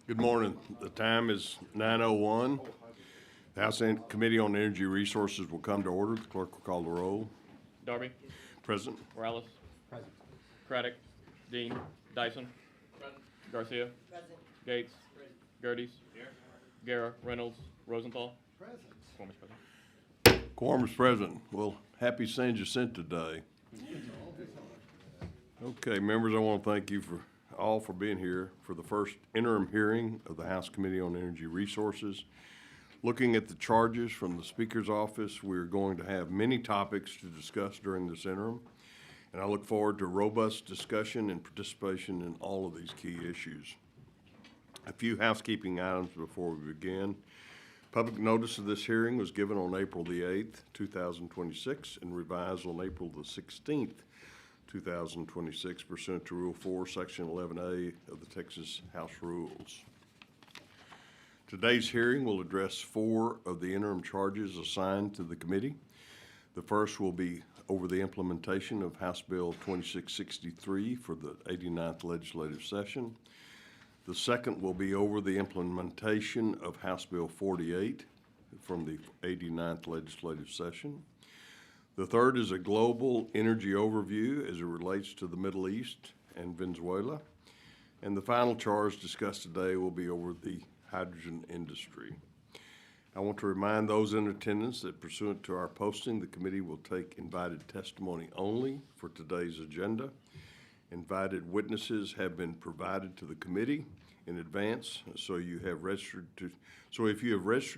Good morning. The time is 9:01. The House Committee on Energy Resources will come to order. The clerk will call the roll. Darby, Present. Morales, Present. Craddock, Dean, Dyson, Garcia, Gates, Gerdes, Guerra, Reynolds, Rosenthal. Present. Quorum is present. Quorum is present. Well, happy San Jacinto Day. Okay, members, I want to thank you all for being here for the first interim hearing of the House Committee on Energy Resources. Looking at the charges from the Speaker's office, we're going to have many topics to discuss during this interim, and I look forward to robust discussion and participation in all of these key issues. A few housekeeping items before we begin. Public notice of this hearing was given on April the 8th, 2026, and revised on April the 16th, 2026, pursuant to Rule 4, Section 11A of the Texas House Rules. Today's hearing will address 4 of the interim charges assigned to the committee. The first will be over the implementation of House Bill 2663 for the 89th legislative session. The second will be over the implementation of House Bill 48 from the 89th legislative session. The third is a global energy overview as it relates to the Middle East and Venezuela. And the final charge discussed today will be over the hydrogen industry. I want to remind those in attendance that pursuant to our posting, the committee will take invited testimony only for today's agenda. Invited witnesses have been provided to the committee in advance, so if you have registered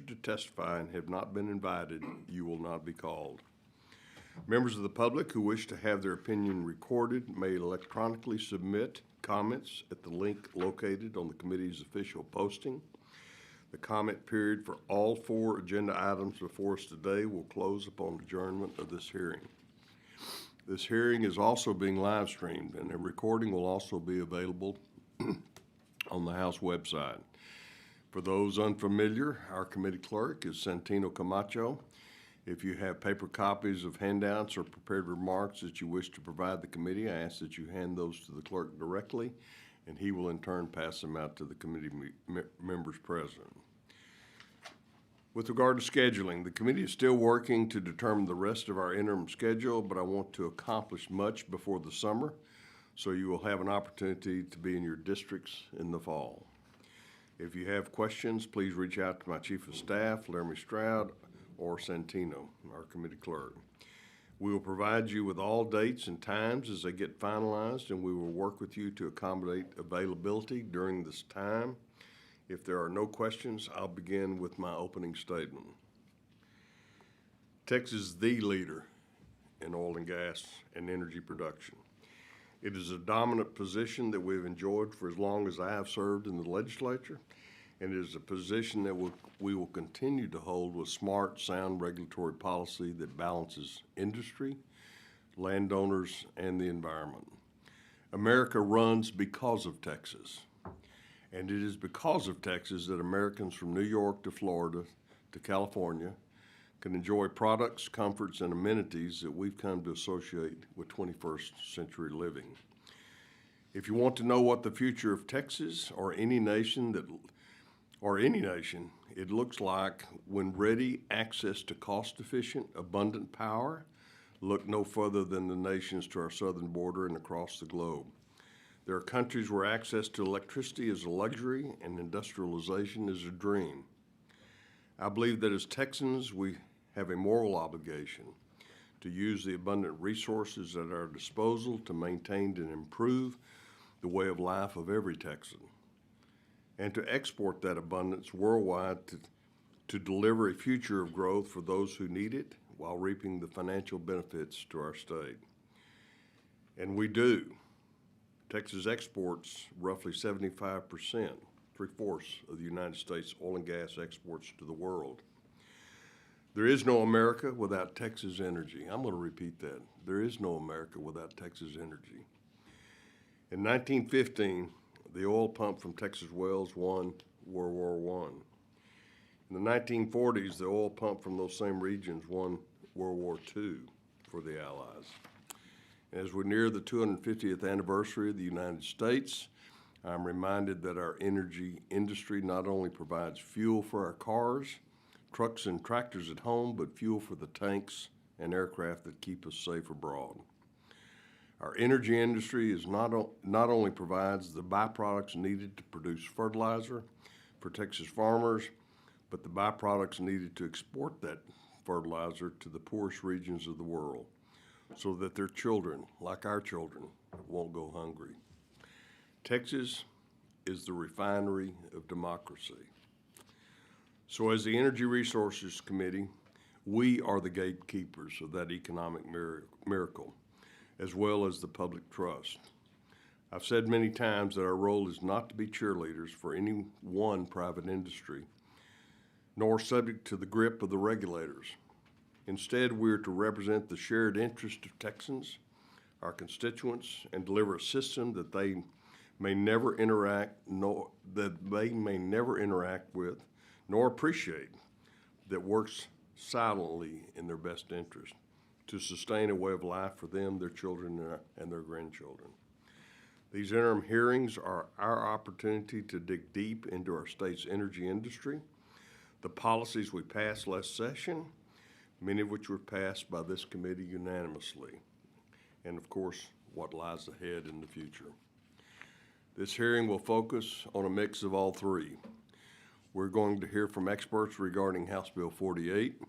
to testify and have not been invited, you will not be called. Members of the public who wish to have their opinion recorded may electronically submit comments at the link located on the committee's official posting. The comment period for all 4 agenda items before us today will close upon adjournment of this hearing. This hearing is also being live streamed, and a recording will also be available on the House website. For those unfamiliar, our committee clerk is Santino Camacho. If you have paper copies of handouts or prepared remarks that you wish to provide the committee, I ask that you hand those to the clerk directly, and he will in turn pass them out to the committee members present. With regard to scheduling, the committee is still working to determine the rest of our interim schedule, but I want to accomplish much before the summer, so you will have an opportunity to be in your districts in the fall. If you have questions, please reach out to my Chief of Staff, Laramie Stroud, or Santino, our committee clerk. We will provide you with all dates and times as they get finalized, and we will work with you to accommodate availability during this time. If there are no questions, I'll begin with my opening statement. Texas is the leader in oil and gas and energy production. It is a dominant position that we've enjoyed for as long as I have served in the legislature, and it is a position that we will continue to hold with smart, sound regulatory policy that balances industry, landowners, and the environment. America runs because of Texas, and it is because of Texas that Americans from New York to Florida to California can enjoy products, comforts, and amenities that we've come to associate with 21st century living. If you want to know what the future of Texas or any nation, it looks like when ready access to cost-efficient, abundant power, look no further than the nations to our southern border and across the globe. There are countries where access to electricity is a luxury and industrialization is a dream. I believe that as Texans, we have a moral obligation to use the abundant resources at our disposal to maintain and improve the way of life of every Texan, and to export that abundance worldwide to deliver a future of growth for those who need it while reaping the financial benefits to our state. And we do. Texas exports roughly 75%, 3/4 of the United States oil and gas exports to the world. There is no America without Texas energy. I'm going to repeat that. There is no America without Texas energy. In 1915, the oil pump from Texas wells won World War I. In the 1940s, the oil pump from those same regions won World War II for the Allies. As we near the 250th anniversary of the United States, I'm reminded that our energy industry not only provides fuel for our cars, trucks, and tractors at home, but fuel for the tanks and aircraft that keep us safe abroad. Our energy industry is not only provides the byproducts needed to produce fertilizer for Texas farmers, but the byproducts needed to export that fertilizer to the poorest regions of the world so that their children, like our children, won't go hungry. Texas is the refinery of democracy. So as the Energy Resources Committee, we are the gatekeepers of that economic miracle, as well as the public trust. I've said many times that our role is not to be cheerleaders for any one private industry, nor subject to the grip of the regulators. Instead, we're to represent the shared interest of Texans, our constituents, and deliver a system that they may never interact with, nor appreciate, that works silently in their best interest to sustain a way of life for them, their children, and their grandchildren. These interim hearings are our opportunity to dig deep into our state's energy industry, the policies we passed last session, many of which were passed by this committee unanimously, and of course, what lies ahead in the future. This hearing will focus on a mix of all three. We're going to hear from experts regarding House Bill 48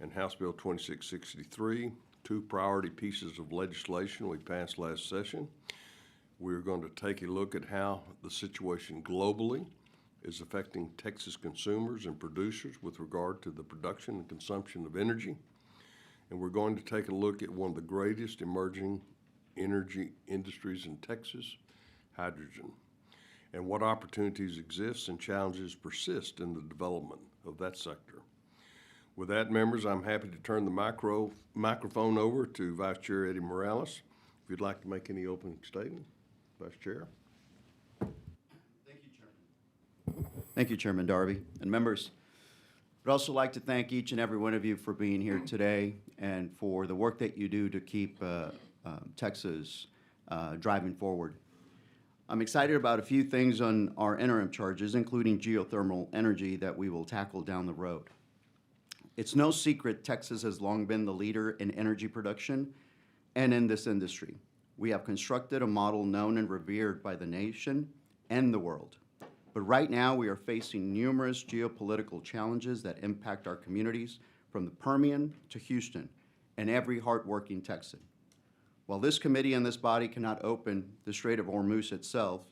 and House Bill 2663, two priority pieces of legislation we passed last session. We're going to take a look at how the situation globally is affecting Texas consumers and producers with regard to the production and consumption of energy. And we're going to take a look at one of the greatest emerging energy industries in Texas, hydrogen, and what opportunities exist and challenges persist in the development of that sector. With that, members, I'm happy to turn the microphone over to Vice Chair Eddie Morales. If you'd like to make any opening statement, Vice Chair. Thank you, Chairman. Thank you, Chairman Darby. And members, I'd also like to thank each and every one of you for being here today and for the work that you do to keep Texas driving forward. I'm excited about a few things on our interim charges, including geothermal energy that we will tackle down the road. It's no secret Texas has long been the leader in energy production and in this industry. We have constructed a model known and revered by the nation and the world. But right now we are facing numerous geopolitical challenges that impact our communities from the Permian to Houston and every hardworking Texan. While this committee and this body cannot open the Strait of Hormuz itself,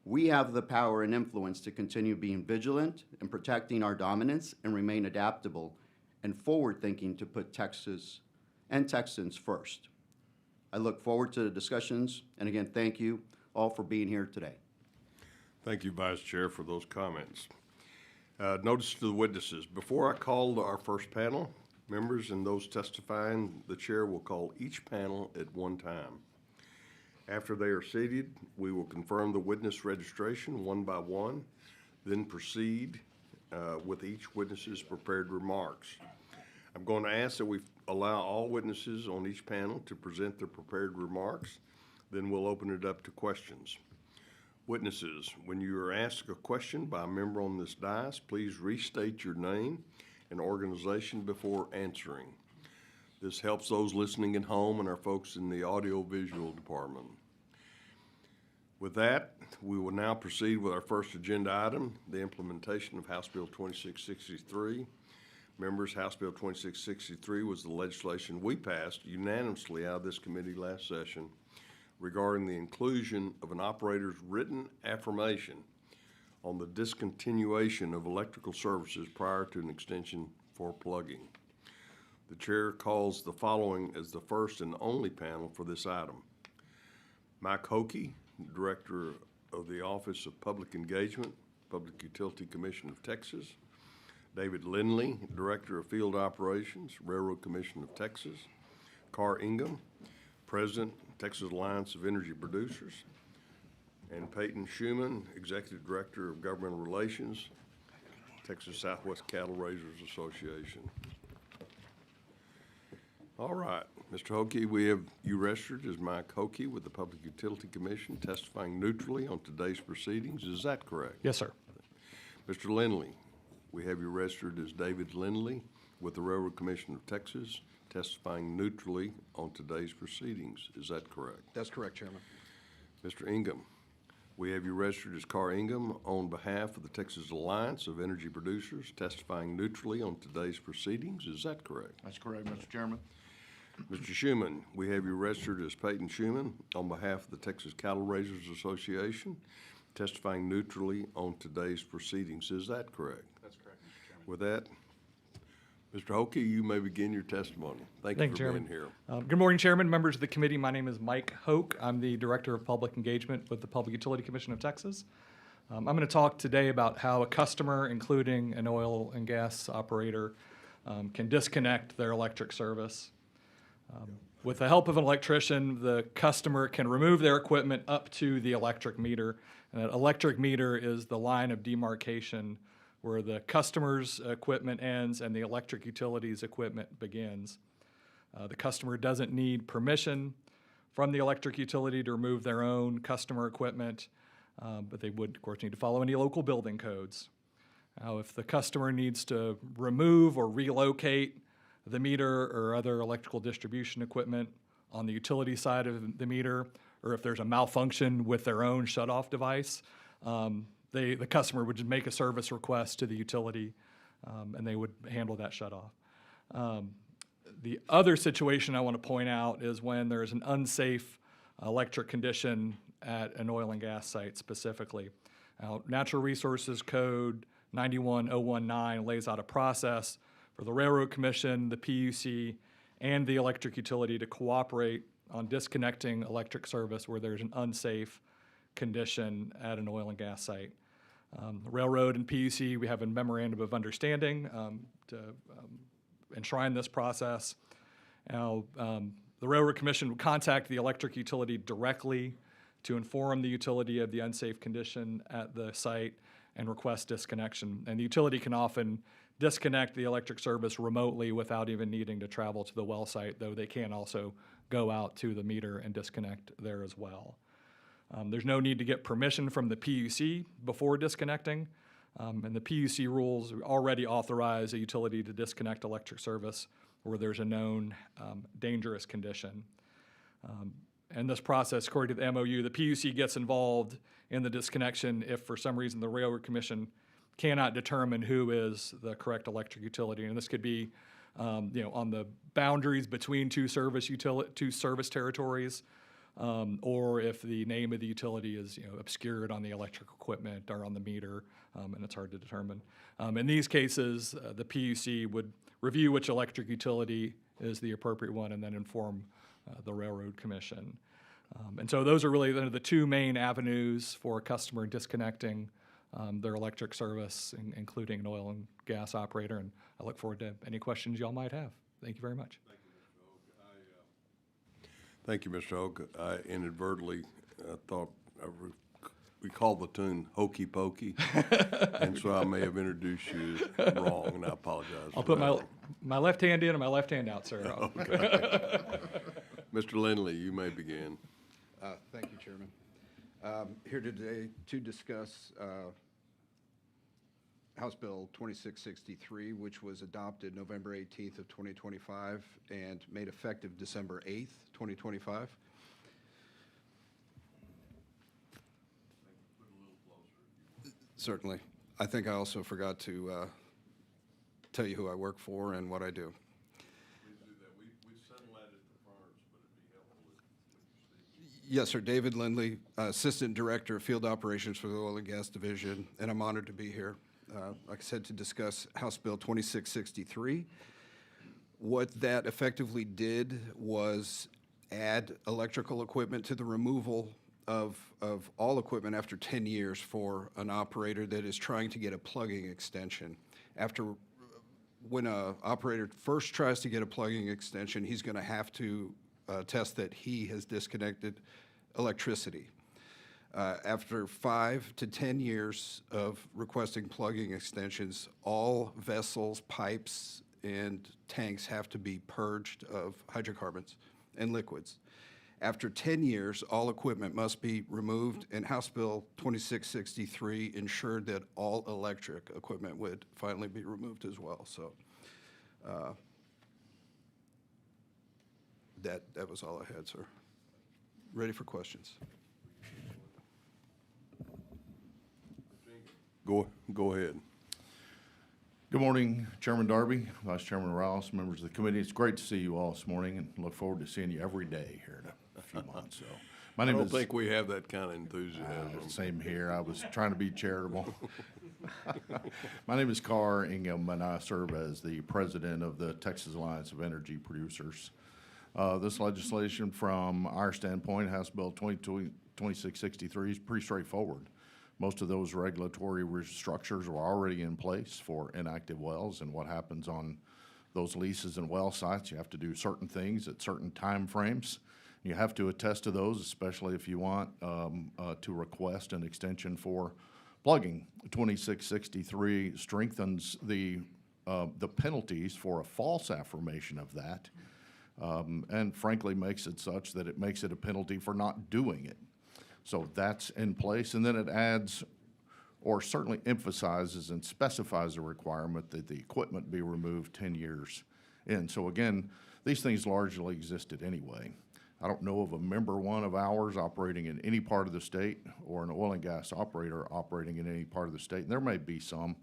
we have the power and influence to continue being vigilant and protecting our dominance and remain adaptable and forward-thinking to put Texas and Texans first. I look forward to the discussions, and again, thank you all for being here today. Thank you, Vice Chair, for those comments. Notice to the witnesses. Before I call our first panel, members and those testifying, the chair will call each panel at one time. After they are seated, we will confirm the witness registration one by one, then proceed with each witness's prepared remarks. I'm going to ask that we allow all witnesses on each panel to present their prepared remarks, then we'll open it up to questions. Witnesses, when you are asked a question by a member on this dais, please restate your name and organization before answering. This helps those listening at home and our folks in the audio-visual department. With that, we will now proceed with our first agenda item, the implementation of House Bill 2663. Members, House Bill 2663 was the legislation we passed unanimously out of this committee last session regarding the inclusion of an operator's written affirmation on the discontinuation of electrical services prior to an extension for plugging. The chair calls the following as the first and only panel for this item. Mike Hoke, Director of the Office of Public Engagement, Public Utility Commission of Texas. David Lindley, Director of Field Operations, Railroad Commission of Texas. Carr Ingham, President, Texas Alliance of Energy Producers. And Peyton Schuman, Executive Director of Governmental Relations, Texas Southwest Cattle Raisers Association. All right, Mr. Hoke, we have you registered as Mike Hoke with the Public Utility Commission, testifying neutrally on today's proceedings. Is that correct? Yes, sir. Mr. Lindley, we have you registered as David Lindley with the Railroad Commission of Texas, testifying neutrally on today's proceedings. Is that correct? That's correct, Chairman. Mr. Ingham, we have you registered as Carr Ingham on behalf of the Texas Alliance of Energy Producers, testifying neutrally on today's proceedings. Is that correct? That's correct, Mr. Chairman. Mr. Schuman, we have you registered as Peyton Schuman on behalf of the Texas Cattle Raisers Association, testifying neutrally on today's proceedings. Is that correct? That's correct, Mr. Chairman. With that, Mr. Hoke, you may begin your testimony. Thank you for being here. Good morning, Chairman, members of the committee. My name is Mike Hoke. I'm the Director of Public Engagement with the Public Utility Commission of Texas. I'm going to talk today about how a customer, including an oil and gas operator, can disconnect their electric service. With the help of an electrician, the customer can remove their equipment up to the electric meter. And that electric meter is the line of demarcation where the customer's equipment ends and the electric utility's equipment begins. The customer doesn't need permission from the electric utility to remove their own customer equipment, but they would, of course, need to follow any local building codes. Now, if the customer needs to remove or relocate the meter or other electrical distribution equipment on the utility side of the meter, or if there's a malfunction with their own shut-off device, the customer would just make a service request to the utility, and they would handle that shut-off. The other situation I want to point out is when there's an unsafe electric condition at an oil and gas site specifically. Now, Natural Resources Code 91019 lays out a process for the Railroad Commission, the PUC, and the electric utility to cooperate on disconnecting electric service where there's an unsafe condition at an oil and gas site. The Railroad and PUC, we have a memorandum of understanding to enshrine this process. Now, the Railroad Commission would contact the electric utility directly to inform the utility of the unsafe condition at the site and request disconnection. And the utility can often disconnect the electric service remotely without even needing to travel to the well site, though they can also go out to the meter and disconnect there as well. There's no need to get permission from the PUC before disconnecting, and the PUC rules already authorize a utility to disconnect electric service where there's a known dangerous condition. And this process, according to the MOU, the PUC gets involved in the disconnection if for some reason the Railroad Commission cannot determine who is the correct electric utility. And this could be on the boundaries between two service territories, or if the name of the utility is obscured on the electric equipment or on the meter, and it's hard to determine. In these cases, the PUC would review which electric utility is the appropriate one and then inform the Railroad Commission. And so those are really the two main avenues for a customer disconnecting their electric service, including an oil and gas operator. And I look forward to any questions y'all might have. Thank you very much. Thank you, Mr. Hoke. I inadvertently thought we called the tune Hokey Pokey, and so I may have introduced you wrong, and I apologize. I'll put my left hand in and my left hand out, sir. Okay. Mr. Lindley, you may begin. Thank you, Chairman. Here today to discuss House Bill 2663, which was adopted November 18th of 2025 and made effective December 8th, 2025. Certainly. I think I also forgot to tell you who I work for and what I do. Please do that. We settled that at the firms, but it'd be helpful if you speak. Yes, sir. David Lindley, Assistant Director of Field Operations for the Oil and Gas Division, and I'm honored to be here. Like I said, to discuss House Bill 2663. What that effectively did was add electrical equipment to the removal of all equipment after 10 years for an operator that is trying to get a plugging extension. When an operator first tries to get a plugging extension, he's going to have to test that he has disconnected electricity. After 5 to 10 years of requesting plugging extensions, all vessels, pipes, and tanks have to be purged of hydrocarbons and liquids. After 10 years, all equipment must be removed, and House Bill 2663 ensured that all electric equipment would finally be removed as well. So that was all I had, sir. Ready for questions. Go ahead. Good morning, Chairman Darby, Vice Chairman Rouse, members of the committee. It's great to see you all this morning and look forward to seeing you every day here in a few months. So, my I name don't is think we have that kind of enthusiasm. same here. I was trying to be charitable. My name is Carr, Ingham, and I serve as the president of the Texas Alliance of Energy Producers. This legislation, from our standpoint, House Bill 2663, is pretty straightforward. Most of those regulatory structures are already in place for inactive wells, and what happens on those leases and well sites, you have to do certain things at certain time frames. You have to attest to those, especially if you want to request an extension for plugging. 2663 strengthens the penalties for a false affirmation of that, and frankly makes it such that it makes it a penalty for not doing it. So that's in place, and then it adds, or certainly emphasizes and specifies a requirement that the equipment be removed 10 years in. So again, these things largely existed anyway. I don't know of a member one of ours operating in any part of the state or an oil and gas operator operating in any part of the state, and there may be some.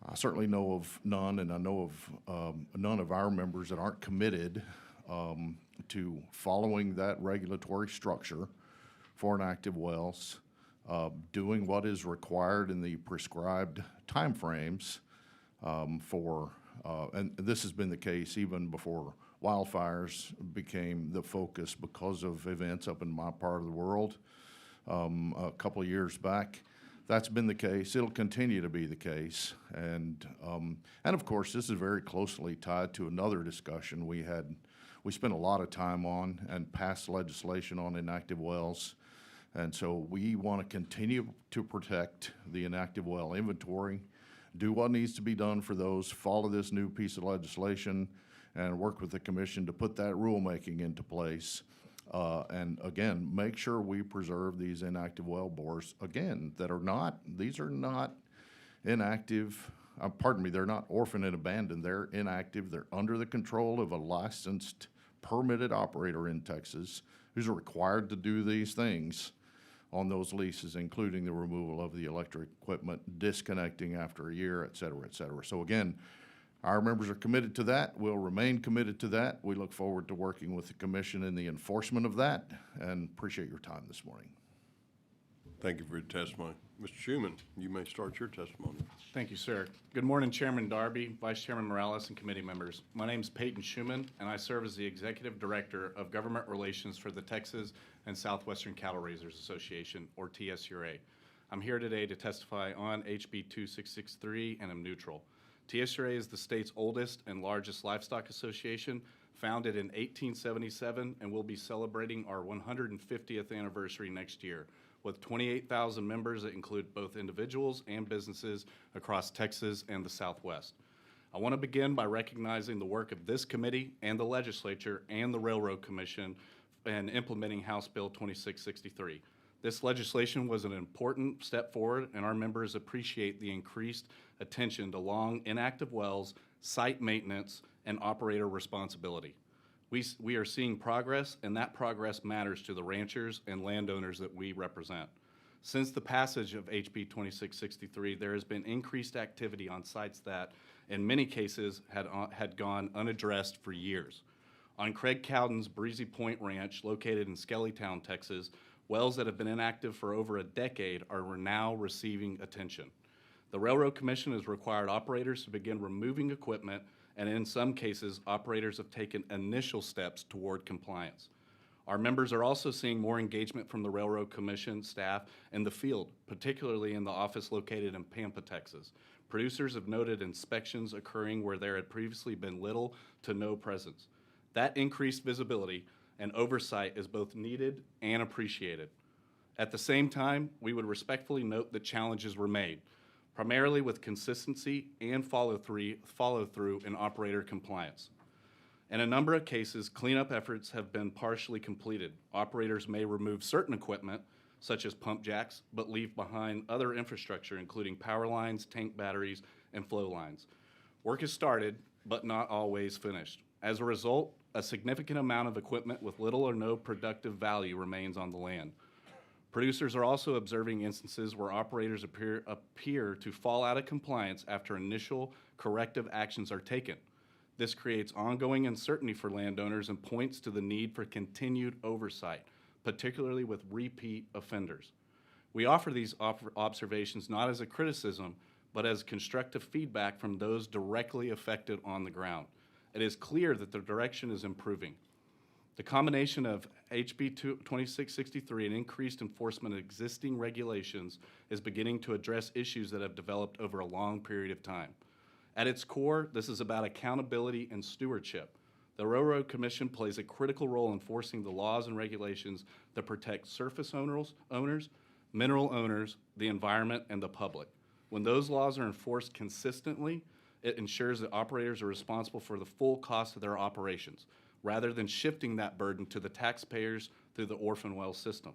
I certainly know of none, and I know of none of our members that aren't committed to following that regulatory structure for inactive wells, doing what is required in the prescribed timeframes and this has been the case even before wildfires became the focus because of events up in my part of the world a couple of years back. That's been the case. It'll continue to be the case. And of course, this is very closely tied to another discussion we spent a lot of time on and passed legislation on inactive wells. And so we want to continue to protect the inactive well inventory, do what needs to be done for those, follow this new piece of legislation, and work with the commission to put that rulemaking into place. And again, make sure we preserve these inactive well bores, again, these are not inactive, they're not orphaned and abandoned, they're inactive, they're under the control of a licensed, permitted operator in Texas who's required to do these things on those leases, including the removal of the electric equipment, disconnecting after a year, et cetera, et cetera. So again, our members are committed to that. We'll remain committed to that. We look forward to working with the commission in the enforcement of that, and appreciate your time this morning. Thank you for your testimony. Mr. Schuman, you may start your testimony. Thank you, sir. Good morning, Chairman Darby, Vice Chairman Morales, and committee members. My name is Peyton Schuman, and I serve as the Executive Director of Government Relations for the Texas and Southwestern Cattle Raisers Association, or TSRA. I'm here today to testify on HB 2663, and I'm neutral. TSRA is the state's oldest and largest livestock association, founded in 1877, and we'll be celebrating our 150th anniversary next year, with 28,000 members that include both individuals and businesses across Texas and the Southwest. I want to begin by recognizing the work of this committee and the legislature and the Railroad Commission in implementing House Bill 2663. This legislation was an important step forward, and our members appreciate the increased attention to long inactive wells, site maintenance, and operator responsibility. We are seeing progress, and that progress matters to the ranchers and landowners that we represent. Since the passage of HB 2663, there has been increased activity on sites that, in many cases, had gone unaddressed for years. On Craig Cowden's Breezy Point Ranch, located in Skellytown, Texas, wells that have been inactive for over a decade are now receiving attention. The Railroad Commission has required operators to begin removing equipment, and in some cases, operators have taken initial steps toward compliance. Our members are also seeing more engagement from the Railroad Commission staff in the field, particularly in the office located in Pampa, Texas. Producers have noted inspections occurring where there had previously been little to no presence. That increased visibility and oversight is both needed and appreciated. At the same time, we would respectfully note that challenges were made. primarily with consistency and follow-through in operator compliance. In a number of cases, cleanup efforts have been partially completed. Operators may remove certain equipment, such as pump jacks, but leave behind other infrastructure, including power lines, tank batteries, and flow lines. Work is started, but not always finished. As a result, a significant amount of equipment with little or no productive value remains on the land. Producers are also observing instances where operators appear to fall out of compliance after initial corrective actions are taken. This creates ongoing uncertainty for landowners and points to the need for continued oversight, particularly with repeat offenders. We offer these observations not as a criticism, but as constructive feedback from those directly affected on the ground. It is clear that the direction is improving. The combination of HB 2663 and increased enforcement of existing regulations is beginning to address issues that have developed over a long period of time. At its core, this is about accountability and stewardship. The Railroad Commission plays a critical role in enforcing the laws and regulations that protect surface owners, mineral owners, the environment, and the public. When those laws are enforced consistently, it ensures that operators are responsible for the full cost of their operations, rather than shifting that burden to the taxpayers through the orphan well system.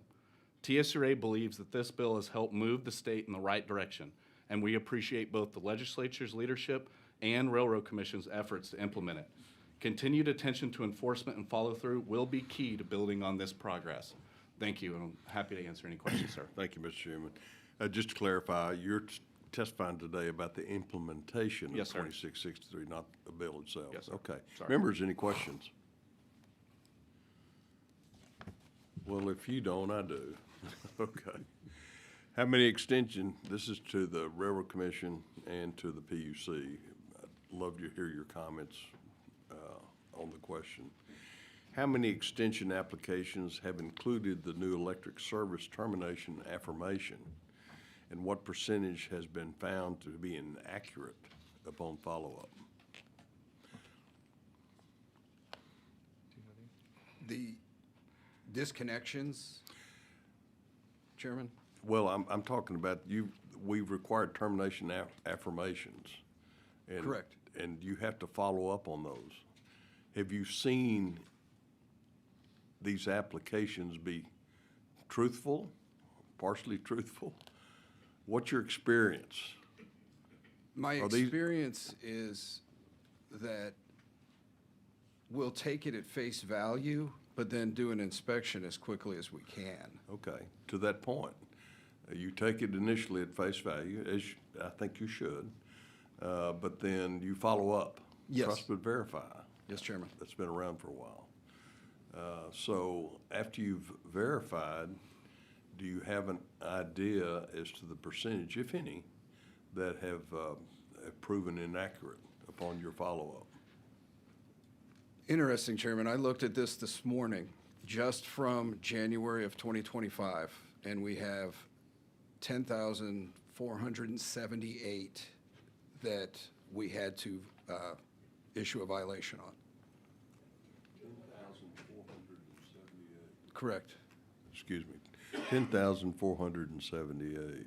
TSRA believes that this bill has helped move the state in the right direction, and we appreciate both the legislature's leadership and Railroad Commission's efforts to implement it. Continued attention to enforcement and follow-through will be key to building on this progress. Thank you, and I'm happy to answer any questions, sir. Thank you, Mr. Schuman. Just to clarify, you're testifying today about the implementation of Yes, sir. 2663, not the bill itself? Yes, sir. Okay. Sorry. Members, any questions? Well, if you don't, I do. Okay. How many extension, this is to the Railroad Commission and to the PUC. I'd love to hear your comments on the question. How many extension applications have included the new electric service termination affirmation? And what percentage has been found to be inaccurate upon follow-up? The disconnections, Chairman? Well, I'm talking about we've required termination affirmations. And- Correct. And you have to follow up on those. Have you seen these applications be truthful, partially truthful? What's your experience? My Are these- experience is that we'll take it at face value, but then do an inspection as quickly as we can. Okay, to that point, you take it initially at face value, as I think you should, but then you follow up. Yes. Trust but verify. Yes, Chairman. That's been around for a while. So after you've verified, do you have an idea as to the percentage, if any, that have proven inaccurate upon your follow-up? Interesting, Chairman. I looked at this morning, just from January of 2025, and we have 10,478 that we had to issue a violation on. 10,478. Correct. Excuse me, 10,478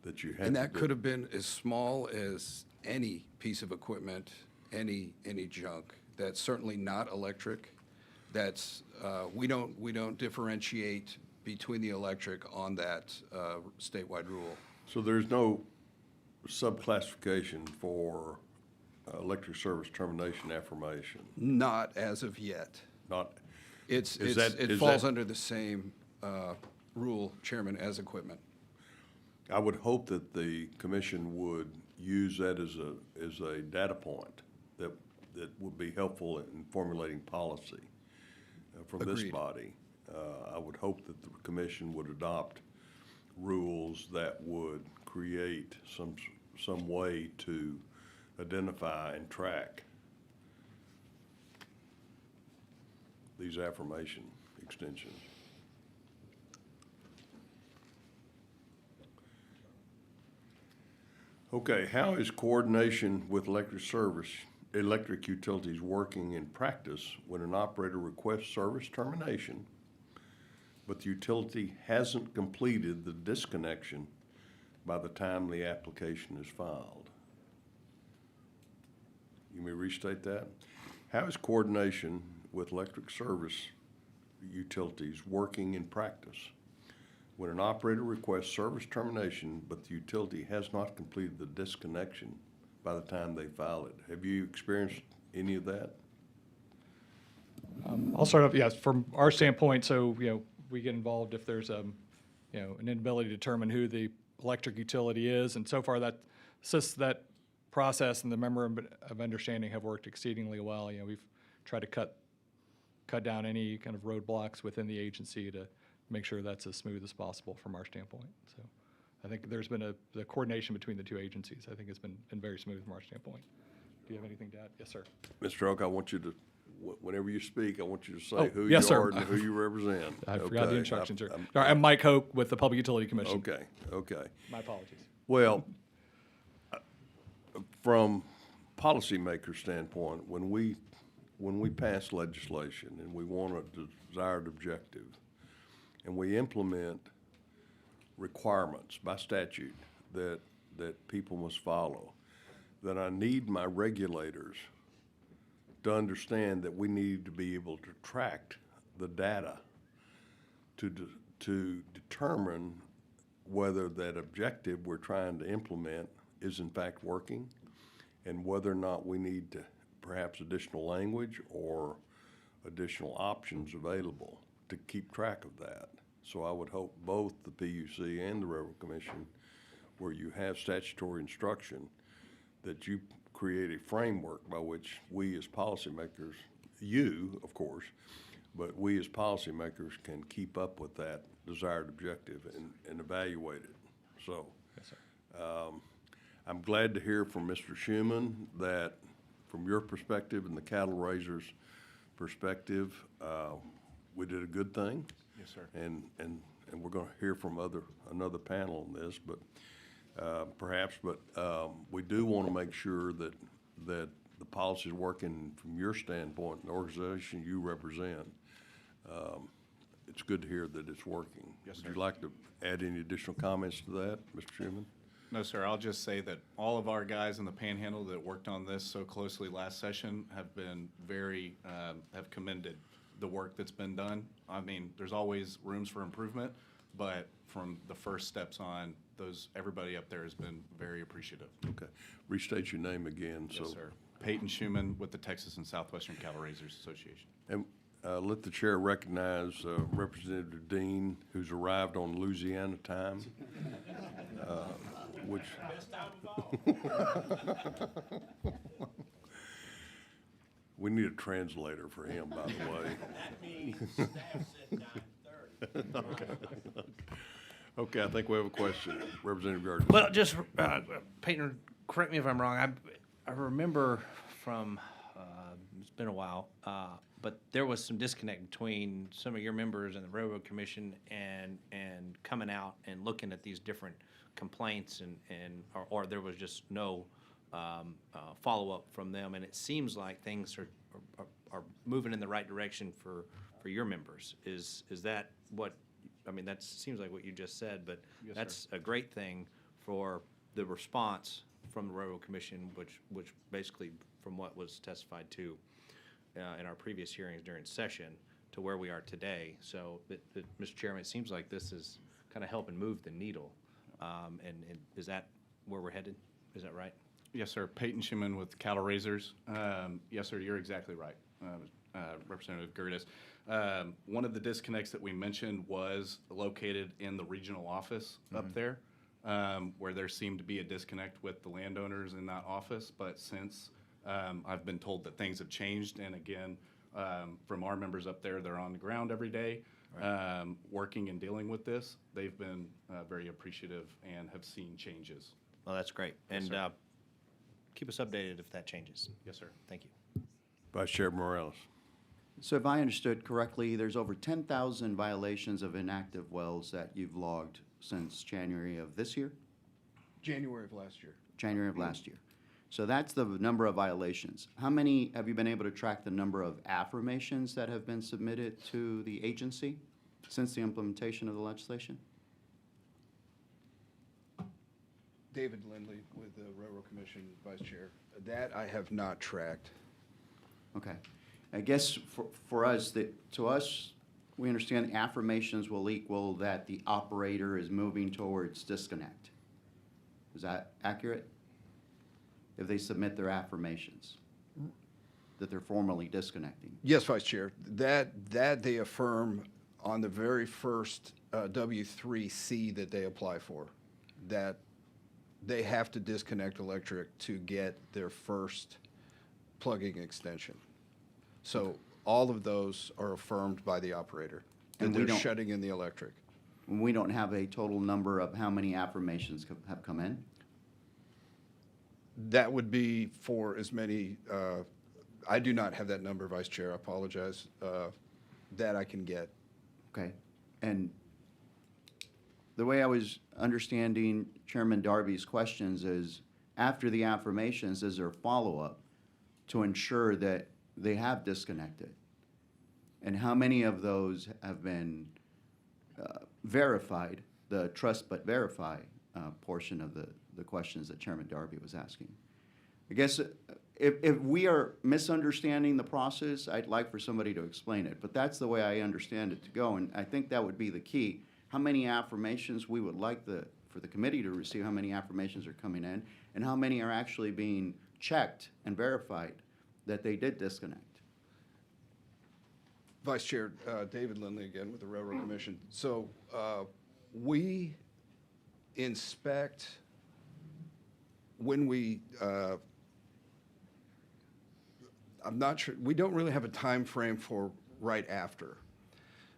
that you had. And to that do. could have been as small as any piece of equipment, any junk. That's certainly not electric. That's, we don't differentiate between the electric on that statewide rule. So there's no subclassification for electric service termination affirmation? Not as of yet. Not, It is falls that- under the same rule, Chairman, as equipment. I would hope that the commission would use that as a data point that would be helpful in formulating policy from this Agreed. body. I would hope that the commission would adopt rules that would create some way to identify and track these affirmation extensions. Okay, how is coordination with electric utilities working in practice when an operator requests service termination, but the utility hasn't completed the disconnection by the time the application is filed. You may restate that? How is coordination with electric service utilities working in practice? When an operator requests service termination, but the utility has not completed the disconnection by the time they file it, have you experienced any of that? I'll start off, yes, from our standpoint, so, we get involved if there's, an inability to determine who the electric utility is, and so far that process and the memorandum of understanding have worked exceedingly well. We've tried to cut down any kind of roadblocks within the agency to make sure that's as smooth as possible from our standpoint. So I think there's been the coordination between the two agencies, I think has been very smooth from our standpoint. Do you have anything to add? Yes, sir. Mr. Hoke, I want you to, whenever you speak, I want you to say Oh, who yes, you sir. are and who you represent. I forgot the Okay. instructions, sir. All right, I'm Mike Hoke with the Public Utility Commission. Okay. My apologies. Well, from policymaker standpoint, when we pass legislation and we want a desired objective, and we implement requirements by statute that people must follow, then I need my regulators to understand that we need to be able to track the data to determine whether that objective we're trying to implement is in fact working, and whether or not we need to perhaps additional language or additional options available to keep track of that. So I would hope both the PUC and the Railroad Commission, where you have statutory instruction, that you create a framework by which we as policymakers, you, of course, but we as policymakers can keep up with that desired objective and evaluate it. So Yes, sir. I'm glad to hear from Mr. Schuman that from your perspective and the cattle raisers' perspective, we did a good thing. Yes, sir. And we're going to hear from another panel on this, but we do want to make sure that the policy is working from your standpoint, and the organization you represent. It's good to hear that it's working. Yes, sir. Would you like to add any additional comments to that, Mr. Schuman? No, sir. I'll just say that all of our guys in the Panhandle that worked on this so closely last session have been have commended the work that's been done. I mean, there's always rooms for improvement, but from the first steps on, everybody up there has been very appreciative. Okay. Restate your name again. Yes, sir. Peyton Schuman with the Texas and Southwestern Cattle Raisers Association. And let the chair recognize Representative Dean, who's arrived on Louisiana time, which. We need a translator for him, by the way. That means staff said 9:30. Okay, I think we have a question. Representative Gardner. Well, just, Peyton, correct me if I'm wrong. I remember from, it's been a while, but there was some disconnect between some of your members and the Railroad Commission and coming out and looking at these different complaints or there was just no follow-up from them. And it seems like things are moving in the right direction for your members. Is that what, I mean, that seems like what you just said, but Yes, that's sir. a great thing for the response from the Railroad Commission, which basically from what was testified to in our previous hearings during session to where we are today. So, Mr. Chairman, it seems like this is kind of helping move the needle. And is that where we're headed? Is that right? Yes, sir. Peyton Schuman with Cattle Raisers. Yes, sir, you're exactly right, Representative Gertis. One of the disconnects that we mentioned was located in the regional office up there, where there seemed to be a disconnect with the landowners in that office. But since I've been told that things have changed, and again, from our members up there, they're on the ground every day, working and dealing with this. They've been very appreciative and have seen changes. Well, that's great. And sir. keep us updated if that changes. Yes, sir. Thank you. Vice Chair Morales. So if I understood correctly, there's over 10,000 violations of inactive wells that you've logged since January of this year? January of last year. January of last year. So that's the number of violations. How many, have you been able to track the number of affirmations that have been submitted to the agency since the implementation of the legislation? David Lindley with the Railroad Commission, Vice Chair. That I have not tracked. Okay. I guess for us, to us, we understand affirmations will equal that the operator is moving towards disconnect. Is that accurate? If they submit their affirmations, that they're formally disconnecting. Yes, Vice Chair. That they affirm on the very first W3C that they apply for, that they have to disconnect electric to get their first plugging extension. So all of those are affirmed by the operator, that And we they're don't- shutting in the electric. We don't have a total number of how many affirmations have come in. That would be for as many, I do not have that number, Vice Chair, I apologize, that I can get. Okay. And the way I was understanding Chairman Darby's questions is, after the affirmations, is there follow-up to ensure that they have disconnected? And how many of those have been verified, the trust but verify portion of the questions that Chairman Darby was asking? I guess if we are misunderstanding the process, I'd like for somebody to explain it, but that's the way I understand it to go, and I think that would be the key. How many affirmations we would like for the committee to receive, how many affirmations are coming in, and how many are actually being checked and verified that they did disconnect. Vice Chair, David Lindley again with the Railroad Commission. So we inspect when we, I'm not sure, we don't really have a time frame for right after.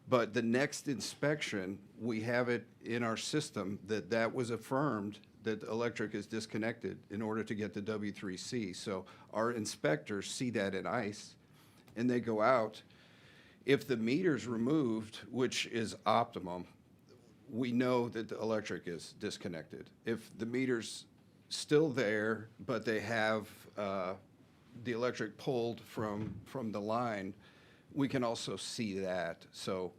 But the next inspection, we have it in our system that was affirmed that the electric is disconnected in order to get the W3C. So our inspectors see that in ICE, and they go out. If the meter's removed, which is optimum, we know that the electric is disconnected. If the meter's still there, but they have the electric pulled from the line, we can also see that. So,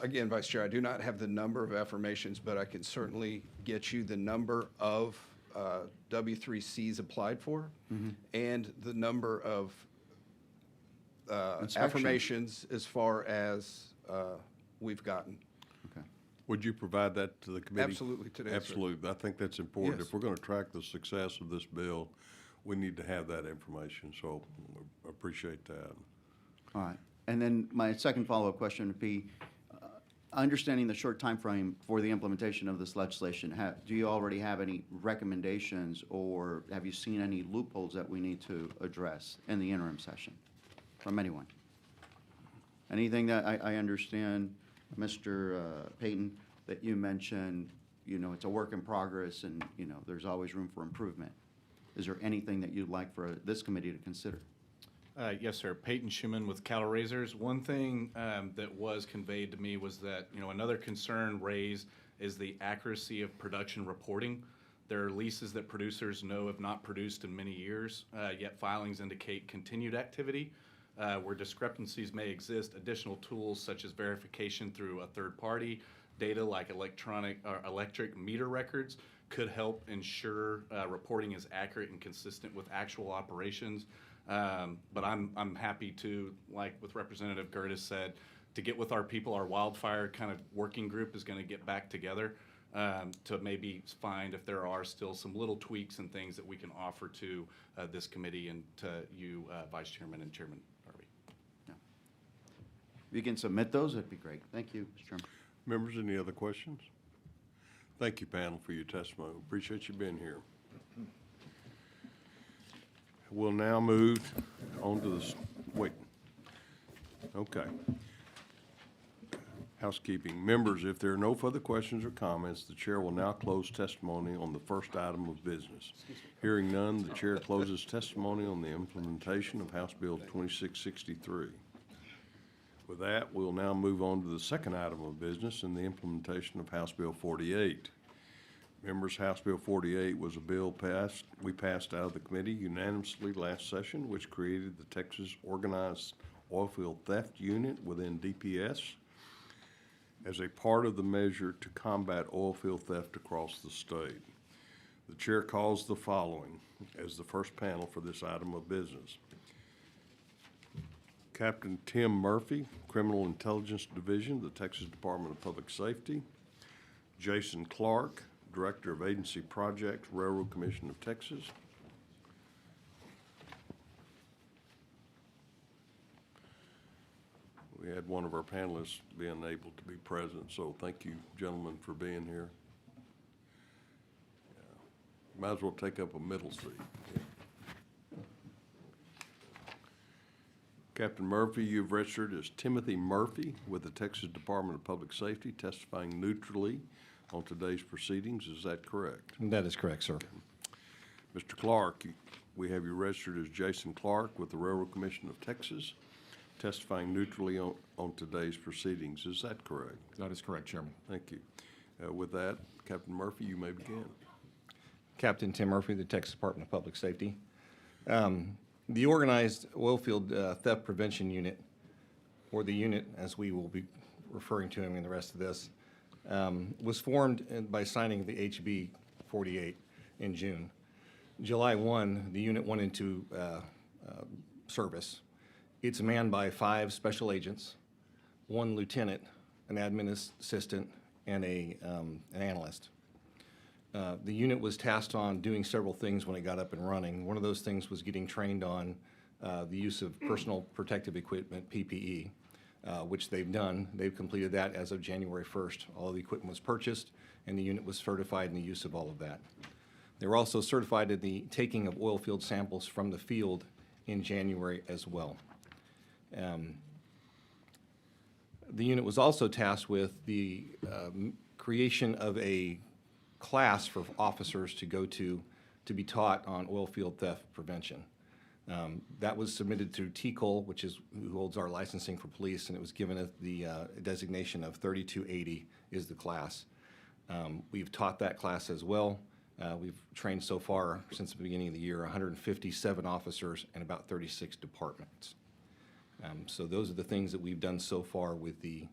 again, Vice Chair, I do not have the number of affirmations, but I can certainly get you the number of W3Cs applied for and the number of Inspection. affirmations as far as we've gotten. Okay. Would you provide that to the committee? Absolutely, today, sir. Absolutely. I think that's important. Yes. If we're going to track the success of this bill, we need to have that information, so I appreciate that. All right. And then my second follow-up question would be, understanding the short time frame for the implementation of this legislation, do you already have any recommendations, or have you seen any loopholes that we need to address in the interim session from anyone? Anything that I understand, Mr. Peyton, that you mentioned, it's a work in progress and, there's always room for improvement. Is there anything that you'd like for this committee to consider? Yes, sir. Peyton Schuman with Cattle Raisers. One thing that was conveyed to me was that, another concern raised is the accuracy of production reporting. There are leases that producers know have not produced in many years, yet filings indicate continued activity. Where discrepancies may exist, additional tools such as verification through a third party, data like electric meter records could help ensure reporting is accurate and consistent with actual operations. But I'm happy to, like with Representative Gertis said, to get with our people. Our wildfire kind of working group is going to get back together to maybe find if there are still some little tweaks and things that we can offer to this committee and to you, Vice Chairman and Chairman Darby. Yeah. If you can submit those, that'd be great. Thank you, Mr. Chairman. Members, any other questions? Thank you, panel, for your testimony. Appreciate you being here. We'll now move on to wait. Okay. Housekeeping. Members, if there are no further questions or comments, the chair will now close testimony on the first item of business. Hearing none, the chair closes testimony on the implementation of House Bill 2663. With that, we'll now move on to the second item of business and the implementation of House Bill 48. Members, House Bill 48 was a bill we passed out of the committee unanimously last session, which created the Texas Organized Oilfield Theft Unit within DPS. as a part of the measure to combat oil field theft across the state. The chair calls the following as the first panel for this item of business. Captain Tim Murphy, Criminal Intelligence Division, the Texas Department of Public Safety. Jason Clark, Director of Agency Projects, Railroad Commission of Texas. We had one of our panelists being able to be present, so thank you, gentlemen, for being here. Might as well take up a middle seat. Captain Murphy, you've registered as Timothy Murphy with the Texas Department of Public Safety, testifying neutrally on today's proceedings. Is that correct? That is correct, sir. Mr. Clark, we have you registered as Jason Clark with the Railroad Commission of Texas, testifying neutrally on today's proceedings. Is that correct? That is correct, Chairman. Thank you. With that, Captain Murphy, you may begin. Captain Tim Murphy, the Texas Department of Public Safety. The Organized Oilfield Theft Prevention Unit, or the unit as we will be referring to him in the rest of this, was formed by signing the HB 48 in June. July 1, the unit went into service. It's manned by 5 special agents, 1 lieutenant, an admin assistant, and an analyst. The unit was tasked on doing several things when it got up and running. One of those things was getting trained on the use of personal protective equipment, PPE, which they've done. They've completed that as of January 1st. All the equipment was purchased, and the unit was certified in the use of all of that. They were also certified in the taking of oil field samples from the field in January as well. The unit was also tasked with the creation of a class for officers to go to be taught on oil field theft prevention. That was submitted through TCOL, which is who holds our licensing for police, and it was given the designation of 3280 is the class. We've taught that class as well. We've trained so far since the beginning of the year 157 officers and about 36 departments. So those are the things that we've done so far with the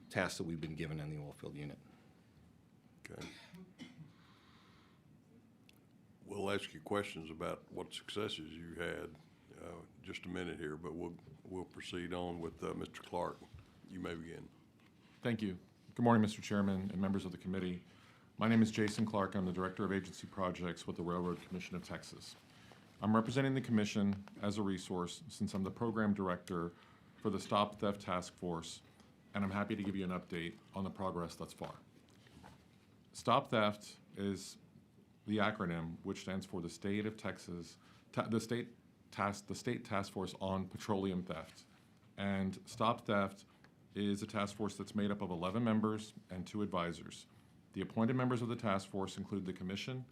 tasks that we've been given in the oil field unit. Okay. We'll ask you questions about what successes you had just a minute here, but we'll proceed on with Mr. Clark. You may begin. Thank you. Good morning, Mr. Chairman and members of the committee. My name is Jason Clark. I'm the Director of Agency Projects with the Railroad Commission of Texas. I'm representing the commission as a resource since I'm the program director for the Stop Theft Task Force, and I'm happy to give you an update on the progress thus far. Stop Theft is the acronym which stands for the State of Texas, the State Task Force on Petroleum Theft. And Stop Theft is a task force that's made up of 11 members and 2 advisors. The appointed members of the task force include the commission,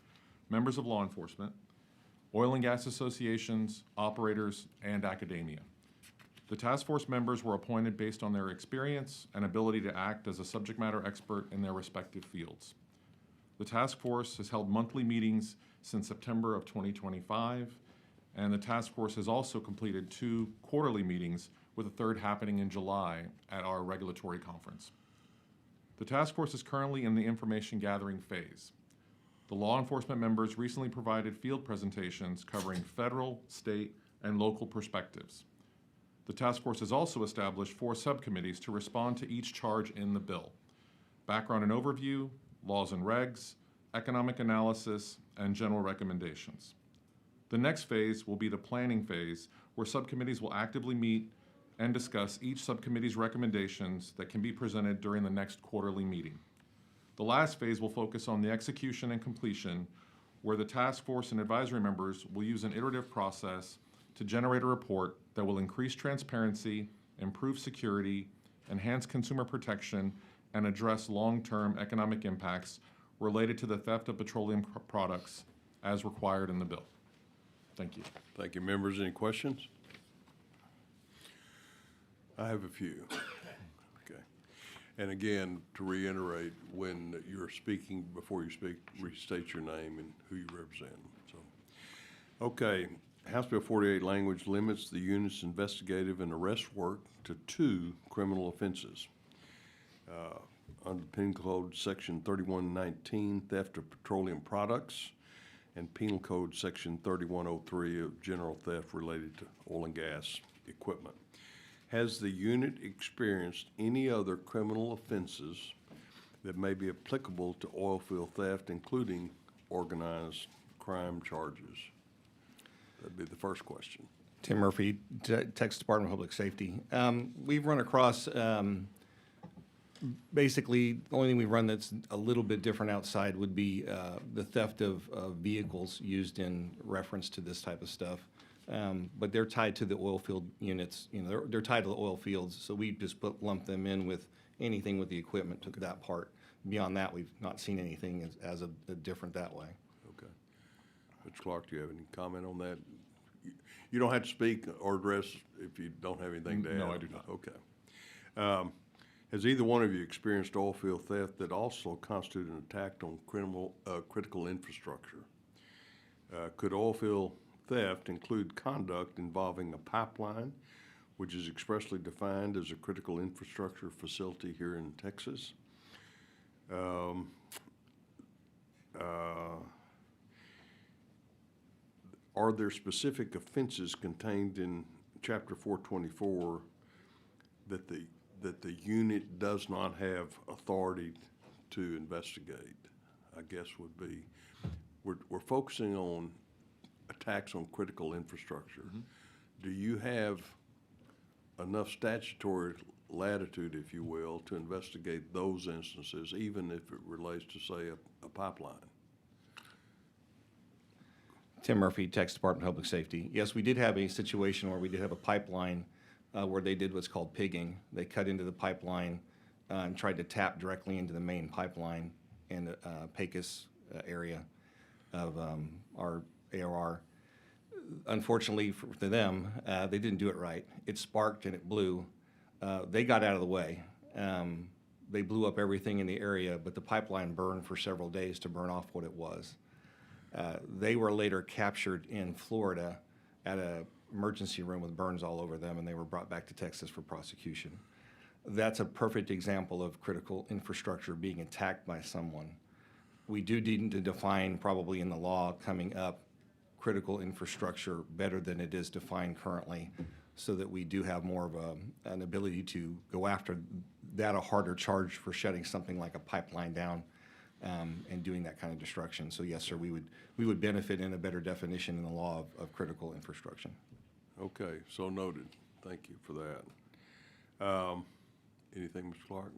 members of law enforcement, oil and gas associations, operators, and academia. The task force members were appointed based on their experience and ability to act as a subject matter expert in their respective fields. The task force has held monthly meetings since September of 2025, and the task force has also completed 2 quarterly meetings, with a 3rd happening in July at our regulatory conference. The task force is currently in the information gathering phase. The law enforcement members recently provided field presentations covering federal, state, and local perspectives. The task force has also established 4 subcommittees to respond to each charge in the bill: background and overview, laws and regs, economic analysis, and general recommendations. The next phase will be the planning phase, where subcommittees will actively meet and discuss each subcommittee's recommendations that can be presented during the next quarterly meeting. The last phase will focus on the execution and completion, where the task force and advisory members will use an iterative process to generate a report that will increase transparency, improve security, enhance consumer protection, and address long-term economic impacts related to the theft of petroleum products as required in the bill. Thank you. Thank you. Members, any questions? I have a few. Okay. And again, to reiterate, when you're speaking, before you speak, restate your name and who you represent. So, okay. House Bill 48 language limits the unit's investigative and arrest work to 2 criminal offenses. under Penal Code Section 3119, theft of petroleum products, and Penal Code Section 3103 of general theft related to oil and gas equipment. Has the unit experienced any other criminal offenses that may be applicable to oil field theft, including organized crime charges? That'd be the first question. Tim Murphy, Texas Department of Public Safety. We've run across, basically, the only thing we've run that's a little bit different outside would be the theft of vehicles used in reference to this type of stuff. But they're tied to the oil field units, you know, they're tied to the oil fields, so we just lump them in with anything with the equipment to that part. Beyond that, we've not seen anything as a different that way. Okay. Mr. Clark, do you have any comment on that? You don't have to speak or address if you don't have anything to add. No, I do not. Okay. Has either one of you experienced oil field theft that also constituted an attack on critical infrastructure? Could oil field theft include conduct involving a pipeline, which is expressly defined as a critical infrastructure facility here in Texas? Are there specific offenses contained in Chapter 424 that the unit does not have authority to investigate? I guess would be, we're focusing on attacks on critical infrastructure. Mm-hmm. Do you have enough statutory latitude, if you will, to investigate those instances, even if it relates to, say, a pipeline? Tim Murphy, Texas Department of Public Safety. Yes, we did have a situation where we did have a pipeline where they did what's called pigging. They cut into the pipeline and tried to tap directly into the main pipeline in the Pecos area of our ARR. Unfortunately for them, they didn't do it right. It sparked and it blew. They got out of the way. They blew up everything in the area, but the pipeline burned for several days to burn off what it was. They were later captured in Florida at an emergency room with burns all over them, and they were brought back to Texas for prosecution. That's a perfect example of critical infrastructure being attacked by someone. We do need to define, probably in the law coming up, critical infrastructure better than it is defined currently, so that we do have more of an ability to go after that, a harder charge for shutting something like a pipeline down and doing that kind of destruction. So yes, sir, we would benefit in a better definition in the law of critical infrastructure. Okay, so noted. Thank you for that. Anything, Mr. Clark?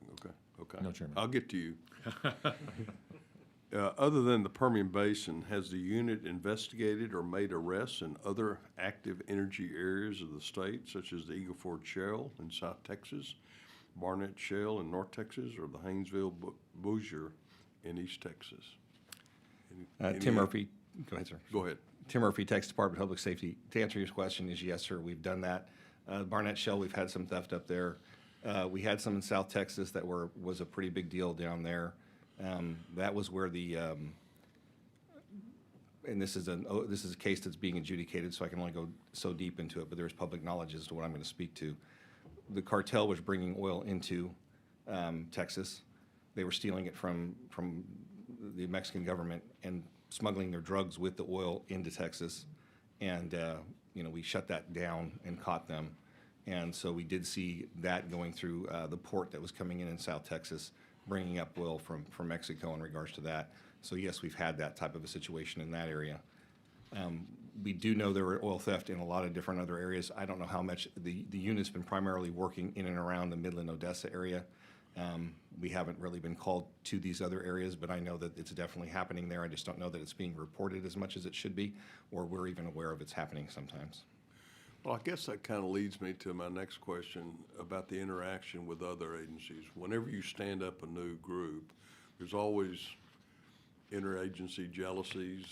Okay. No, Chairman. I'll get to you. Other than the Permian Basin, has the unit investigated or made arrests in other active energy areas of the state, such as the Eagle Ford Shale in South Texas, Barnett Shale in North Texas, or the Haynesville Bossier in East Texas? Tim Murphy, go ahead, sir. Go ahead. Tim Murphy, Texas Department of Public Safety. To answer your question is yes, sir, we've done that. Barnett Shale, we've had some theft up there. We had some in South Texas that was a pretty big deal down there. That was where and this is a case that's being adjudicated, so I can only go so deep into it, but there's public knowledge as to what I'm going to speak to. The cartel was bringing oil into Texas. They were stealing it from the Mexican government and smuggling their drugs with the oil into Texas. And, we shut that down and caught them. And so we did see that going through the port that was coming in South Texas, bringing up oil from Mexico in regards to that. So yes, we've had that type of a situation in that area. We do know there were oil theft in a lot of different other areas. I don't know how much the unit's been primarily working in and around the Midland, Odessa area. We haven't really been called to these other areas, but I know that it's definitely happening there. I just don't know that it's being reported as much as it should be, or we're even aware of it's happening sometimes. Well, I guess that kind of leads me to my next question about the interaction with other agencies. Whenever you stand up a new group, there's always interagency jealousies,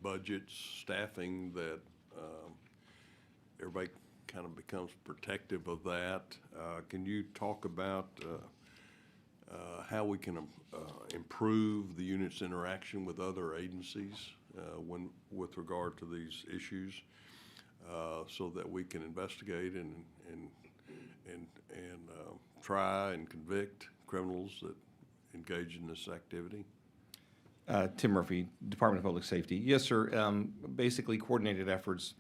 budgets, staffing, that everybody kind of becomes protective of that. Can you talk about how we can improve the unit's interaction with other agencies with regard to these issues, so that we can investigate and try and convict criminals that engage in this activity? Tim Murphy, Department of Public Safety. Yes, sir. Basically, coordinated efforts,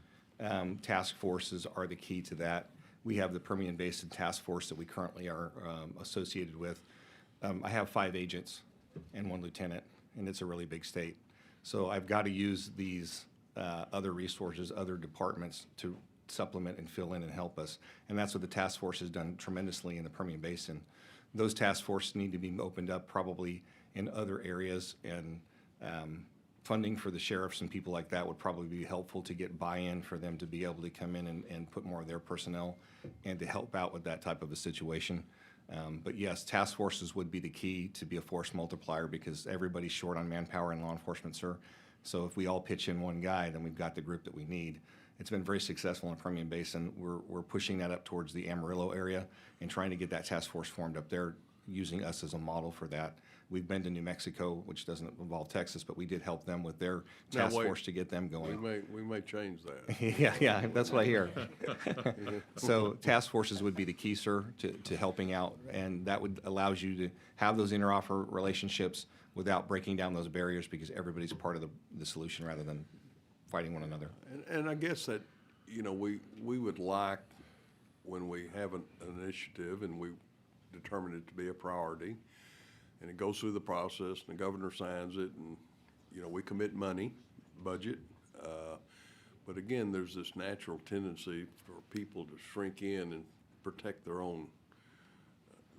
task forces are the key to that. We have the Permian Basin Task Force that we currently are associated with. I have 5 agents and 1 lieutenant, and it's a really big state. So I've got to use these other resources, other departments to supplement and fill in and help us. And that's what the task force has done tremendously in the Permian Basin. Those task forces need to be opened up probably in other areas, and funding for the sheriffs and people like that would probably be helpful to get buy-in for them to be able to come in and put more of their personnel and to help out with that type of a situation. But yes, task forces would be the key to be a force multiplier, because everybody's short on manpower in law enforcement, sir. So if we all pitch in one guy, then we've got the group that we need. It's been very successful in the Permian Basin. We're pushing that up towards the Amarillo area and trying to get that task force formed up there, using us as a model for that. We've been to New Mexico, which doesn't involve Texas, but we did help them with their task force to get them going. We may change that. Yeah, that's what I hear. So task forces would be the key, sir, to helping out, and that would allows you to have those interoffer relationships without breaking down those barriers, because everybody's part of the solution rather than fighting one another. And I guess that, we would like, when we have an initiative and we determine it to be a priority, and it goes through the process, and the governor signs it, and, we commit money, budget. But again, there's this natural tendency for people to shrink in and protect their own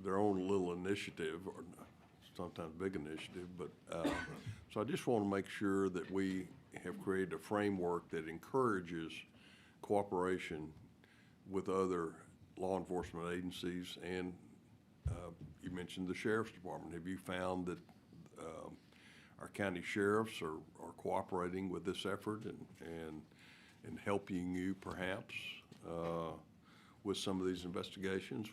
little initiative, or sometimes big initiative. But so I just want to make sure that we have created a framework that encourages cooperation with other law enforcement agencies. And you mentioned the Sheriff's Department. Have you found that our county sheriffs are cooperating with this effort and helping you perhaps with some of these investigations?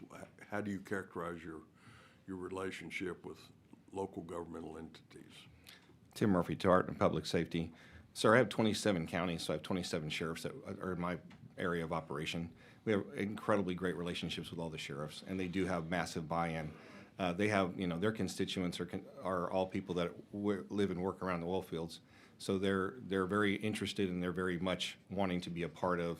How do you characterize your relationship with local governmental entities? Tim Murphy, Department of Public Safety. Sir, I have 27 counties, so I have 27 sheriffs that are in my area of operation. We have incredibly great relationships with all the sheriffs, and they do have massive buy-in. They have, their constituents are all people that live and work around the oil fields. So they're very interested, and they're very much wanting to be a part of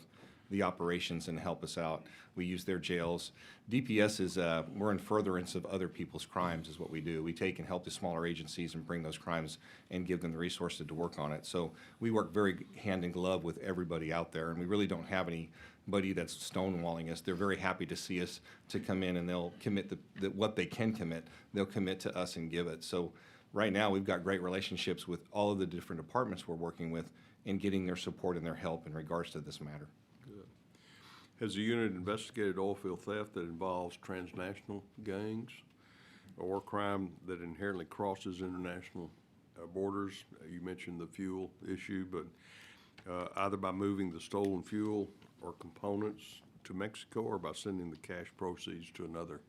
the operations and help us out. We use their jails. DPS is, we're in furtherance of other people's crimes is what we do. We take and help the smaller agencies and bring those crimes and give them the resources to work on it. So we work very hand in glove with everybody out there, and we really don't have anybody that's stonewalling us. They're very happy to see us to come in, and they'll commit what they can commit. They'll commit to us and give it. So right now we've got great relationships with all of the different departments we're working with in getting their support and their help in regards to this matter. Has the unit investigated oil field theft that involves transnational gangs or crime that inherently crosses international borders? You mentioned the fuel issue, but either by moving the stolen fuel or components to Mexico or by sending the cash proceeds to another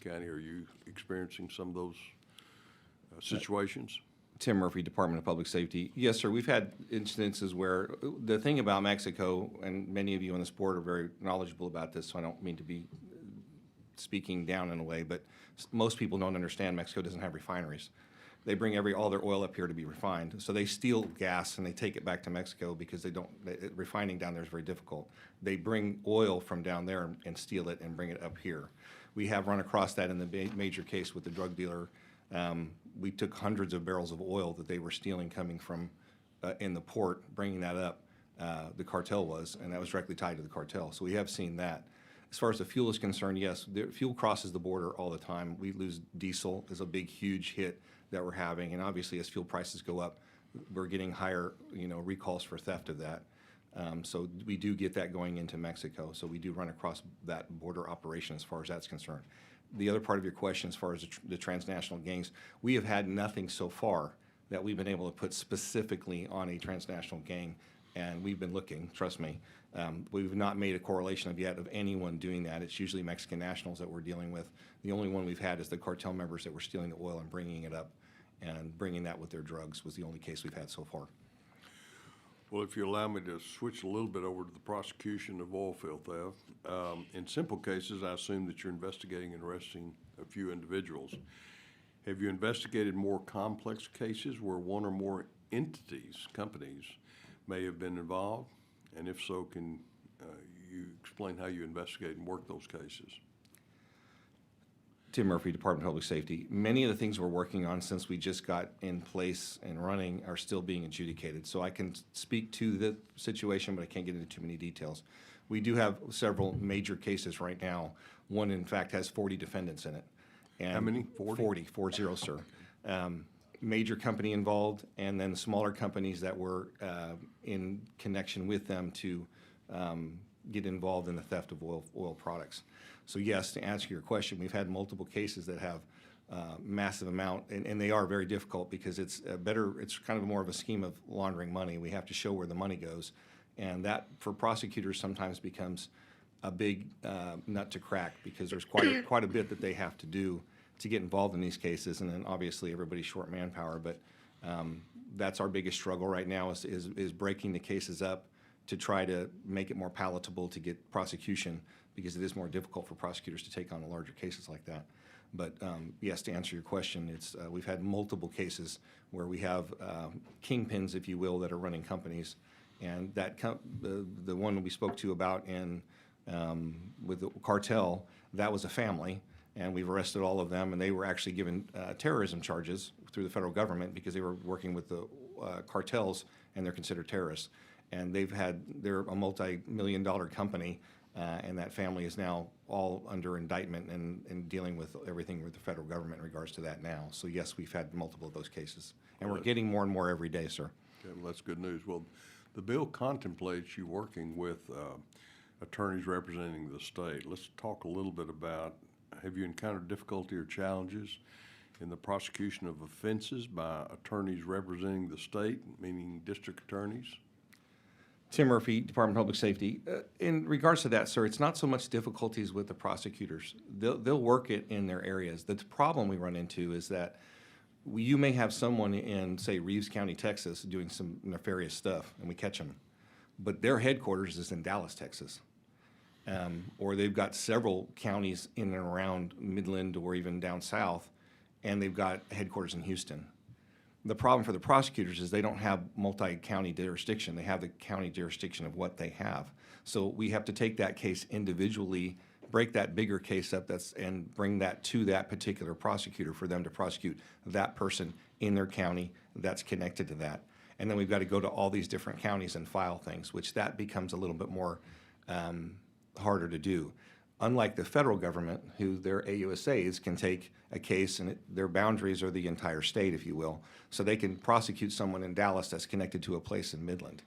county. Are you experiencing some of those situations? Tim Murphy, Department of Public Safety. Yes, sir. We've had instances where the thing about Mexico, and many of you on this board are very knowledgeable about this, so I don't mean to be speaking down in a way, but most people don't understand Mexico doesn't have refineries. They bring all their oil up here to be refined. So they steal gas and they take it back to Mexico because refining down there is very difficult. They bring oil from down there and steal it and bring it up here. We have run across that in the major case with the drug dealer. We took hundreds of barrels of oil that they were stealing coming from in the port, bringing that up, the cartel was, and that was directly tied to the cartel. So we have seen that. As far as the fuel is concerned, yes, the fuel crosses the border all the time. We lose diesel is a big, huge hit that we're having, and obviously as fuel prices go up, we're getting higher, recalls for theft of that. So we do get that going into Mexico. So we do run across that border operation as far as that's concerned. The other part of your question, as far as the transnational gangs, we have had nothing so far that we've been able to put specifically on a transnational gang, and we've been looking, trust me. We've not made a correlation yet of anyone doing that. It's usually Mexican nationals that we're dealing with. The only one we've had is the cartel members that were stealing the oil and bringing it up, and bringing that with their drugs was the only case we've had so far. Well, if you allow me to switch a little bit over to the prosecution of oil field theft, in simple cases, I assume that you're investigating and arresting a few individuals. Have you investigated more complex cases where one or more entities, companies, may have been involved? And if so, can you explain how you investigate and work those cases? Tim Murphy, Department of Public Safety. Many of the things we're working on since we just got in place and running are still being adjudicated. So I can speak to the situation, but I can't get into too many details. We do have several major cases right now. One, in fact, has 40 defendants in it. And How many? 40? 40, sir. Major company involved, and then smaller companies that were in connection with them to get involved in the theft of oil products. So yes, to answer your question, we've had multiple cases that have massive amount, and they are very difficult because it's kind of more of a scheme of laundering money. We have to show where the money goes, and that for prosecutors sometimes becomes a big nut to crack because there's quite a bit that they have to do to get involved in these cases, and then obviously everybody's short manpower. But that's our biggest struggle right now is breaking the cases up to try to make it more palatable to get prosecution, because it is more difficult for prosecutors to take on the larger cases like that. But yes, to answer your question, we've had multiple cases where we have kingpins, if you will, that are running companies, and that the one we spoke to about with the cartel, that was a family, and we've arrested all of them, and they were actually given terrorism charges through the federal government because they were working with the cartels, and they're considered terrorists. And they're a multi-million-dollar company, and that family is now all under indictment and dealing with everything with the federal government in regards to that now. So yes, we've had multiple of those cases, and we're getting more and more every day, sir. Okay, well, that's good news. Well, the bill contemplates you working with attorneys representing the state. Let's talk a little bit about, have you encountered difficulty or challenges in the prosecution of offenses by attorneys representing the state, meaning district attorneys? Tim Murphy, Department of Public Safety. In regards to that, sir, it's not so much difficulties with the prosecutors. They'll work it in their areas. The problem we run into is that you may have someone in, say, Reeves County, Texas, doing some nefarious stuff, and we catch them. But their headquarters is in Dallas, Texas. Or they've got several counties in and around Midland or even down south, and they've got headquarters in Houston. The problem for the prosecutors is they don't have multi-county jurisdiction. They have the county jurisdiction of what they have. So we have to take that case individually, break that bigger case up and bring that to that particular prosecutor for them to prosecute that person in their county that's connected to that. And then we've got to go to all these different counties and file things, which that becomes a little bit more harder to do. Unlike the federal government, who their AUSAs can take a case and their boundaries are the entire state, if you will, so they can prosecute someone in Dallas that's connected to a place in Midland.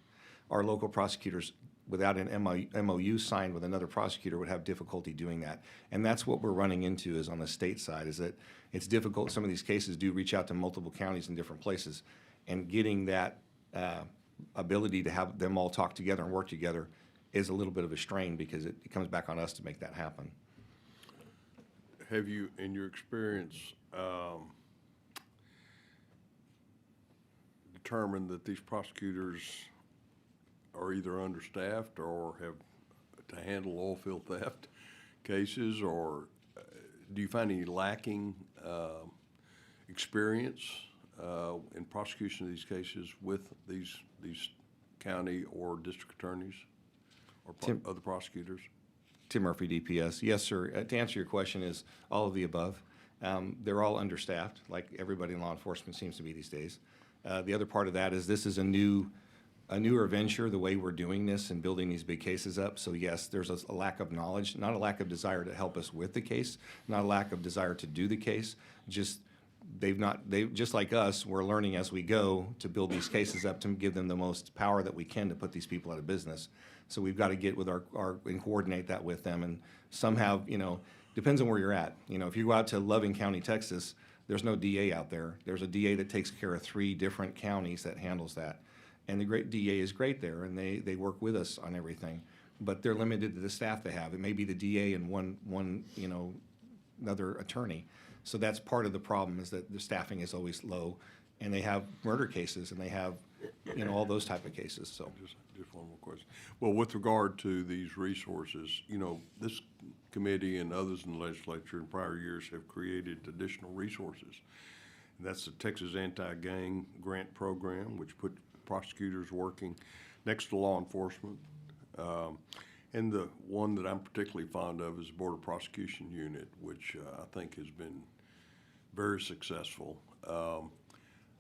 Our local prosecutors, without an MOU signed with another prosecutor, would have difficulty doing that. And that's what we're running into is on the state side, is that it's difficult. Some of these cases do reach out to multiple counties in different places, and getting that ability to have them all talk together and work together is a little bit of a strain because it comes back on us to make that happen. Have you, in your experience, determined that these prosecutors are either understaffed or have to handle oil field theft cases, or do you find any lacking experience in prosecution of these cases with these county or district attorneys or other prosecutors? Tim Murphy, DPS. Yes, sir. To answer your question is all of the above. They're all understaffed, like everybody in law enforcement seems to be these days. The other part of that is this is a newer venture, the way we're doing this and building these big cases up. So yes, there's a lack of knowledge, not a lack of desire to help us with the case, not a lack of desire to do the case. Just they just like us, we're learning as we go to build these cases up to give them the most power that we can to put these people out of business. So we've got to get with our and coordinate that with them. And some have, depends on where you're at. If you go out to Loving County, Texas, there's no DA out there. There's a DA that takes care of 3 different counties that handles that. And the great DA is great there, and they work with us on everything. But they're limited to the staff they have. It may be the DA and one another attorney. So that's part of the problem, is that the staffing is always low. and they have murder cases, and they have, you know, all those type of cases, so. Just one more question. Well, with regard to these resources, you know, this committee and others in the legislature in prior years have created additional resources. And that's the Texas Anti-Gang Grant Program, which put prosecutors working next to law enforcement. And the one that I'm particularly fond of is the Border Prosecution Unit, which I think has been very successful. I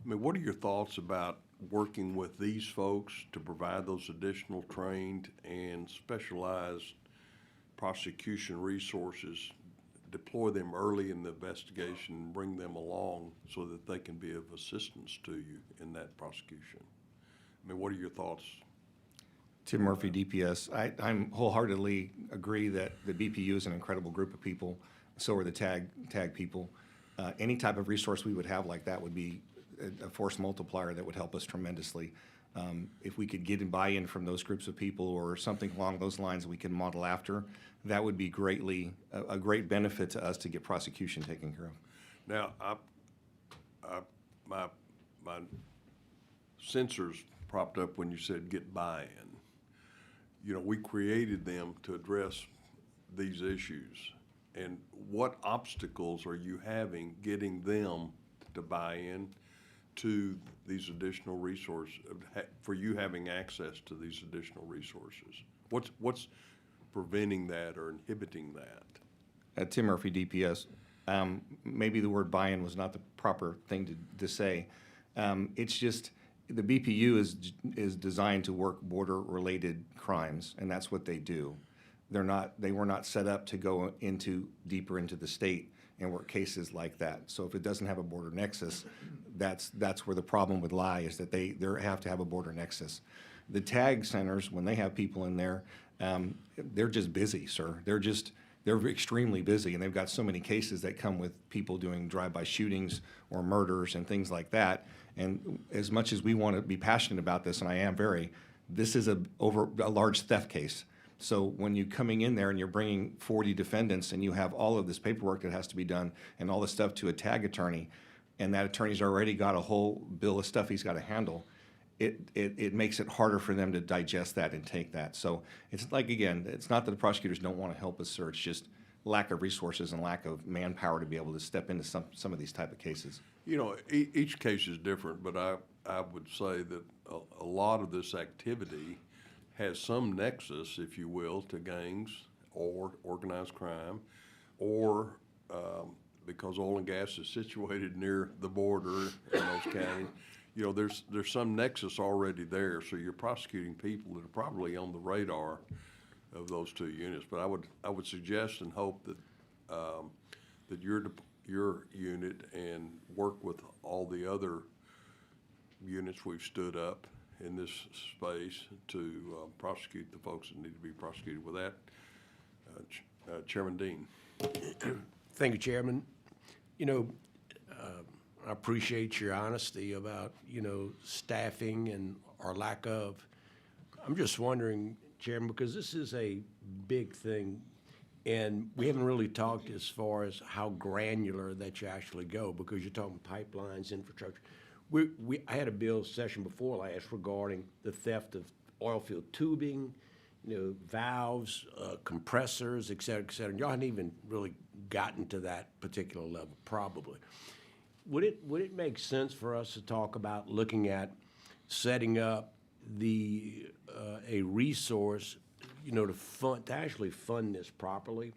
mean, what are your thoughts about working with these folks to provide those additional trained and specialized prosecution resources, deploy them early in the investigation, and bring them along so that they can be of assistance to you in that prosecution? I mean, what are your thoughts? Tim Murphy, DPS. I'm wholeheartedly agree that the BPU is an incredible group of people. So are the tag people. Any type of resource we would have like that would be a force multiplier that would help us tremendously. If we could get buy-in from those groups of people or something along those lines we can model after, that would be a great benefit to us to get prosecution taken care of. Now, my sensors propped up when you said get buy-in. You know, we created them to address these issues. And what obstacles are you having getting them to buy in to these additional resources, for you having access to these additional resources? What's preventing that or inhibiting that? Tim Murphy, DPS. Maybe the word buy-in was not the proper thing to say. It's just the BPU is designed to work border-related crimes, and that's what they do. They were not set up to go deeper into the state and work cases like that. So if it doesn't have a border nexus, that's where the problem would lie, is that they have to have a border nexus. The tag centers, when they have people in there, they're just busy, sir. They're extremely busy, and they've got so many cases that come with people doing drive-by shootings or murders and things like that. And as much as we want to be passionate about this, and I am this is a large theft case. So when you're coming in there and you're bringing 40 defendants and you have all of this paperwork that has to be done and all this stuff to a tag attorney, and that attorney's already got a whole bill of stuff he's got to handle, it makes it harder for them to digest that and take that. So it's like, again, it's not that the prosecutors don't want to help us, sir. It's just lack of resources and lack of manpower to be able to step into some of these type of cases. You know, each case is different, but I would say that a lot of this activity has some nexus, if you will, to gangs or organized crime, or because oil and gas is situated near the border in those counties. You know, there's some nexus already there, so you're prosecuting people that are probably on the radar of those two units. But I would suggest and hope that that your unit and work with all the other units we've stood up in this space to prosecute the folks that need to be prosecuted. With that, Chairman Dean. Thank you, Chairman. You know, I appreciate your honesty about, you know, staffing and our lack of. I'm just wondering, Chairman, because this is a big thing, and we haven't really talked as far as how granular that you actually go, because you're talking pipelines, infrastructure. I had a bill session before last regarding the theft of oil field tubing, you know, valves, compressors, et cetera, et cetera. Y'all hadn't even really gotten to that particular level, probably. Would it make sense for us to talk about looking at setting up a resource, you know, to actually fund this properly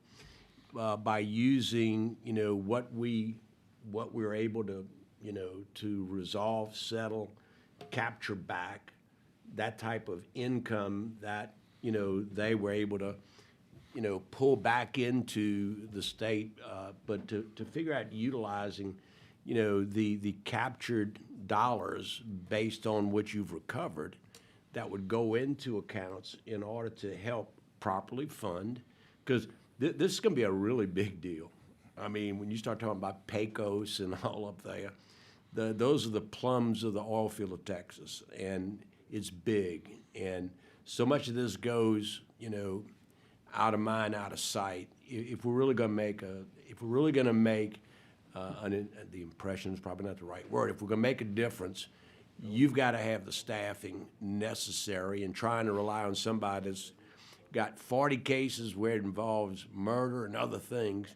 by using, you know, what we're able to, you know, to resolve, settle, capture back, that type of income that, you know, they were able to, you know, pull back into the state, but to figure out utilizing, you know, the captured dollars based on what you've recovered that would go into accounts in order to help properly fund, because this is going to be a really big deal. I mean, when you start talking about Pecos and all up there, those are the plums of the oil field of Texas, and it's big. And so much of this goes, you know, out of mind, out of sight. If we're really going to make the impression is probably not the right word. If we're going to make a difference, you've got to have the staffing necessary, and trying to rely on somebody that's got 40 cases where it involves murder and other things.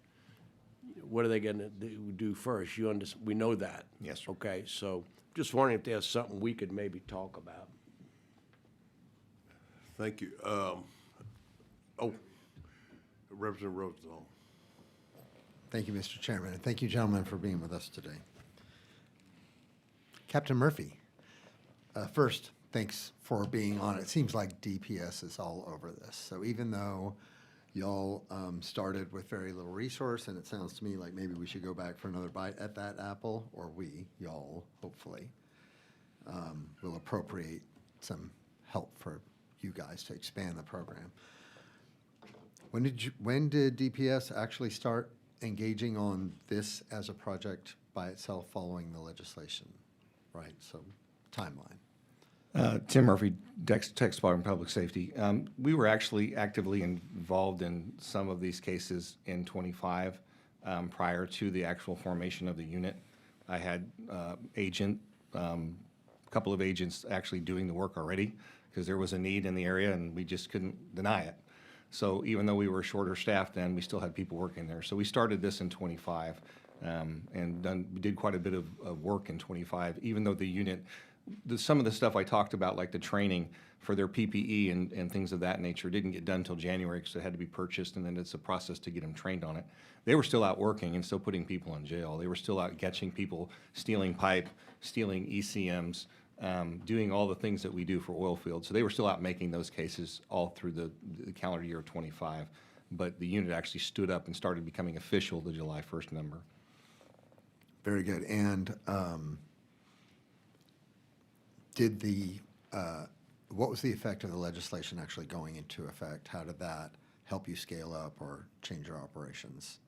What are they going to do first? We know that. Yes, sir. Okay, so just wondering if there's something we could maybe talk about. Thank you. Representative Rosenthal. Thank you, Mr. Chairman, and thank you, gentlemen, for being with us today. Captain Murphy, first, thanks for being on. It seems like DPS is all over this. So even though y'all started with very little resource, and it sounds to me like maybe we should go back for another bite at that apple, or y'all, hopefully, will appropriate some help for you guys to expand the program. When did DPS actually start engaging on this as a project by itself following the legislation, right? So, timeline. Tim Murphy, Texas Department of Public Safety. We were actually actively involved in some of these cases in 25 prior to the actual formation of the unit. I had a couple of agents actually doing the work already because there was a need in the area and we just couldn't deny it. So even though we were shorter staffed then, we still had people working there. So we started this in 25 and we did quite a bit of work in 25, even though the unit, some of the stuff I talked about, like the training for their PPE and things of that nature, didn't get done until January because it had to be purchased, and then it's a process to get them trained on it. They were still out working and still putting people in jail. They were still out catching people, stealing pipe, stealing ECMs, doing all the things that we do for oil fields. So they were still out making those cases all through the calendar year of 25. But the unit actually stood up and started becoming official the July 1st number. Very good. And what was the effect of the legislation actually going into effect? How did that help you scale up or change your operations?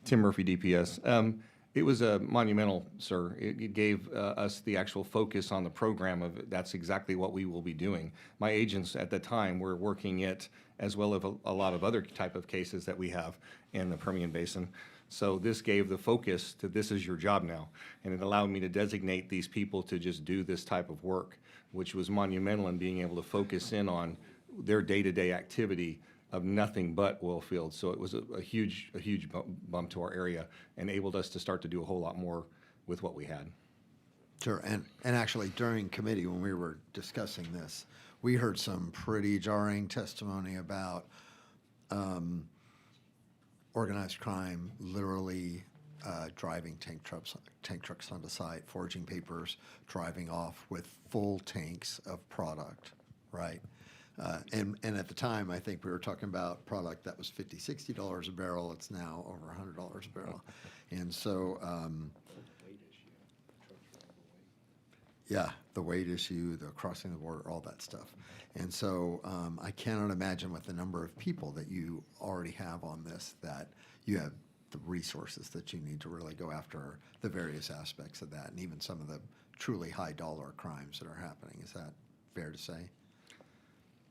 Tim Murphy, DPS. It was a monumental, sir. It gave us the actual focus on the program of that's exactly what we will be doing. My agents at the time were working it as well as a lot of other type of cases that we have in the Permian Basin. So this gave the focus to this is your job now. And it allowed me to designate these people to just do this type of work, which was monumental in being able to focus in on their day-to-day activity of nothing but oil fields. So it was a huge bump to our area and enabled us to start to do a whole lot more with what we had. Sure, and actually during committee when we were discussing this, we heard some pretty jarring testimony about organized crime literally driving tank trucks onto site, forging papers, driving off with full tanks of product, right? And at the time, I think we were talking about product that was $50, $60 a barrel. It's now over $100 a barrel. And so, yeah, the weight issue, the crossing the border, all that stuff. And so I cannot imagine with the number of people that you already have on this that you have the resources that you need to really go after the various aspects of that and even some of the truly high dollar crimes that are happening. Is that fair to say?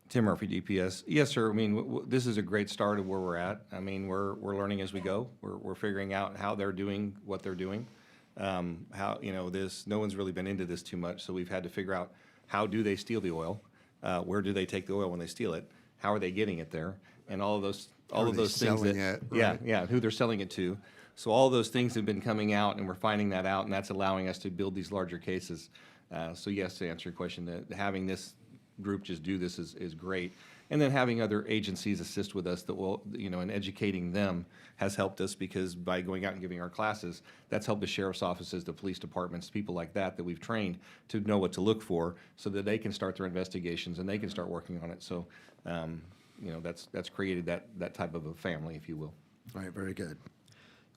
Tim Murphy, DPS. Yes, sir. I mean, this is a great start of where we're at. I mean, we're learning as we go. We're figuring out how they're doing what they're doing. How, no one's really been into this too much, so we've had to figure out how do they steal the oil? Where do they take the oil when they steal it? How are they getting it there? And all of those things that, yeah, who they're selling it to. So all of those things have been coming out, and we're finding that out, and that's allowing us to build these larger cases. So yes, to answer your question, that having this group just do this is great. And then having other agencies assist with us that will, and educating them has helped us because by going out and giving our classes, that's helped the sheriff's offices, the police departments, people like that we've trained to know what to look for so that they can start their investigations and they can start working on it. So, that's created that type of a family, if you will. All right, very good.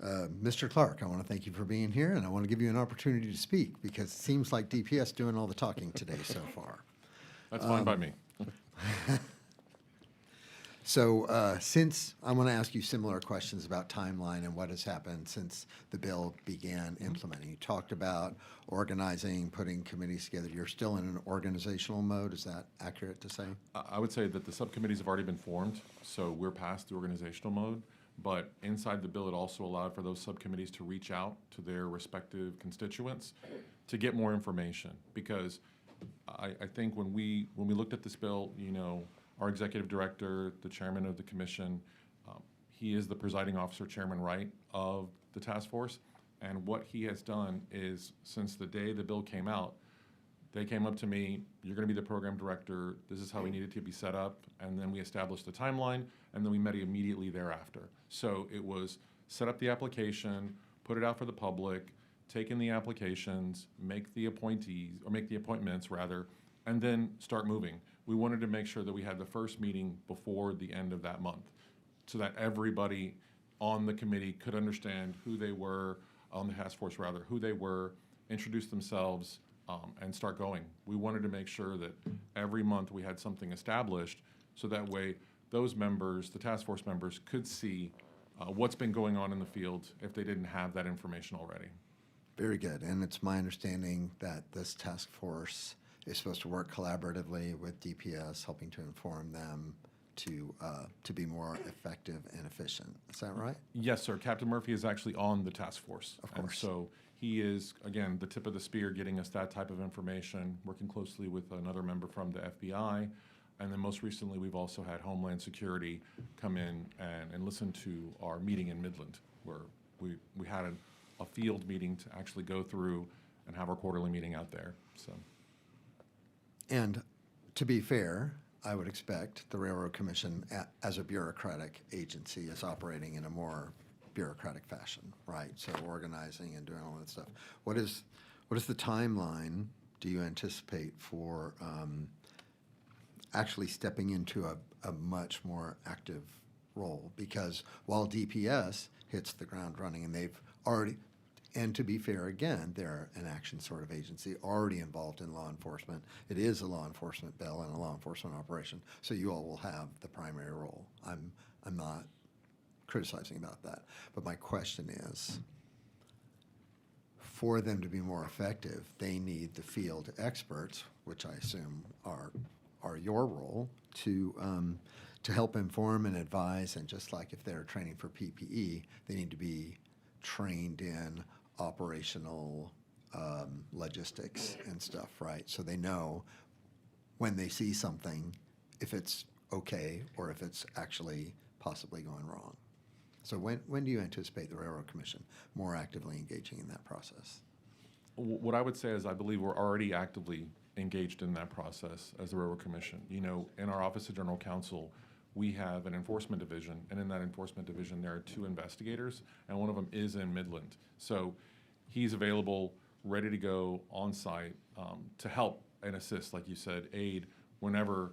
Mr. Clark, I want to thank you for being here, and I want to give you an opportunity to speak because it seems like DPS doing all the talking today so far. That's fine by me. So since I'm going to ask you similar questions about timeline and what has happened since the bill began implementing. You talked about organizing, putting committees together. You're still in an organizational mode. Is that accurate to say? I would say that the subcommittees have already been formed, so we're past the organizational mode. But inside the bill, it also allowed for those subcommittees to reach out to their respective constituents to get more information. Because I think when we looked at this bill, you know, our executive director, the chairman of the commission, he is the presiding officer, Chairman Wright, of the task force. And what he has done is, since the day the bill came out, they came up to me, you're going to be the program director, this is how we needed to be set up, and then we established the timeline, and then we met immediately thereafter. So it was set up the application, put it out for the public, take in the applications, make the appointments rather, and then start moving. We wanted to make sure that we had the first meeting before the end of that month, so that everybody on the committee could understand who they were, on the task force rather, who they were, introduce themselves, and start going. We wanted to make sure that every month we had something established, so that way those members, the task force members, could see what's been going on in the field if they didn't have that information already. Very good. And it's my understanding that this task force is supposed to work collaboratively with DPS, helping to inform them to be more effective and efficient. Is that right? Yes, sir. Captain Murphy is actually on the task force. Of And course. so he is, again, the tip of the spear, getting us that type of information, working closely with another member from the FBI. And then most recently, we've also had Homeland Security come in and listen to our meeting in Midland, where we had a field meeting to actually go through and have our quarterly meeting out there. So, And to be fair, I would expect the Railroad Commission, as a bureaucratic agency, is operating in a more bureaucratic fashion, right? So organizing and doing all that stuff. What is the timeline do you anticipate for actually stepping into a much more active role? Because while DPS hits the ground running, and they've already, and to be fair, again, they're an action sort of agency already involved in law enforcement. It is a law enforcement bill and a law enforcement operation, so you all will have the primary role. I'm not criticizing about that, but my question is, for them to be more effective, they need the field experts, which I assume are your role, to help inform and advise. And just like if they're training for PPE, they need to be trained in operational logistics and stuff, right? So they know when they see something, if it's okay or if it's actually possibly going wrong. So when do you anticipate the Railroad Commission more actively engaging in that process? what I would say is I believe we're already actively engaged in that process as the Railroad Commission. You know, in our Office of General Counsel, we have an enforcement division, and in that enforcement division, there are 2 investigators, and one of them is in Midland. So he's available, ready to go on site to help and assist, like you said, aid whenever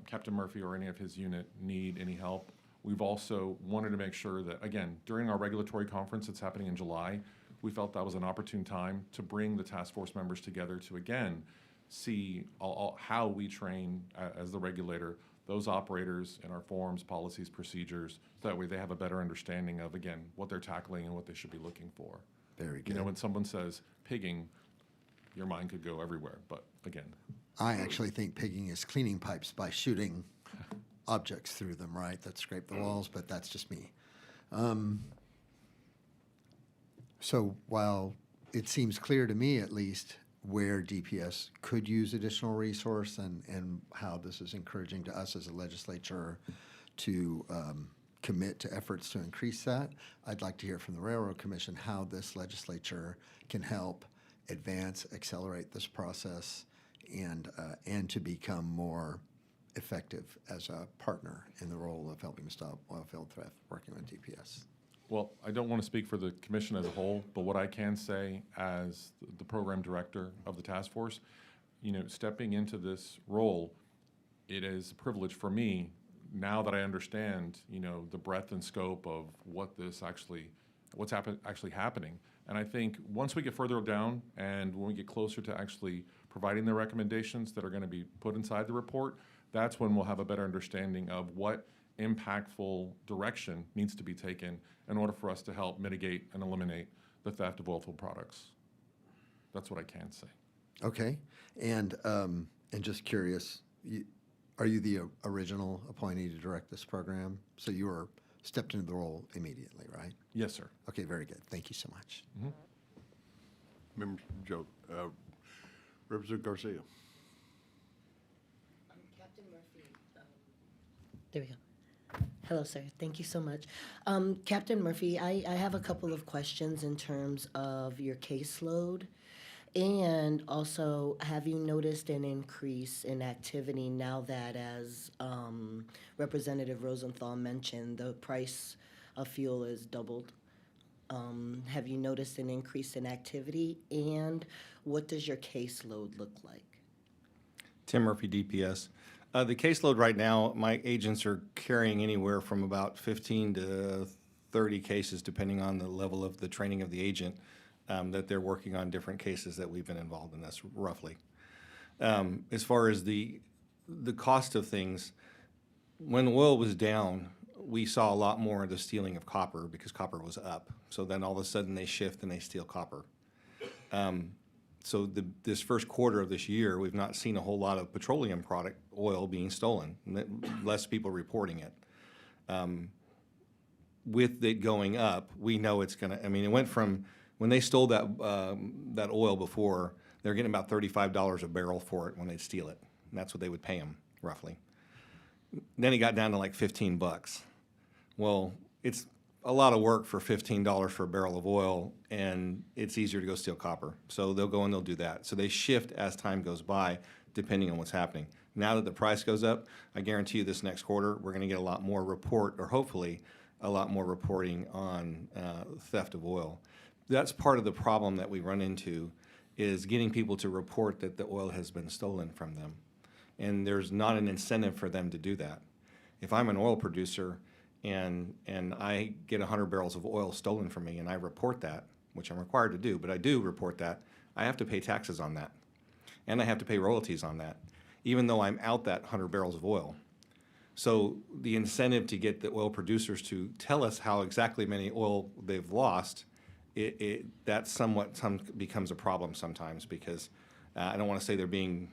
Captain Murphy or any of his unit need any help. We've also wanted to make sure that, again, during our regulatory conference that's happening in July, we felt that was an opportune time to bring the task force members together to, again, see how we train as the regulator those operators in our forms, policies, procedures, so that way they have a better understanding of, again, what they're tackling and what they should be looking for. Very good. You know, when someone says pigging, your mind could go everywhere, but again. I actually think pigging is cleaning pipes by shooting objects through them, right? That scrape the walls, but that's just me. So while it seems clear to me, at least, where DPS could use additional resource and how this is encouraging to us as a legislature to commit to efforts to increase that, I'd like to hear from the Railroad Commission how this legislature can help advance, accelerate this process, and to become more effective as a partner in the role of helping to stop oil field theft, working with DPS. Well, I don't want to speak for the commission as a whole, but what I can say as the program director of the task force, you know, stepping into this role, it is a privilege for me now that I understand, you know, the breadth and scope of what this what's actually happening. And I think once we get further down and when we get closer to actually providing the recommendations that are going to be put inside the report, that's when we'll have a better understanding of what impactful direction needs to be taken in order for us to help mitigate and eliminate the theft of oilfield products. That's what I can say. Okay, and just curious, are you the original appointee to direct this program? So you were stepped into the role immediately, right? Yes, sir. Okay, very good. Thank you so much. Member Joe, Representative Garcia. Captain Murphy. There we go. Hello, sir. Thank you so much. Captain Murphy, I have a couple of questions in terms of your caseload. And also, have you noticed an increase in activity now that, as Representative Rosenthal mentioned, the price of fuel is doubled? Have you noticed an increase in activity? And what does your caseload look like? Tim Murphy, DPS. The caseload right now, my agents are carrying anywhere from about 15 to 30 cases, depending on the level of the training of the agent, that they're working on different cases that we've been involved in. That's roughly. As far as the cost of things, when oil was down, we saw a lot more of the stealing of copper because copper was up. So then all of a sudden they shift and they steal copper. So this first quarter of this year, we've not seen a whole lot of petroleum product oil being stolen, less people reporting it. With it going up, we know it's gonna, I mean, it went from, when they stole that oil before, they're getting about $35 a barrel for it when they'd steal it. And that's what they would pay them, roughly. Then it got down to like 15 bucks. Well, it's a lot of work for $15 for a barrel of oil, and it's easier to go steal copper. So they'll go and they'll do that. So they shift as time goes by, depending on what's happening. Now that the price goes up, I guarantee you this next quarter, we're gonna get a lot more report, or hopefully a lot more reporting on theft of oil. That's part of the problem that we run into, is getting people to report that the oil has been stolen from them. And there's not an incentive for them to do that. If I'm an oil producer and I get 100 barrels of oil stolen from me and I report that, which I'm required to do, but I do report that, I have to pay taxes on that. And I have to pay royalties on that, even though I'm out that 100 barrels of oil. So the incentive to get the oil producers to tell us how exactly many oil they've lost, that somewhat becomes a problem sometimes, because I don't want to say they're being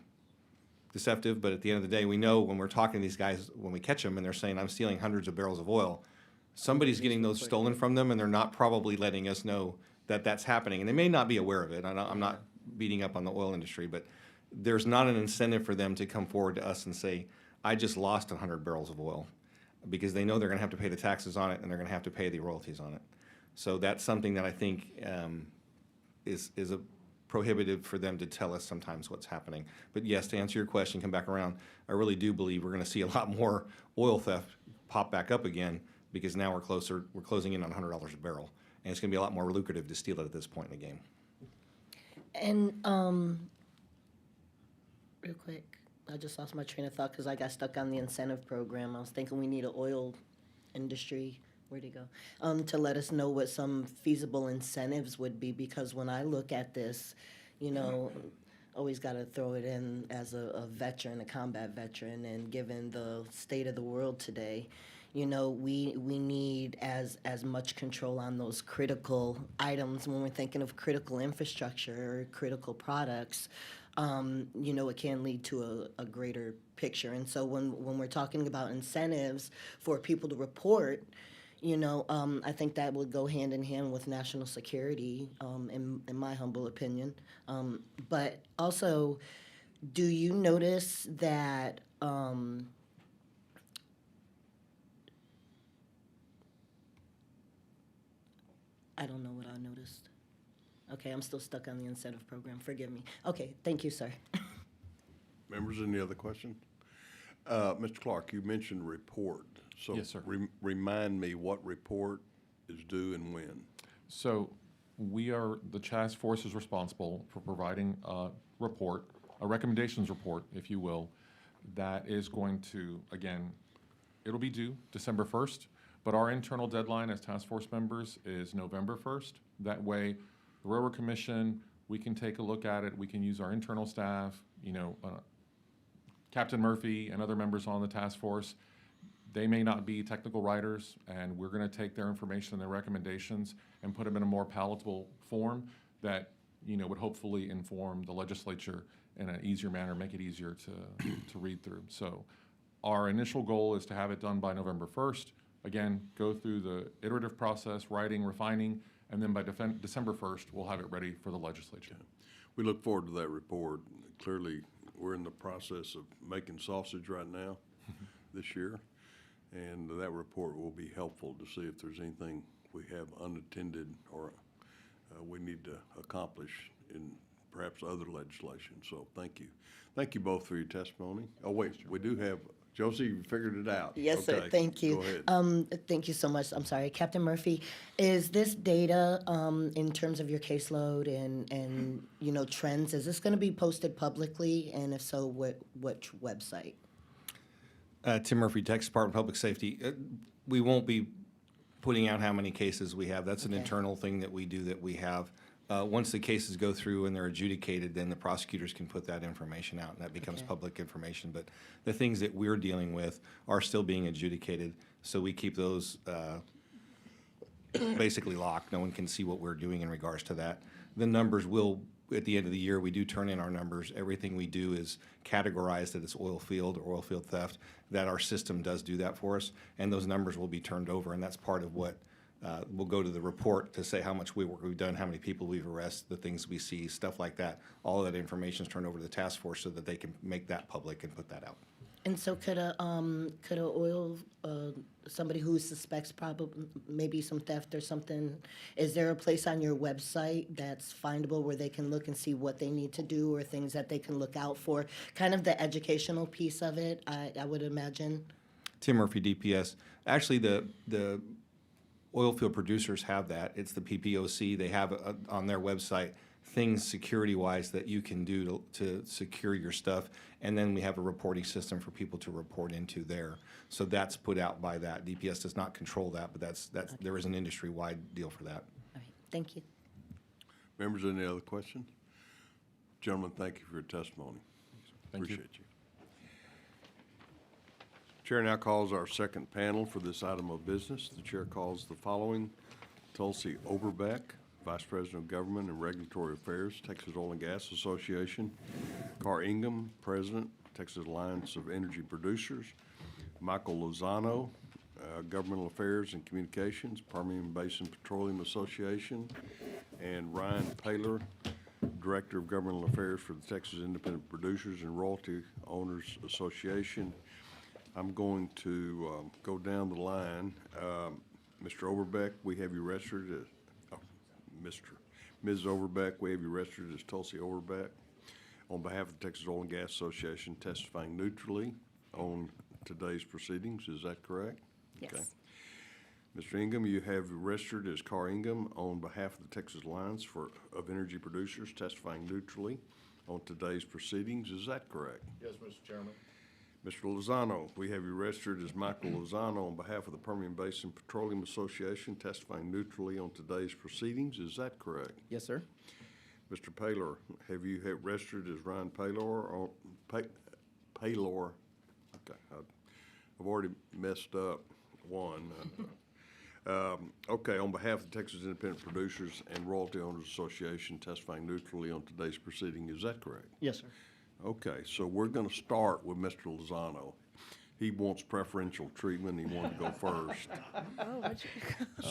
deceptive, but at the end of the day, we know when we're talking to these guys, when we catch them and they're saying, I'm stealing hundreds of barrels of oil, somebody's getting those stolen from them, and they're not probably letting us know that that's happening. And they may not be aware of it. I'm not beating up on the oil industry, but there's not an incentive for them to come forward to us and say, I just lost 100 barrels of oil, because they know they're going to have to pay the taxes on it and they're going to have to pay the royalties on it. So that's something that I think is a prohibitive for them to tell us sometimes what's happening. But yes, to answer your question, come back around, I really do believe we're going to see a lot more oil theft pop back up again, because now we're closing in on $100 a barrel. And it's going to be a lot more lucrative to steal it at this point in the game. And real quick, I just lost my train of thought because I got stuck on the incentive program. I was thinking we need an oil industry, where'd it go, to let us know what some feasible incentives would be, because when I look at this, you know, always got to throw it in as a veteran, a combat veteran, and given the state of the world today, you know, we need as much control on those critical items when we're thinking of critical infrastructure or critical products. You know, it can lead to a greater picture. And so when we're talking about incentives for people to report, you know, I think that would go hand in hand with national security, in my humble opinion. But also, do you notice that I don't know what I noticed. Okay, I'm still stuck on the incentive program. Forgive me. Okay, thank you, sir. Members, any other questions? Mr. Clark, you mentioned report. So Yes, sir. Remind me what report is due and when. So the task force is responsible for providing a report, a recommendations report, if you will, that is going to, again, it'll be due December 1st, but our internal deadline as task force members is November 1st. That way, the Railroad Commission, we can take a look at it, we can use our internal staff, you know, Captain Murphy and other members on the task force. They may not be technical writers, and we're going to take their information and their recommendations and put them in a more palatable form that, you know, would hopefully inform the legislature in an easier manner, make it easier to read through. So our initial goal is to have it done by November 1st. Again, go through the iterative process, writing, refining, and then by December 1st, we'll have it ready for the legislature. We look forward to that report. Clearly, we're in the process of making sausage right now this year, and that report will be helpful to see if there's anything we have unattended or we need to accomplish in perhaps other legislation. So thank you. Thank you both for your testimony. Oh, wait, we do have, Josie, you figured it out. Yes, sir, Okay, thank you. Go ahead. Thank you so much. I'm sorry, Captain Murphy, is this data, in terms of your caseload and, you know, trends, is this gonna be posted publicly? And if so, which website? Tim Murphy, Texas Department of Public Safety. We won't be putting out how many cases we have. That's an Okay. internal thing that we do that we have. Once the cases go through and they're adjudicated, then the prosecutors can put that information out, and that becomes Okay. public information. But the things that we're dealing with are still being adjudicated, so we keep those basically locked. No one can see what we're doing in regards to that. The numbers will, at the end of the year, we do turn in our numbers. Everything we do is categorized that it's oil field or oil field theft, that our system does do that for us, and those numbers will be turned over, and that's part of what we'll go to the report to say how much work we've done, how many people we've arrested, the things we see, stuff like that. All of that information is turned over to the task force so that they can make that public and put that out. And so could a oil, somebody who suspects probably maybe some theft or something, is there a place on your website that's findable where they can look and see what they need to do or things that they can look out for? Kind of the educational piece of it, I would imagine. Tim Murphy, DPS. Actually, the oil field producers have that. It's the PPOC. They have on their website things security-wise that you can do to secure your stuff. And then we have a reporting system for people to report into there. So that's put out by that. DPS does not control that, but there is an industry-wide deal for that. All right, thank you. Members, any other questions? Gentlemen, thank you for your testimony. Thank you. Appreciate you. Chair now calls our second panel for this item of business. The chair calls the following: Tulsi Oberbeck, Vice President of Government and Regulatory Affairs, Texas Oil and Gas Association; Carr Ingham, President, Texas Alliance of Energy Producers; Michael Lozano, Governmental Affairs and Communications, Permian Basin Petroleum Association; and Ryan Paylor, Director of Governmental Affairs for the Texas Independent Producers and Royalty Owners Association. I'm going to go down the line. Mr. Oberbeck, we have you registered as, Ms. Oberbeck, we have you registered as Tulsi Oberbeck. On behalf of the Texas Oil and Gas Association, testifying neutrally on today's proceedings, is that correct? Yes. Okay. Mr. Ingham, you have registered as Carr Ingham on behalf of the Texas Alliance of Energy Producers, testifying neutrally on today's proceedings, is that correct? Yes, Mr. Chairman. Mr. Lozano, we have you registered as Michael Lozano on behalf of the Permian Basin Petroleum Association, testifying neutrally on today's proceedings. Is that correct? Yes, sir. Mr. Paylor, have you registered as Ryan Paylor or Paylor? Okay, I've already messed up one. Okay, on behalf of the Texas Independent Producers and Royalty Owners Association, testifying neutrally on today's proceeding. Is that correct? Yes, sir. Okay, so we're going to start with Mr. Lozano. He wants preferential treatment. He wanted to go first.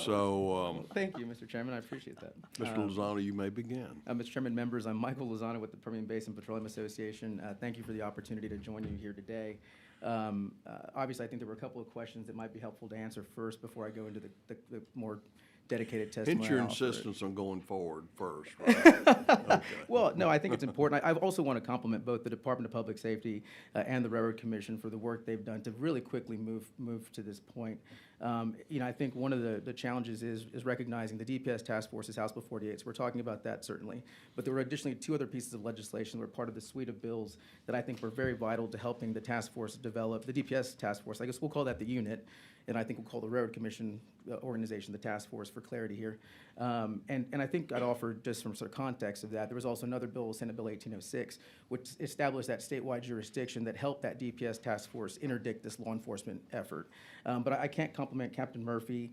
So, Thank you, Mr. Chairman. I appreciate that. Mr. Lozano, you may begin. Mr. Chairman, members, I'm Michael Lozano with the Permian Basin Petroleum Association. Thank you for the opportunity to join you here today. Obviously, I think there were a couple of questions that might be helpful to answer first before I go into the more dedicated testimony. Hence your I offered. insistence on going forward first, right? Okay. Well, no, I think it's important. I also want to compliment both the Department of Public Safety and the Railroad Commission for the work they've done to really quickly move to this point. I think one of the challenges is recognizing the DPS task force is House Bill 48, so we're talking about that certainly. But there were additionally two other pieces of legislation that were part of the suite of bills that I think were very vital to helping the task force develop, the DPS task force. I guess we'll call that the unit, and I think we'll call the Railroad Commission organization the task force for clarity here. And I think I'd offer just some sort of context of that. There was also another bill, Senate Bill 1806, which established that statewide jurisdiction that helped that DPS task force interdict this law enforcement effort. But I can't compliment Captain Murphy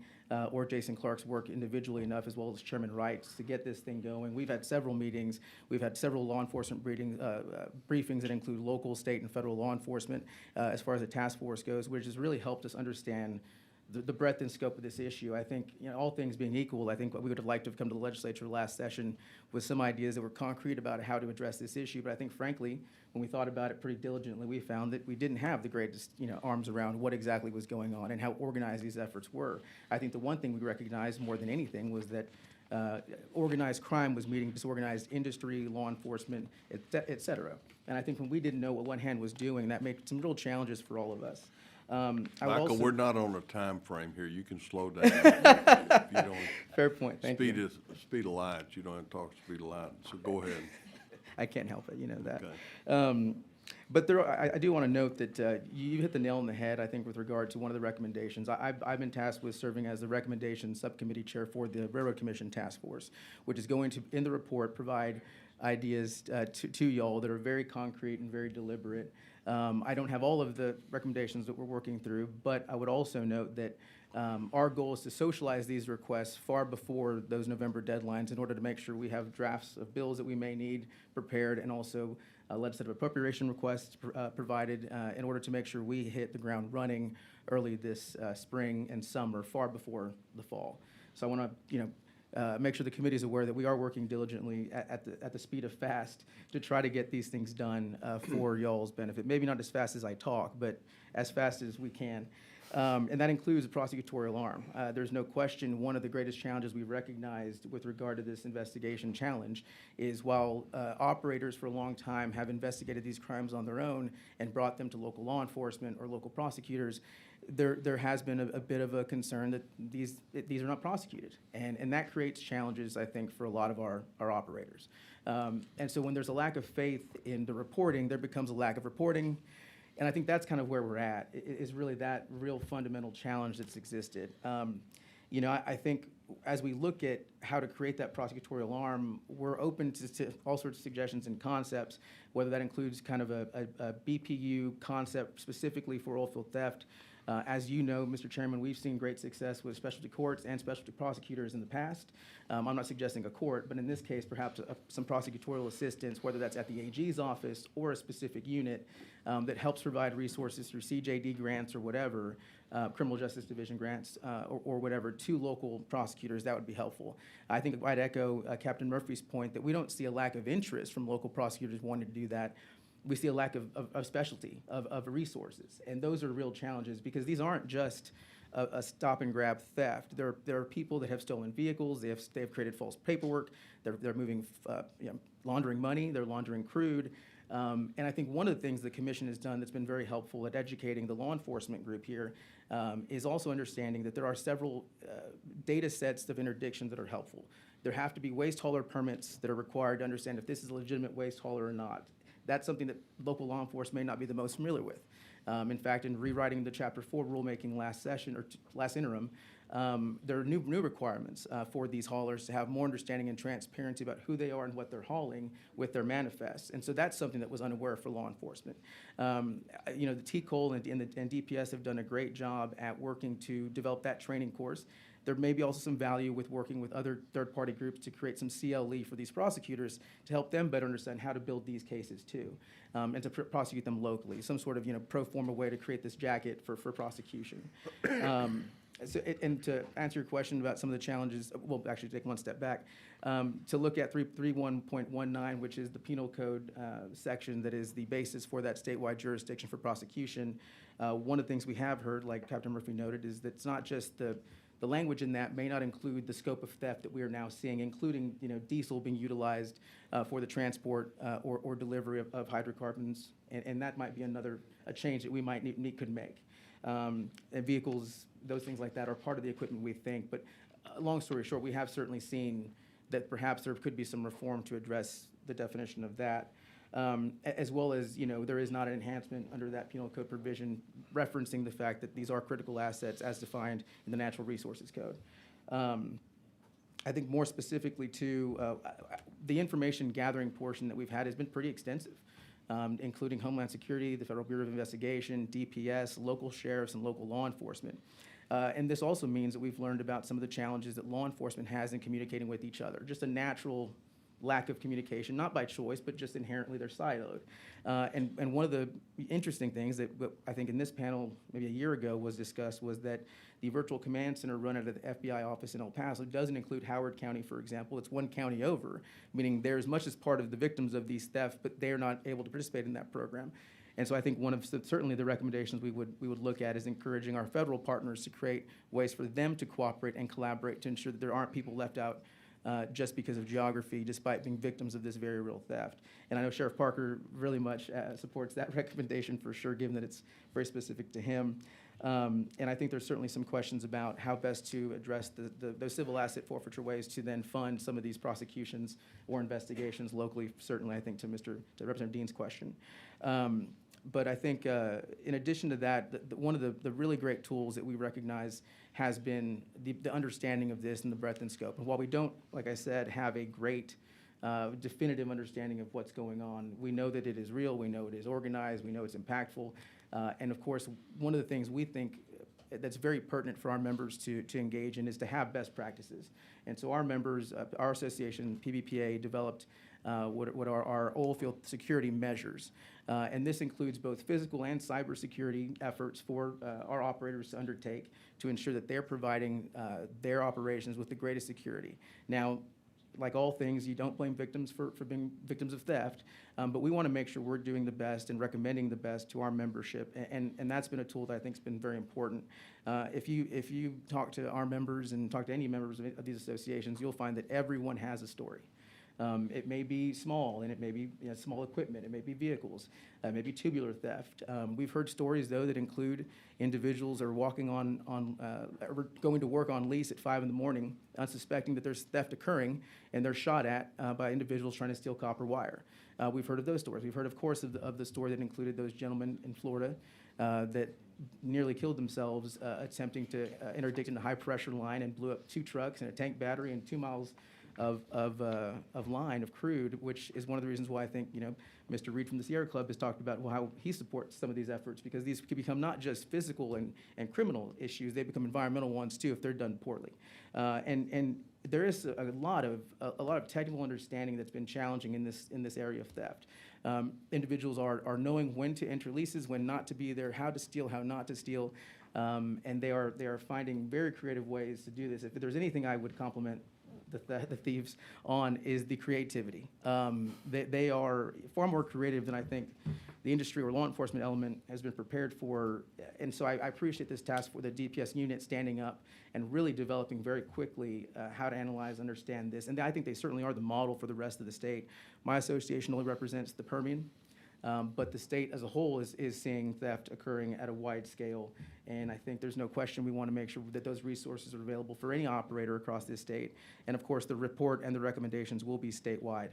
or Jason Clark's work individually enough, as well as Chairman Wright's, to get this thing going. We've had several meetings. We've had several law enforcement briefings that include local, state, and federal law enforcement as far as the task force goes, which has really helped us understand the breadth and scope of this issue. I think, all things being equal, I think what we would have liked to have come to the legislature last session with some ideas that were concrete about how to address this issue. But I think, frankly, when we thought about it pretty diligently, we found that we didn't have the greatest, arms around what exactly was going on and how organized these efforts were. I think the one thing we recognized more than anything was that organized crime was meeting disorganized industry, law enforcement, et cetera. And I think when we didn't know what one hand was doing, that made some real challenges for all of us. I would Michael, also- we're not on a time frame here. You can slow down. If you don't Fair point, thank you. speed of light, you don't have to talk speed of light, so go ahead. I can't help it, you know that. Okay. But I do want to note that you hit the nail on the head, I think, with regard to one of the recommendations. I've been tasked with serving as the recommendation subcommittee chair for the Railroad Commission Task Force, which is going to, in the report, provide ideas to y'all that are very concrete and very deliberate. I don't have all of the recommendations that we're working through, but I would also note that our goal is to socialize these requests far before those November deadlines in order to make sure we have drafts of bills that we may need prepared, and also legislative appropriation requests provided in order to make sure we hit the ground running early this spring and summer, far before the fall. So I want to, make sure the committee is aware that we are working diligently at the speed of fast to try to get these things done for y'all's benefit. Maybe not as fast as I talk, but as fast as we can. And that includes a prosecutorial arm. There's no question one of the greatest challenges we recognized with regard to this investigation challenge is while operators for a long time have investigated these crimes on their own and brought them to local law enforcement or local prosecutors, there has been a bit of a concern that these are not prosecuted. And that creates challenges, I think, for a lot of our operators. And so when there's a lack of faith in the reporting, there becomes a lack of reporting. And I think that's kind of where we're at, is really that real fundamental challenge that's existed. I think as we look at how to create that prosecutorial arm, we're open to all sorts of suggestions and concepts, whether that includes kind of a BPU concept specifically for oilfield theft. As you know, Mr. Chairman, we've seen great success with specialty courts and specialty prosecutors in the past. I'm not suggesting a court, but in this case, perhaps some prosecutorial assistance, whether that's at the AG's office or a specific unit that helps provide resources through CJD grants or whatever, criminal justice division grants or whatever, to local prosecutors. That would be helpful. I think I'd echo Captain Murphy's point that we don't see a lack of interest from local prosecutors wanting to do that. We see a lack of specialty, of resources. And those are real challenges because these aren't just a stop and grab theft. There are people that have stolen vehicles, they have created false paperwork, they're moving, laundering money, they're laundering crude. And I think one of the things the commission has done that's been very helpful at educating the law enforcement group here is also understanding that there are several data sets of interdiction that are helpful. There have to be waste hauler permits that are required to understand if this is a legitimate waste hauler or not. That's something that local law enforcement may not be the most familiar with. In fact, in rewriting the Chapter 4 rulemaking last session, or last interim, there are new requirements for these haulers to have more understanding and transparency about who they are and what they're hauling with their manifests. And so that's something that was unaware for law enforcement. The TCOL and DPS have done a great job at working to develop that training course. There may be also some value with working with other third-party groups to create some CLE for these prosecutors to help them better understand how to build these cases too, and to prosecute them locally, some sort of pro forma way to create this jacket for prosecution. And to answer your question about some of the challenges, well, actually take one step back, to look at 331.19, which is the penal code section that is the basis for that statewide jurisdiction for prosecution. One of the things we have heard, like Captain Murphy noted, is that it's not just the language in that may not include the scope of theft that we are now seeing, including diesel being utilized for the transport or delivery of hydrocarbons, and that might be a change that we might could make. And vehicles, those things like that are part of the equipment we think. But long story short, we have certainly seen that perhaps there could be some reform to address the definition of that. As well as, there is not an enhancement under that penal code provision referencing the fact that these are critical assets as defined in the Natural Resources Code. I think more specifically to the information gathering portion that we've had has been pretty extensive, including Homeland Security, the Federal Bureau of Investigation, DPS, local sheriffs, and local law enforcement. And this also means that we've learned about some of the challenges that law enforcement has in communicating with each other. Just a natural lack of communication, not by choice, but just inherently they're siloed. And one of the interesting things that I think in this panel maybe a year ago was discussed was that the virtual command center run out of the FBI office in El Paso doesn't include Howard County, for example. It's one county over, meaning they're as much as part of the victims of these thefts, but they're not able to participate in that program. And so I think one of certainly the recommendations we would look at is encouraging our federal partners to create ways for them to cooperate and collaborate to ensure that there aren't people left out just because of geography, despite being victims of this very real theft. And I know Sheriff Parker really much supports that recommendation for sure, given that it's very specific to him. And I think there's certainly some questions about how best to address those civil asset forfeiture ways to then fund some of these prosecutions or investigations locally, certainly, I think, to Representative Dean's question. But I think in addition to that, one of the really great tools that we recognize has been the understanding of this and the breadth and scope. And while we don't, like I said, have a great definitive understanding of what's going on, we know that it is real, we know it is organized, we know it's impactful. And of course, one of the things we think that's very pertinent for our members to engage in is to have best practices. And so our members, our association, PBPA, developed what are our oil field security measures. And this includes both physical and cybersecurity efforts for our operators to undertake to ensure that they're providing their operations with the greatest security. Now, like all things, you don't blame victims for being victims of theft, but we want to make sure we're doing the best and recommending the best to our membership, and that's been a tool that I think has been very important. If you talk to our members and talk to any members of these associations, you'll find that everyone has a story. It may be small, and it may be small equipment, it may be vehicles, it may be tubular theft. We've heard stories, though, that include individuals are walking going to work on lease at 5 in the morning, unsuspecting that there's theft occurring, and they're shot at by individuals trying to steal copper wire. We've heard of those stories. We've heard, of course, of the story that included those gentlemen in Florida that nearly killed themselves attempting to interdict in a high-pressure line and blew up 2 trucks and a tank battery and 2 miles of line of crude, which is one of the reasons why I think Mr. Reed from the Sierra Club has talked about how he supports some of these efforts, because these can become not just physical and criminal issues; they become environmental ones too if they're done poorly. And there is a lot of technical understanding that's been challenging in this area of theft. Individuals are knowing when to enter leases, when not to be there, how to steal, how not to steal, and they are finding very creative ways to do this. If there's anything I would compliment the thieves on is the creativity. They are far more creative than I think the industry or law enforcement element has been prepared for. And so I appreciate this task for the DPS unit standing up and really developing very quickly how to analyze, understand this. And I think they certainly are the model for the rest of the state. My association only represents the Permian. But the state as a whole is seeing theft occurring at a wide scale. And I think there's no question we want to make sure that those resources are available for any operator across this state. And of course, the report and the recommendations will be statewide.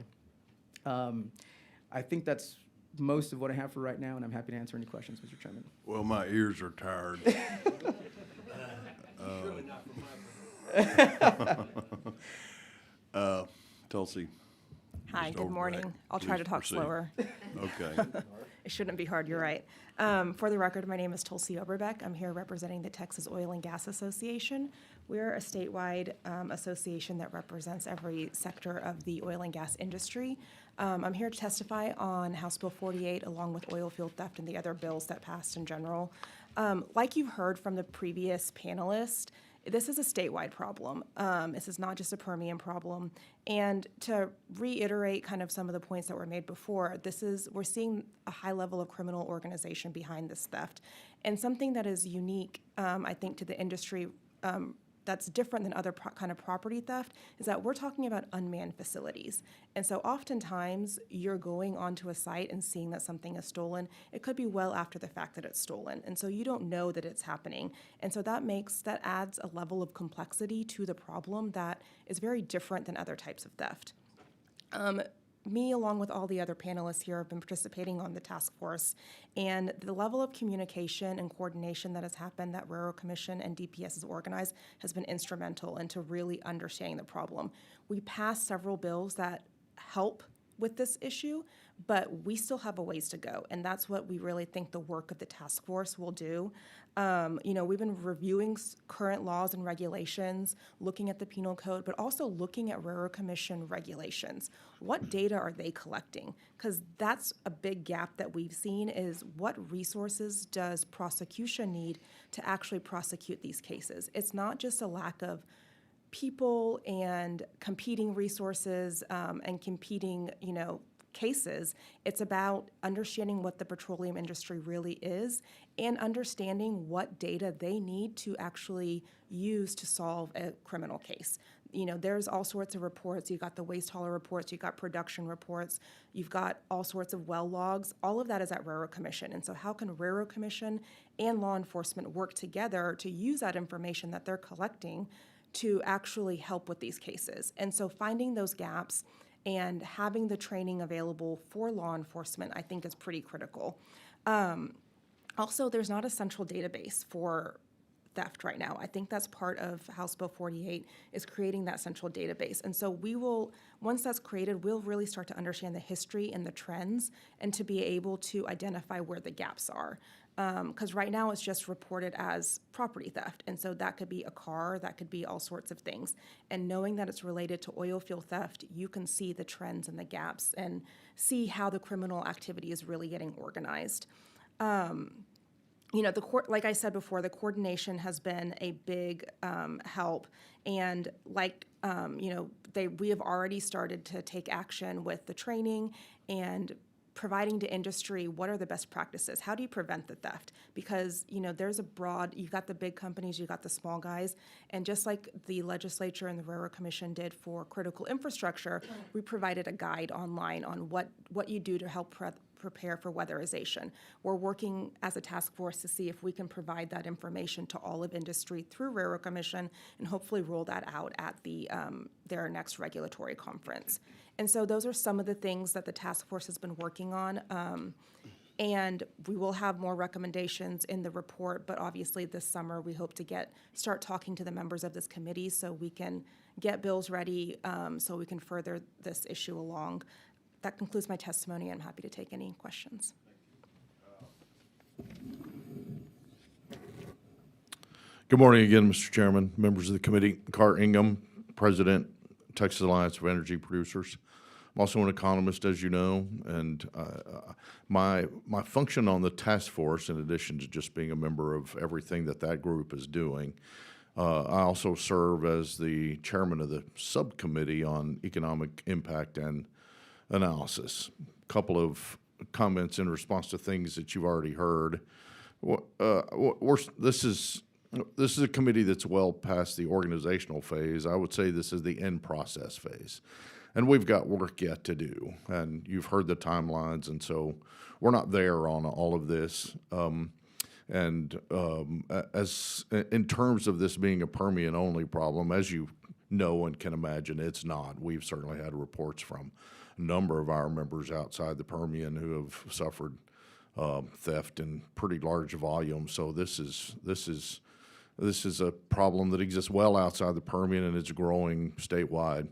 I think that's most of what I have for right now, and I'm happy to answer any questions, Mr. Chairman. Well, my ears are tired. Tulsi. Hi, Just good Oberbeck. morning. I'll try Please to talk proceed. slower. Okay. It shouldn't be hard, you're right. For the record, my name is Tulsi Oberbeck. I'm here representing the Texas Oil and Gas Association. We're a statewide association that represents every sector of the oil and gas industry. I'm here to testify on House Bill 48 along with oil field theft and the other bills that passed in general. Like you've heard from the previous panelist, this is a statewide problem. This is not just a Permian problem. And to reiterate kind of some of the points that were made before, we're seeing a high level of criminal organization behind this theft. And something that is unique, I think, to the industry that's different than other kind of property theft is that we're talking about unmanned facilities. And so oftentimes you're going onto a site and seeing that something is stolen. It could be well after the fact that it's stolen. And so you don't know that it's happening. And so that adds a level of complexity to the problem that is very different than other types of theft. Me, along with all the other panelists here, have been participating on the task force, and the level of communication and coordination that has happened that Railroad Commission and DPS has organized has been instrumental into really understanding the problem. We passed several bills that help with this issue, but we still have a ways to go, and that's what we really think the work of the task force will do. We've been reviewing current laws and regulations, looking at the penal code, but also looking at Railroad Commission regulations. What data are they collecting? Because that's a big gap that we've seen, is what resources does prosecution need to actually prosecute these cases? It's not just a lack of people and competing resources and competing, cases. It's about understanding what the petroleum industry really is and understanding what data they need to actually use to solve a criminal case. There's all sorts of reports. You've got the waste hauler reports, you've got production reports, you've got all sorts of well logs. All of that is at Railroad Commission. And so how can Railroad Commission and law enforcement work together to use that information that they're collecting to actually help with these cases? And so finding those gaps and having the training available for law enforcement, I think, is pretty critical. Also, there's not a central database for theft right now. I think that's part of House Bill 48, is creating that central database. And so once that's created, we'll really start to understand the history and the trends and to be able to identify where the gaps are. Because right now it's just reported as property theft. And so that could be a car, that could be all sorts of things. And knowing that it's related to oil field theft, you can see the trends and the gaps and see how the criminal activity is really getting organized. Like I said before, the coordination has been a big help. And we have already started to take action with the training and providing to industry what are the best practices. How do you prevent the theft? Because, there's you've got the big companies, you've got the small guys, and just like the legislature and the Railroad Commission did for critical infrastructure, we provided a guide online on what you do to help prepare for weatherization. We're working as a task force to see if we can provide that information to all of industry through Railroad Commission and hopefully roll that out at their next regulatory conference. And so those are some of the things that the task force has been working on. And we will have more recommendations in the report, but obviously this summer we hope to start talking to the members of this committee so we can get bills ready so we can further this issue along. That concludes my testimony. I'm happy to take any questions. Good morning again, Mr. Chairman, members of the committee. Carr, Ingham, President, Texas Alliance of Energy Producers. I'm also an economist, as you know, and my function on the task force, in addition to just being a member of everything that group is doing, I also serve as the chairman of the subcommittee on economic impact and analysis. A couple of comments in response to things that you've already heard. This is a committee that's well past the organizational phase. I would say this is the end process phase. And we've got work yet to do. And you've heard the timelines, and so we're not there on all of this. As in terms of this being a Permian-only problem, as you know and can imagine, it's not. We've certainly had reports from a number of our members outside the Permian who have suffered theft in pretty large volumes. So this is a problem that exists well outside the Permian, and it's growing statewide.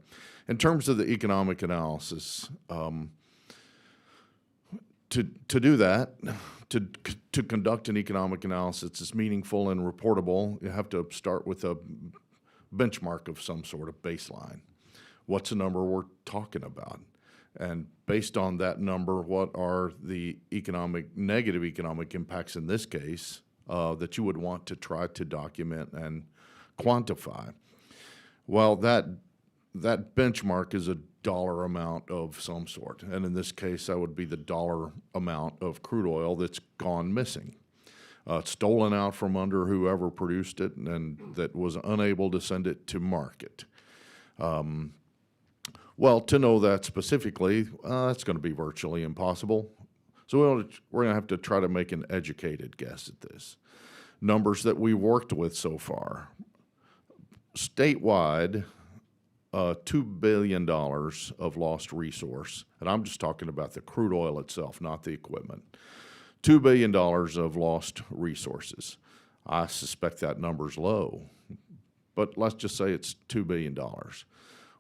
In terms of the economic analysis, to do that, to conduct an economic analysis that's meaningful and reportable, you have to start with a benchmark of some sort of baseline. What's the number we're talking about? And based on that number, what are the negative economic impacts in this case that you would want to try to document and quantify? Well, that benchmark is a dollar amount of some sort. And in this case, that would be the dollar amount of crude oil that's gone missing. Stolen out from under whoever produced it and that was unable to send it to market. Well, to know that specifically, that's going to be virtually impossible. So we're going to have to try to make an educated guess at this. Numbers that we've worked with so far. Statewide, $2 billion of lost resource, and I'm just talking about the crude oil itself, not the equipment. $2 billion of lost resources. I suspect that number's low, but let's just say it's $2 billion.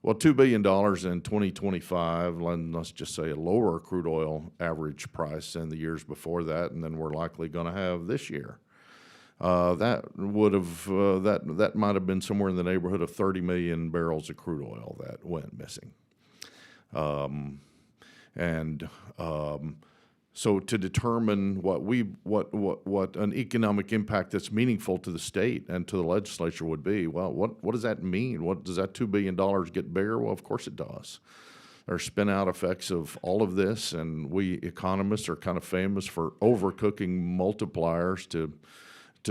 Well, $2 billion in 2025, and let's just say a lower crude oil average price than the years before that, and then we're likely going to have this year. that would have, that might have been somewhere in the neighborhood of 30 million barrels of crude oil that went missing. So to determine what an economic impact that's meaningful to the state and to the legislature would be, well, what does that mean? What does that $2 billion get bigger? Well, of course it does. There are spin-out effects of all of this, and we economists are kind of famous for overcooking multipliers to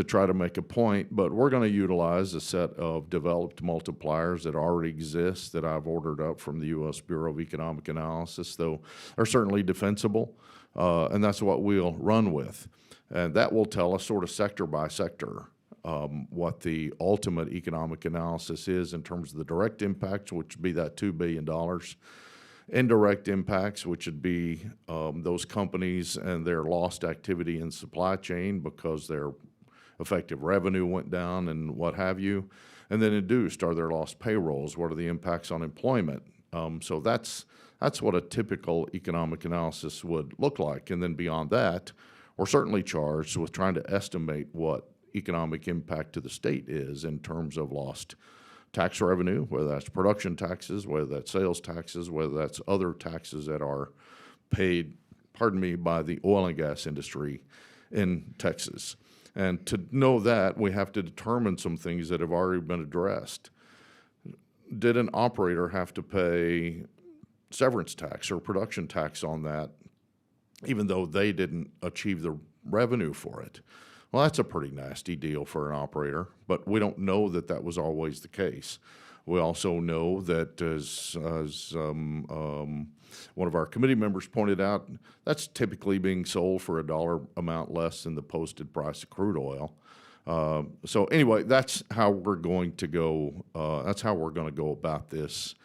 try to make a point, but we're going to utilize a set of developed multipliers that already exist that I've ordered up from the U.S. Bureau of Economic Analysis, though are certainly defensible, and that's what we'll run with. And that will tell us sort of sector by sector what the ultimate economic analysis is in terms of the direct impacts, which would be that $2 billion. Indirect impacts, which would be those companies and their lost activity in supply chain because their effective revenue went down and what have you. And then induced, are there lost payrolls? What are the impacts on employment? So that's what a typical economic analysis would look like. And then beyond that, we're certainly charged with trying to estimate what economic impact to the state is in terms of lost tax revenue, whether that's production taxes, whether that's sales taxes, whether that's other taxes that are paid, by the oil and gas industry in Texas. And to know that, we have to determine some things that have already been addressed. Did an operator have to pay severance tax or production tax on that, even though they didn't achieve the revenue for it? Well, that's a pretty nasty deal for an operator, but we don't know that that was always the case. We also know that, as one of our committee members pointed out, that's typically being sold for a dollar amount less than the posted price of crude oil. So anyway, that's how we're going to go. That's how we're going to go about this.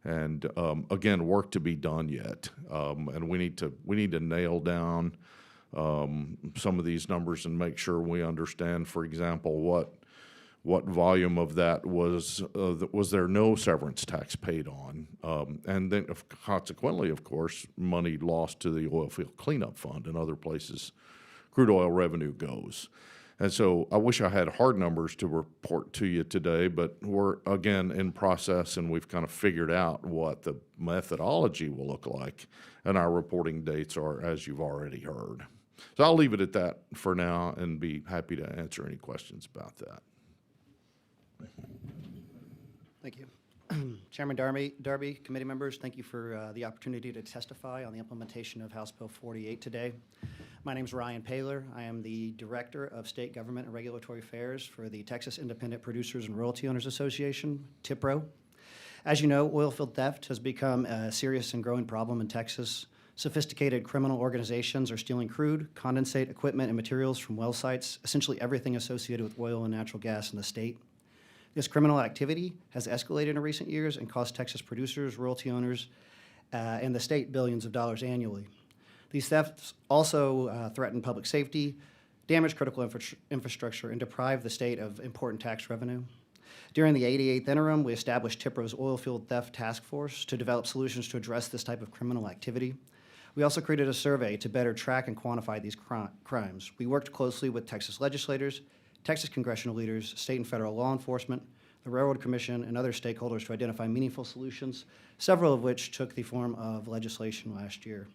And again, work to be done yet. And we need to nail down some of these numbers and make sure we understand, for example, what volume of that was there no severance tax paid on, and then consequently, of course, money lost to the oil field cleanup fund and other places crude oil revenue goes. And so I wish I had hard numbers to report to you today, but we're again in process, and we've kind of figured out what the methodology will look like, and our reporting dates are, as you've already heard. So I'll leave it at that for now and be happy to answer any questions about that. Thank you. Chairman Darby, committee members, thank you for the opportunity to testify on the implementation of House Bill 48 today. My name is Ryan Paylor. I am the Director of State Government and Regulatory Affairs for the Texas Independent Producers and Royalty Owners Association, TIPRO. As you know, oil field theft has become a serious and growing problem in Texas. Sophisticated criminal organizations are stealing crude, condensate, equipment, and materials from well sites, essentially everything associated with oil and natural gas in the state. This criminal activity has escalated in recent years and cost Texas producers, royalty owners, and the state billions of dollars annually. These thefts also threaten public safety, damage critical infrastructure, and deprive the state of important tax revenue. During the 88th interim, we established TIPRO's Oil Field Theft Task Force to develop solutions to address this type of criminal activity. We also created a survey to better track and quantify these crimes. We worked closely with Texas legislators, Texas congressional leaders, state and federal law enforcement, the Railroad Commission, and other stakeholders to identify meaningful solutions, several of which took the form of legislation last year.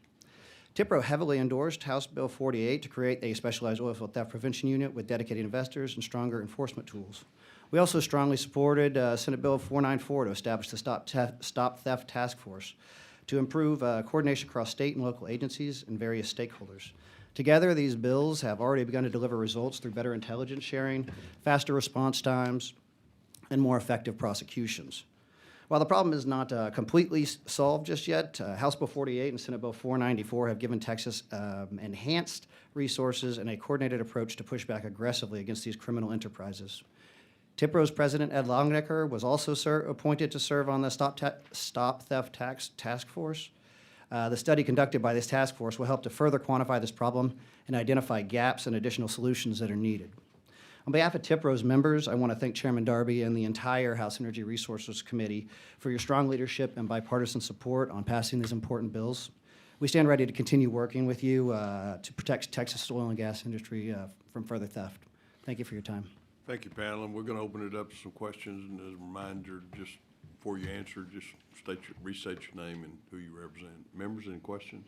TIPRO heavily endorsed House Bill 48 to create a specialized oil field theft prevention unit with dedicated investors and stronger enforcement tools. We also strongly supported Senate Bill 494 to establish the Stop Theft Task Force to improve coordination across state and local agencies and various stakeholders. Together, these bills have already begun to deliver results through better intelligence sharing, faster response times, and more effective prosecutions. While the problem is not completely solved just yet, House Bill 48 and Senate Bill 494 have given Texas enhanced resources and a coordinated approach to push back aggressively against these criminal enterprises. TIPRO's president, Ed Longnecker, was also appointed to serve on the Stop Theft Task Force. The study conducted by this task force will help to further quantify this problem and identify gaps and additional solutions that are needed. On behalf of TIPRO's members, I want to thank Chairman Darby and the entire House Energy Resources Committee for your strong leadership and bipartisan support on passing these important bills. We stand ready to continue working with you to protect Texas oil and gas industry from further theft. Thank you for your time. Thank you, panel, and we're going to open it up to some questions, and as a reminder, just before you answer, just restate your name and who you represent. Members, any questions?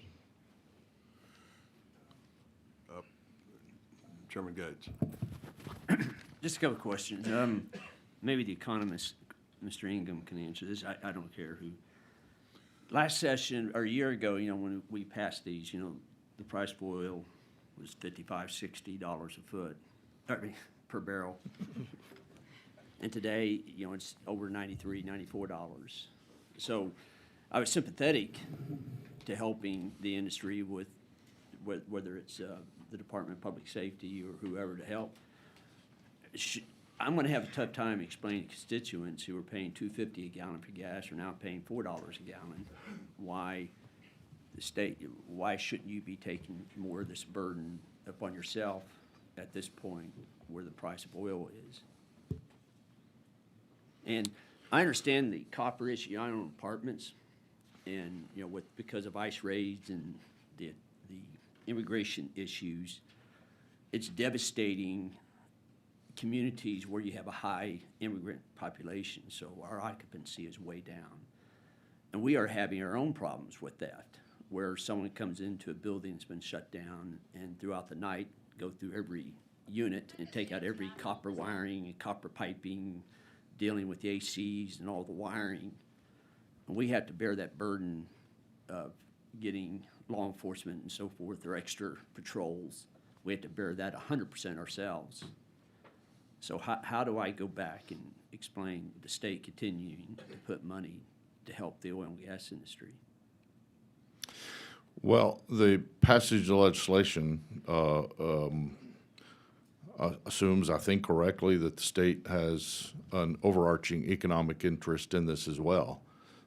Chairman Gates. Just a couple of questions. Maybe the economist, Mr. Ingham, can answer this. I don't care who. Last session, or a year ago, when we passed these, the price of oil was $55, $60 a foot, per barrel. And today, it's over $93, $94. So I was sympathetic to helping the industry with whether it's the Department of Public Safety or whoever to help. I'm going to have a tough time explaining to constituents who are paying $2.50 a gallon for gas are now paying $4 a gallon why the state, why shouldn't you be taking more of this burden upon yourself at this point where the price of oil is? And I understand the copper issue. I own apartments, and because of ICE raids and the immigration issues, it's devastating communities where you have a high immigrant population, so our occupancy is way down. And we are having our own problems with that, where someone comes into a building that's been shut down and throughout the night go through every unit and take out every copper wiring and copper piping, dealing with the ACs and all the wiring. And we have to bear that burden of getting law enforcement and so forth, or extra patrols. We have to bear that 100% ourselves. So how do I go back and explain the state continuing to put money to help the oil and gas industry? Well, the passage of legislation assumes, I think correctly, that the state has an overarching economic interest in this as well.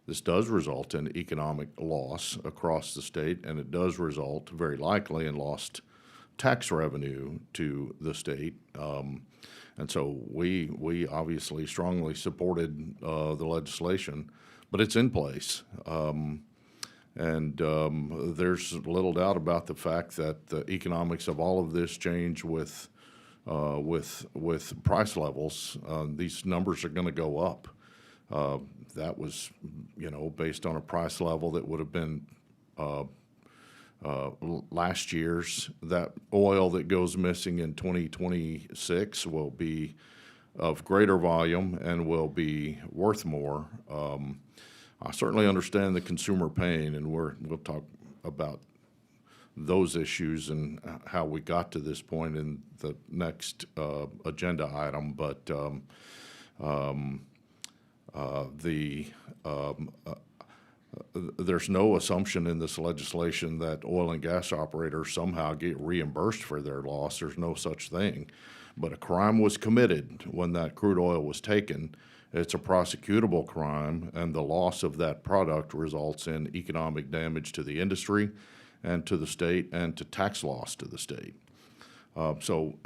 This does result in economic loss across the state, and it does result, very likely, in lost tax revenue to the state. And so we obviously strongly supported the legislation, but it's in place. There's little doubt about the fact that the economics of all of this change with price levels. These numbers are going to go up. That was, based on a price level that would have been last year's. That oil that goes missing in 2026 will be of greater volume and will be worth more. I certainly understand the consumer pain, and we'll talk about those issues and how we got to this point in the next agenda item. But there's no assumption in this legislation that oil and gas operators somehow get reimbursed for their loss. There's no such thing. But a crime was committed when that crude oil was taken. It's a prosecutable crime, and the loss of that product results in economic damage to the industry and to the state and to tax loss to the state. So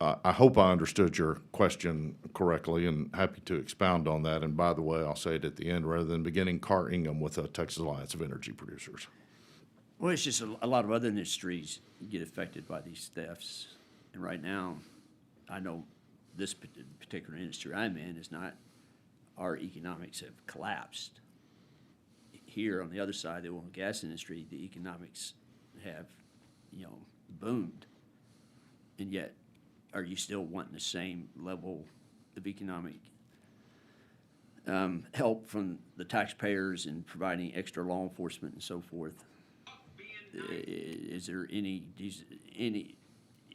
I hope I understood your question correctly, and happy to expound on that. And by the way, I'll say it at the end rather than beginning. Carr Ingham with the Texas Alliance of Energy Producers. Well, it's just a lot of other industries get affected by these thefts. And right now, I know this particular industry I'm in is not, our economics have collapsed. Here on the other side, the oil and gas industry, the economics have, boomed. And yet, are you still wanting the same level of economic help from the taxpayers in providing extra law enforcement and so forth? Is there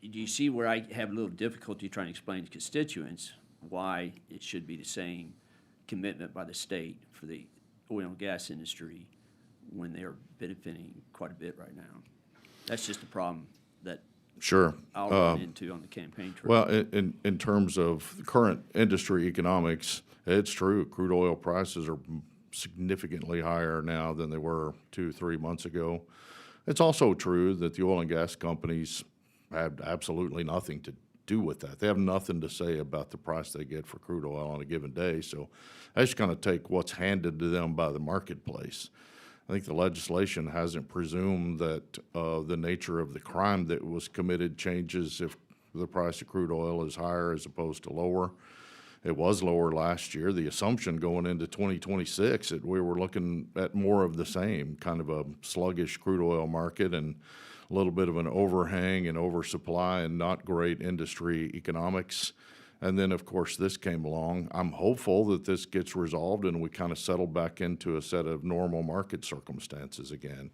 do you see where I have a little difficulty trying to explain to constituents why it should be the same commitment by the state for the oil and gas industry when they're benefiting quite a bit right now? That's just a problem that Sure. I'll run into on the campaign trail. Well, in terms of current industry economics, it's true. Crude oil prices are significantly higher now than they were 2-3 months ago. It's also true that the oil and gas companies have absolutely nothing to do with that. They have nothing to say about the price they get for crude oil on a given day. So they just kind of take what's handed to them by the marketplace. I think the legislation hasn't presumed that the nature of the crime that was committed changes if the price of crude oil is higher as opposed to lower. It was lower last year. The assumption going into 2026 that we were looking at more of the same, kind of a sluggish crude oil market and a little bit of an overhang and oversupply and not great industry economics. And then, of course, this came along. I'm hopeful that this gets resolved and we kind of settle back into a set of normal market circumstances again.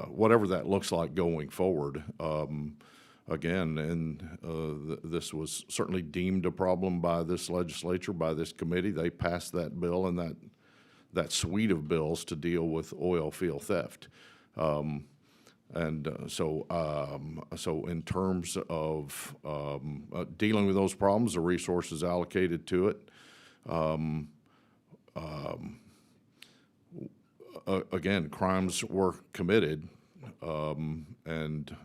Whatever that looks like going forward, again, and this was certainly deemed a problem by this legislature, by this committee. They passed that bill and that suite of bills to deal with oil field theft. So in terms of dealing with those problems, the resources allocated to it, again, crimes were committed and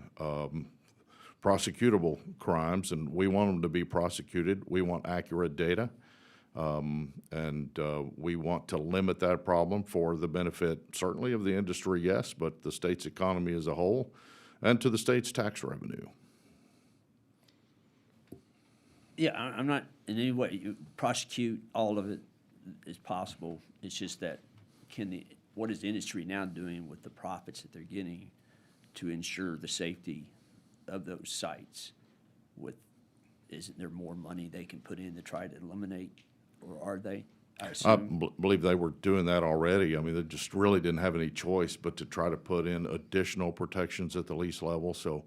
prosecutable crimes, and we want them to be prosecuted. We want accurate data, and we want to limit that problem for the benefit, certainly of the industry, yes, but the state's economy as a whole, and to the state's tax revenue. Yeah, I'm not in any way, you prosecute all of it as possible. It's just that what is the industry now doing with the profits that they're getting to ensure the safety of those sites? Isn't there more money they can put in to try to eliminate, or are they? I believe they were doing that already. I mean, they just really didn't have any choice but to try to put in additional protections at the lease level. So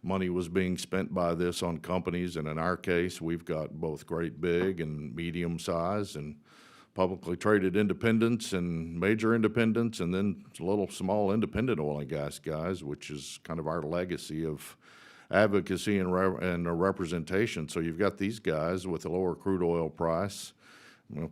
money was being spent by this on companies, and in our case, we've got both great big and medium size and publicly traded independents and major independents, and then little small independent oil and gas guys, which is kind of our legacy of advocacy and representation. So you've got these guys with a lower crude oil price,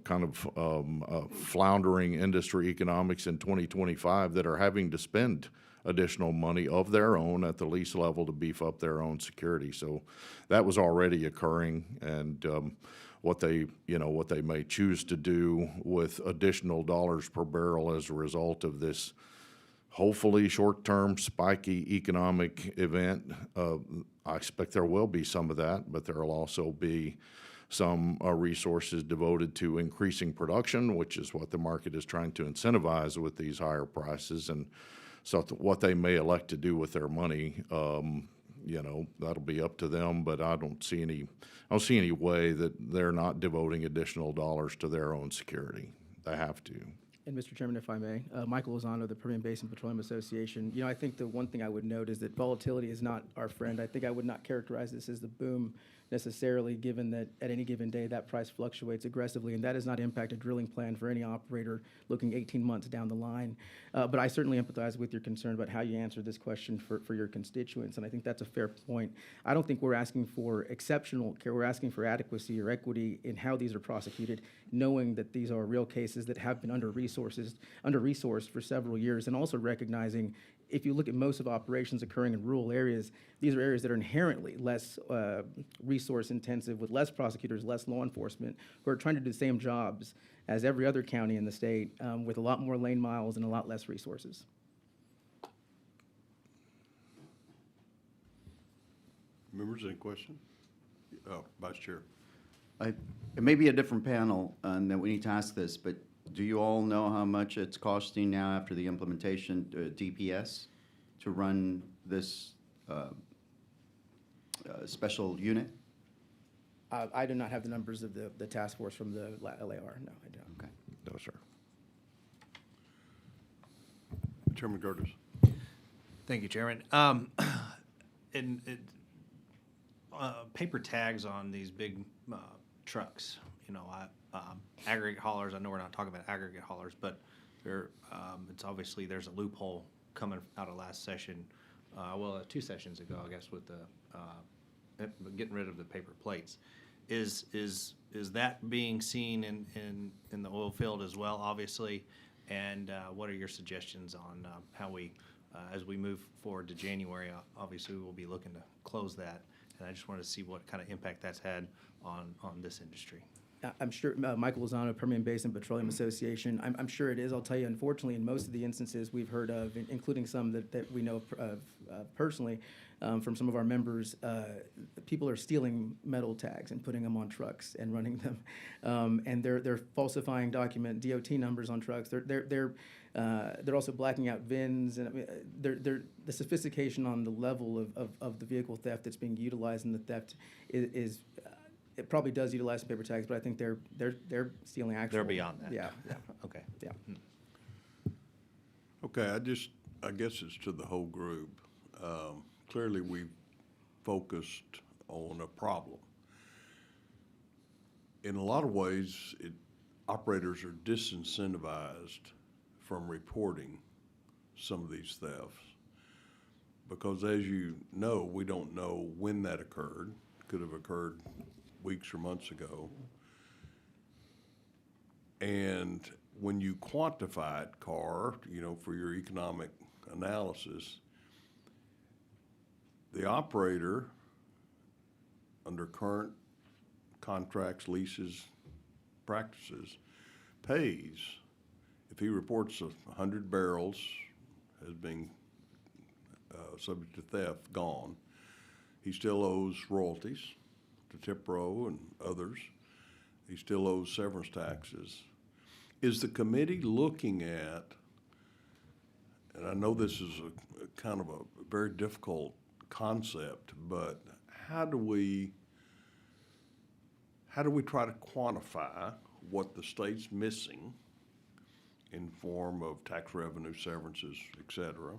kind of floundering industry economics in 2025 that are having to spend additional money of their own at the lease level to beef up their own security. So that was already occurring, and what they may choose to do with additional dollars per barrel as a result of this hopefully short-term spiky economic event. I expect there will be some of that, but there will also be some resources devoted to increasing production, which is what the market is trying to incentivize with these higher prices. And so what they may elect to do with their money, that'll be up to them, but I don't see any way that they're not devoting additional dollars to their own security. They have to. And Mr. Chairman, if I may, Michael Lozano, the Permian Basin Petroleum Association. I think the one thing I would note is that volatility is not our friend. I think I would not characterize this as the boom necessarily, given that at any given day that price fluctuates aggressively, and that does not impact a drilling plan for any operator looking 18 months down the line. But I certainly empathize with your concern about how you answer this question for your constituents, and I think that's a fair point. I don't think we're asking for exceptional care. We're asking for adequacy or equity in how these are prosecuted, knowing that these are real cases that have been under-resourced for several years, and also recognizing if you look at most of operations occurring in rural areas, these are areas that are inherently less resource intensive, with less prosecutors, less law enforcement, who are trying to do the same jobs as every other county in the state, with a lot more lane miles and a lot less resources. Members, any question? Vice Chair. It may be a different panel that we need to ask this, but do you all know how much it's costing now after the implementation DPS to run this special unit? I do not have the numbers of the task force from the LAR. No, I don't. Okay. No, sir. Chairman Curtis. Thank you, Chairman. Paper tags on these big trucks, aggregate haulers. I know we're not talking about aggregate haulers, but it's obviously there's a loophole coming out of last session, 2 sessions ago, I guess, with the getting rid of the paper plates. Is that being seen in the oil field as well, obviously? And what are your suggestions on how we, as we move forward to January, obviously we will be looking to close that. And I just wanted to see what kind of impact that's had on this industry. I'm sure, Michael Lozano, Permian Basin Petroleum Association, I'm sure it is. I'll tell you, unfortunately, in most of the instances we've heard of, including some that we know of personally, from some of our members, people are stealing metal tags and putting them on trucks and running them, and they're falsifying DOT numbers on trucks. They're also blacking out VINs, and I mean, the sophistication on the level of the vehicle theft that's being utilized in the theft is it probably does utilize paper tags, but I think they're stealing actual. They're beyond that. Yeah. Okay. Yeah. Okay, I guess it's to the whole group. Clearly, we've focused on a problem. In a lot of ways, operators are disincentivized from reporting some of these thefts because, as you know, we don't know when that occurred. It could have occurred weeks or months ago. And when you quantify it, Carr, for your economic analysis, the operator, under current contracts, leases, practices, pays if he reports 100 barrels as being subject to theft, gone, he still owes royalties to TSRA and others. He still owes severance taxes. Is the committee looking at, and I know this is a kind of a very difficult concept, but how do we try to quantify what the state's missing in form of tax revenue, severances, et cetera,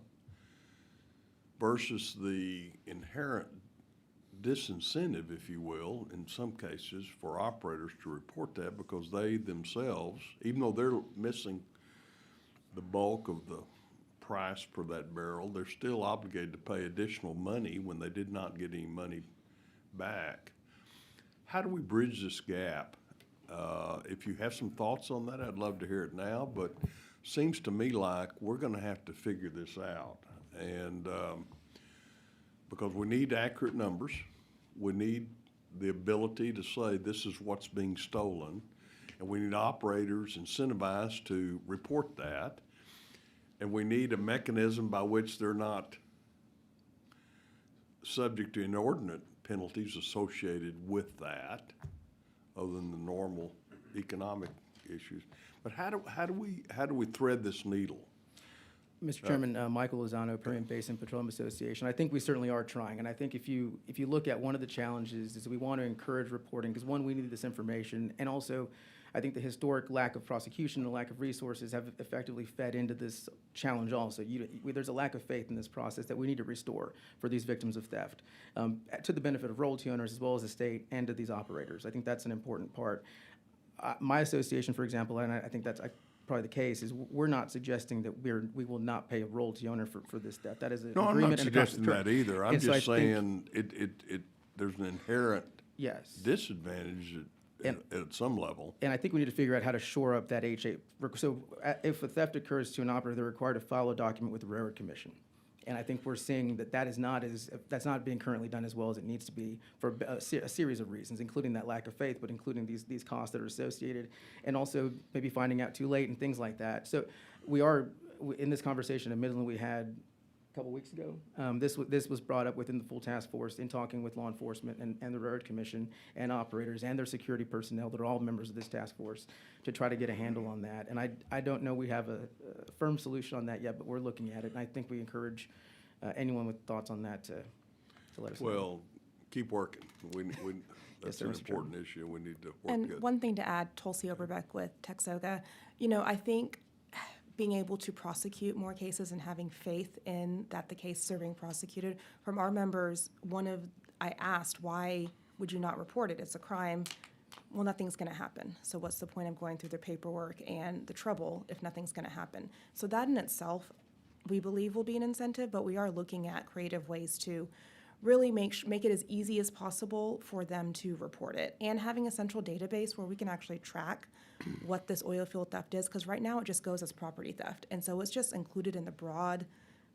versus the inherent disincentive, if you will, in some cases for operators to report that because they themselves, even though they're missing the bulk of the price per that barrel, they're still obligated to pay additional money when they did not get any money back. How do we bridge this gap? If you have some thoughts on that, I'd love to hear it now, but seems to me like we're going to have to figure this out. And because we need accurate numbers, we need the ability to say this is what's being stolen, and we need operators incentivized to report that, and we need a mechanism by which they're not subject to inordinate penalties associated with that, other than the normal economic issues. But how do we thread this needle? Mr. Chairman, Michael Lozano, Permian Basin Petroleum Association. I think we certainly are trying, and I think if you look at one of the challenges is we want to encourage reporting because one, we need this information, and also I think the historic lack of prosecution and lack of resources have effectively fed into this challenge also. There's a lack of faith in this process that we need to restore for these victims of theft, to the benefit of royalty owners as well as the state and to these operators. I think that's an important part. My association, for example, and I think that's probably the case, is we're not suggesting that we will not pay a royalty owner for this theft. That is an No, agreement. I'm not suggesting that either. I'm just saying think, there's an inherent yes. disadvantage at some level. And I think we need to figure out how to shore up that H8. So if a theft occurs to an operator, they're required to file a document with the Railroad Commission. And I think we're seeing that's not being currently done as well as it needs to be for a series of reasons, including that lack of faith, but including these costs that are associated, and also maybe finding out too late and things like that. So we are, in this conversation, admittedly, we had a couple weeks ago, this was brought up within the full task force in talking with law enforcement and the Railroad Commission and operators and their security personnel that are all members of this task force to try to get a handle on that. And I don't know we have a firm solution on that yet, but we're looking at it. And I think we encourage anyone with thoughts on that to let us know. Well, keep working. That's sir, an Mr. important issue. We need to work And together. one thing to add, Tulsi Oberbeck with TXOGA, I think being able to prosecute more cases and having faith in that the case are being prosecuted from our members, I asked, why would you not report it? It's a crime. Well, nothing's going to happen. So what's the point of going through the paperwork and the trouble if nothing's going to happen? So that in itself, we believe will be an incentive, but we are looking at creative ways to really make it as easy as possible for them to report it, and having a central database where we can actually track what this oil field theft is, because right now it just goes as property theft. And so it's just included in the broad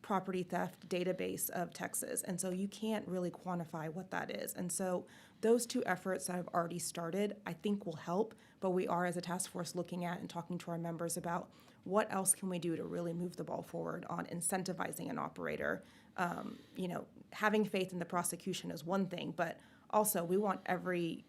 property theft database of Texas. And so you can't really quantify what that is. And so Those two efforts that have already started, I think will help, but we are as a task force looking at and talking to our members about what else can we do to really move the ball forward on incentivizing an operator. Having faith in the prosecution is one thing, but also we want every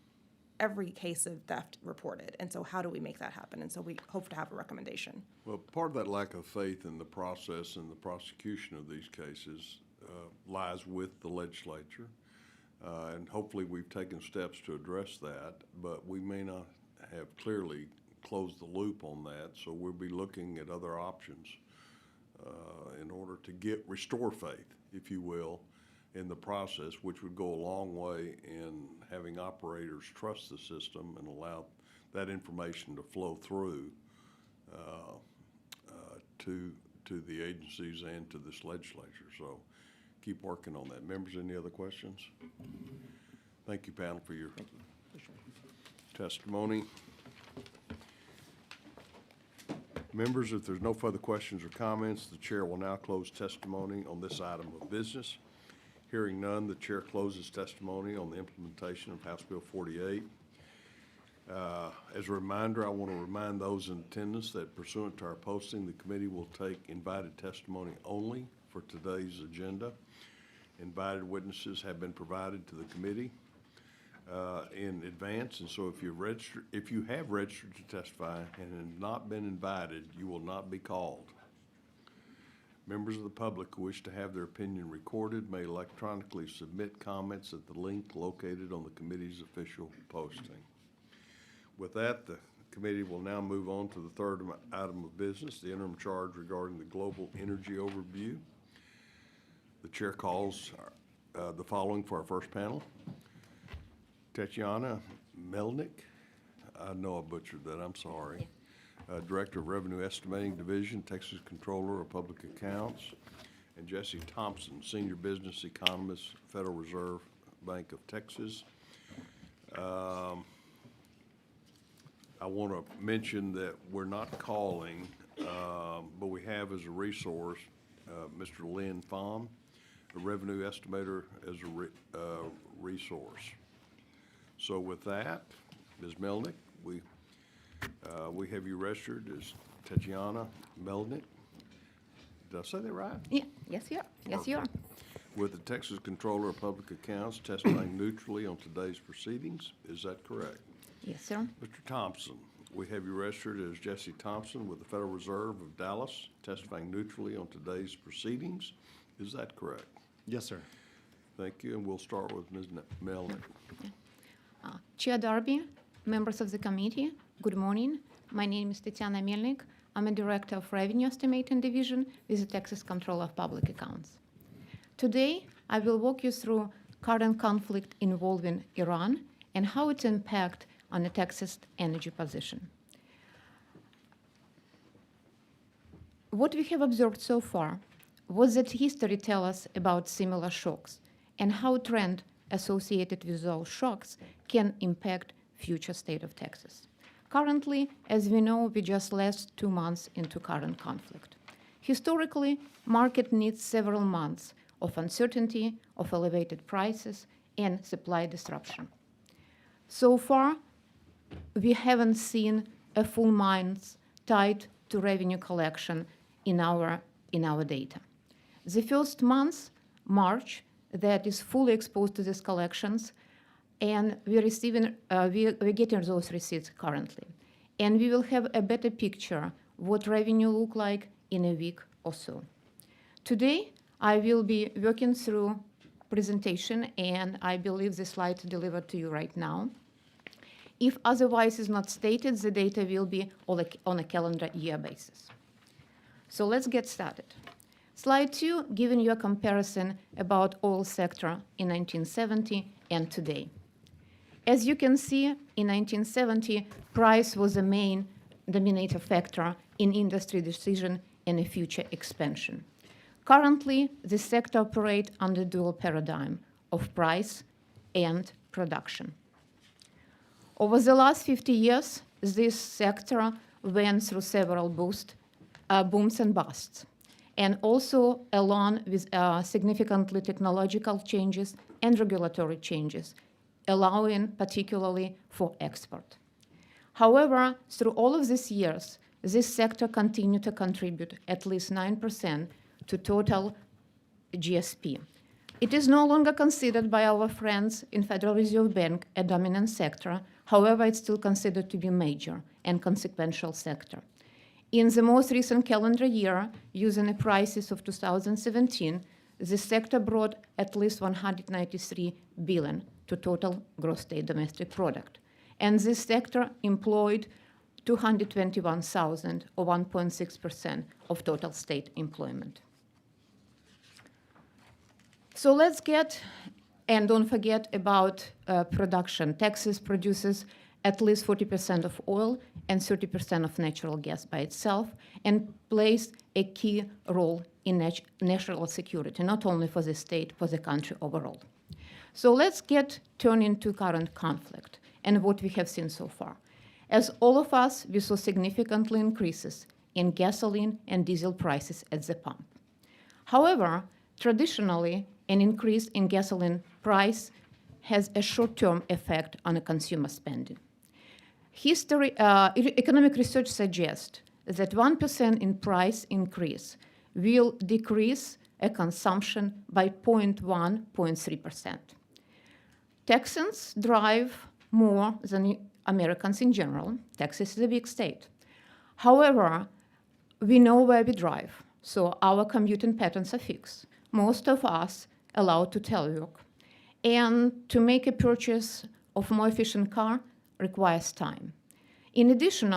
case of theft reported. And so how do we make that happen? And so we hope to have a recommendation. Well, part of that lack of faith in the process and the prosecution of these cases lies with the legislature. And hopefully we've taken steps to address that, but we may not have clearly closed the loop on that. So we'll be looking at other options in order to restore faith, if you will, in the process, which would go a long way in having operators trust the system and allow that information to flow through to the agencies and to this legislature. So keep working on that. Members, any other questions? Thank you, panel, for your testimony. Members, if there's no further questions or comments, the chair will now close testimony on this item of business. Hearing none, the chair closes testimony on the implementation of House Bill 48. As a reminder, I want to remind those in attendance that pursuant to our posting, the committee will take invited testimony only for today's agenda. Invited witnesses have been provided to the committee in advance, and so if you have registered to testify and have not been invited, you will not be called. Members of the public who wish to have their opinion recorded may electronically submit comments at the link located on the committee's official posting. With that, the committee will now move on to the third item of business, the interim charge regarding the global energy overview. The chair calls the following for our first panel. Tatiana Melnick, I know I butchered that, I'm sorry. Director of Revenue Estimating Division, Texas Controller of Public Accounts, and Jesse Thompson, Senior Business Economist, Federal Reserve Bank of Texas. I want to mention that we're not calling, but we have as a resource Mr. Lynn Pham, a revenue estimator, as a resource. So with that, Ms. Melnick, we have you registered as Tatiana Melnick. Did I say that right? Yeah. Yes, you are. Yes, you are. With the Texas Controller of Public Accounts testifying neutrally on today's proceedings. Is that correct? Yes, sir. Mr. Thompson, we have you registered as Jesse Thompson with the Federal Reserve of Dallas, testifying neutrally on today's proceedings. Is that correct? Yes, sir. Thank you, and we'll start with Ms. Melnick. Chair Darby, members of the committee, good morning. My name is Tatiana Melnick. I'm a Director of Revenue Estimating Division with the Texas Controller of Public Accounts. Today, I will walk you through current conflict involving Iran and how its impact on the Texas energy position. What we have observed so far was that history tells us about similar shocks and how trend associated with those shocks can impact future state of Texas. Currently, as we know, we just last 2 months into current conflict. Historically, market needs several months of uncertainty, of elevated prices, and supply disruption. So far, we haven't seen a full month tied to revenue collection in our data. The first month, March, that is fully exposed to these collections, and we're getting those receipts currently. And we will have a better picture what revenue look like in a week or so. Today, I will be working through presentation, and I believe the slides delivered to you right now. If otherwise is not stated, the data will be on a calendar year basis. So let's get started. Slide 2, giving you a comparison about oil sector in 1970 and today. As you can see, in 1970, price was the main dominator factor in industry decision and a future expansion. Currently, the sector operates under dual paradigm of price and production. Over the last 50 years, this sector went through several booms and busts, and also along with significantly technological changes and regulatory changes allowing particularly for export. However, through all of these years, this sector continued to contribute at least 9% to total GSP. It is no longer considered by our friends in Federal Reserve Bank a dominant sector. However, it's still considered to be major and consequential sector. In the most recent calendar year, using the prices of 2017, the sector brought at least $193 billion to total gross state domestic product. And this sector employed 221,000, or 1.6% of total state employment. So let's get, and don't forget about production. Texas produces at least 40% of oil and 30% of natural gas by itself, and plays a key role in national security, not only for the state, for the country overall. So let's turn into current conflict and what we have seen so far. As all of us, we saw significant increases in gasoline and diesel prices at the pump. However, traditionally, an increase in gasoline price has a short-term effect on consumer spending. Economic research suggests that 1% in price increase will decrease a consumption by 0.3%. Texans drive more than Americans in general. Texas is a big state. However, we know where we drive, so our commuting patterns are fixed. Most of us allowed to telework. And to make a purchase of a more efficient car requires time. In addition,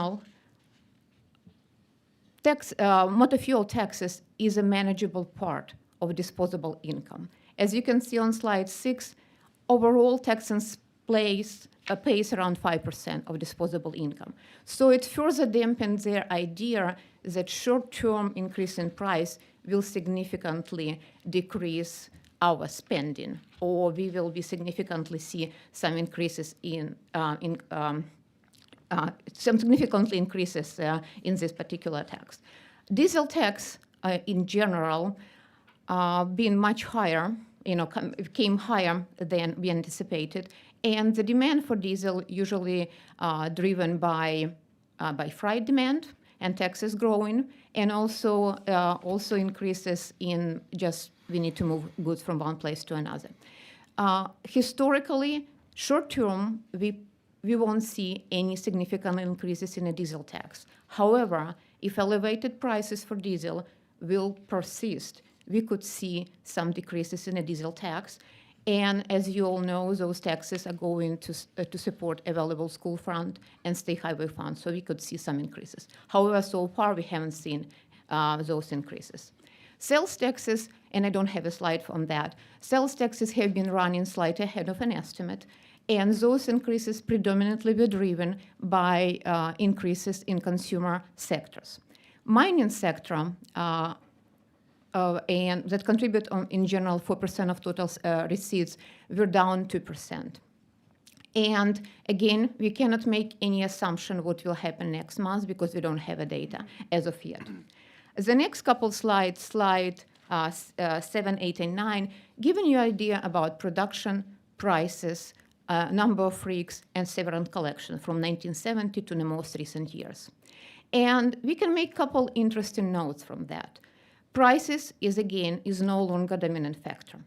motor fuel taxes is a manageable part of disposable income. As you can see on slide 6, overall Texans pays around 5% of disposable income. So it further dampens their idea that short-term increase in price will significantly decrease our spending, or we will be significantly see some increases in this particular tax. Diesel tax, in general, being much higher, came higher than we anticipated, and the demand for diesel usually driven by freight demand and taxes growing, and also increases in just we need to move goods from one place to another. Historically, short term, we won't see any significant increases in the diesel tax. However, if elevated prices for diesel will persist, we could see some decreases in the diesel tax. And as you all know, those taxes are going to support available school fund and state highway funds, so we could see some increases. However, so far we haven't seen those increases. Sales taxes, and I don't have a slide on that, sales taxes have been running slightly ahead of an estimate, and those increases predominantly were driven by increases in consumer sectors. Mining sector, and that contribute in general 4% of total receipts, were down 2%. And again, we cannot make any assumption what will happen next month because we don't have a data as of yet. The next couple slides, slide 7, 8, and 9, giving you an idea about production, prices, number of rigs, and several collections from 1970 to the most recent years. And we can make a couple interesting notes from that. Prices is no longer dominant factor.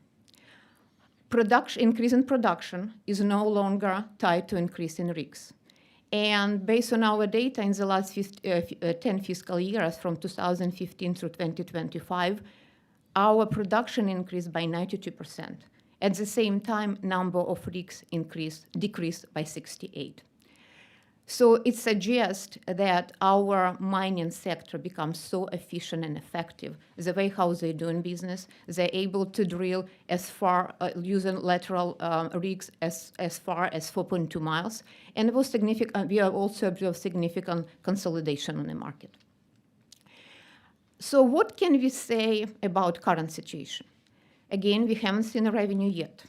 Increase in production is no longer tied to increase in rigs. And based on our data in the last 10 fiscal years, from 2015 through 2025, our production increased by 92%. At the same time, number of rigs decreased by 68. So it suggests that our mining sector becomes so efficient and effective, the way how they're doing business. They're able to drill as far, using lateral rigs as far as 4.2 miles. And it was significant. We have also observed significant consolidation on the market. So what can we say about current situation? Again, we haven't seen a revenue yet.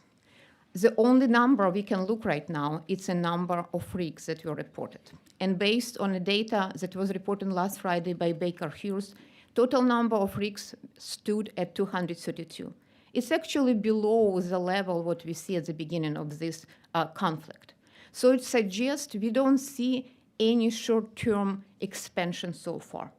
The only number we can look right now, it's a number of rigs that were reported. And based on the data that was reported last Friday by Baker Hughes, total number of rigs stood at 232. It's actually below the level what we see at the beginning of this conflict. So it suggests we don't see any short-term expansion so far.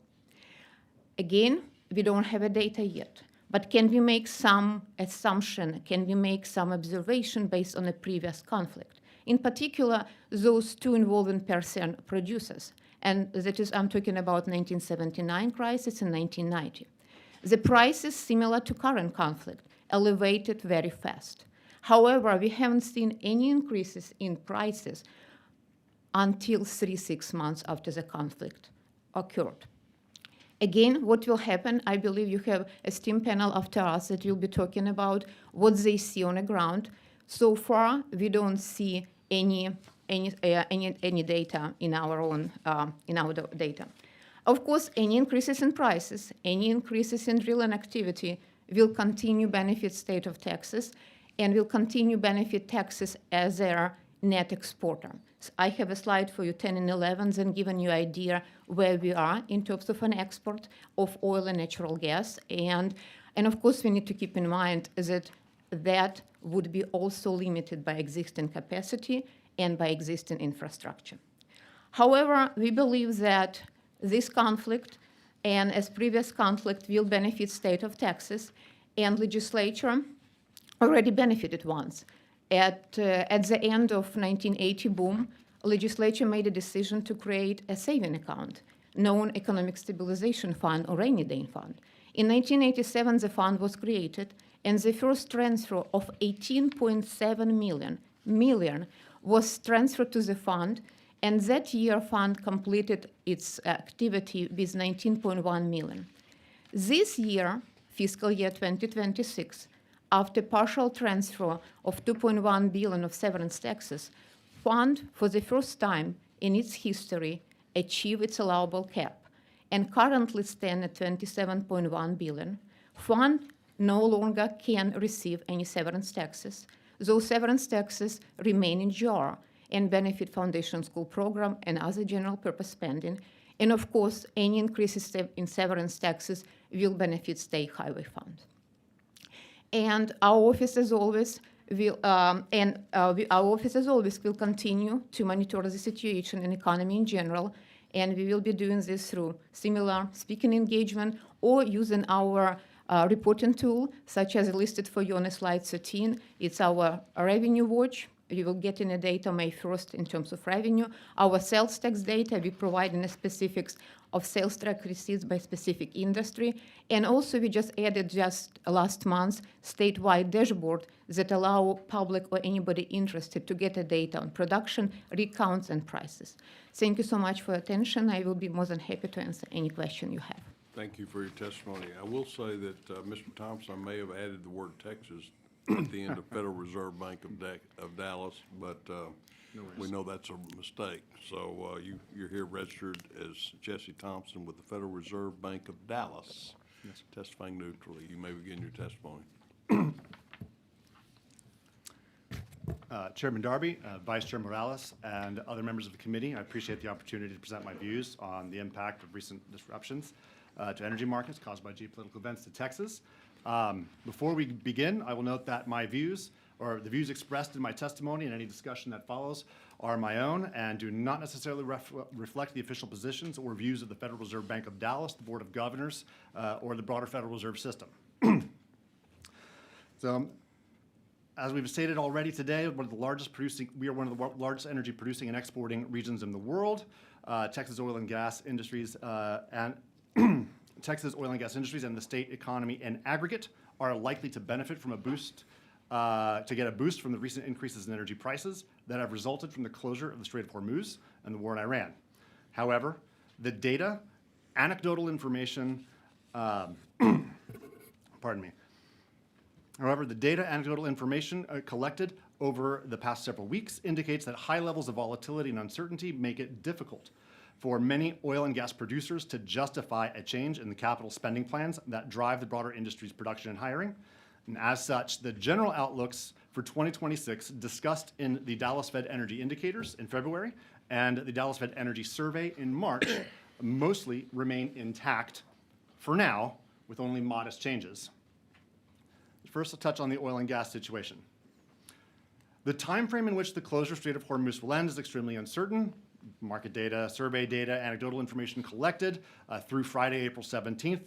Again, we don't have a data yet, but can we make some assumption, can we make some observation based on a previous conflict? In particular, those two involving Persian producers, and that is, I'm talking about 1979 crisis and 1990. The price is similar to current conflict, elevated very fast. However, we haven't seen any increases in prices until 3-6 months after the conflict occurred. Again, what will happen, I believe you have a steam panel after us that will be talking about what they see on the ground. So far, we don't see any data in our own data. Of course, any increases in prices, any increases in drilling activity will continue benefit state of Texas and will continue benefit Texas as their net exporter. So I have a slide for you, 10 and 11, and giving you idea where we are in terms of an export of oil and natural gas. And of course, we need to keep in mind that that would be also limited by existing capacity and by existing infrastructure. However, we believe that this conflict and as previous conflict will benefit state of Texas, and legislature already benefited once. At the end of 1980 boom, legislature made a decision to create a saving account, known Economic Stabilization Fund or Rainy Day Fund. In 1987, the fund was created, and the first transfer of 18.7 million was transferred to the fund, and that year fund completed its activity with 19.1 million. This year, fiscal year 2026, after partial transfer of 2.1 billion of severance taxes, fund for the first time in its history achieved its allowable cap and currently stand at 27.1 billion. Fund no longer can receive any severance taxes. Those severance taxes remain in jar and benefit foundation school program and other general purpose spending. And of course, any increases in severance taxes will benefit state highway fund. And our office, as always, will continue to monitor the situation and economy in general, and we will be doing this through similar speaking engagement or using our reporting tool, such as listed for you on slide 13. It's our revenue watch. You will get in the data May 1st in terms of revenue. Our sales tax data, we provide in the specifics of sales tax receipts by specific industry. And also we just added just last month statewide dashboard that allow public or anybody interested to get the data on production, recounts, and prices. Thank you so much for your attention. I will be more than happy to answer any question you have. Thank you for your testimony. I will say that Mr. Thompson may have added the word Texas at the end of Federal Reserve Bank of Dallas, but we know that's a mistake. So you're here registered as Jesse Thompson with the Federal Reserve Bank of Dallas, testifying neutrally. You may begin your testimony. Chairman Darby, Vice Chair Morales, and other members of the committee, I appreciate the opportunity to present my views on the impact of recent disruptions to energy markets caused by geopolitical events to Texas. Before we begin, I will note that my views, or the views expressed in my testimony and any discussion that follows, are my own and do not necessarily reflect the official positions or views of the Federal Reserve Bank of Dallas, the Board of Governors, or the broader Federal Reserve System. So, as we've stated already today, we are one of the largest energy producing and exporting regions in the world. Texas oil and gas industries and Texas oil and gas industries and the state economy in aggregate are likely to benefit from a boost, to get a boost from the recent increases in energy prices that have resulted from the closure of the Strait of Hormuz and the war in Iran. However, the data, anecdotal information, collected over the past several weeks indicates that high levels of volatility and uncertainty make it difficult for many oil and gas producers to justify a change in the capital spending plans that drive the broader industry's production and hiring. And as such, the general outlooks for 2026 discussed in the Dallas Fed Energy Indicators in February and the Dallas Fed Energy Survey in March mostly remain intact for now, with only modest changes. First, I'll touch on the oil and gas situation. The time frame in which the closure Strait of Hormuz will end is extremely uncertain. Market data, survey data, anecdotal information collected through Friday, April 17th,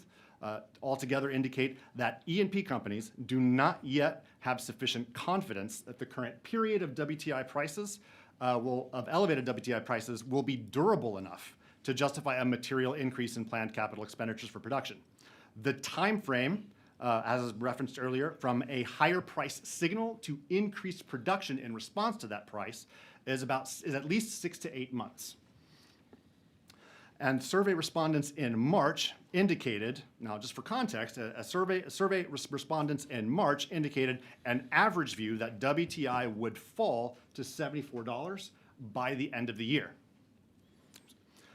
altogether indicate that E&P companies do not yet have sufficient confidence that the current period of WTI prices, of elevated WTI prices, will be durable enough to justify a material increase in planned capital expenditures for production. The time frame, as referenced earlier, from a higher price signal to increased production in response to that price is at least 6 to 8 months. And survey respondents in March indicated, now just for context, survey respondents in March indicated an average view that WTI would fall to $74 by the end of the year.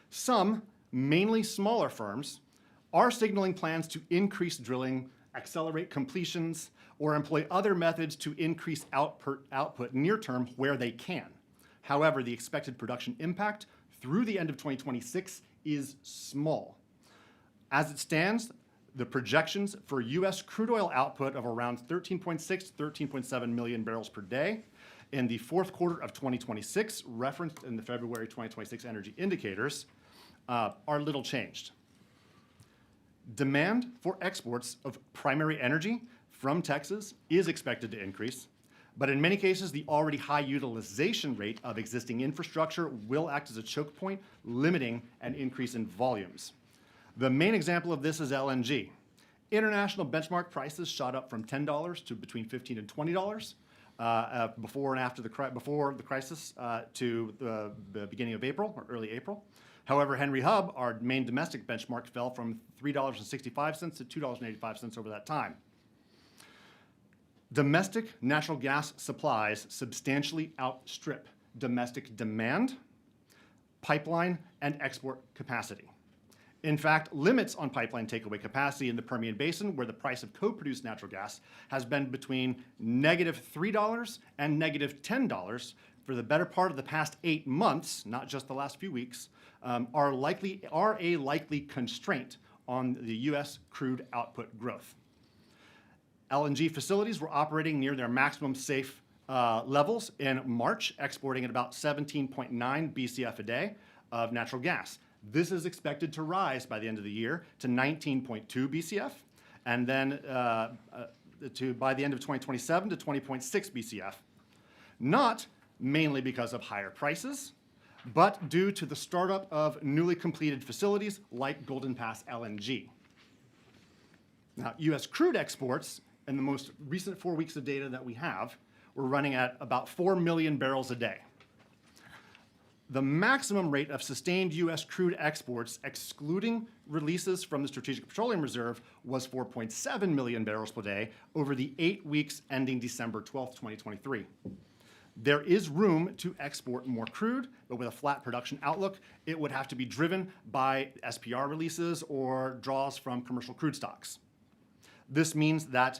Some, mainly smaller firms, are signaling plans to increase drilling, accelerate completions, or employ other methods to increase output near term where they can. However, the expected production impact through the end of 2026 is small. As it stands, the projections for U.S. crude oil output of around 13.6 to 13.7 million barrels per day in the fourth quarter of 2026, referenced in the February 2026 energy indicators, are little changed. Demand for exports of primary energy from Texas is expected to increase, but in many cases, the already high utilization rate of existing infrastructure will act as a choke point, limiting an increase in volumes. The main example of this is LNG. International benchmark prices shot up from $10 to between $15 and $20 before the crisis to the beginning of April or early April. However, Henry Hub, our main domestic benchmark, fell from $3.65 to $2.85 over that time. Domestic natural gas supplies substantially outstrip domestic demand, pipeline, and export capacity. In fact, limits on pipeline takeaway capacity in the Permian Basin, where the price of co-produced natural gas has been between -$3 and -$10 for the better part of the past 8 months, not just the last few weeks, are a likely constraint on the U.S. crude output growth. LNG facilities were operating near their maximum safe levels in March, exporting at about 17.9 BCF a day of natural gas. This is expected to rise by the end of the year to 19.2 BCF, and then by the end of 2027 to 20.6 BCF, not mainly because of higher prices, but due to the startup of newly completed facilities like Golden Pass LNG. Now, U.S. crude exports in the most recent 4 weeks of data that we have, we're running at about 4 million barrels a day. The maximum rate of sustained U.S. crude exports, excluding releases from the Strategic Petroleum Reserve, was 4.7 million barrels per day over the 8 weeks ending December 12, 2023. There is room to export more crude, but with a flat production outlook, it would have to be driven by SPR releases or draws from commercial crude stocks. This means that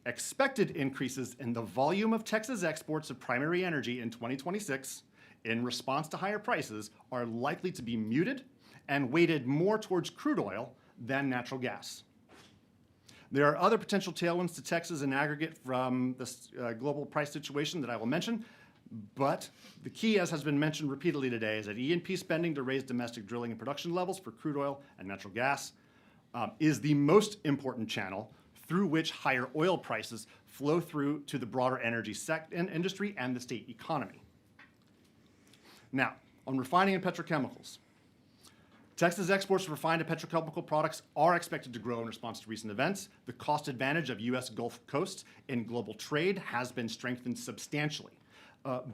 expected increases in the volume of Texas exports of primary energy in 2026 in response to higher prices are likely to be muted and weighted more towards crude oil than natural gas. There are other potential tailwinds to Texas in aggregate from this global price situation that I will mention, but the key, as has been mentioned repeatedly today, is that E&P spending to raise domestic drilling and production levels for crude oil and natural gas is the most important channel through which higher oil prices flow through to the broader energy industry and the state economy. Now, on refining and petrochemicals. Texas exports of refined and petrochemical products are expected to grow in response to recent events. The cost advantage of U.S. Gulf Coast in global trade has been strengthened substantially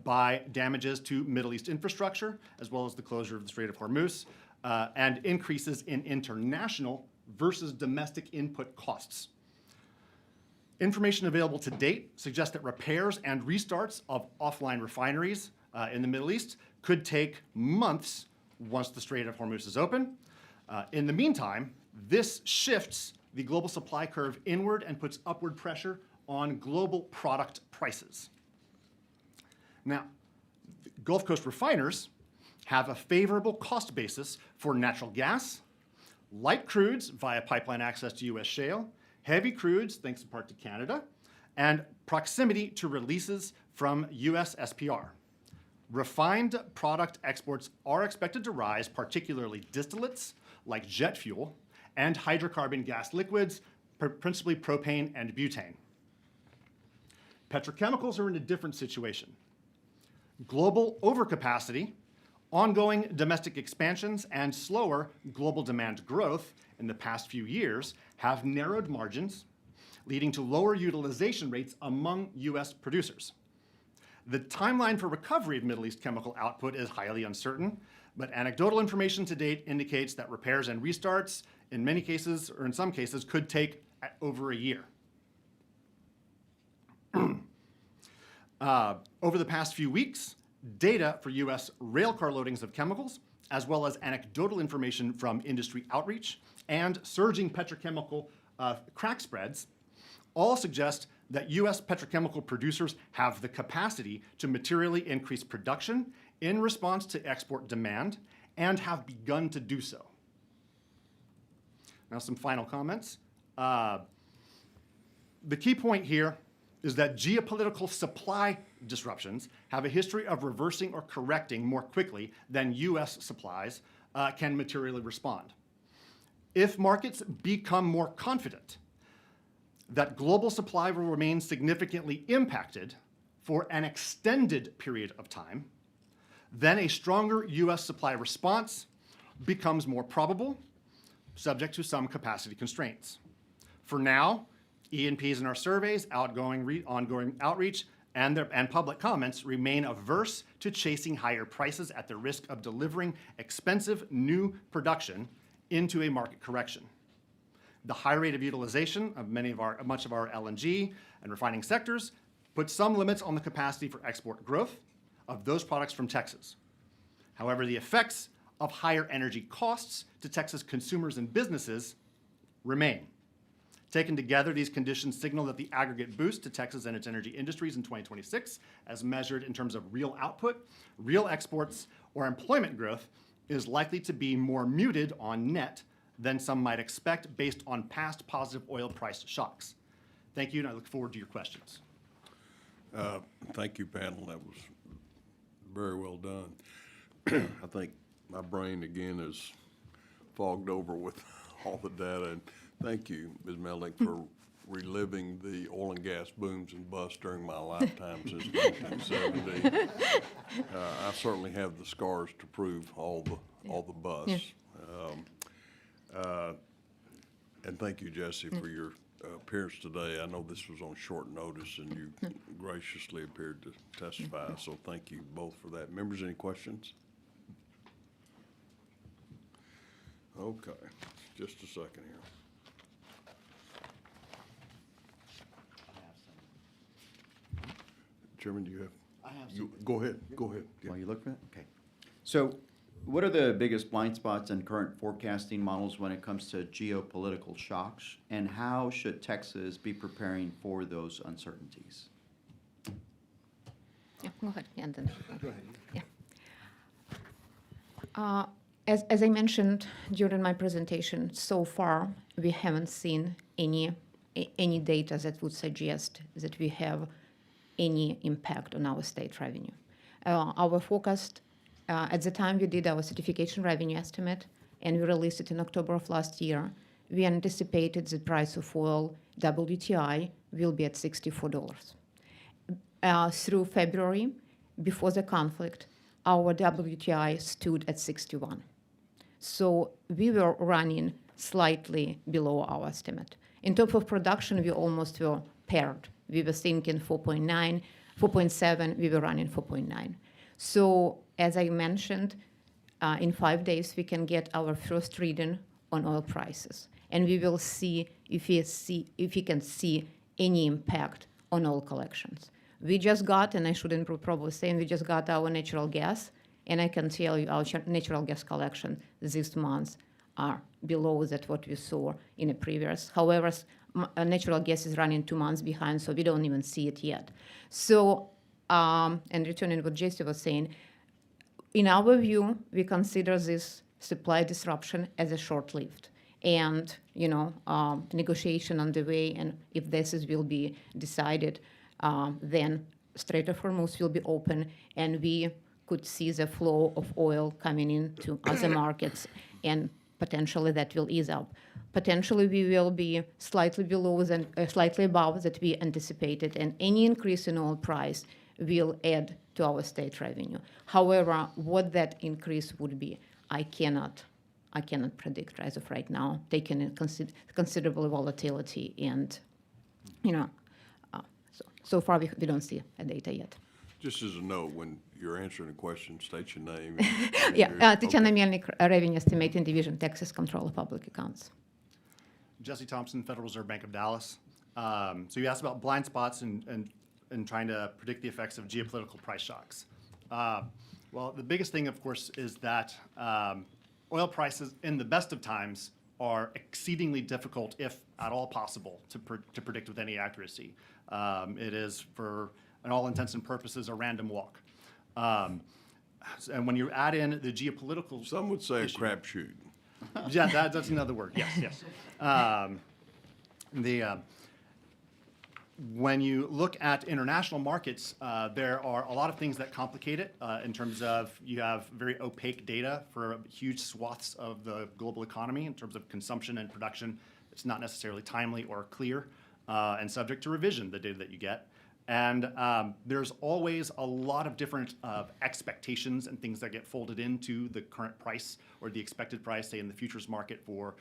by damages to Middle East infrastructure, as well as the closure of the Strait of Hormuz, and increases in international versus domestic input costs. Information available to date suggests that repairs and restarts of offline refineries in the Middle East could take months once the Strait of Hormuz is open. In the meantime, this shifts the global supply curve inward and puts upward pressure on global product prices. Now, Gulf Coast refiners have a favorable cost basis for natural gas, light crudes via pipeline access to U.S. shale, heavy crudes, thanks in part to Canada, and proximity to releases from U.S. SPR. Refined product exports are expected to rise, particularly distillates like jet fuel and hydrocarbon gas liquids, principally propane and butane. Petrochemicals are in a different situation. Global overcapacity, ongoing domestic expansions, and slower global demand growth in the past few years have narrowed margins, leading to lower utilization rates among U.S. producers. The timeline for recovery of Middle East chemical output is highly uncertain, but anecdotal information to date indicates that repairs and restarts, in many cases, or in some cases, could take over a year. Over the past few weeks, data for U.S. rail car loadings of chemicals, as well as anecdotal information from industry outreach and surging petrochemical crack spreads, all suggest that U.S. petrochemical producers have the capacity to materially increase production in response to export demand and have begun to do so. Now, some final comments. The key point here is that geopolitical supply disruptions have a history of reversing or correcting more quickly than U.S. supplies can materially respond. If markets become more confident that global supply will remain significantly impacted for an extended period of time, then a stronger U.S. supply response becomes more probable, subject to some capacity constraints. For now, E&Ps in our surveys, ongoing outreach, and public comments remain averse to chasing higher prices at the risk of delivering expensive new production into a market correction. The high rate of utilization of much of our LNG and refining sectors puts some limits on the capacity for export growth of those products from Texas. However, the effects of higher energy costs to Texas consumers and businesses remain. Taken together, these conditions signal that the aggregate boost to Texas and its energy industries in 2026, as measured in terms of real output, real exports, or employment growth, is likely to be more muted on net than some might expect based on past positive oil price shocks. Thank you, and I look forward to your questions. Thank you, panel. That was very well done. I think my brain again is fogged over with all the data. And thank you, Ms. Melnick, for reliving the oil and gas booms and busts during my lifetime since 1970. I certainly have the scars to prove all the busts. Yeah. And thank you, Jesse, for your appearance today. I know this was on short notice, and you graciously appeared to testify, so thank you both for that. Members, any questions? Okay, just a second here. Chairman, do you have? I have some. Go ahead. Yeah. While you look for that? Okay. So what are the biggest blind spots in current forecasting models when it comes to geopolitical shocks? And how should Texas be preparing for those uncertainties? Yeah, go ahead. Yeah, and then, Go ahead. yeah. As I mentioned during my presentation, so far we haven't seen any data that would suggest that we have any impact on our state revenue. Our forecast, at the time we did our certification revenue estimate, and we released it in October of last year, we anticipated the price of oil, WTI, will be at $64. Through February, before the conflict, our WTI stood at 61. So we were running slightly below our estimate. In terms of production, we almost were paired. We were thinking 4.9, 4.7, we were running 4.9. So as I mentioned, in 5 days, we can get our first reading on oil prices. And we will see if we can see any impact on oil collections. We just got, and I shouldn't probably say, we just got our natural gas, and I can tell you our natural gas collection this month are below that what we saw in the previous. However, natural gas is running 2 months behind, so we don't even see it yet. So, and returning what Jesse was saying, in our view, we consider this supply disruption as a short-lived. and negotiation on the way. And if will be decided, then Strait of Hormuz will be open, and we could see the flow of oil coming into other markets, and potentially that will ease up. Potentially, we will be slightly below than slightly above that we anticipated, and any increase in oil price will add to our state revenue. However, what that increase would be, I cannot predict as of right now, taking in considerable volatility, and so far we don't see a data yet. Just as a note, when you're answering a question, state your name. Yeah, Tatiana Melnik, Revenue Estimating Division, Texas Control of Public Accounts. Jesse Thompson, Federal Reserve Bank of Dallas. So you asked about blind spots and trying to predict the effects of geopolitical price shocks. Well, the biggest thing, of course, is that oil prices in the best of times are exceedingly difficult, if at all possible, to predict with any accuracy. It is, for all intents and purposes, a random walk. And when you add in the geopolitical, some would say issue, a crapshoot. Yeah, that's another word. Yes. When you look at international markets, there are a lot of things that complicate it in terms of you have very opaque data for huge swaths of the global economy in terms of consumption and production. It's not necessarily timely or clear and subject to revision, the data that you get. And there's always a lot of different expectations and things that get folded into the current price or the expected price, say in the futures market for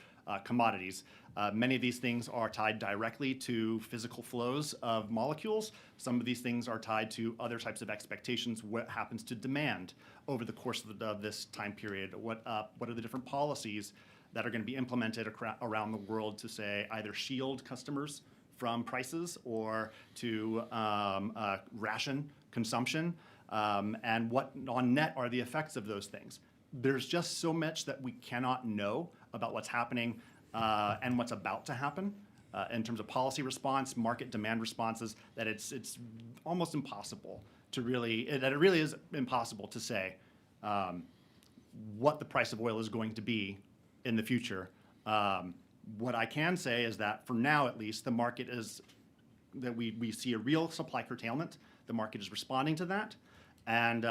commodities. Many of these things are tied directly to physical flows of molecules. Some of these things are tied to other types of expectations, what happens to demand over the course of this time period, what are the different policies that are going to be implemented around the world to, say, either shield customers from prices or to ration consumption, and what on net are the effects of those things. There's just so much that we cannot know about what's happening and what's about to happen in terms of policy response, market demand responses, that it's almost impossible to really, that it really is impossible to say what the price of oil is going to be in the future. What I can say is that for now, at least, the market is, that we see a real supply curtailment. The market is responding to that. And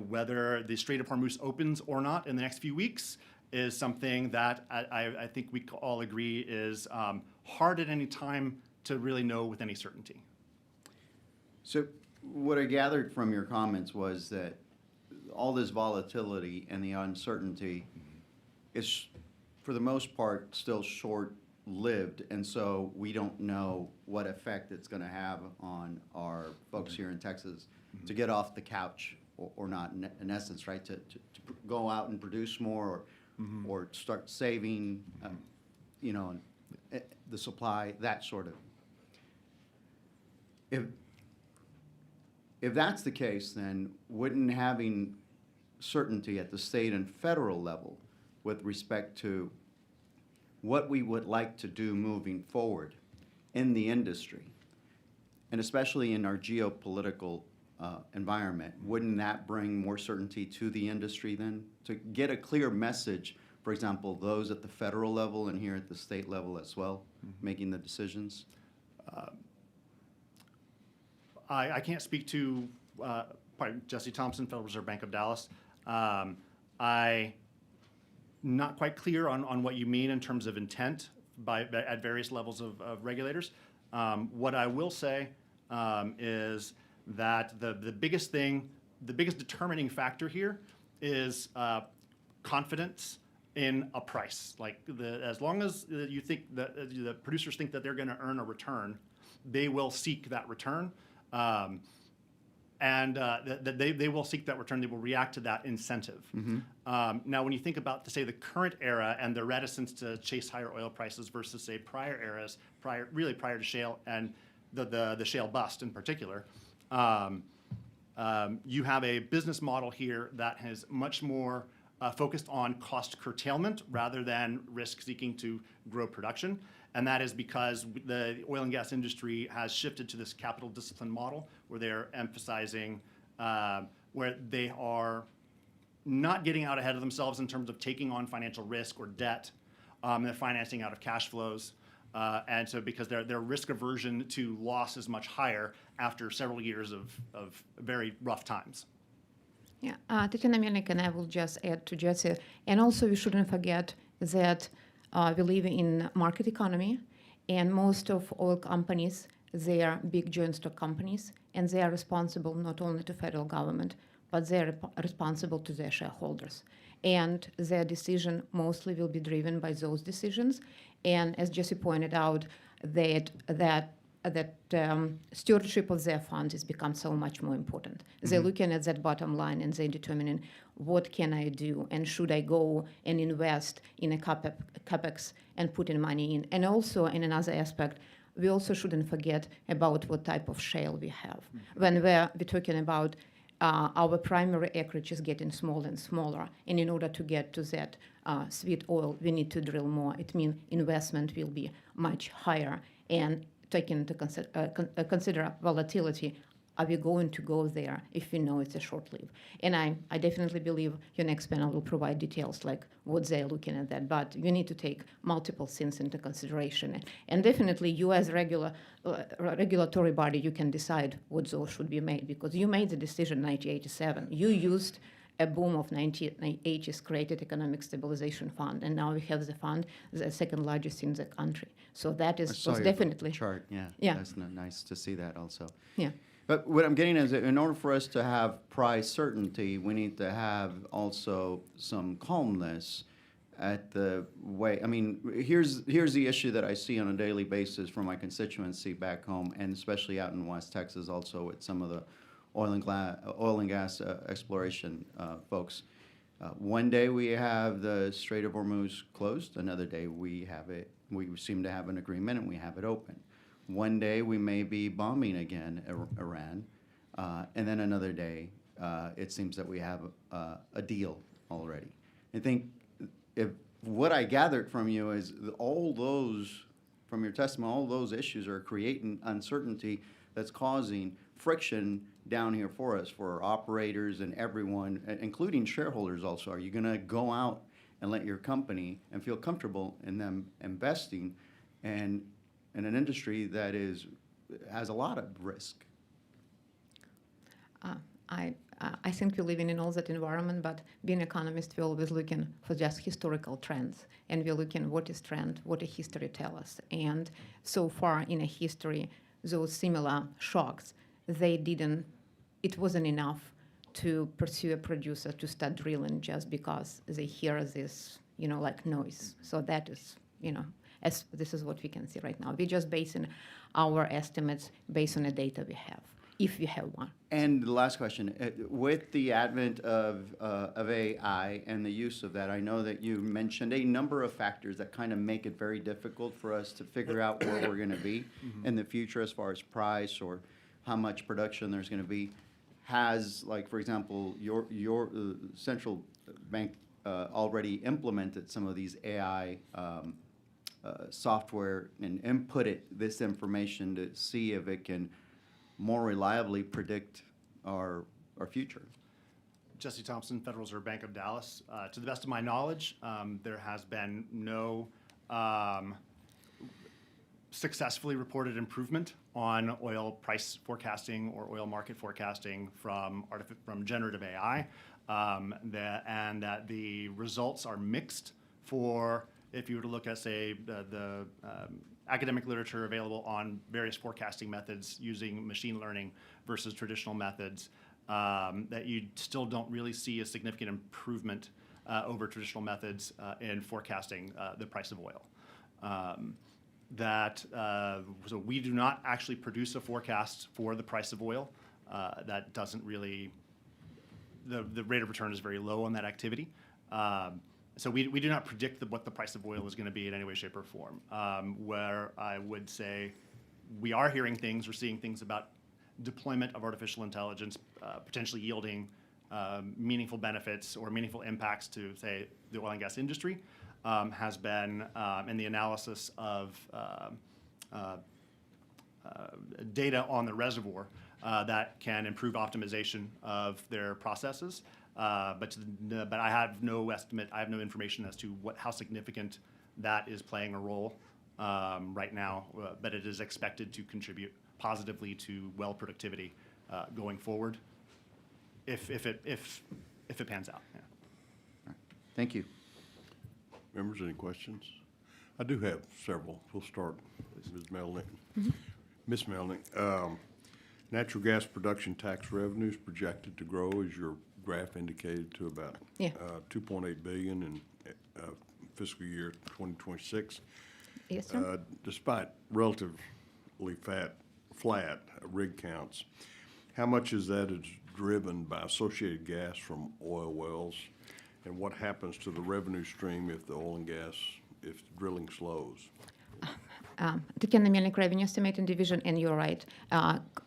whether the Strait of Hormuz opens or not in the next few weeks is something that I think we all agree is hard at any time to really know with any certainty. So what I gathered from your comments was that all this volatility and the uncertainty is, for the most part, still short-lived, and so we don't know what effect it's going to have on our folks here in Texas to get off the couch or not, in essence, right? To go out and produce more or start saving, the supply, that sort of. If that's the case, then wouldn't having certainty at the state and federal level with respect to what we would like to do moving forward in the industry, and especially in our geopolitical environment, wouldn't that bring more certainty to the industry then? To get a clear message, for example, those at the federal level and here at the state level as well, making the decisions? I can't speak to Jesse Thompson, Federal Reserve Bank of Dallas. Not quite clear on what you mean in terms of intent at various levels of regulators. What I will say is that the biggest determining factor here is confidence in a price. Like as long as you think that the producers think that they're going to earn a return, they will seek that return. And they will seek that return. They will react to that incentive. Now, when you think about, say, the current era and the reticence to chase higher oil prices versus, say, prior eras, prior to shale and the shale bust in particular, you have a business model here that has much more focused on cost curtailment rather than risk seeking to grow production. And that is because the oil and gas industry has shifted to this capital discipline model where they're emphasizing, where they are not getting out ahead of themselves in terms of taking on financial risk or debt they're financing out of cash flows. And so because their risk aversion to loss is much higher after several years of very rough times. Yeah, Tatiana Melnik, and I will just add to Jesse. And also, we shouldn't forget that we live in market economy, and most of oil companies, they are big joint stock companies, and they are responsible not only to federal government, but they are responsible to their shareholders. And their decision mostly will be driven by those decisions. And as Jesse pointed out, that stewardship of their funds has become so much more important. They're looking at that bottom line and they're determining what can I do and should I go and invest in a capex and put in money in. And also in another aspect, we also shouldn't forget about what type of shale we have. When we're talking about our primary acreage is getting smaller and smaller, and in order to get to that sweet oil, we need to drill more. It means investment will be much higher, and taking into consider volatility, are we going to go there if we know it's a short live? And I definitely believe your next panel will provide details like what they're looking at that, but you need to take multiple things into consideration. And definitely you as regulatory body, you can decide what those should be made, because you made the decision in 1987. You used a boom of 1980s created economic stabilization fund, and now we have the fund, the second largest in the country. So that is was definitely chart. Yeah, yeah. That's nice to see that also. Yeah. But what I'm getting is that in order for us to have price certainty, we need to have also some calmness at the way. I mean, here's the issue that I see on a daily basis from my constituency back home, and especially out in West Texas, also with some of the oil and gas exploration folks. One day we have the Strait of Hormuz closed. Another day we have it. We seem to have an agreement and we have it open. One day we may be bombing again Iran, and then another day it seems that we have a deal already. I think if what I gathered from you is all those, from your testimony, all those issues are creating uncertainty that's causing friction down here for us, for operators and everyone, including shareholders also. Are you going to go out and let your company and feel comfortable in them investing in an industry that has a lot of risk? I think we're living in all that environment, but being economists, we're always looking for just historical trends, and we're looking what is trend, what a history tell us. And so far in a history, those similar shocks, it wasn't enough to pursue a producer to start drilling just because they hear this, like noise. So that is, this is what we can see right now. We're just basing our estimates based on the data we have, if we have one. And the last question, with the advent of AI and the use of that, I know that you mentioned a number of factors that kind of make it very difficult for us to figure out where we're going to be in the future as far as price or how much production there's going to be. Has, like, for example, your central bank already implemented some of these AI software and inputted this information to see if it can more reliably predict our future? Jesse Thompson, Federal Reserve Bank of Dallas. To the best of my knowledge, there has been no successfully reported improvement on oil price forecasting or oil market forecasting from generative AI, and that the results are mixed for, if you were to look at, say, the academic literature available on various forecasting methods using machine learning versus traditional methods, that you still don't really see a significant improvement over traditional methods in forecasting the price of oil. So we do not actually produce a forecast for the price of oil. That doesn't really, the rate of return is very low on that activity. So we do not predict what the price of oil is going to be in any way, shape, or form. Where I would say we are hearing things, we're seeing things about deployment of artificial intelligence potentially yielding meaningful benefits or meaningful impacts to, say, the oil and gas industry, has been in the analysis of data on the reservoir that can improve optimization of their processes. But I have no estimate, I have no information as to how significant that is playing a role right now, but it is expected to contribute positively to well productivity going forward if it pans out. Yeah. Thank you. Members, any questions? I do have several. We'll start with Ms. Melnick. Ms. Melnick, natural gas production tax revenues projected to grow, as your graph indicated, to about Yeah. $2.8 billion in fiscal year 2026. Yes, sir. Despite relatively flat rig counts, how much is that is driven by associated gas from oil wells? And what happens to the revenue stream if the oil and gas, if drilling slows? The Canadian Revenue Estimating Division, and you're right.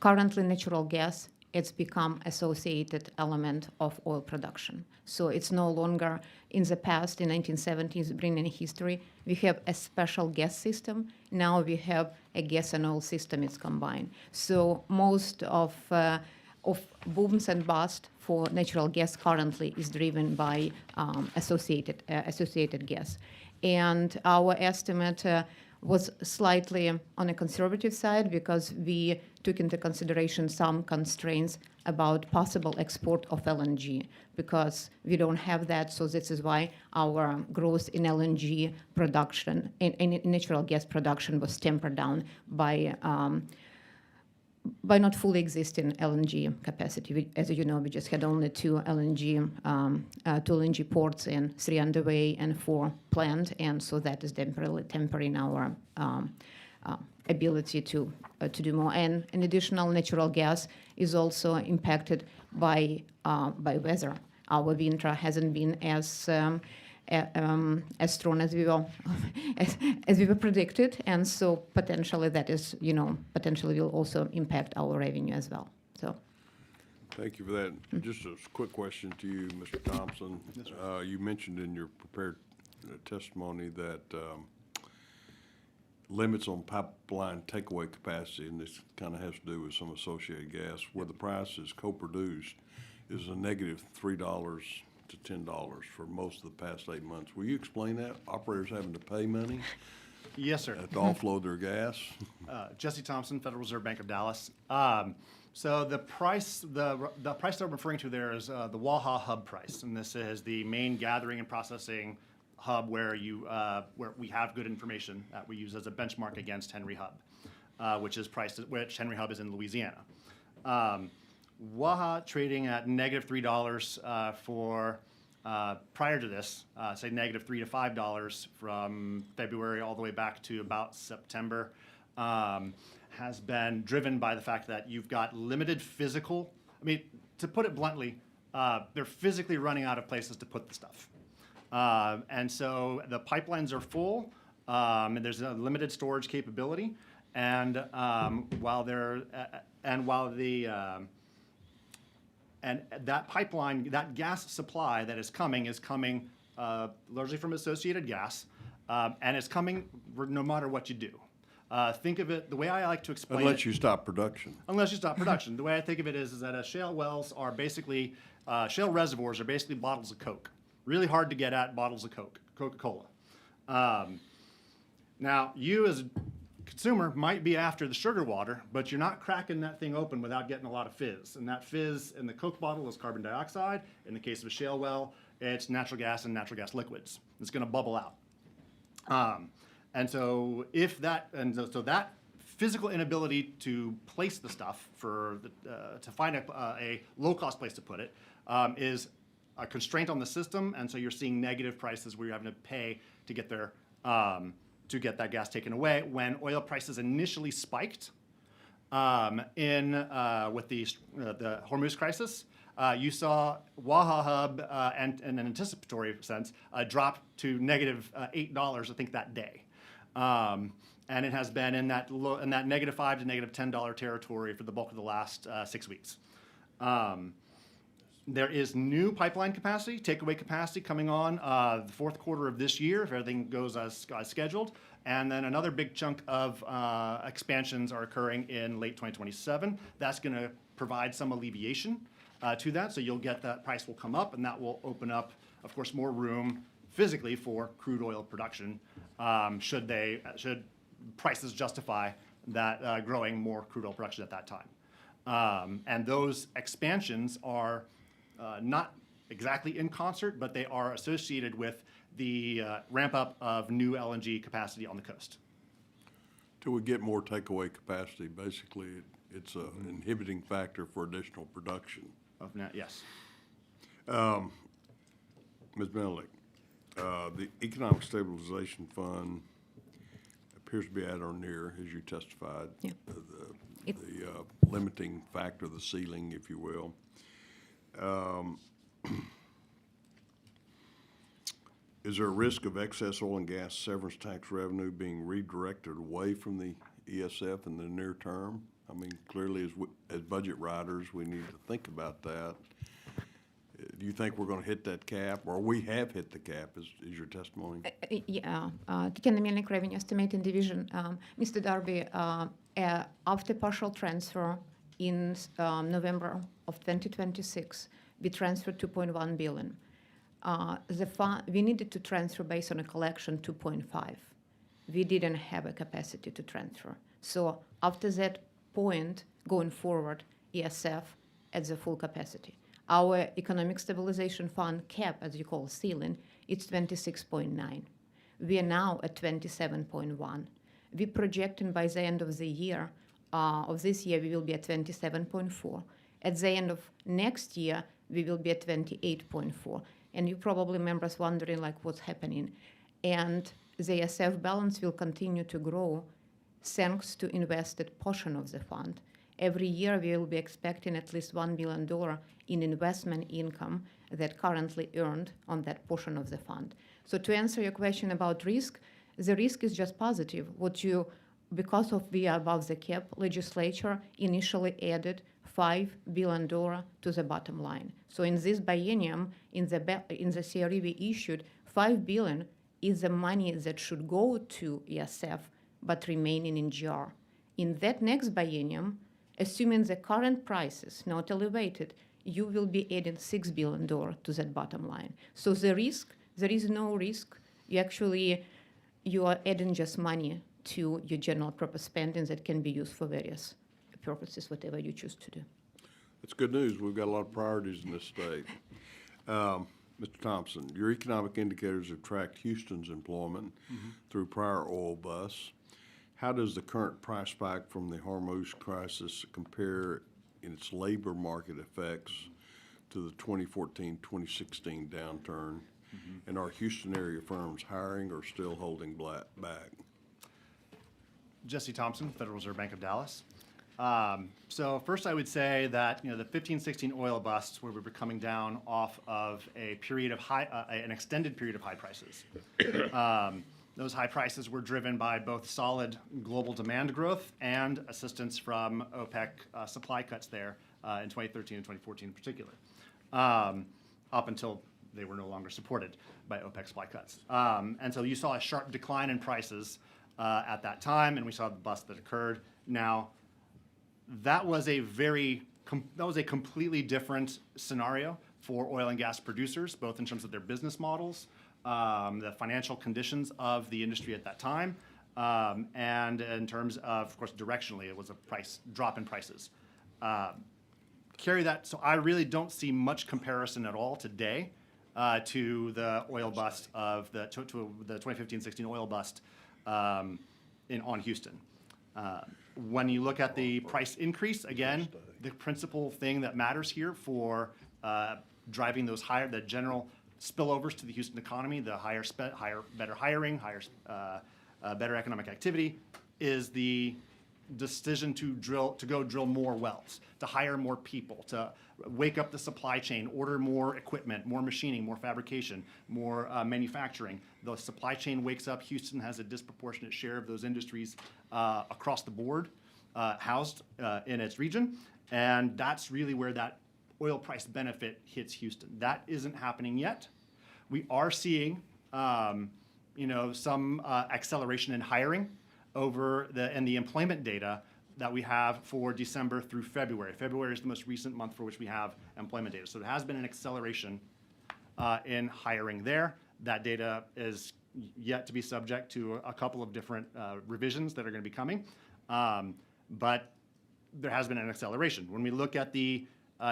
Currently, natural gas, it's become associated element of oil production. So it's no longer in the past, in 1970s, bringing history, we have a special gas system. Now we have a gas and oil system, it's combined. So most of booms and bust for natural gas currently is driven by associated gas. And our estimate was slightly on a conservative side because we took into consideration some constraints about possible export of LNG because we don't have that. So this is why our growth in LNG production, in natural gas production, was tempered down by not fully existing LNG capacity. As you know, we just had only two LNG ports and 3 underway and 4 planned, and so that is tempering our ability to do more. And an additional natural gas is also impacted by weather. Our winter hasn't been as strong as we were predicted, and so potentially that is, potentially will also impact our revenue as well. So. Thank you for that. Just a quick question to you, Mr. Thompson. You mentioned in your prepared testimony that limits on pipeline takeaway capacity, and this kind of has to do with some associated gas, where the price is co-produced, is a negative $3 to $10 for most of the past 8 months. Will you explain that? Operators having to pay money? Yes, sir. To offload their gas? Jesse Thompson, Federal Reserve Bank of Dallas. So the price that I'm referring to there is the Waha hub price, and this is the main gathering and processing hub where we have good information that we use as a benchmark against Henry Hub, which Henry Hub is in Louisiana. Waha trading at negative $3 for prior to this, say negative $3 to $5 from February all the way back to about September, has been driven by the fact that you've got limited physical. I mean, to put it bluntly, they're physically running out of places to put the stuff. And so the pipelines are full, and there's a limited storage capability. And and that pipeline, that gas supply that is coming largely from associated gas, and it's coming no matter what you do. Think of it, the way I like to explain Unless you stop production. Unless you stop production. The way I think of it is that shale wells are basically, shale reservoirs are basically bottles of Coke. Really hard to get at bottles of Coke, Coca-Cola. Now, you as a consumer might be after the sugar water, but you're not cracking that thing open without getting a lot of fizz. And that fizz in the Coke bottle is carbon dioxide. In the case of a shale well, it's natural gas and natural gas liquids. It's going to bubble out. So that physical inability to place the stuff to find a low-cost place to put it is a constraint on the system, and so you're seeing negative prices where you're having to pay to get that gas taken away. When oil prices initially spiked with the Hormuz crisis, you saw Waha Hub and in an anticipatory sense drop to negative $8, I think, that day. And it has been in that negative $5 to negative $10 territory for the bulk of the last 6 weeks. There is new pipeline capacity, takeaway capacity coming on the fourth quarter of this year, if everything goes as scheduled. And then another big chunk of expansions are occurring in late 2027. That's going to provide some alleviation to that. So you'll get that price will come up, and that will open up, of course, more room physically for crude oil production should prices justify that growing more crude oil production at that time. And those expansions are not exactly in concert, but they are associated with the ramp up of new LNG capacity on the coast. Till we get more takeaway capacity, basically, it's an inhibiting factor for additional production. Yes. Ms. Benedict, the Economic Stabilization Fund appears to be at or near, as you testified, Yeah. the limiting factor, the ceiling, if you will. Is there a risk of excess oil and gas severance tax revenue being redirected away from the ESF in the near term? I mean, clearly, as budget writers, we need to think about that. Do you think we're going to hit that cap, or we have hit the cap, is your testimony? Yeah, Economic Revenue Estimating Division, Mr. Darby, after partial transfer in November of 2026, we transferred 2.1 billion. We needed to transfer based on a collection 2.5. We didn't have a capacity to transfer. So after that point, going forward, ESF at the full capacity. Our Economic Stabilization Fund cap, as you call ceiling, it's 26.9. We are now at 27.1. We're projecting by the end of the year, of this year, we will be at 27.4. At the end of next year, we will be at 28.4. And you probably members wondering like what's happening. And the ESF balance will continue to grow thanks to invested portion of the fund. Every year we will be expecting at least $1 billion in investment income that currently earned on that portion of the fund. So to answer your question about risk, the risk is just positive. Because of we are above the cap, legislature initially added $5 billion to the bottom line. So in this biennium, in the CRE we issued, $5 billion is the money that should go to ESF, but remaining in GR. In that next biennium, assuming the current prices not elevated, you will be adding $6 billion to that bottom line. So there is no risk. You are adding just money to your general purpose spending that can be used for various purposes, whatever you choose to do. That's good news. We've got a lot of priorities in this state. Mr. Thompson, your economic indicators have tracked Houston's employment through prior oil busts. How does the current price spike from the Hormuz crisis compare in its labor market effects to the 2014-2016 downturn? And are Houston area firms hiring or still holding back? Jesse Thompson, Federal Reserve Bank of Dallas. So first I would say that the 15-16 oil busts where we were coming down off of a period of an extended period of high prices. Those high prices were driven by both solid global demand growth and assistance from OPEC supply cuts there in 2013 and 2014 in particular, up until they were no longer supported by OPEC supply cuts. And so you saw a sharp decline in prices at that time, and we saw the bust that occurred. Now, that was a completely different scenario for oil and gas producers, both in terms of their business models, the financial conditions of the industry at that time, and in terms of course, directionally, it was a price drop in prices. Carry that, so I really don't see much comparison at all today to the oil bust of the 2015-16 oil bust on Houston. When you look at the price increase, again, the principal thing that matters here for driving those the general spillovers to the Houston economy, the better hiring, better economic activity, is the decision to go drill more wells, to hire more people, to wake up the supply chain, order more equipment, more machining, more fabrication, more manufacturing. The supply chain wakes up. Houston has a disproportionate share of those industries across the board housed in its region, and that's really where that oil price benefit hits Houston. That isn't happening yet. We are seeing some acceleration in hiring and the employment data that we have for December through February. February is the most recent month for which we have employment data. So there has been an acceleration in hiring there. That data is yet to be subject to a couple of different revisions that are going to be coming. But there has been an acceleration. When we look at the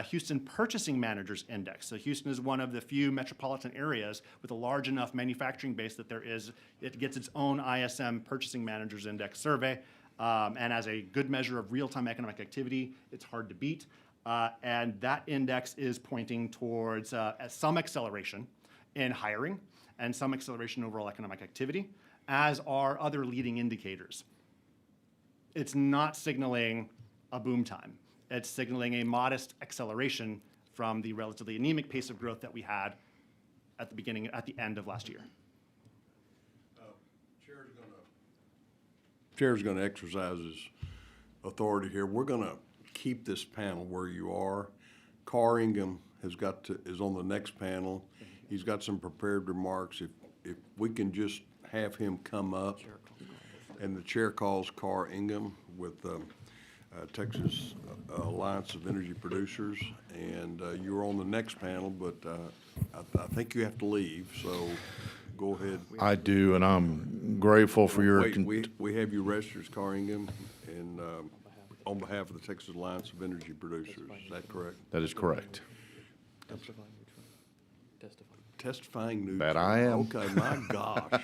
Houston Purchasing Managers Index, so Houston is one of the few metropolitan areas with a large enough manufacturing base that it gets its own ISM Purchasing Managers Index survey. And as a good measure of real-time economic activity, it's hard to beat. And that index is pointing towards some acceleration in hiring and some acceleration in overall economic activity, as are other leading indicators. It's not signaling a boom time. It's signaling a modest acceleration from the relatively anemic pace of growth that we had at the end of last year. Chair's going to exercise his authority here. We're going to keep this panel where you are. Carr Ingham is on the next panel. He's got some prepared remarks. If we can just have him come up, and the chair calls Carr Ingham with Texas Alliance of Energy Producers, and you're on the next panel, but I think you have to leave, so go ahead. I do, and I'm grateful for your. Wait, we have you registered as Carr Ingham, and on behalf of the Texas Alliance of Energy Producers. Is that correct? That is correct. Testifying neutral. That I am. Okay, my gosh.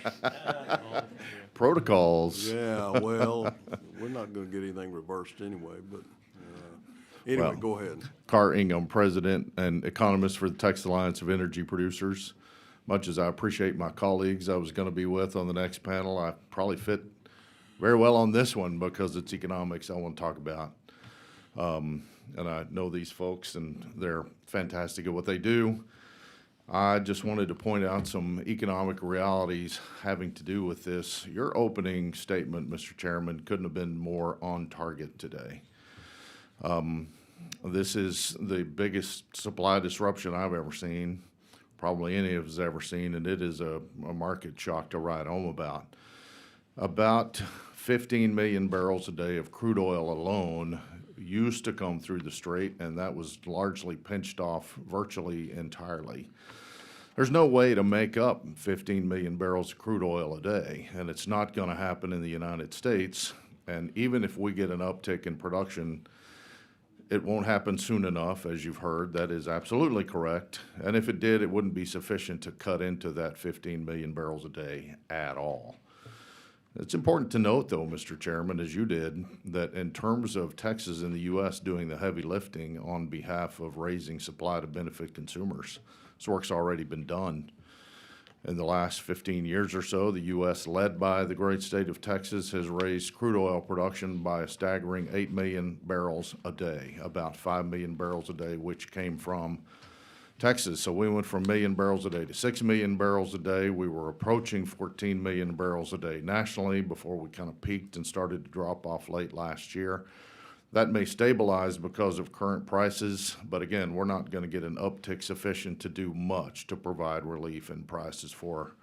Protocols. Yeah, well, we're not going to get anything reversed anyway, but anyway, Well, go ahead. Carr Ingham, President and economist for the Texas Alliance of Energy Producers. Much as I appreciate my colleagues I was going to be with on the next panel, I probably fit very well on this one because it's economics I want to talk about. And I know these folks, and they're fantastic at what they do. I just wanted to point out some economic realities having to do with this. Your opening statement, Mr. Chairman, couldn't have been more on target today. This is the biggest supply disruption I've ever seen, probably any of us ever seen, and it is a market shock to write home about. About 15 million barrels a day of crude oil alone used to come through the strait, and that was largely pinched off virtually entirely. There's no way to make up 15 million barrels of crude oil a day, and it's not going to happen in the United States. And even if we get an uptick in production, it won't happen soon enough, as you've heard. That is absolutely correct. And if it did, it wouldn't be sufficient to cut into that 15 million barrels a day at all. It's important to note, though, Mr. Chairman, as you did, that in terms of Texas and the U.S. doing the heavy lifting on behalf of raising supply to benefit consumers, this work's already been done. In the last 15 years or so, the U.S., led by the great state of Texas, has raised crude oil production by a staggering 8 million barrels a day, about 5 million barrels a day, which came from Texas. So we went from 1 million barrels a day to 6 million barrels a day. We were approaching 14 million barrels a day nationally before we kind of peaked and started to drop off late last year. That may stabilize because of current prices, but again, we're not going to get an uptick sufficient to do much to provide relief in prices for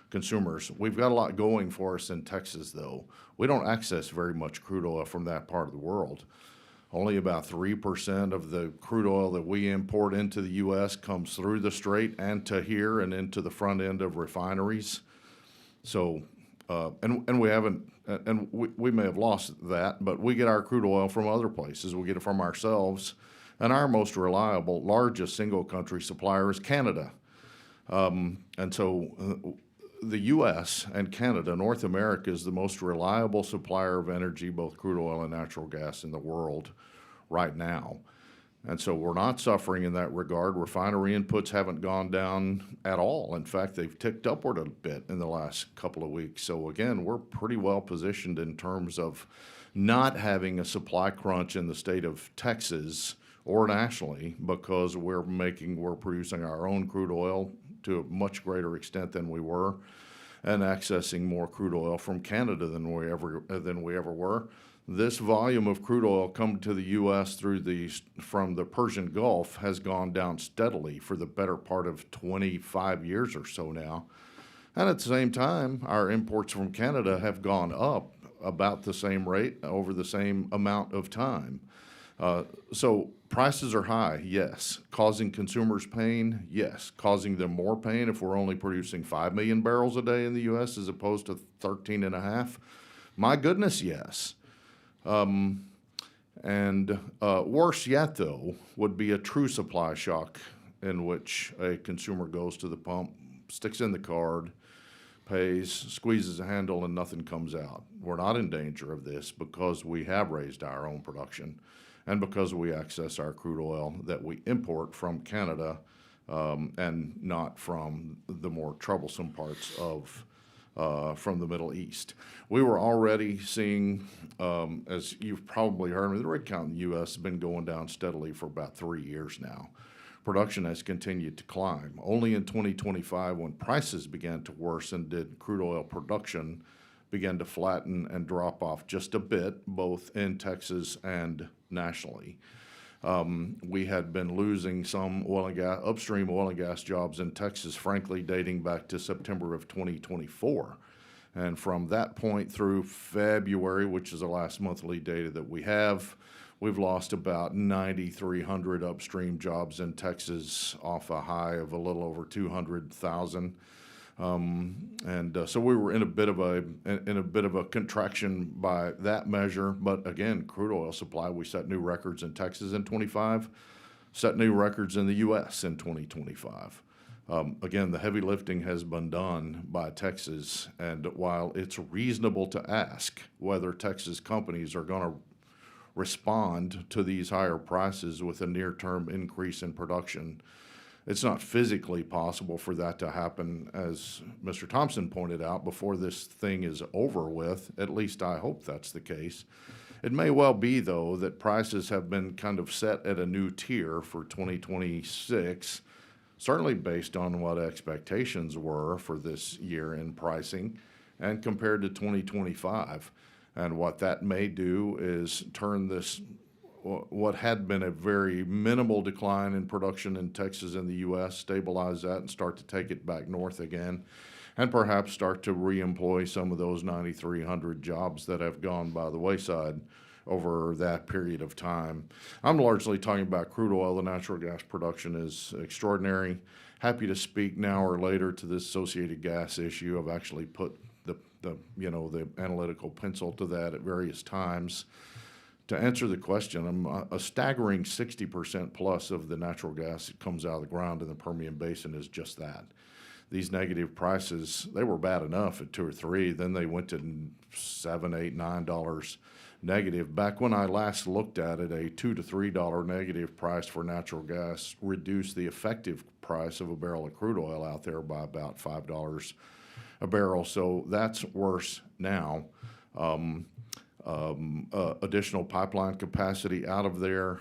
consumers. We've got a lot going for us in Texas, though. We don't access very much crude oil from that part of the world. Only about 3% of the crude oil that we import into the U.S. comes through the strait and to here and into the front end of refineries. So, and we haven't, and we may have lost that, but we get our crude oil from other places. We get it from ourselves. And our most reliable, largest single country supplier is Canada. And so the U.S. and Canada, North America, is the most reliable supplier of energy, both crude oil and natural gas, in the world right now. And so we're not suffering in that regard. Refinery inputs haven't gone down at all. In fact, they've ticked upward a bit in the last couple of weeks. So again, we're pretty well positioned in terms of not having a supply crunch in the state of Texas or nationally, because we're producing our own crude oil to a much greater extent than we were, and accessing more crude oil from Canada than we ever were. This volume of crude oil coming to the U.S. from the Persian Gulf has gone down steadily for the better part of 25 years or so now. And at the same time, our imports from Canada have gone up about the same rate over the same amount of time. So prices are high, yes. Causing consumers pain, yes. Causing them more pain if we're only producing 5 million barrels a day in the U.S. as opposed to 13 and a half. My goodness, yes. Worse yet, though, would be a true supply shock in which a consumer goes to the pump, sticks in the card, pays, squeezes a handle, and nothing comes out. We're not in danger of this because we have raised our own production and because we access our crude oil that we import from Canada and not from the more troublesome parts of from the Middle East. We were already seeing, as you've probably heard, the rig count in the U.S. has been going down steadily for about 3 years now. Production has continued to climb. Only in 2025, when prices began to worsen, did crude oil production begin to flatten and drop off just a bit, both in Texas and nationally. We had been losing some oil and gas, upstream oil and gas jobs in Texas, frankly, dating back to September of 2024. And from that point through February, which is the last monthly data that we have, we've lost about 9,300 upstream jobs in Texas off a high of a little over 200,000. So we were in a bit of a contraction by that measure. But again, crude oil supply, we set new records in Texas in 25, set new records in the U.S. in 2025. Again, the heavy lifting has been done by Texas. And while it's reasonable to ask whether Texas companies are going to respond to these higher prices with a near-term increase in production, it's not physically possible for that to happen, as Mr. Thompson pointed out, before this thing is over with. At least I hope that's the case. It may well be, though, that prices have been kind of set at a new tier for 2026, certainly based on what expectations were for this year in pricing and compared to 2025. And what that may do is turn this, what had been a very minimal decline in production in Texas and the U.S., stabilize that and start to take it back north again, and perhaps start to reemploy some of those 9,300 jobs that have gone by the wayside over that period of time. I'm largely talking about crude oil. The natural gas production is extraordinary. Happy to speak now or later to this associated gas issue. I've actually put the analytical pencil to that at various times. To answer the question, a staggering 60% plus of the natural gas that comes out of the ground in the Permian Basin is just that. These negative prices, they were bad enough at 2 or 3, then they went to $7, $8, $9 negative. Back when I last looked at it, a $2 to $3 negative price for natural gas reduced the effective price of a barrel of crude oil out there by about $5 a barrel. So that's worse now. Additional pipeline capacity out of there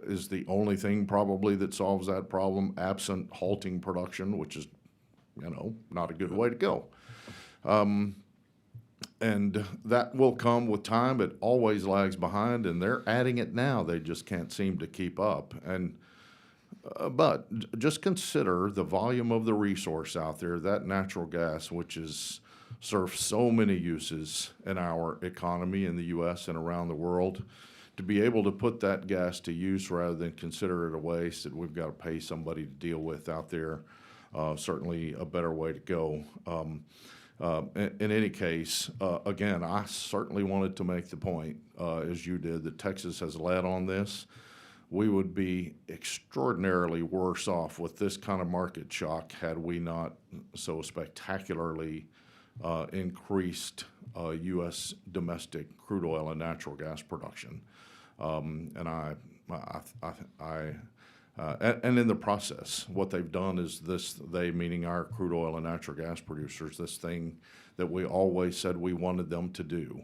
is the only thing probably that solves that problem, absent halting production, which is, not a good way to go. And that will come with time. It always lags behind, and they're adding it now. They just can't seem to keep up. But just consider the volume of the resource out there, that natural gas, which is serves so many uses in our economy in the U.S. and around the world. To be able to put that gas to use rather than consider it a waste that we've got to pay somebody to deal with out there, certainly a better way to go. In any case, again, I certainly wanted to make the point, as you did, that Texas has led on this. We would be extraordinarily worse off with this kind of market shock had we not so spectacularly increased U.S. domestic crude oil and natural gas production. And in the process, what they've done is this, they meaning our crude oil and natural gas producers, this thing that we always said we wanted them to do,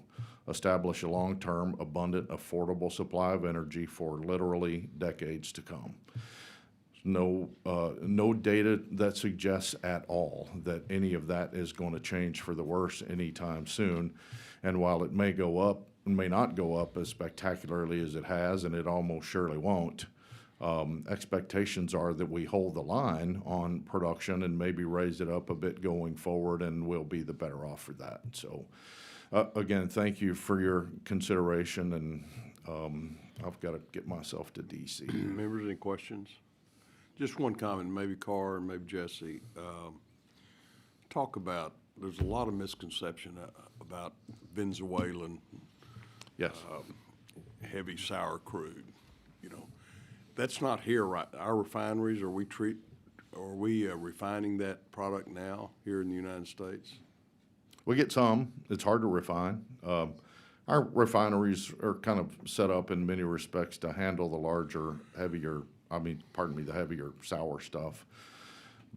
establish a long-term, abundant, affordable supply of energy for literally decades to come. No data that suggests at all that any of that is going to change for the worse anytime soon. And while it may go up, and may not go up as spectacularly as it has, and it almost surely won't, expectations are that we hold the line on production and maybe raise it up a bit going forward, and we'll be the better off for that. So, again, thank you for your consideration, and I've got to get myself to DC. Members, any questions? Just one comment, maybe Carr and maybe Jesse. Talk about, there's a lot of misconception about Venezuelan Yes. heavy sour crude. You know, that's not here, right? Our refineries, are we refining that product now here in the United States? We get some. It's hard to refine. Our refineries are kind of set up in many respects to handle the larger, heavier, the heavier sour stuff.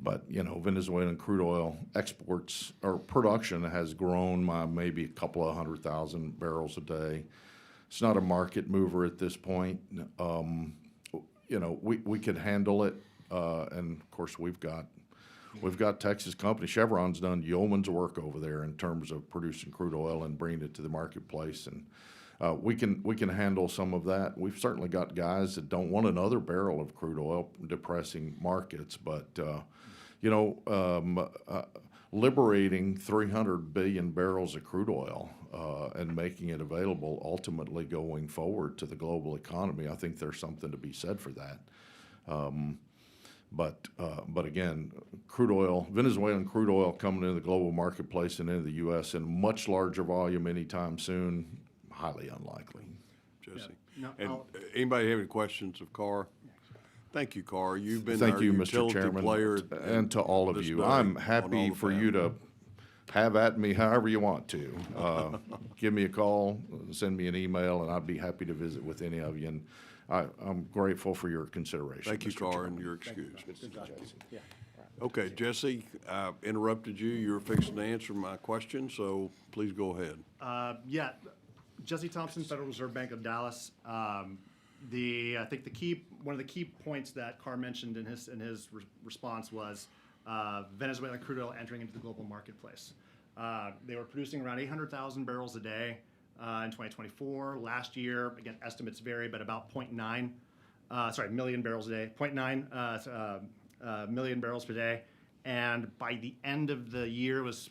But, you know, Venezuelan crude oil exports or production has grown by maybe a couple of 100,000 barrels a day. It's not a market mover at this point. You know, we could handle it. And of course, we've got Texas companies. Chevron's done yeoman's work over there in terms of producing crude oil and bringing it to the marketplace. And we can handle some of that. We've certainly got guys that don't want another barrel of crude oil depressing markets, but you know, liberating 300 billion barrels of crude oil and making it available ultimately going forward to the global economy, I think there's something to be said for that. But again, crude oil, Venezuelan crude oil coming into the global marketplace and into the U.S. in much larger volume anytime soon, highly unlikely. Jesse? Yeah. No, And I'll- anybody have any questions of Carr? Thank you, Carr. You've been Thank our you, Mr. utility Chairman, player and to all of this you. day I'm on happy all for of you that. to have at me however you want to. Give me a call, send me an email, and I'd be happy to visit with any of you. And I'm grateful for your consideration. Thank you, Mr. Carr, Chairman. and your excuse. Okay, Jesse, I interrupted you. You were fixing to answer my question, so please go ahead. Yeah, Jesse Thompson, Federal Reserve Bank of Dallas. I think one of the key points that Carr mentioned in his response was Venezuelan crude oil entering into the global marketplace. They were producing around 800,000 barrels a day in 2024. Last year, again, estimates vary, but about million barrels a day, 0.9 million barrels per day. And by the end of the year was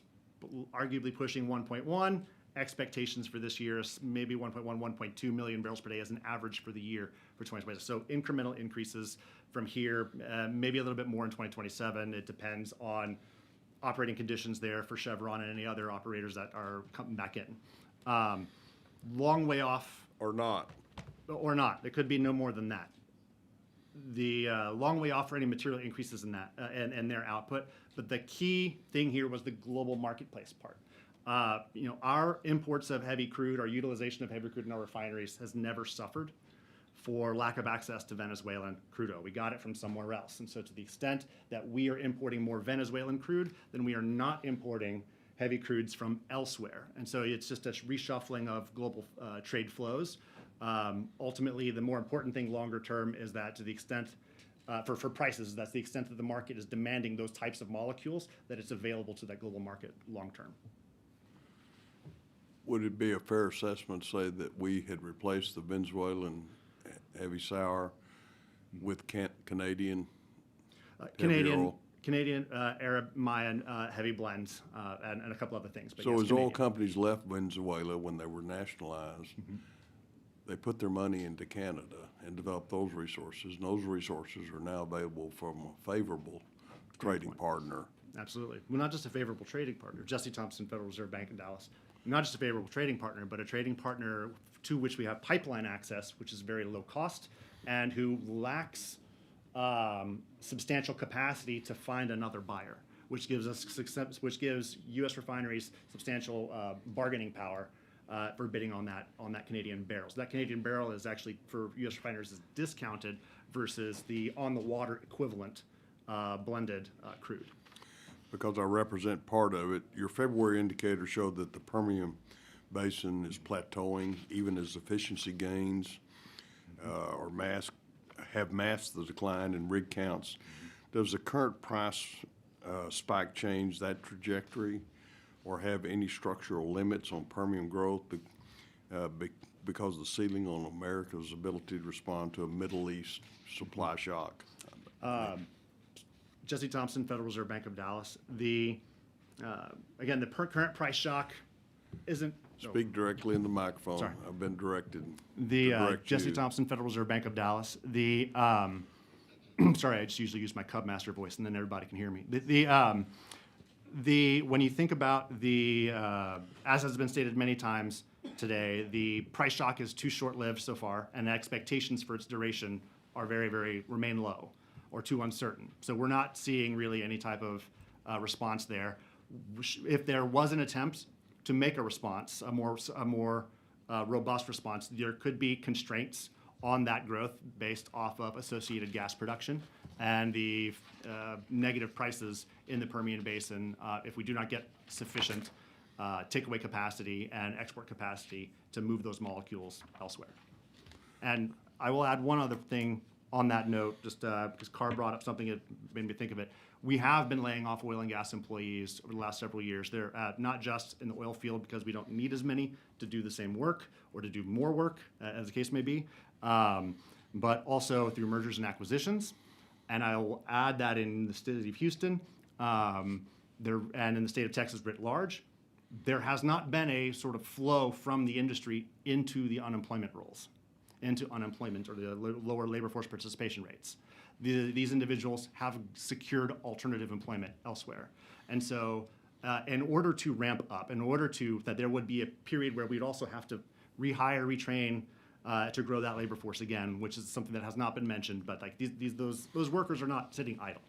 arguably pushing 1.1. Expectations for this year is maybe 1.1, 1.2 million barrels per day as an average for the year for 2020. So incremental increases from here, maybe a little bit more in 2027. It depends on operating conditions there for Chevron and any other operators that are coming back in. Long way off. Or not. Or not. It could be no more than that. The long way off for any material increases in that and their output. But the key thing here was the global marketplace part. You know, our imports of heavy crude, our utilization of heavy crude in our refineries has never suffered for lack of access to Venezuelan crude oil. We got it from somewhere else. And so to the extent that we are importing more Venezuelan crude, then we are not importing heavy crudes from elsewhere. And so it's just a reshuffling of global trade flows. Ultimately, the more important thing longer term is that to the extent for prices, that's the extent that the market is demanding those types of molecules, that it's available to that global market long term. Would it be a fair assessment to say that we had replaced the Venezuelan heavy sour with Canadian heavy oil? Canadian, Arab, Mayan heavy blends, and a couple other things. But So yes, as oil Canadian. companies left Venezuela when they were nationalized, they put their money into Canada and developed those resources, and those resources are now available from a favorable trading partner. Absolutely. Well, not just a favorable trading partner. Jesse Thompson, Federal Reserve Bank in Dallas. Not just a favorable trading partner, but a trading partner to which we have pipeline access, which is very low cost, and who lacks substantial capacity to find another buyer, which gives U.S. refineries substantial bargaining power for bidding on that Canadian barrel. So that Canadian barrel is actually for U.S. refiners is discounted versus the on the water equivalent blended crude. Because I represent part of it, your February indicator showed that the Permian Basin is plateauing, even as efficiency gains have masked the decline in rig counts. Does the current price spike change that trajectory, or have any structural limits on Permian growth because of the ceiling on America's ability to respond to a Middle East supply shock? Jesse Thompson, Federal Reserve Bank of Dallas. Again, the current price shock isn't. Speak directly in the microphone. Sorry. I've been directed. The to direct Jesse you. Thompson, Federal Reserve Bank of Dallas. The sorry, I just usually use my Cubmaster voice, and then everybody can hear me. When you think about the as has been stated many times today, the price shock is too short-lived so far, and the expectations for its duration are very remain low or too uncertain. So we're not seeing really any type of response there. If there was an attempt to make a response, a more robust response, there could be constraints on that growth based off of associated gas production and the negative prices in the Permian Basin if we do not get sufficient takeaway capacity and export capacity to move those molecules elsewhere. And I will add one other thing on that note, just because Carr brought up something that made me think of it. We have been laying off oil and gas employees over the last several years. They're not just in the oil field because we don't need as many to do the same work or to do more work, as the case may be, but also through mergers and acquisitions. And I will add that in the city of Houston and in the state of Texas writ large, there has not been a sort of flow from the industry into the unemployment rolls, into unemployment or the lower labor force participation rates. These individuals have secured alternative employment elsewhere. And so in order to ramp up, that there would be a period where we'd also have to rehire, retrain to grow that labor force again, which is something that has not been mentioned, but like those workers are not sitting idle.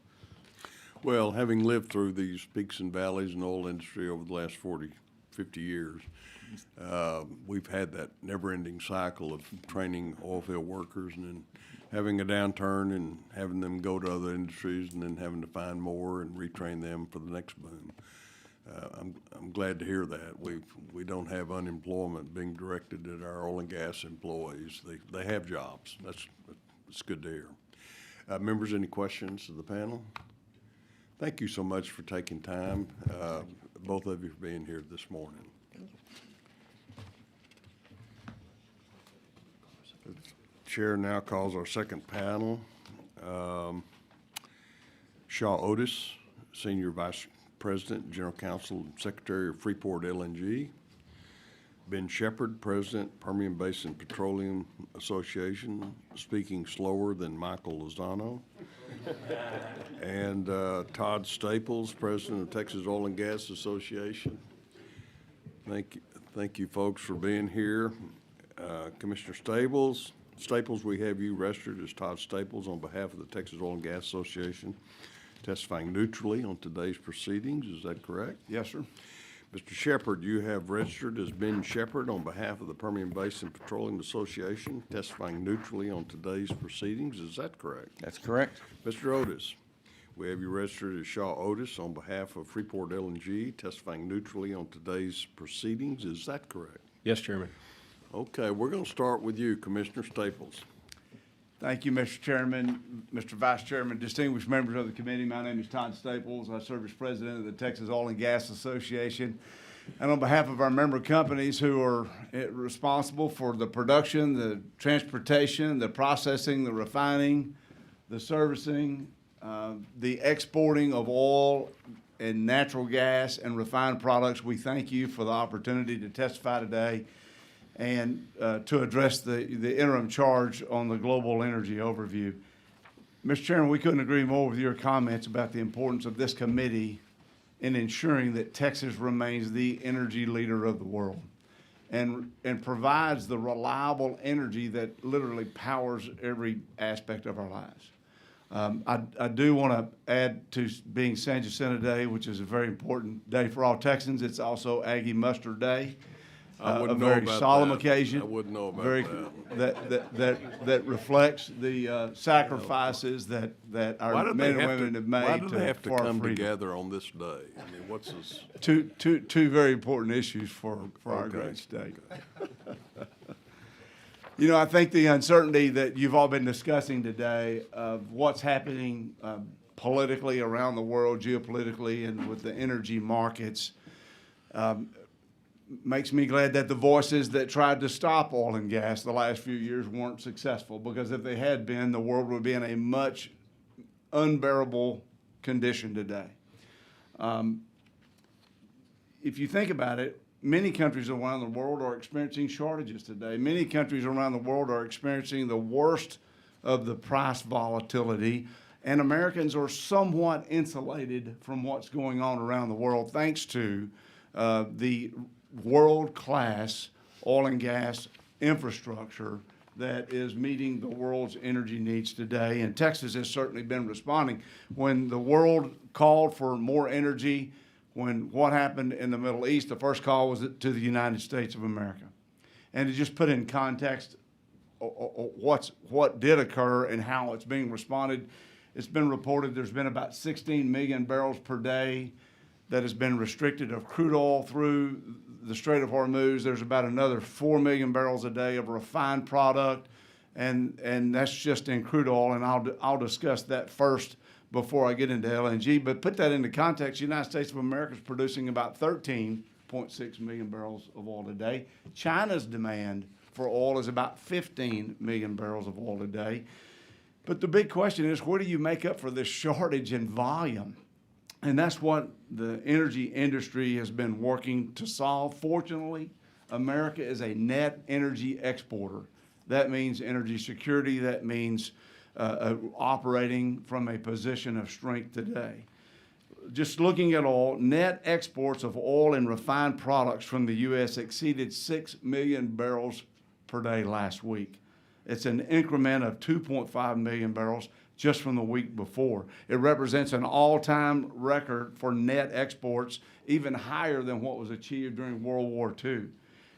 Well, having lived through these peaks and valleys in the oil industry over the last 40, 50 years, we've had that never-ending cycle of training oil field workers and then having a downturn and having them go to other industries and then having to find more and retrain them for the next boom. I'm glad to hear that. We don't have unemployment being directed at our oil and gas employees. They have jobs. That's good to hear. Members, any questions of the panel? Thank you so much for taking time, both of you for being here this morning. The chair now calls our second panel. Shaw Otis, Senior Vice President, General Counsel, and Secretary of Freeport LNG. Ben Shepard, President, Permian Basin Petroleum Association, speaking slower than Michael Lozano. And Todd Staples, President of Texas Oil and Gas Association. Thank you folks for being here. Commissioner Staples, we have you registered as Todd Staples on behalf of the Texas Oil and Gas Association, testifying neutrally on today's proceedings. Is that correct? Yes, sir. Mr. Shepard, you have registered as Ben Shepard on behalf of the Permian Basin Petroleum Association, testifying neutrally on today's proceedings. Is that correct? That's correct. Mr. Otis, we have you registered as Shaw Otis on behalf of Freeport LNG, testifying neutrally on today's proceedings. Is that correct? Yes, Chairman. Okay, we're going to start with you, Commissioner Staples. Thank you, Mr. Chairman, Mr. Vice Chairman, distinguished members of the committee. My name is Todd Staples. I serve as president of the Texas Oil and Gas Association. And on behalf of our member companies who are responsible for the production, the transportation, the processing, the refining, the servicing, the exporting of oil and natural gas and refined products, we thank you for the opportunity to testify today and to address the interim charge on the global energy overview. Mr. Chairman, we couldn't agree more with your comments about the importance of this committee in ensuring that Texas remains the energy leader of the world and provides the reliable energy that literally powers every aspect of our lives. I do want to add to being San Jacinto Day, which is a very important day for all Texans. It's also Aggie Mustard Day. A very solemn occasion. I wouldn't know about that reflects the sacrifices that our men and women have made. Why do they have to come freedom. together on this day? I mean, what's this? Two very important issues for our great state. You know, I think the uncertainty that you've all been discussing today of what's happening politically around the world, geopolitically, and with the energy markets, makes me glad that the voices that tried to stop oil and gas the last few years weren't successful, because if they had been, the world would be in a much unbearable condition today. If you think about it, many countries around the world are experiencing shortages today. Many countries around the world are experiencing the worst of the price volatility, and Americans are somewhat insulated from what's going on around the world thanks to the world-class oil and gas infrastructure that is meeting the world's energy needs today. And Texas has certainly been responding. When the world called for more energy, when what happened in the Middle East, the first call was to the United States of America. And to just put in context what did occur and how it's being responded, it's been reported there's been about 16 million barrels per day that has been restricted of crude oil through the Strait of Hormuz. There's about another 4 million barrels a day of refined product, and that's just in crude oil, and I'll discuss that first before I get into LNG. But put that into context, the United States of America is producing about 13.6 million barrels of oil a day. China's demand for oil is about 15 million barrels of oil a day. But the big question is, where do you make up for this shortage in volume? And that's what the energy industry has been working to solve. Fortunately, America is a net energy exporter. That means energy security. That means operating from a position of strength today. Just looking at oil, net exports of oil and refined products from the U.S. exceeded 6 million barrels per day last week. It's an increment of 2.5 million barrels just from the week before. It represents an all-time record for net exports, even higher than what was achieved during World War II.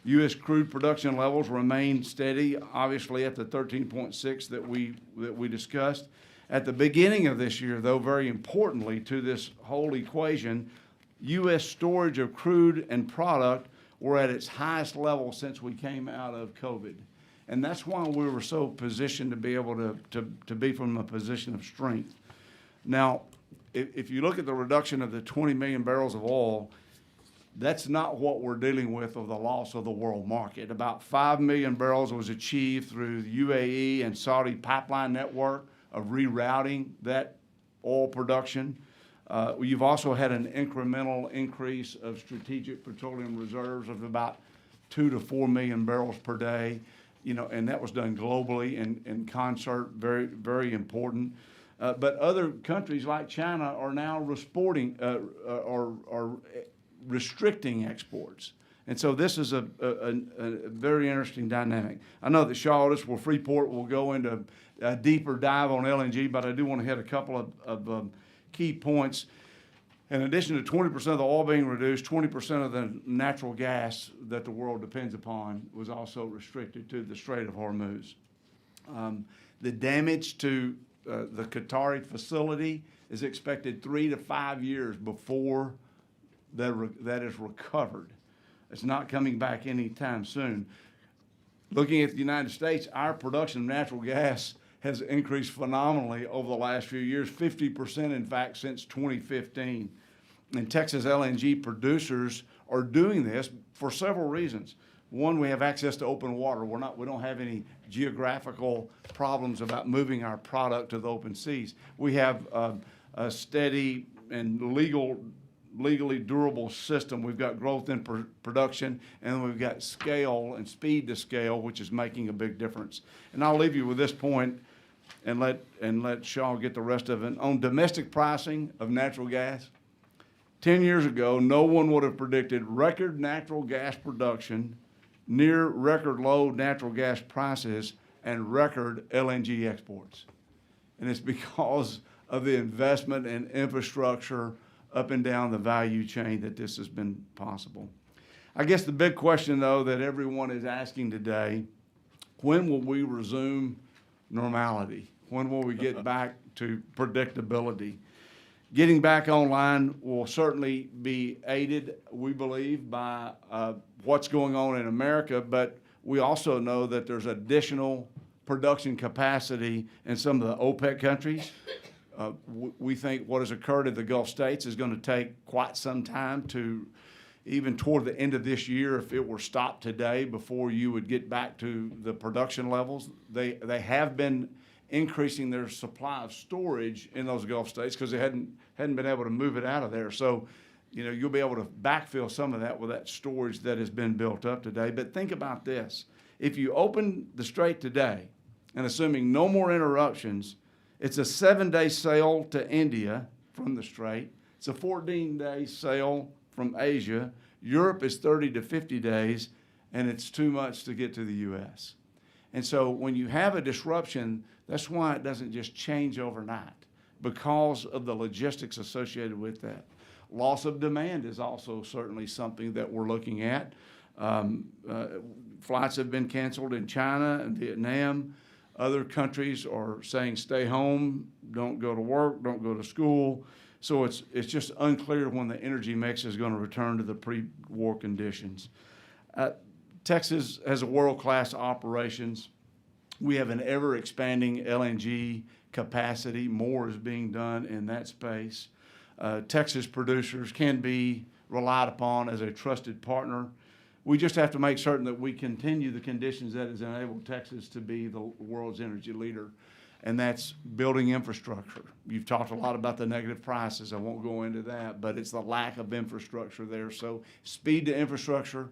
U.S. crude production levels remain steady, obviously at the 13.6 that we discussed. At the beginning of this year, though, very importantly to this whole equation, U.S. storage of crude and product were at its highest level since we came out of COVID. And that's why we were so positioned to be able to be from a position of strength. Now, if you look at the reduction of the 20 million barrels of oil, that's not what we're dealing with of the loss of the world market. About 5 million barrels was achieved through the UAE and Saudi pipeline network of rerouting that oil production. You've also had an incremental increase of strategic petroleum reserves of about 2 to 4 million barrels per day. And that was done globally in concert, very, very important. But other countries like China are now restricting exports. And so this is a very interesting dynamic. I know that Charlotte or Freeport will go into a deeper dive on LNG, but I do want to hit a couple of key points. In addition to 20% of the oil being reduced, 20% of the natural gas that the world depends upon was also restricted to the Strait of Hormuz. The damage to the Qatari facility is expected 3 to 5 years before that is recovered. It's not coming back anytime soon. Looking at the United States, our production of natural gas has increased phenomenally over the last few years, 50% in fact since 2015. And Texas LNG producers are doing this for several reasons. One, we have access to open water. We don't have any geographical problems about moving our product to the open seas. We have a steady and legally durable system. We've got growth in production, and we've got scale and speed to scale, which is making a big difference. And I'll leave you with this point and let Shaw get the rest of it. On domestic pricing of natural gas, 10 years ago, no one would have predicted record natural gas production, near record low natural gas prices, and record LNG exports. And it's because of the investment in infrastructure up and down the value chain that this has been possible. I guess the big question, though, that everyone is asking today, when will we resume normality? When will we get back to predictability? Getting back online will certainly be aided, we believe, by what's going on in America, but we also know that there's additional production capacity in some of the OPEC countries. We think what has occurred in the Gulf states is going to take quite some time to, even toward the end of this year, if it were stopped today, before you would get back to the production levels. They have been increasing their supply of storage in those Gulf states because they hadn't been able to move it out of there. So You know, you'll be able to backfill some of that with that storage that has been built up today. But think about this. If you open the strait today, and assuming no more interruptions, it's a 7-day sail to India from the strait. It's a 14-day sail from Asia. Europe is 30 to 50 days, and it's too much to get to the U.S. And so when you have a disruption, that's why it doesn't just change overnight, because of the logistics associated with that. Loss of demand is also certainly something that we're looking at. Flights have been canceled in China and Vietnam. Other countries are saying stay home, don't go to work, don't go to school. So it's just unclear when the energy mix is going to return to the pre-war conditions. Texas has a world-class operations. We have an ever-expanding LNG capacity. More is being done in that space. Texas producers can be relied upon as a trusted partner. We just have to make certain that we continue the conditions that has enabled Texas to be the world's energy leader, and that's building infrastructure. You've talked a lot about the negative prices. I won't go into that, but it's the lack of infrastructure there. So speed to infrastructure,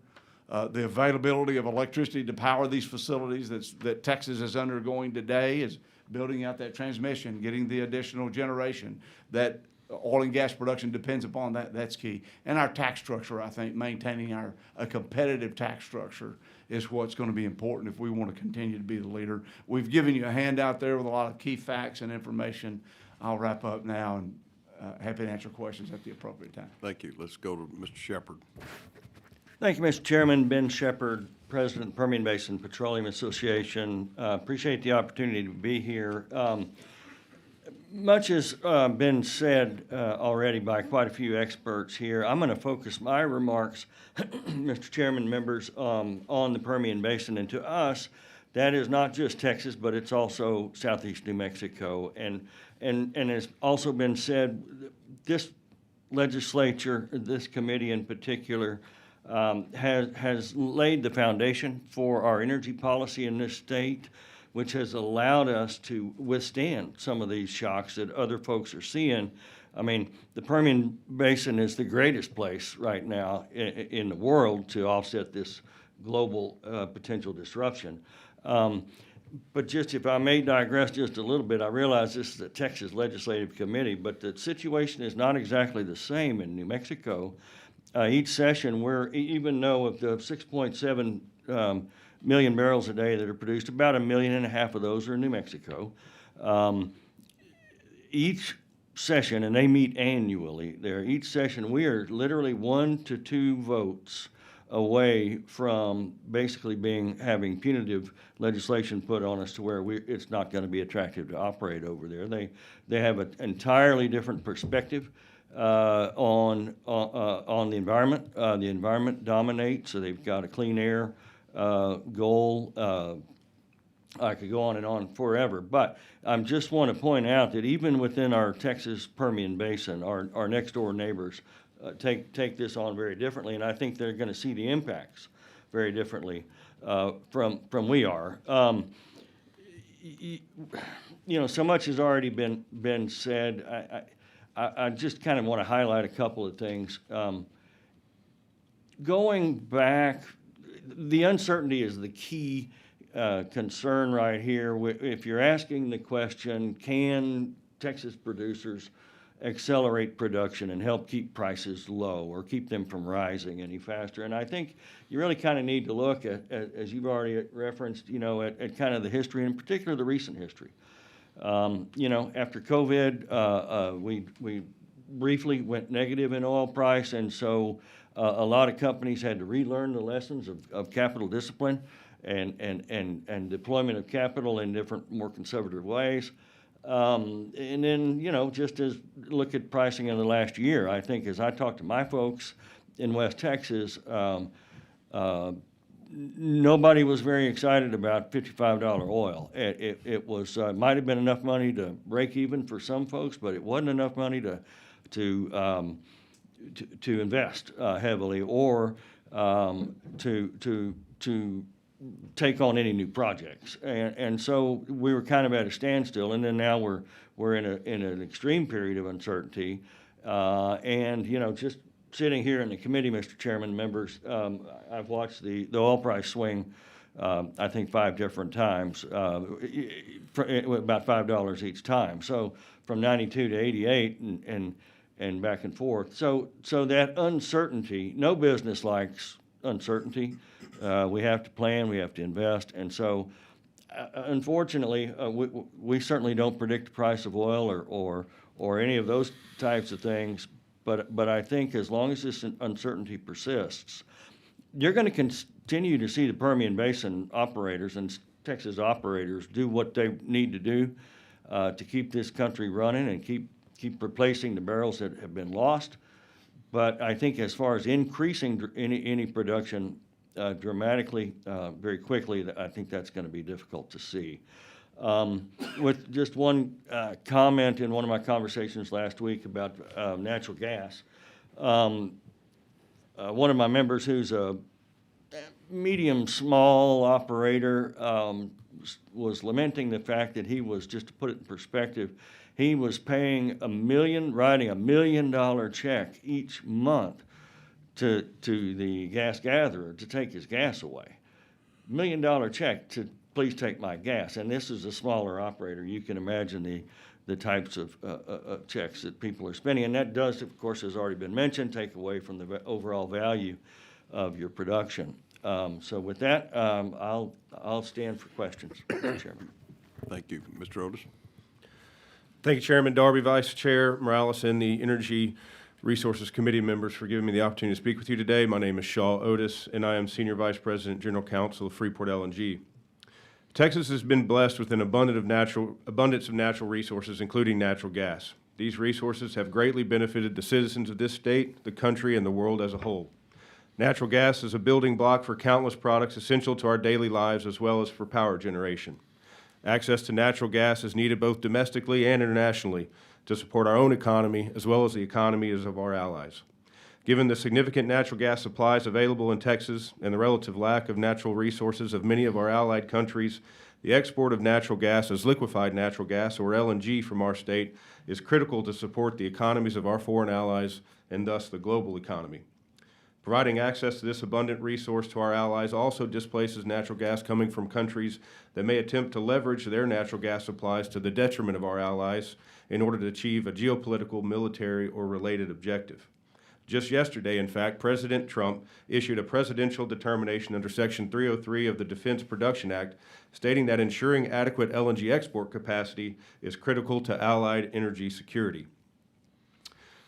the availability of electricity to power these facilities that Texas is undergoing today is building out that transmission, getting the additional generation that oil and gas production depends upon. That's key. And our tax structure, I think, maintaining a competitive tax structure is what's going to be important if we want to continue to be the leader. We've given you a handout there with a lot of key facts and information. I'll wrap up now and happy to answer questions at the appropriate time. Thank you. Let's go to Mr. Shepard. Thank you, Mr. Chairman. Ben Shepard, President, Permian Basin Petroleum Association. Appreciate the opportunity to be here. Much has been said already by quite a few experts here. I'm going to focus my remarks, Mr. Chairman, members, on the Permian Basin. And to us, that is not just Texas, but it's also southeast New Mexico. And has also been said, this legislature, this committee in particular, has laid the foundation for our energy policy in this state, which has allowed us to withstand some of these shocks that other folks are seeing. I mean, the Permian Basin is the greatest place right now in the world to offset this global potential disruption. But just if I may digress just a little bit, I realize this is a Texas Legislative Committee, but the situation is not exactly the same in New Mexico. Each session, even though of the 6.7 million barrels a day that are produced, about 1.5 million of those are in New Mexico. Each session, and they meet annually there, each session we are literally 1 to 2 votes away from basically having punitive legislation put on us to where it's not going to be attractive to operate over there. They have an entirely different perspective on the environment. The environment dominates, so they've got a clean air goal. I could go on and on forever, but I just want to point out that even within our Texas Permian Basin, our next door neighbors take this on very differently, and I think they're going to see the impacts very differently from we are. You know, so much has already been said. I just kind of want to highlight a couple of things. Going back, the uncertainty is the key concern right here. If you're asking the question, can Texas producers accelerate production and help keep prices low or keep them from rising any faster? And I think you really kind of need to look at, as you've already referenced, you know, at kind of the history, and in particular the recent history. You know, after COVID, we briefly went negative in oil price, and so a lot of companies had to relearn the lessons of capital discipline and deployment of capital in different, more conservative ways. And then, you know, just as look at pricing in the last year, I think as I talk to my folks in West Texas, nobody was very excited about $55 oil. It was might have been enough money to break even for some folks, but it wasn't enough money to invest heavily or to take on any new projects. And so we were kind of at a standstill, and then now we're in an extreme period of uncertainty. And, you know, just sitting here in the committee, Mr. Chairman, members, I've watched the oil price swing, I think 5 different times, about $5 each time. So from 92 to 88 and back and forth. So that uncertainty, no business likes uncertainty. We have to plan, we have to invest, and so unfortunately, we certainly don't predict the price of oil or any of those types of things. But I think as long as this uncertainty persists, you're going to continue to see the Permian Basin operators and Texas operators do what they need to do to keep this country running and keep replacing the barrels that have been lost. But I think as far as increasing any production dramatically, very quickly, I think that's going to be difficult to see. With just one comment in one of my conversations last week about natural gas, one of my members who's a medium-small operator was lamenting the fact that he was, just to put it in perspective, he was paying writing $1 million check each month to the gas gatherer to take his gas away. $1 million check to please take my gas. And this is a smaller operator. You can imagine the types of checks that people are spending. And that does, of course, as already been mentioned, take away from the overall value of your production. So with that, I'll stand for questions, Mr. Chairman. Thank you. Mr. Otis? Thank you, Chairman Darby, Vice Chair Morales, and the Energy Resources Committee members for giving me the opportunity to speak with you today. My name is Shaw Otis, and I am Senior Vice President, General Counsel of Freeport LNG. Texas has been blessed with an abundance of natural resources, including natural gas. These resources have greatly benefited the citizens of this state, the country, and the world as a whole. Natural gas is a building block for countless products essential to our daily lives as well as for power generation. Access to natural gas is needed both domestically and internationally to support our own economy as well as the economies of our allies. Given the significant natural gas supplies available in Texas and the relative lack of natural resources of many of our allied countries, the export of natural gas as liquefied natural gas, or LNG, from our state is critical to support the economies of our foreign allies and thus the global economy. Providing access to this abundant resource to our allies also displaces natural gas coming from countries that may attempt to leverage their natural gas supplies to the detriment of our allies in order to achieve a geopolitical, military, or related objective. Just yesterday, in fact, President Trump issued a presidential determination under Section 303 of the Defense Production Act, stating that ensuring adequate LNG export capacity is critical to allied energy security.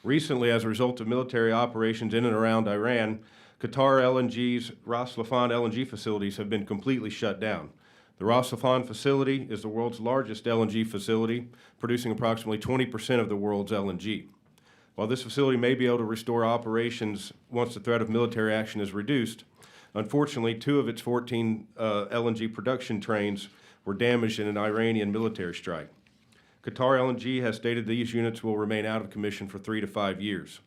Recently, as a result of military operations in and around Iran, Qatar LNG's Ras Laffan LNG facilities have been completely shut down. The Ras Laffan facility is the world's largest LNG facility, producing approximately 20% of the world's LNG. While this facility may be able to restore operations once the threat of military action is reduced, unfortunately, 2 of its 14 LNG production trains were damaged in an Iranian military strike. Qatar LNG has stated these units will remain out of commission for 3 to 5 years.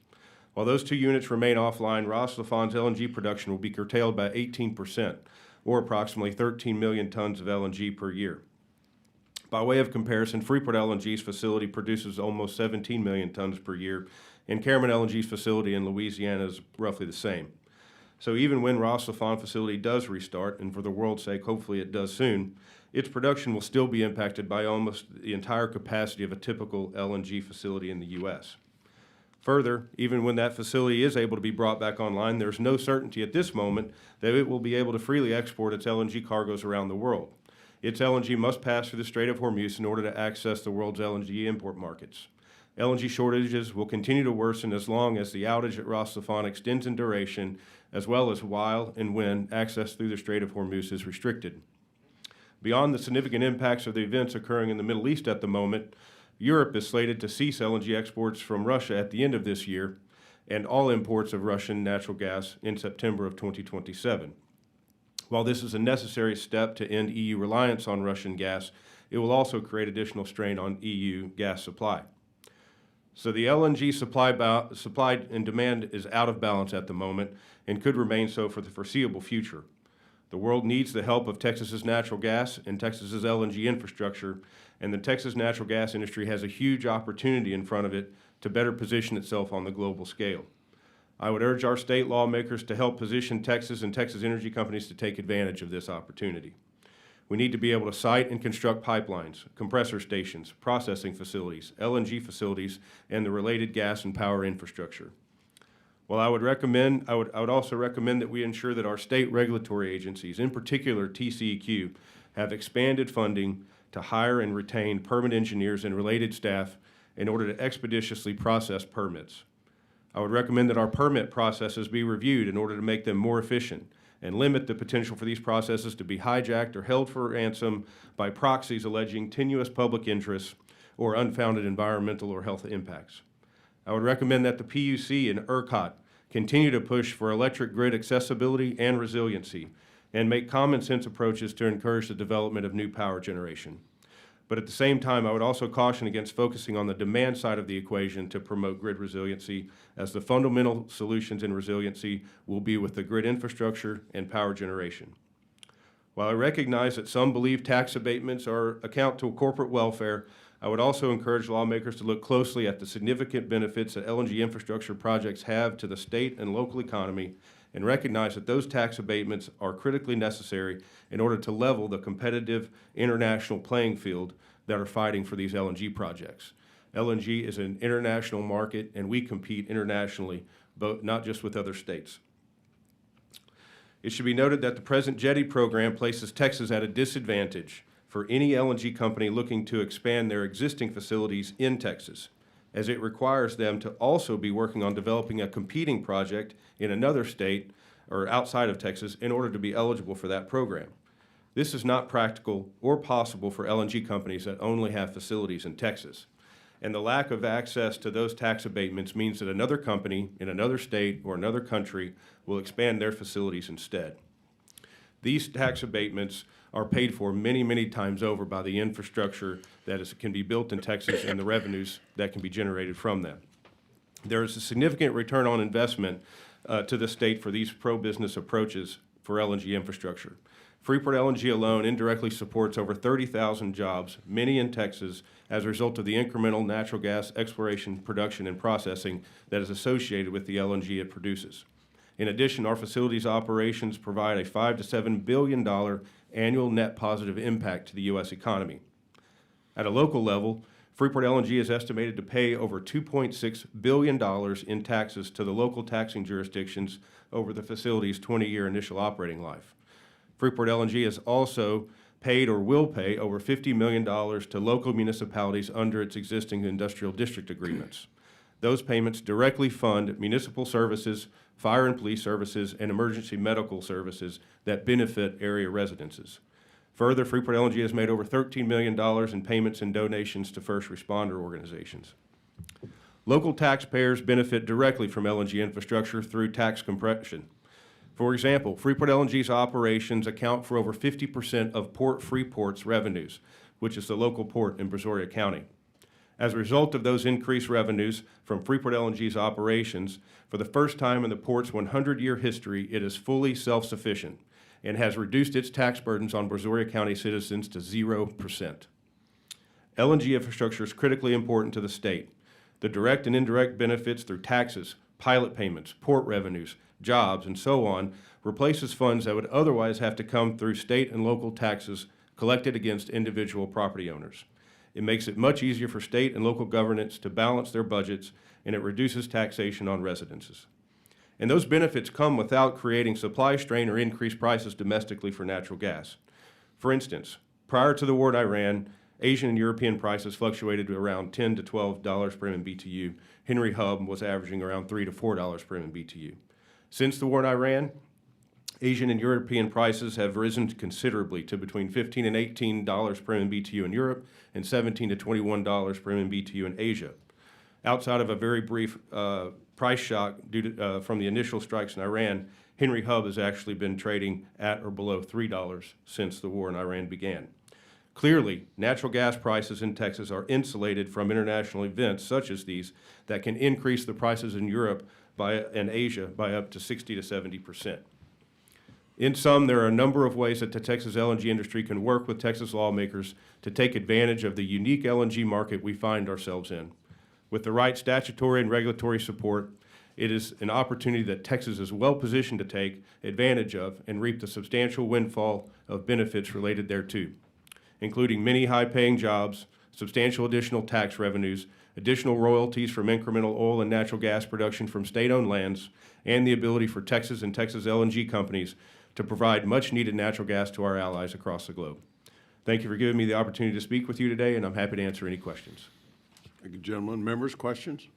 While those 2 units remain offline, Ras Laffan's LNG production will be curtailed by 18%, or approximately 13 million tons of LNG per year. By way of comparison, Freeport LNG's facility produces almost 17 million tons per year, and Cameron LNG's facility in Louisiana is roughly the same. So even when Ras Laffan facility does restart, and for the world's sake, hopefully it does soon, its production will still be impacted by almost the entire capacity of a typical LNG facility in the U.S. Further, even when that facility is able to be brought back online, there's no certainty at this moment that it will be able to freely export its LNG cargoes around the world. Its LNG must pass through the Strait of Hormuz in order to access the world's LNG import markets. LNG shortages will continue to worsen as long as the outage at Ras Laffan extends in duration, as well as while and when access through the Strait of Hormuz is restricted. Beyond the significant impacts of the events occurring in the Middle East at the moment, Europe is slated to cease LNG exports from Russia at the end of this year and all imports of Russian natural gas in September of 2027. While this is a necessary step to end EU reliance on Russian gas, it will also create additional strain on EU gas supply. So the LNG supply and demand is out of balance at the moment and could remain so for the foreseeable future. The world needs the help of Texas's natural gas and Texas's LNG infrastructure, and the Texas natural gas industry has a huge opportunity in front of it to better position itself on the global scale. I would urge our state lawmakers to help position Texas and Texas energy companies to take advantage of this opportunity. We need to be able to site and construct pipelines, compressor stations, processing facilities, LNG facilities, and the related gas and power infrastructure. While I would also recommend that we ensure that our state regulatory agencies, in particular TCEQ, have expanded funding to hire and retain permit engineers and related staff in order to expeditiously process permits. I would recommend that our permit processes be reviewed in order to make them more efficient and limit the potential for these processes to be hijacked or held for ransom by proxies alleging tenuous public interests or unfounded environmental or health impacts. I would recommend that the PUC and ERCOT continue to push for electric grid accessibility and resiliency and make common sense approaches to encourage the development of new power generation. But at the same time, I would also caution against focusing on the demand side of the equation to promote grid resiliency, as the fundamental solutions in resiliency will be with the grid infrastructure and power generation. While I recognize that some believe tax abatements account to corporate welfare, I would also encourage lawmakers to look closely at the significant benefits that LNG infrastructure projects have to the state and local economy, and recognize that those tax abatements are critically necessary in order to level the competitive international playing field that are fighting for these LNG projects. LNG is an international market, and we compete internationally, not just with other states. It should be noted that the present JETI program places Texas at a disadvantage for any LNG company looking to expand their existing facilities in Texas, as it requires them to also be working on developing a competing project in another state or outside of Texas in order to be eligible for that program. This is not practical or possible for LNG companies that only have facilities in Texas. And the lack of access to those tax abatements means that another company in another state or another country will expand their facilities instead. These tax abatements are paid for many, many times over by the infrastructure that can be built in Texas and the revenues that can be generated from them. There is a significant return on investment to the state for these pro-business approaches for LNG infrastructure. Freeport LNG alone indirectly supports over 30,000 jobs, many in Texas, as a result of the incremental natural gas exploration, production, and processing that is associated with the LNG it produces. In addition, our facilities operations provide a $5 to $7 billion annual net positive impact to the U.S. economy. At a local level, Freeport LNG is estimated to pay over $2.6 billion in taxes to the local taxing jurisdictions over the facility's 20-year initial operating life. Freeport LNG has also paid or will pay over $50 million to local municipalities under its existing industrial district agreements. Those payments directly fund municipal services, fire and police services, and emergency medical services that benefit area residences. Further, Freeport LNG has made over $13 million in payments and donations to first responder organizations. Local taxpayers benefit directly from LNG infrastructure through tax compression. For example, Freeport LNG's operations account for over 50% of Port Freeport's revenues, which is the local port in Brazoria County. As a result of those increased revenues from Freeport LNG's operations, for the first time in the port's 100-year history, it is fully self-sufficient and has reduced its tax burdens on Brazoria County citizens to 0%. LNG infrastructure is critically important to the state. The direct and indirect benefits through taxes, pilot payments, port revenues, jobs, and so on replaces funds that would otherwise have to come through state and local taxes collected against individual property owners. It makes it much easier for state and local governments to balance their budgets, and it reduces taxation on residences. And those benefits come without creating supply strain or increased prices domestically for natural gas. For instance, prior to the war in Iran, Asian and European prices fluctuated to around $10 to $12 per MMBTU. Henry Hub was averaging around $3 to $4 per MMBTU. Since the war in Iran, Asian and European prices have risen considerably to between $15 and $18 per MMBTU in Europe and $17 to $21 per MMBTU in Asia. Outside of a very brief price shock from the initial strikes in Iran, Henry Hub has actually been trading at or below $3 since the war in Iran began. Clearly, natural gas prices in Texas are insulated from international events such as these that can increase the prices in Europe and Asia by up to 60 to 70%. In sum, there are a number of ways that the Texas LNG industry can work with Texas lawmakers to take advantage of the unique LNG market we find ourselves in. With the right statutory and regulatory support It is an opportunity that Texas is well positioned to take advantage of and reap the substantial windfall of benefits related thereto, including many high-paying jobs, substantial additional tax revenues, additional royalties from incremental oil and natural gas production from state-owned lands, and the ability for Texas and Texas LNG companies to provide much-needed natural gas to our allies across the globe. Thank you for giving me the opportunity to speak with you today, and I'm happy to answer any questions. Thank you, gentlemen. Members, questions?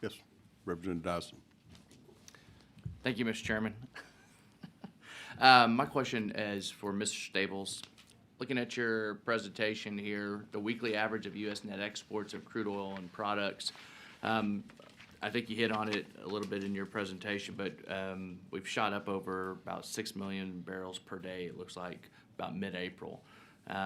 Yes, Representative Dyson. Thank you, Mr. Chairman. My question is for Mr. Stables. Looking at your presentation here, the weekly average of U.S. net exports of crude oil and products, I think you hit on it a little bit in your presentation, but we've shot up over about 6 million barrels per day, it looks like, about mid-April.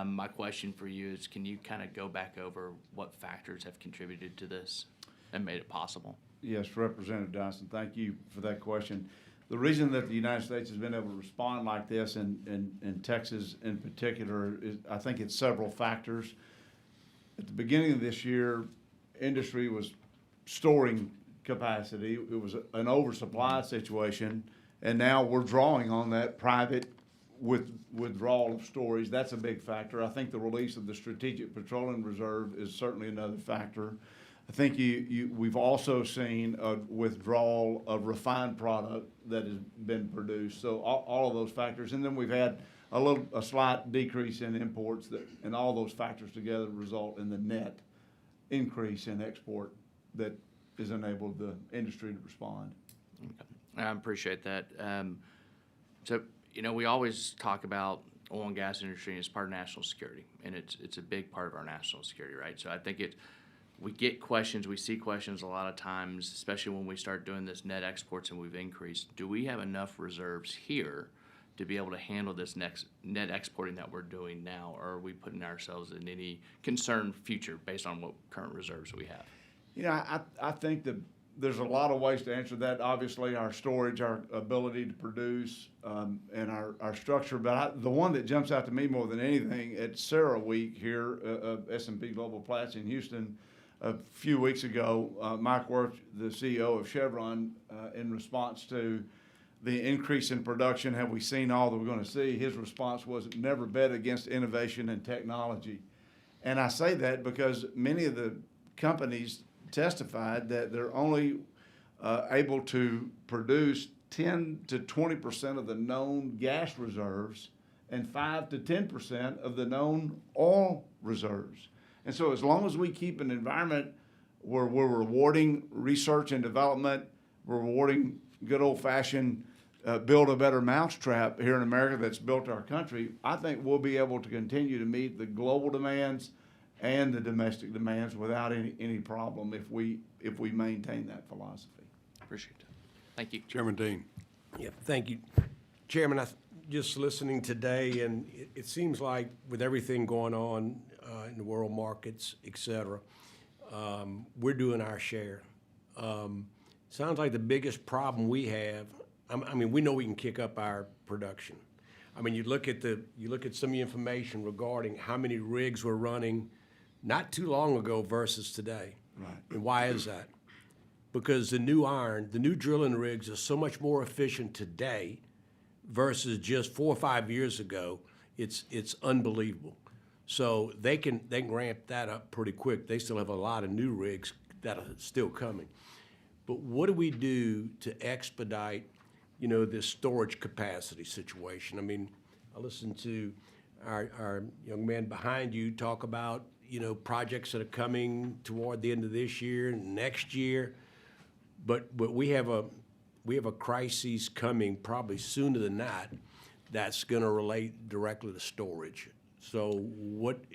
My question for you is, can you kind of go back over what factors have contributed to this and made it possible? Yes, Representative Dyson, thank you for that question. The reason that the United States has been able to respond like this, and Texas in particular, is I think it's several factors. At the beginning of this year, industry was storing capacity. It was an oversupply situation, and now we're drawing on that private withdrawal of storage. That's a big factor. I think the release of the Strategic Petroleum Reserve is certainly another factor. I think we've also seen a withdrawal of refined product that has been produced. So all of those factors, and then we've had a slight decrease in imports, and all those factors together result in the net increase in export that has enabled the industry to respond. Okay. I appreciate that. So, we always talk about oil and gas industry as part of national security, and it's a big part of our national security, right? So I think we get questions, we see questions a lot of times, especially when we start doing this net exports and we've increased. Do we have enough reserves here to be able to handle this next net exporting that we're doing now, or are we putting ourselves in any concern future based on what current reserves we have? I think that there's a lot of ways to answer that. Obviously, our storage, our ability to produce, and our structure. But the one that jumps out to me more than anything, at TSRA Week here, S&P Global Platts in Houston, a few weeks ago, Mike Wirth, the CEO of Chevron, in response to the increase in production, have we seen all that we're going to see? His response was, never bet against innovation and technology. And I say that because many of the companies testified that they're only able to produce 10 to 20% of the known gas reserves and 5 to 10% of the known oil reserves. And so as long as we keep an environment where we're rewarding research and development, we're rewarding good old-fashioned build a better mousetrap here in America that's built our country, I think we'll be able to continue to meet the global demands and the domestic demands without any problem if we maintain that philosophy. Appreciate it. Thank you. Chairman Dean. Yeah, thank you. Chairman, just listening today, and it seems like with everything going on in the world markets, et cetera, we're doing our share. Sounds like the biggest problem we have, I mean, we know we can kick up our production. I mean, you look at some of the information regarding how many rigs we're running not too long ago versus today. Right. And why is that? Because the new drilling rigs are so much more efficient today versus just 4 or 5 years ago. It's unbelievable. So they can ramp that up pretty quick. They still have a lot of new rigs that are still coming. But what do we do to expedite, this storage capacity situation? I mean, I listened to our young man behind you talk about, projects that are coming toward the end of this year and next year. But we have a crisis coming probably sooner than that that's going to relate directly to storage. So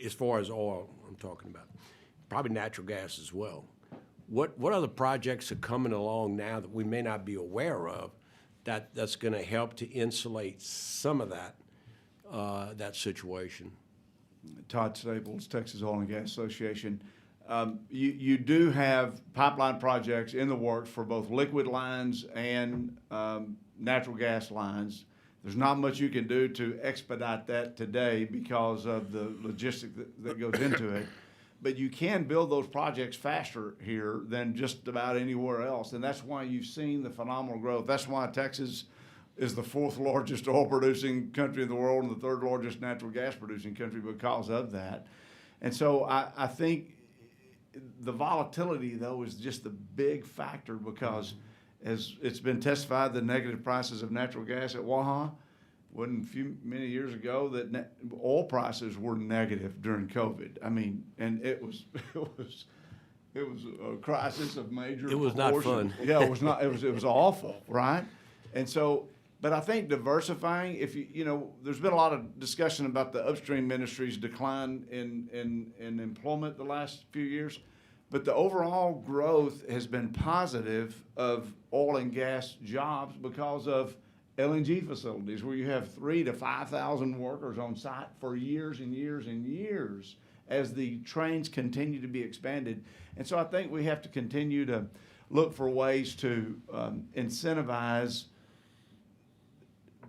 as far as oil I'm talking about, probably natural gas as well. What other projects are coming along now that we may not be aware of that's going to help to insulate some of that situation? Todd Staples, Texas Oil and Gas Association. You do have pipeline projects in the works for both liquid lines and natural gas lines. There's not much you can do to expedite that today because of the logistics that goes into it. But you can build those projects faster here than just about anywhere else. And that's why you've seen the phenomenal growth. That's why Texas is the 4th largest oil producing country in the world and the 3rd largest natural gas producing country because of that. And so I think the volatility, though, is just the big factor because, as it's been testified, the negative prices of natural gas at Waha, wasn't many years ago that oil prices were negative during COVID. I mean, and it was a crisis of major. It was not proportion. fun. Yeah, it was not. It was awful, right? And so, but I think diversifying. If there's been a lot of discussion about the upstream industry's decline in employment the last few years, but the overall growth has been positive of oil and gas jobs because of LNG facilities where you have 3,000 to 5,000 workers on site for years and years and years as the trains continue to be expanded. And so I think we have to continue to look for ways to incentivize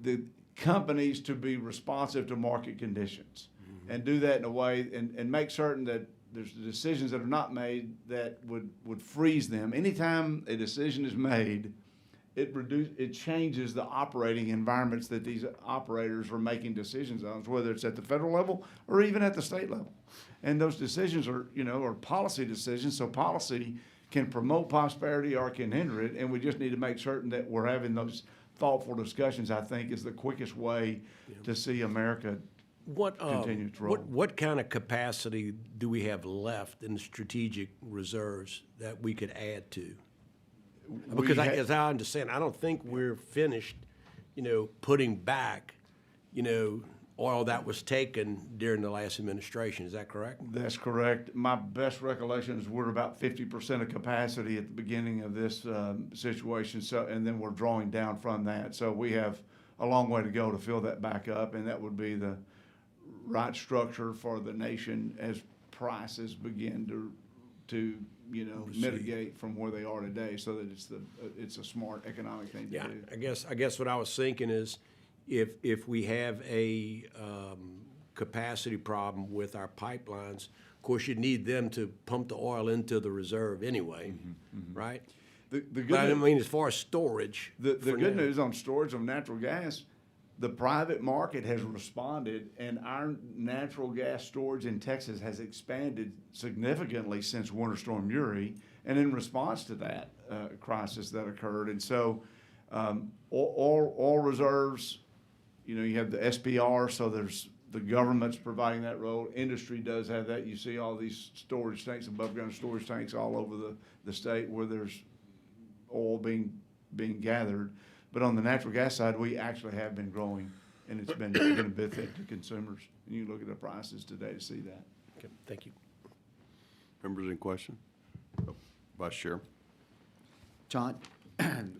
the companies to be responsive to market conditions and do that in a way and make certain that there's decisions that are not made that would freeze them. Anytime a decision is made, it changes the operating environments that these operators are making decisions on, whether it's at the federal level or even at the state level. And those decisions are policy decisions, so policy can promote prosperity or can hinder it, and we just need to make certain that we're having those thoughtful discussions, I think, is the quickest way to see America continue its role. What kind of capacity do we have left in the strategic reserves that we could add to? Because as I understand, I don't think we're finished, putting back, oil that was taken during the last administration. Is that correct? That's correct. My best recollection is we're about 50% of capacity at the beginning of this situation. So, and then we're drawing down from that. So we have a long way to go to fill that back up, and that would be the right structure for the nation as prices begin to mitigate from where they are today, so that it's a smart economic thing to do. I guess what I was thinking is, if we have a capacity problem with our pipelines, of course you need them to pump the oil into the reserve anyway, right? The good but I mean, as far as storage, the good news on storage of natural gas, the private market has responded, and our natural gas storage in Texas has expanded significantly since Winter Storm Uri, and in response to that crisis that occurred. And so oil reserves, you have the SPR, so there's the government's providing that role. Industry does have that. You see all these storage tanks, above ground storage tanks all over the state where there's oil being gathered. But on the natural gas side, we actually have been growing, and it's been a benefit to consumers. And you look at the prices today to see that. Okay, thank you. Members in question? Vice Chair. John,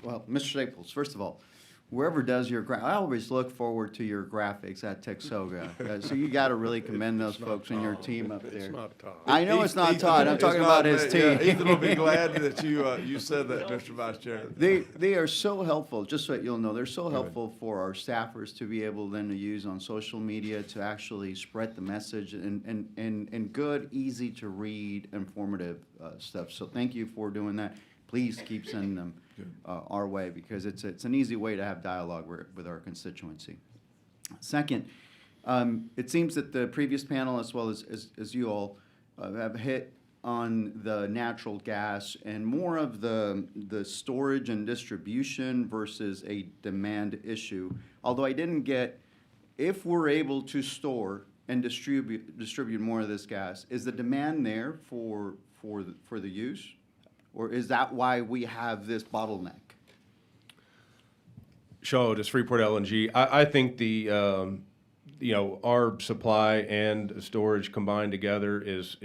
well, Mr. Staples, first of all, whoever does your I always look forward to your graphics at TXOGA. So you got to really commend those folks and your team up there. It's not Todd. I know it's not Todd. I'm talking about his team. Ethan will be glad that you said that, Mr. Vice Chair. They are so helpful, just so you'll know, they're so helpful for our staffers to be able then to use on social media to actually spread the message and good, easy to read, informative stuff. So thank you for doing that. Please keep sending them our way, because it's an easy way to have dialogue with our constituency. Second, it seems that the previous panel, as well as you all, have hit on the natural gas and more of the storage and distribution versus a demand issue. Although I didn't get, if we're able to store and distribute more of this gas, is the demand there for the use? Or is that why we have this bottleneck? Shaw, just Freeport LNG. I think our supply and storage combined together is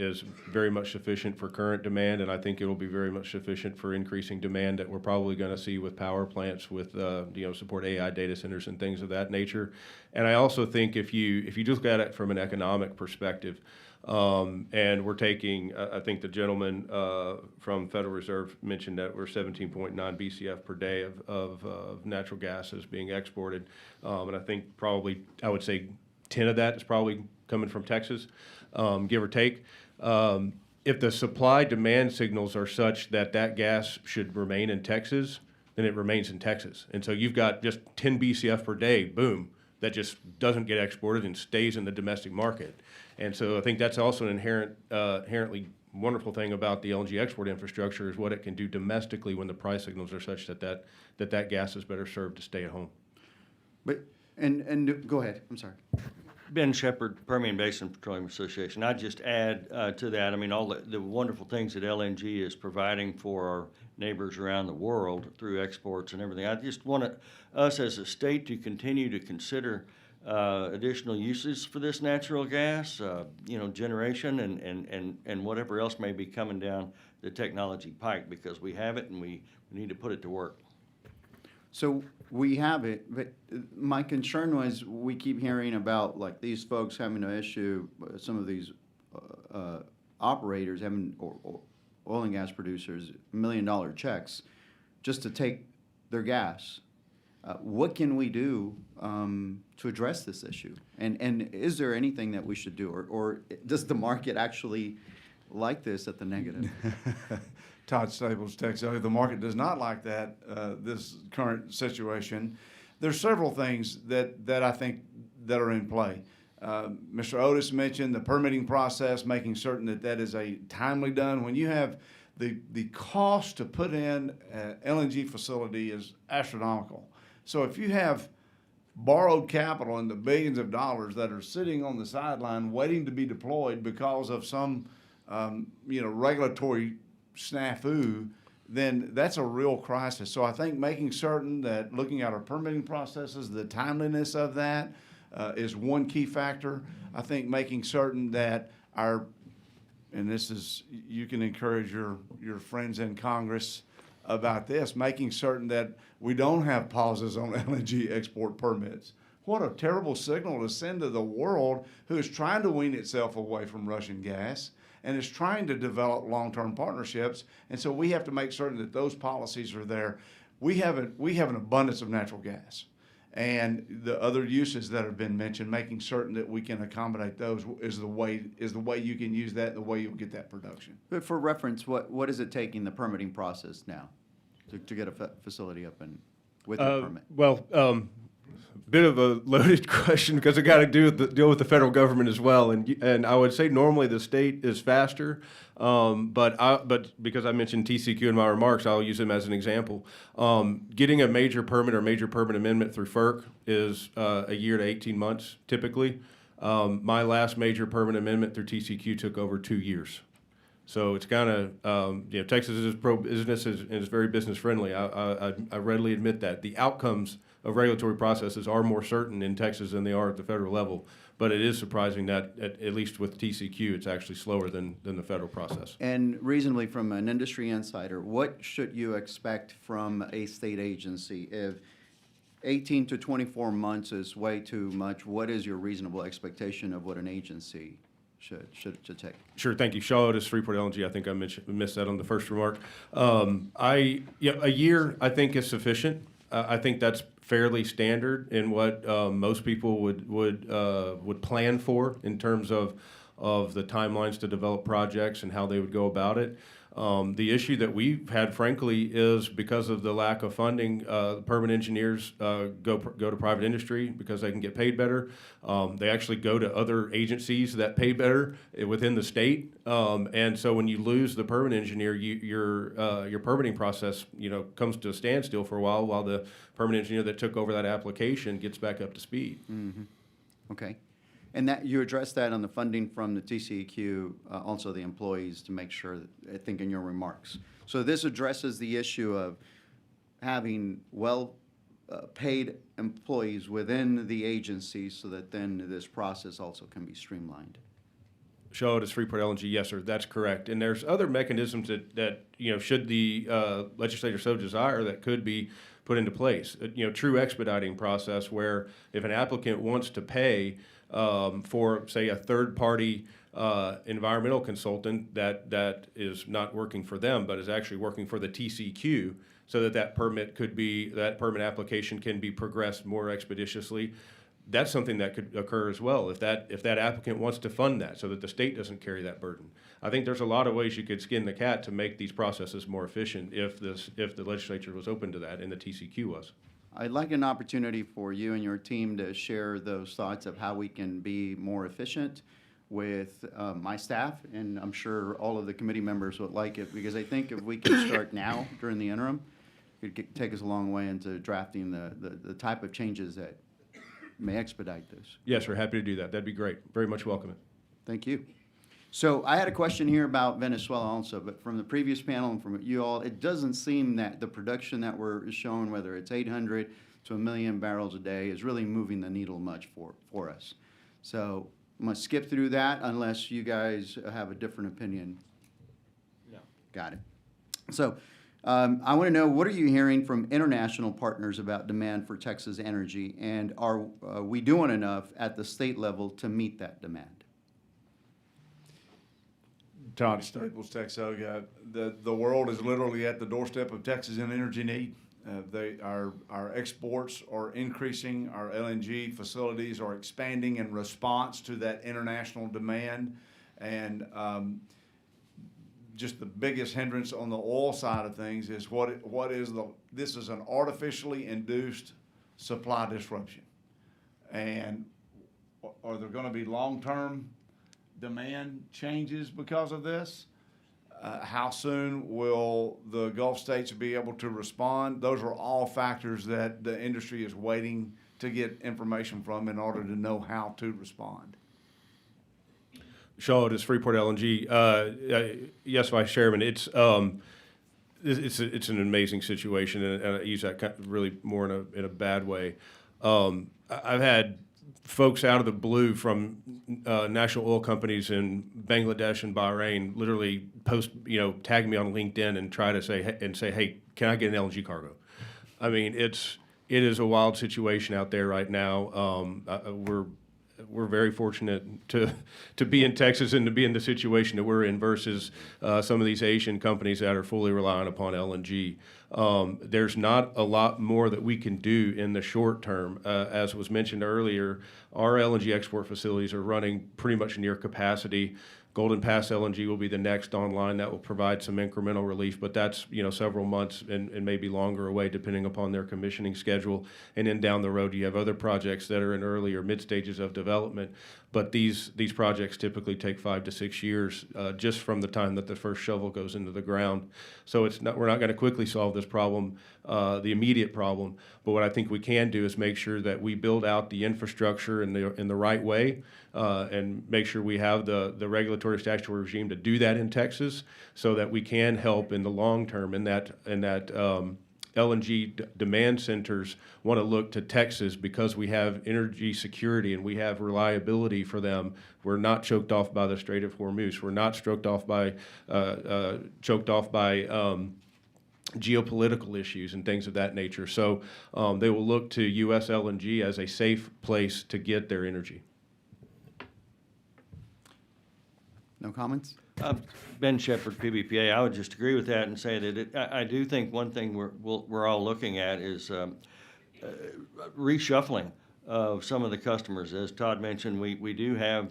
very much sufficient for current demand, and I think it will be very much sufficient for increasing demand that we're probably going to see with power plants, with support AI data centers and things of that nature. And I also think if you just look at it from an economic perspective, and we're taking, I think the gentleman from Federal Reserve mentioned that we're 17.9 BCF per day of natural gas is being exported. And I think probably, I would say 10 of that is probably coming from Texas, give or take. If the supply-demand signals are such that that gas should remain in Texas, then it remains in Texas. And so you've got just 10 BCF per day, boom, that just doesn't get exported and stays in the domestic market. And so I think that's also an inherently wonderful thing about the LNG export infrastructure is what it can do domestically when the price signals are such that gas is better served to stay at home. But, and go ahead, I'm sorry. Ben Shepherd, Permian Basin Petroleum Association. I'd just add to that, I mean, all the wonderful things that LNG is providing for our neighbors around the world through exports and everything. I just want us as a state to continue to consider additional uses for this natural gas, generation and whatever else may be coming down the technology pike, because we have it and we need to put it to work. So we have it, but my concern was we keep hearing about like these folks having to issue, some of these operators having, or oil and gas producers, $1 million checks just to take their gas. What can we do to address this issue? And is there anything that we should do? Or does the market actually like this at the negative? Todd Staples, TXOGA. The market does not like that, this current situation. There's several things that I think that are in play. Mr. Otis mentioned the permitting process, making certain that that is a timely done. When you have the cost to put in an LNG facility is astronomical. So if you have borrowed capital in the billions of dollars that are sitting on the sideline waiting to be deployed because of some regulatory snafu, then that's a real crisis. So I think making certain that looking at our permitting processes, the timeliness of that is one key factor. I think making certain that and this is, you can encourage your friends in Congress about this, making certain that we don't have pauses on LNG export permits. What a terrible signal to send to the world who is trying to wean itself away from Russian gas and is trying to develop long-term partnerships. And so we have to make certain that those policies are there. We have an abundance of natural gas. And the other uses that have been mentioned, making certain that we can accommodate those is the way you can use that, and the way you'll get that production. But for reference, what is it taking the permitting process now to get a facility up and with the permit? Well, bit of a loaded question because I got to deal with the federal government as well, and I would say normally the state is faster, but because I mentioned TCQ in my remarks, I'll use them as an example. Getting a major permit or major permit amendment through FERC is a year to 18 months typically. My last major permit amendment through TCQ took over 2 years. So it's kind of, Texas is pro-business and is very business friendly. I readily admit that. The outcomes of regulatory processes are more certain in Texas than they are at the federal level. But it is surprising that, at least with TCQ, it's actually slower than the federal process. And reasonably, from an industry insider, what should you expect from a state agency? If 18 to 24 months is way too much, what is your reasonable expectation of what an agency should take? Sure, thank you. Shaw Otis, Freeport LNG. I think I missed that on the first remark. A year I think is sufficient. I think that's fairly standard in what most people would plan for in terms of the timelines to develop projects and how they would go about it. The issue that we've had, frankly, is because of the lack of funding, permit engineers go to private industry because they can get paid better. They actually go to other agencies that pay better within the state. And so when you lose the permit engineer, your permitting process comes to a standstill for a while the permit engineer that took over that application gets back up to speed. Mm-hmm. Okay. And that you addressed that on the funding from the TCEQ, also the employees, to make sure that, I think in your remarks. So this addresses the issue of having paid employees within the agency so that then this process also can be streamlined. Show it as Freeport LNG, yes, sir, that's correct. And there's other mechanisms that should the legislature so desire, that could be put into place. True expediting process where if an applicant wants to pay for, say, a third-party environmental consultant that is not working for them but is actually working for the TCQ, so that permit application can be progressed more expeditiously. that's something that could occur as well if that applicant wants to fund that so that the state doesn't carry that burden. I think there's a lot of ways you could skin the cat to make these processes more efficient if the legislature was open to that and the TCQ was. I'd like an opportunity for you and your team to share those thoughts of how we can be more efficient with my staff, and I'm sure all of the committee members would like it, because I think if we can start now during the interim, it could take us a long way into drafting the type of changes that may expedite this. Yes, we're happy to do that. That'd be great. Very much welcome it. Thank you. So I had a question here about Venezuela also, but from the previous panel and from you all, it doesn't seem that the production that we're showing, whether it's 800 to 1 million barrels a day, is really moving the needle much for us. So I'm going to skip through that unless you guys have a different opinion. Yeah. Got it. So I want to know, what are you hearing from international partners about demand for Texas energy, and are we doing enough at the state level to meet that demand? Todd Staples, TXOGA. The world is literally at the doorstep of Texas in energy need. Our exports are increasing. Our LNG facilities are expanding in response to that international demand. And just the biggest hindrance on the oil side of things is this is an artificially induced supply disruption. And are there going to be long-term demand changes because of this? How soon will the Gulf states be able to respond? Those are all factors that the industry is waiting to get information from in order to know how to respond. Shaw, it is Freeport LNG. Yes, Vice Chairman, it's an amazing situation, and I use that kind of really more in a bad way. I've had folks out of the blue from national oil companies in Bangladesh and Bahrain literally tag me on LinkedIn and try to say, hey, can I get an LNG cargo? I mean, it is a wild situation out there right now. We're very fortunate to be in Texas and to be in the situation that we're in versus some of these Asian companies that are fully reliant upon LNG. There's not a lot more that we can do in the short term. As was mentioned earlier, our LNG export facilities are running pretty much near capacity. Golden Pass LNG will be the next online. That will provide some incremental relief, but that's several months and maybe longer away depending upon their commissioning schedule. And then down the road, you have other projects that are in early or mid stages of development. But these projects typically take 5 to 6 years just from the time that the first shovel goes into the ground. So we're not going to quickly solve this problem, the immediate problem. But what I think we can do is make sure that we build out the infrastructure in the right way. And make sure we have the regulatory statutory regime to do that in Texas, so that we can help in the long term. And that LNG demand centers want to look to Texas because we have energy security and we have reliability for them. We're not choked off by the Strait of Hormuz. We're not choked off by geopolitical issues and things of that nature. So they will look to U.S. LNG as a safe place to get their energy. No comments? Ben Shepherd, PBPA. I would just agree with that and say that I do think one thing we're all looking at is reshuffling of some of the customers. As Todd mentioned, we do have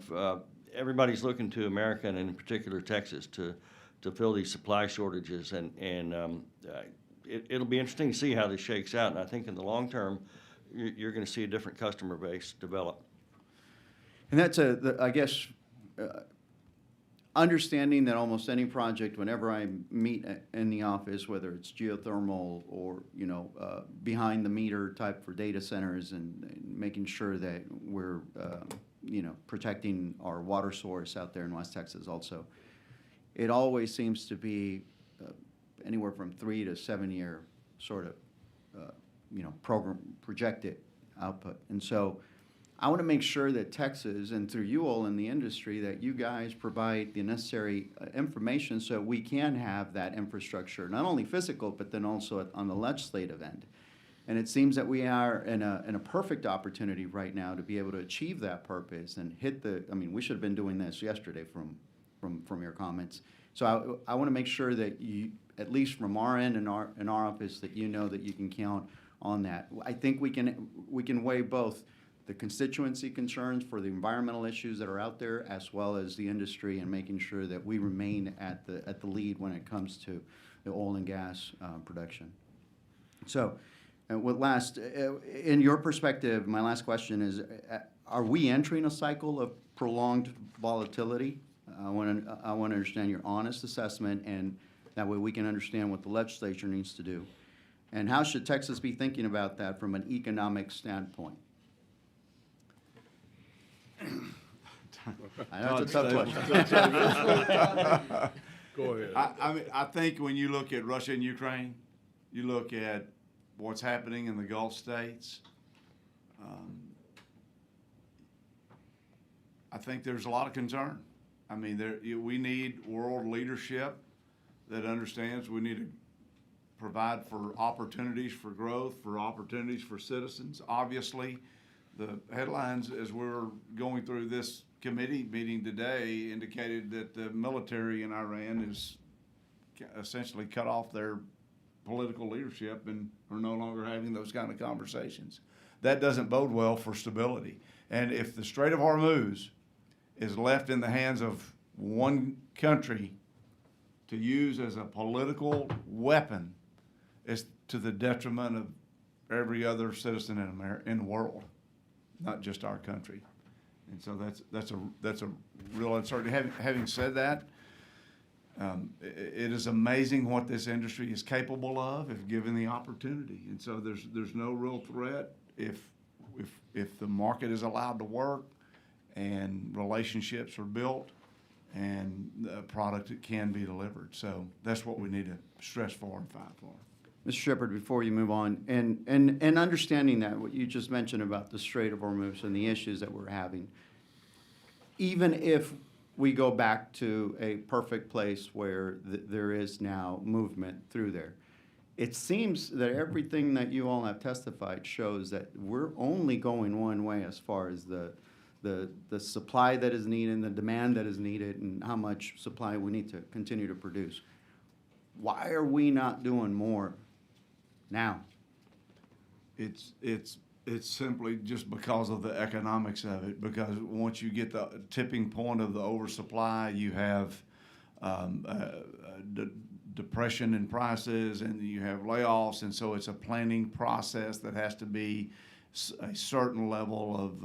everybody's looking to America and in particular Texas to fill these supply shortages, and it'll be interesting to see how this shakes out. And I think in the long term, you're going to see a different customer base develop. And that's I guess. Understanding that almost any project, whenever I meet in the office, whether it's geothermal or behind the meter type for data centers, and making sure that we're protecting our water source out there in West Texas also, it always seems to be anywhere from 3 to 7 year sort of program projected output. And so I want to make sure that Texas, and through you all in the industry, that you guys provide the necessary information so we can have that infrastructure, not only physical, but then also on the legislative end. And it seems that we are in a perfect opportunity right now to be able to achieve that purpose and hit we should have been doing this yesterday from your comments. So I want to make sure that you, at least from our end and our office, that you know that you can count on that. I think we can weigh both the constituency concerns, for the environmental issues that are out there, as well as the industry, and making sure that we remain at the lead when it comes to the oil and gas production. So, in your perspective, my last question is, are we entering a cycle of prolonged volatility? I want to understand your honest assessment, and that way we can understand what the legislature needs to do. And how should Texas be thinking about that from an economic standpoint? I know it's a tough question. Go ahead. I mean, I think when you look at Russia and Ukraine, you look at what's happening in the Gulf states, I think there's a lot of concern. I mean, we need world leadership that understands we need to provide for opportunities for growth, for opportunities for citizens. Obviously, the headlines as we're going through this committee meeting today indicated that the military in Iran is essentially cut off their political leadership and are no longer having those kind of conversations. That doesn't bode well for stability. And if the Strait of Hormuz is left in the hands of one country to use as a political weapon, it's to the detriment of every other citizen in the world, not just our country. And so that's a real uncertainty. Having said that, it is amazing what this industry is capable of if given the opportunity. And so there's no real threat if the market is allowed to work and relationships are built and the product that can be delivered. So that's what we need to stress for and fight for. Mr. Shepherd, before you move on, and understanding that, what you just mentioned about the Strait of Hormuz and the issues that we're having, even if we go back to a perfect place where there is now movement through there, it seems that everything that you all have testified shows that we're only going one way as far as the supply that is needed and the demand that is needed and how much supply we need to continue to produce. Why are we not doing more now? It's simply just because of the economics of it, because once you get the tipping point of the oversupply, you have depression in prices and you have layoffs, and so it's a planning process that has to be a certain level of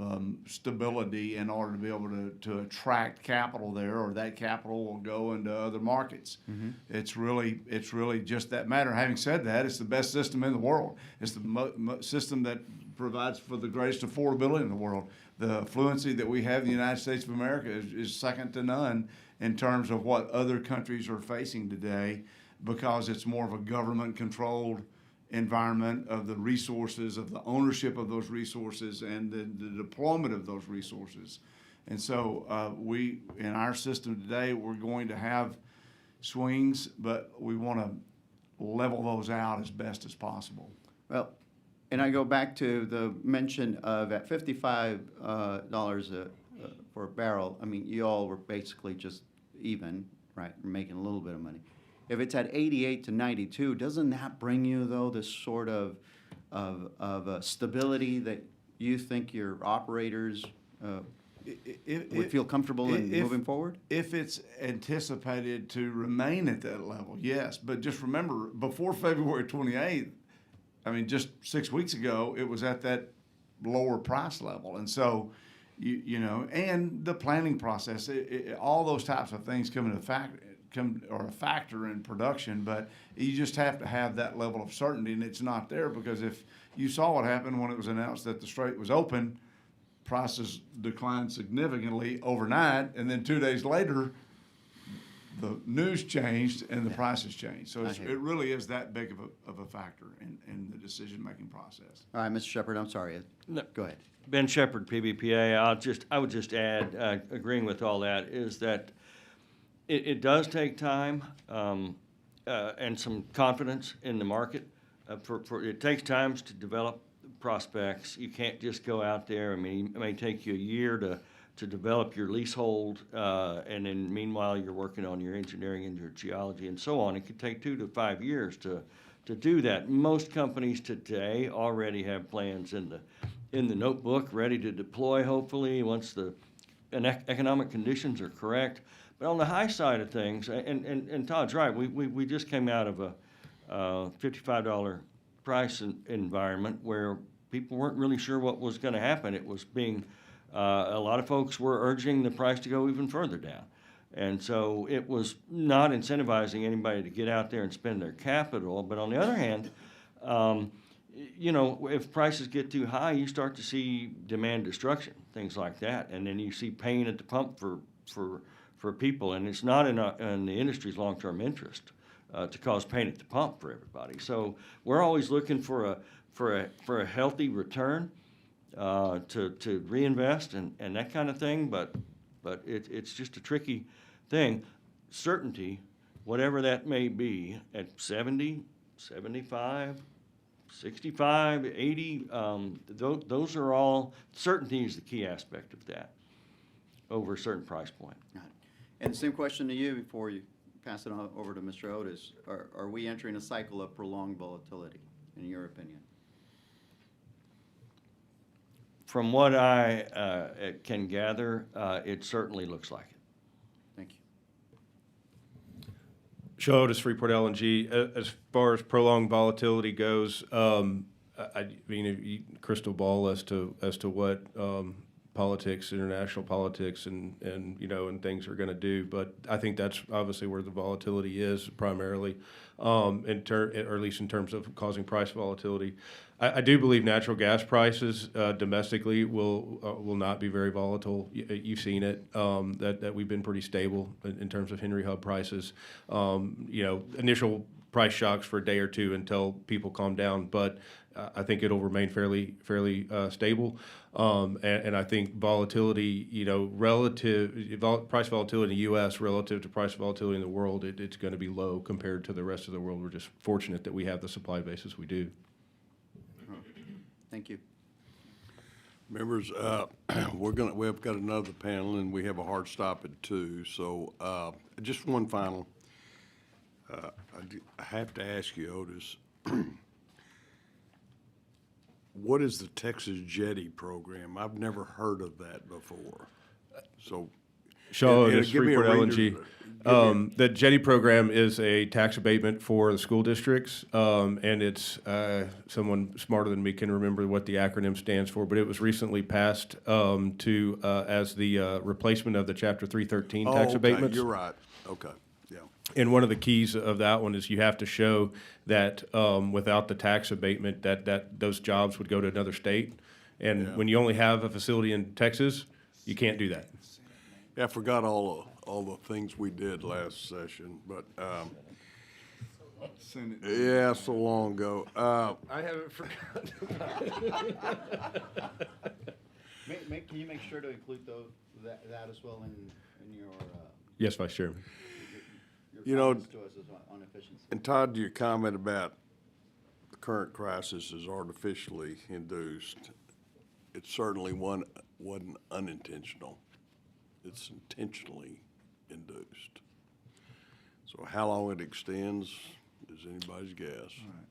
stability in order to be able to attract capital there, or that capital will go into other markets. Mm-hmm. It's really just that matter. Having said that, it's the best system in the world. It's the system that provides for the greatest affordability in the world. The fluency that we have in the United States of America is second to none in terms of what other countries are facing today, because it's more of a government-controlled environment of the resources, of the ownership of those resources, and the deployment of those resources. And so we, in our system today, we're going to have swings, but we want to level those out as best as possible. Well, and I go back to the mention of at $55 for a barrel, I mean, you all were basically just even, right, making a little bit of money. If it's at 88 to 92, doesn't that bring you, though, this sort of stability that you think your operators would feel comfortable in moving forward? If it's anticipated to remain at that level, yes. But just remember, before February 28th, I mean, just 6 weeks ago, it was at that lower price level. And so, you know, and the planning process, all those types of things come into a factor in production, but you just have to have that level of certainty, and it's not there, because if you saw what happened when it was announced that the strait was open, prices declined significantly overnight, and then 2 days later, the news changed and the prices changed. So it really is that big of a factor in the decision-making process. All right, Mr. Shepherd, I'm sorry. No. Go ahead. Ben Shepherd, PBPA. I would just add, agreeing with all that, is that it does take time and some confidence in the market. It takes time to develop prospects. You can't just go out there. I mean, it may take you a year to develop your leasehold, and then meanwhile you're working on your engineering and your geology and so on. It could take 2 to 5 years to do that. Most companies today already have plans in in the notebook, ready to deploy, hopefully, once the economic conditions are correct. But on the high side of things, and Todd's right, we just came out of a $55 price environment where people weren't really sure what was going to happen. It was being, a lot of folks were urging the price to go even further down. And so it was not incentivizing anybody to get out there and spend their capital. But on the other hand, you know, if prices get too high, you start to see demand destruction, things like that. And then you see pain at the pump for people. And it's not in the industry's long-term interest to cause pain at the pump for everybody. So we're always looking for a healthy return to reinvest and that kind of thing. But it's just a tricky thing. Certainty, whatever that may be, at 70, 75, 65, 80, those are all, certainty is the key aspect of that over a certain price point. And the same question to you before you pass it on over to Mr. Otis. Are we entering a cycle of prolonged volatility, in your opinion? From what I can gather, it certainly looks like it. Thank you. Shaw Otis, Freeport LNG. As far as prolonged volatility goes, I mean, you crystal ball as to what politics, international politics, and you know, and things are going to do. But I think that's obviously where the volatility is primarily, or at least in terms of causing price volatility. I do believe natural gas prices domestically will not be very volatile. You've seen it, that we've been pretty stable in terms of Henry Hub prices. You know, initial price shocks for a day or two until people calm down, but I think it'll remain fairly stable. And I think volatility, you know, price volatility in the U.S. relative to price volatility in the world, it's going to be low compared to the rest of the world. We're just fortunate that we have the supply basis we do. Thank you. Members, we've got another panel, and we have a hard stop at 2. So just one final. I have to ask you, Otis, what is the Texas Jetty program? I've never heard of that before. So, Shaw Otis, Freeport LNG. The Jetty program is a tax abatement for the school districts, and it's someone smarter than me can remember what the acronym stands for, but it was recently passed as the replacement of the Chapter 313 tax abatements. You're right. Okay. Yeah. And one of the keys of that one is you have to show that without the tax abatement, that those jobs would go to another state. And when you only have a facility in Texas, you can't do that. Yeah, I forgot all the things we did last session, but yeah, so long ago. I haven't forgotten. Can you make sure to include that as well in your? Yes, Vice Chairman. Your comments to us on efficiency. And Todd, your comment about the current crisis is artificially induced. It certainly wasn't unintentional. It's intentionally induced. So how long it extends is anybody's guess. Right.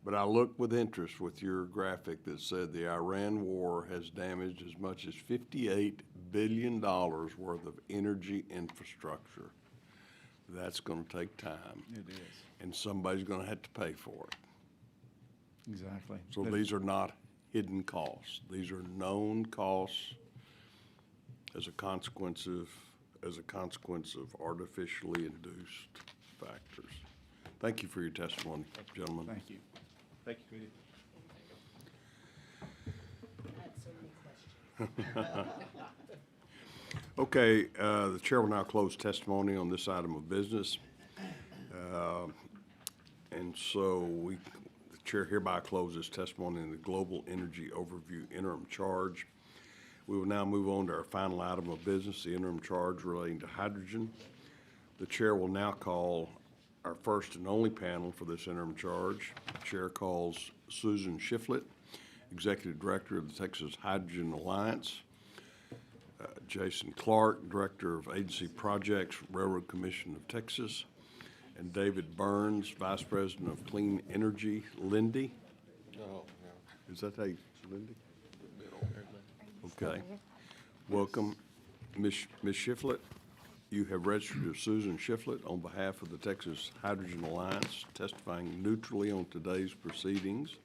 But I looked with interest with your graphic that said the Iran war has damaged as much as $58 billion worth of energy infrastructure. That's going to take time. It is. And somebody's going to have to pay for it. Exactly. So these are not hidden costs. These are known costs as a consequence of artificially induced factors. Thank you for your testimony, gentlemen. Thank you. Thank you, I had so many questions. Okay, the chair will now close testimony on this item of business. And so the chair hereby closes testimony in the Global Energy Overview Interim Charge. We will now move on to our final item of business, the interim charge relating to hydrogen. The chair will now call our first and only panel for this interim charge. The chair calls Susan Shiflett, Executive Director of the Texas Hydrogen Alliance, Jason Clark, Director of Agency Projects, Railroad Commission of Texas, and David Burns, Vice President of Clean Energy, Lindley. Oh, Is that how you, Lindley? Okay. Welcome. Ms. Shiflett, you have registered as Susan Shiflett on behalf of the Texas Hydrogen Alliance, testifying neutrally on today's proceedings.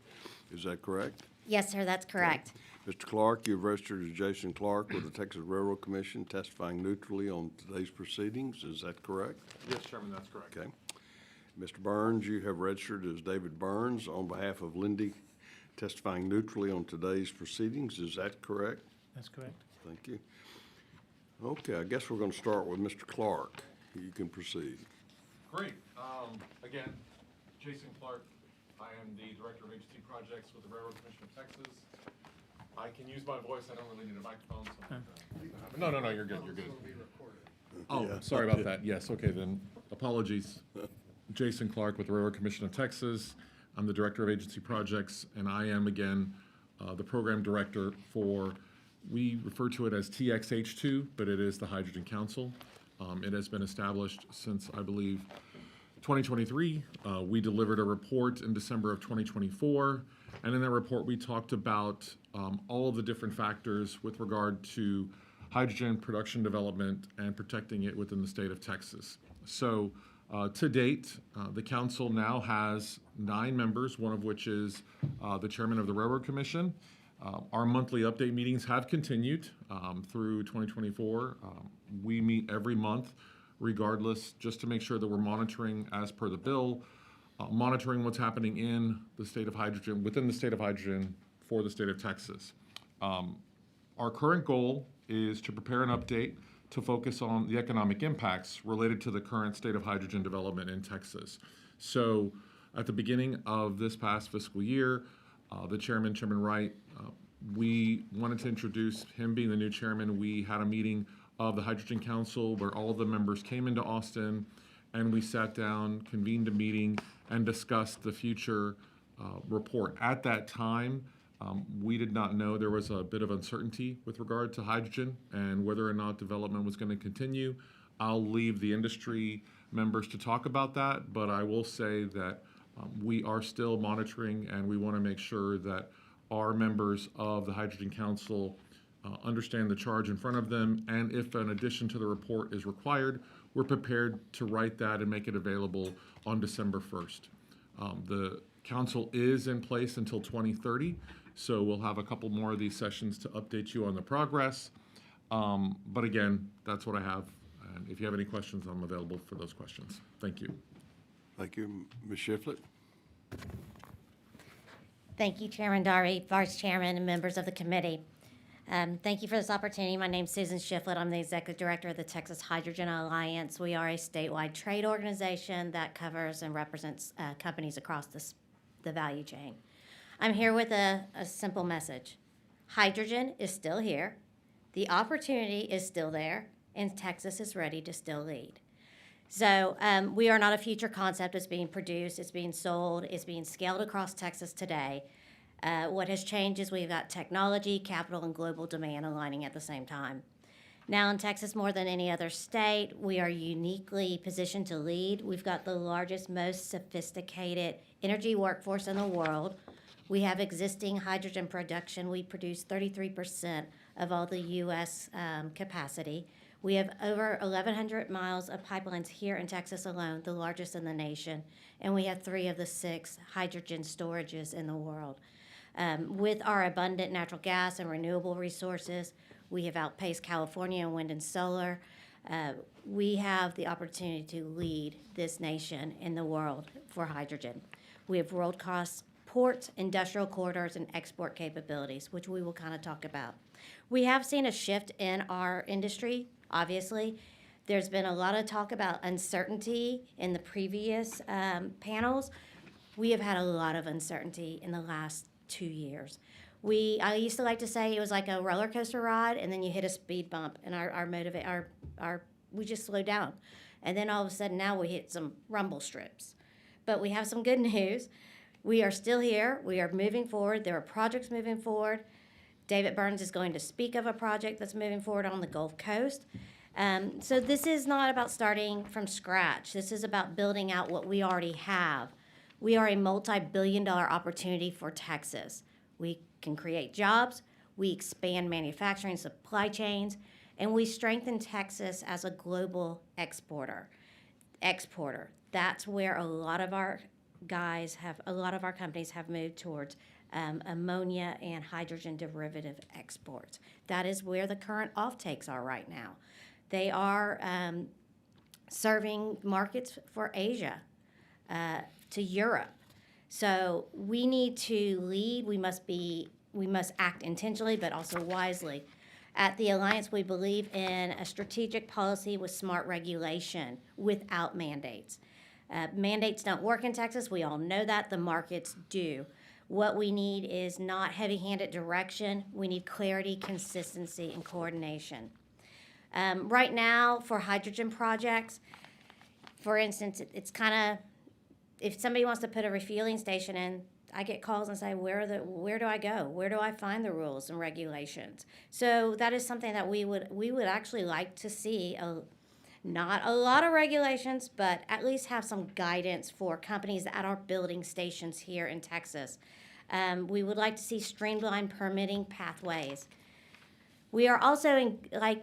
Is that correct? Yes, sir, that's correct. Mr. Clark, you've registered as Jason Clark with the Texas Railroad Commission, testifying neutrally on today's proceedings. Is that correct? Yes, Chairman, that's correct. Okay. Mr. Burns, you have registered as David Burns on behalf of Lindley, testifying neutrally on today's proceedings. Is that correct? That's correct. Thank you. Okay, I guess we're going to start with Mr. Clark. You can proceed. Great. Again, Jason Clark. I am the Director of Agency Projects with the Railroad Commission of Texas. I can use my voice. I don't really need a microphone. So no, you're good. You're good. Oh, Yeah. sorry about that. Yes, okay, then. Apologies. Jason Clark with the Railroad Commission of Texas. I'm the Director of Agency Projects, and I am, again, the Program Director for, we refer to it as TXH2, but it is the Hydrogen Council. It has been established since, I believe, 2023. We delivered a report in December of 2024, and in that report, we talked about all of the different factors with regard to hydrogen production development and protecting it within the state of Texas. So to date, the council now has 9 members, one of which is the chairman of the Railroad Commission. Our monthly update meetings have continued through 2024. We meet every month regardless, just to make sure that we're monitoring as per the bill, monitoring what's happening in the state of hydrogen, within the state of hydrogen for the state of Texas. Our current goal is to prepare an update to focus on the economic impacts related to the current state of hydrogen development in Texas. So at the beginning of this past fiscal year, the chairman, Chairman Wright, we wanted to introduce him being the new chairman. We had a meeting of the Hydrogen Council where all of the members came into Austin and we sat down, convened a meeting, and discussed the future report. At that time, we did not know, there was a bit of uncertainty with regard to hydrogen and whether or not development was going to continue. I'll leave the industry members to talk about that, but I will say that we are still monitoring and we want to make sure that our members of the Hydrogen Council understand the charge in front of them, and if an addition to the report is required, we're prepared to write that and make it available on December 1st. The council is in place until 2030, so we'll have a couple more of these sessions to update you on the progress. But again, that's what I have, and if you have any questions, I'm available for those questions. Thank you. Thank you. Ms. Shiflett? Thank you, Chairman Darby, Vice Chairman, and members of the committee. Thank you for this opportunity. My name's Susan Shiflett. I'm the Executive Director of the Texas Hydrogen Alliance. We are a statewide trade organization that covers and represents companies across the value chain. I'm here with a simple message. Hydrogen is still here, the opportunity is still there, and Texas is ready to still lead. So we are not a future concept. It's being produced, it's being sold, it's being scaled across Texas today. What has changed is we've got technology, capital, and global demand aligning at the same time. Now in Texas, more than any other state, we are uniquely positioned to lead. We've got the largest, most sophisticated energy workforce in the world. We have existing hydrogen production. We produce 33% of all the U.S. capacity. We have over 1,100 miles of pipelines here in Texas alone, the largest in the nation, and we have 3 of the 6 hydrogen storages in the world. With our abundant natural gas and renewable resources, we have outpaced California in wind and solar. We have the opportunity to lead this nation in the world for hydrogen. We have world-class ports, industrial corridors, and export capabilities, which we will kind of talk about. We have seen a shift in our industry, obviously. There's been a lot of talk about uncertainty in the previous panels. We have had a lot of uncertainty in the last 2 years. I used to like to say it was like a roller coaster ride, and then you hit a speed bump, and we just slowed down. And then all of a sudden now we hit some rumble strips. But we have some good news. We are still here. We are moving forward. There are projects moving forward. David Burns is going to speak of a project that's moving forward on the Gulf Coast. So this is not about starting from scratch. This is about building out what we already have. We are a multi-billion-dollar opportunity for Texas. We can create jobs. we expand manufacturing supply chains, and we strengthen Texas as a global exporter. That's where a lot of our companies have moved towards ammonia and hydrogen derivative exports. That is where the current offtakes are right now. They are serving markets for Asia, to Europe. So we need to lead. We must act intentionally, but also wisely. At the Alliance, we believe in a strategic policy with smart regulation without mandates. Mandates don't work in Texas. We all know that. The markets do. What we need is not heavy-handed direction. We need clarity, consistency, and coordination. Right now, for hydrogen projects, for instance, it's kind of, if somebody wants to put a refueling station in, I get calls and say, where do I go? Where do I find the rules and regulations? So that is something that we would actually like to see, not a lot of regulations, but at least have some guidance for companies that are building stations here in Texas. We would like to see streamlined permitting pathways. We are also,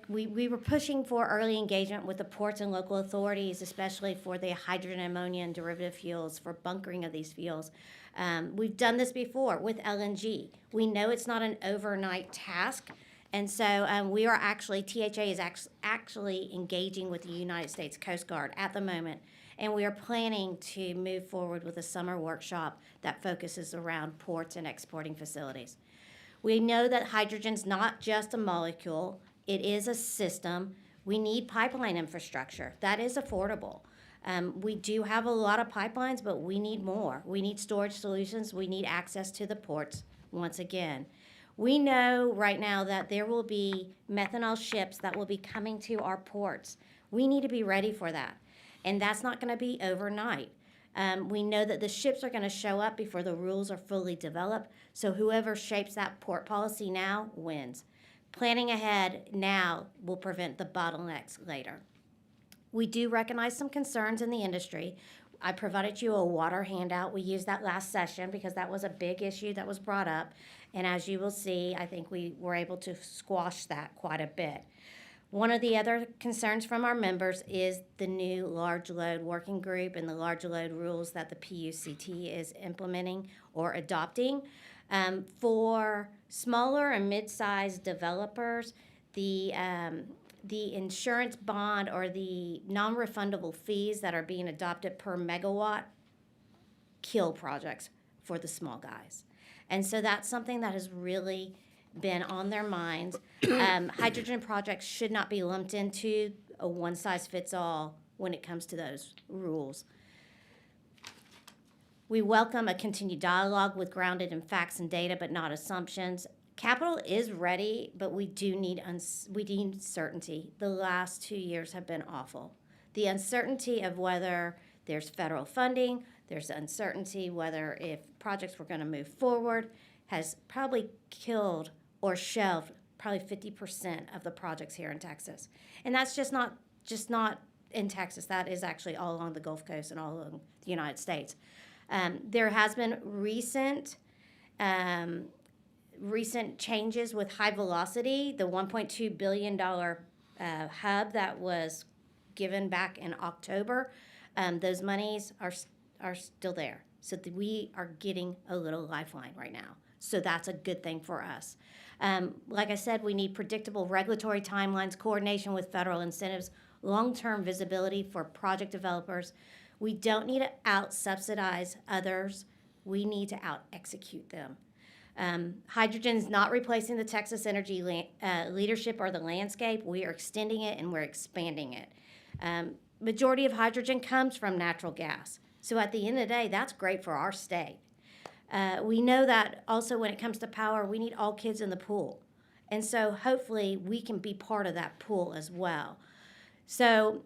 we were pushing for early engagement with the ports and local authorities, especially for the hydrogen, ammonia, and derivative fuels, for bunkering of these fuels. We've done this before with LNG. We know it's not an overnight task, and so we are actually, THA is actually engaging with the United States Coast Guard at the moment, and we are planning to move forward with a summer workshop that focuses around ports and exporting facilities. We know that hydrogen's not just a molecule, it is a system. We need pipeline infrastructure. That is affordable. We do have a lot of pipelines, but we need more. We need storage solutions. We need access to the ports once again. We know right now that there will be methanol ships that will be coming to our ports. We need to be ready for that, and that's not going to be overnight. We know that the ships are going to show up before the rules are fully developed, so whoever shapes that port policy now wins. Planning ahead now will prevent the bottlenecks later. We do recognize some concerns in the industry. I provided you a water handout. We used that last session because that was a big issue that was brought up, and as you will see, I think we were able to squash that quite a bit. One of the other concerns from our members is the new large load working group and the large load rules that the PUCT is implementing or adopting. For smaller and mid-sized developers, the insurance bond or the non-refundable fees that are being adopted per megawatt kill projects for the small guys. And so that's something that has really been on their minds. Hydrogen projects should not be lumped into a one-size-fits-all when it comes to those rules. We welcome a continued dialogue with grounded in facts and data, but not assumptions. Capital is ready, but we need certainty. The last 2 years have been awful. The uncertainty of whether there's federal funding, there's uncertainty whether if projects were going to move forward, has probably killed or shelved probably 50% of the projects here in Texas. And that's just not in Texas. That is actually all along the Gulf Coast and all along the United States. There has been recent changes with high velocity, the $1.2 billion hub that was given back in October. Those monies are still there. So we are getting a little lifeline right now. So that's a good thing for us. Like I said, we need predictable regulatory timelines, coordination with federal incentives, long-term visibility for project developers. We don't need to out-subsidize others. We need to out-execute them. Hydrogen is not replacing the Texas energy leadership or the landscape. We are extending it and we're expanding it. Majority of hydrogen comes from natural gas. So at the end of the day, that's great for our state. We know that also when it comes to power, we need all kids in the pool. And so hopefully we can be part of that pool as well. So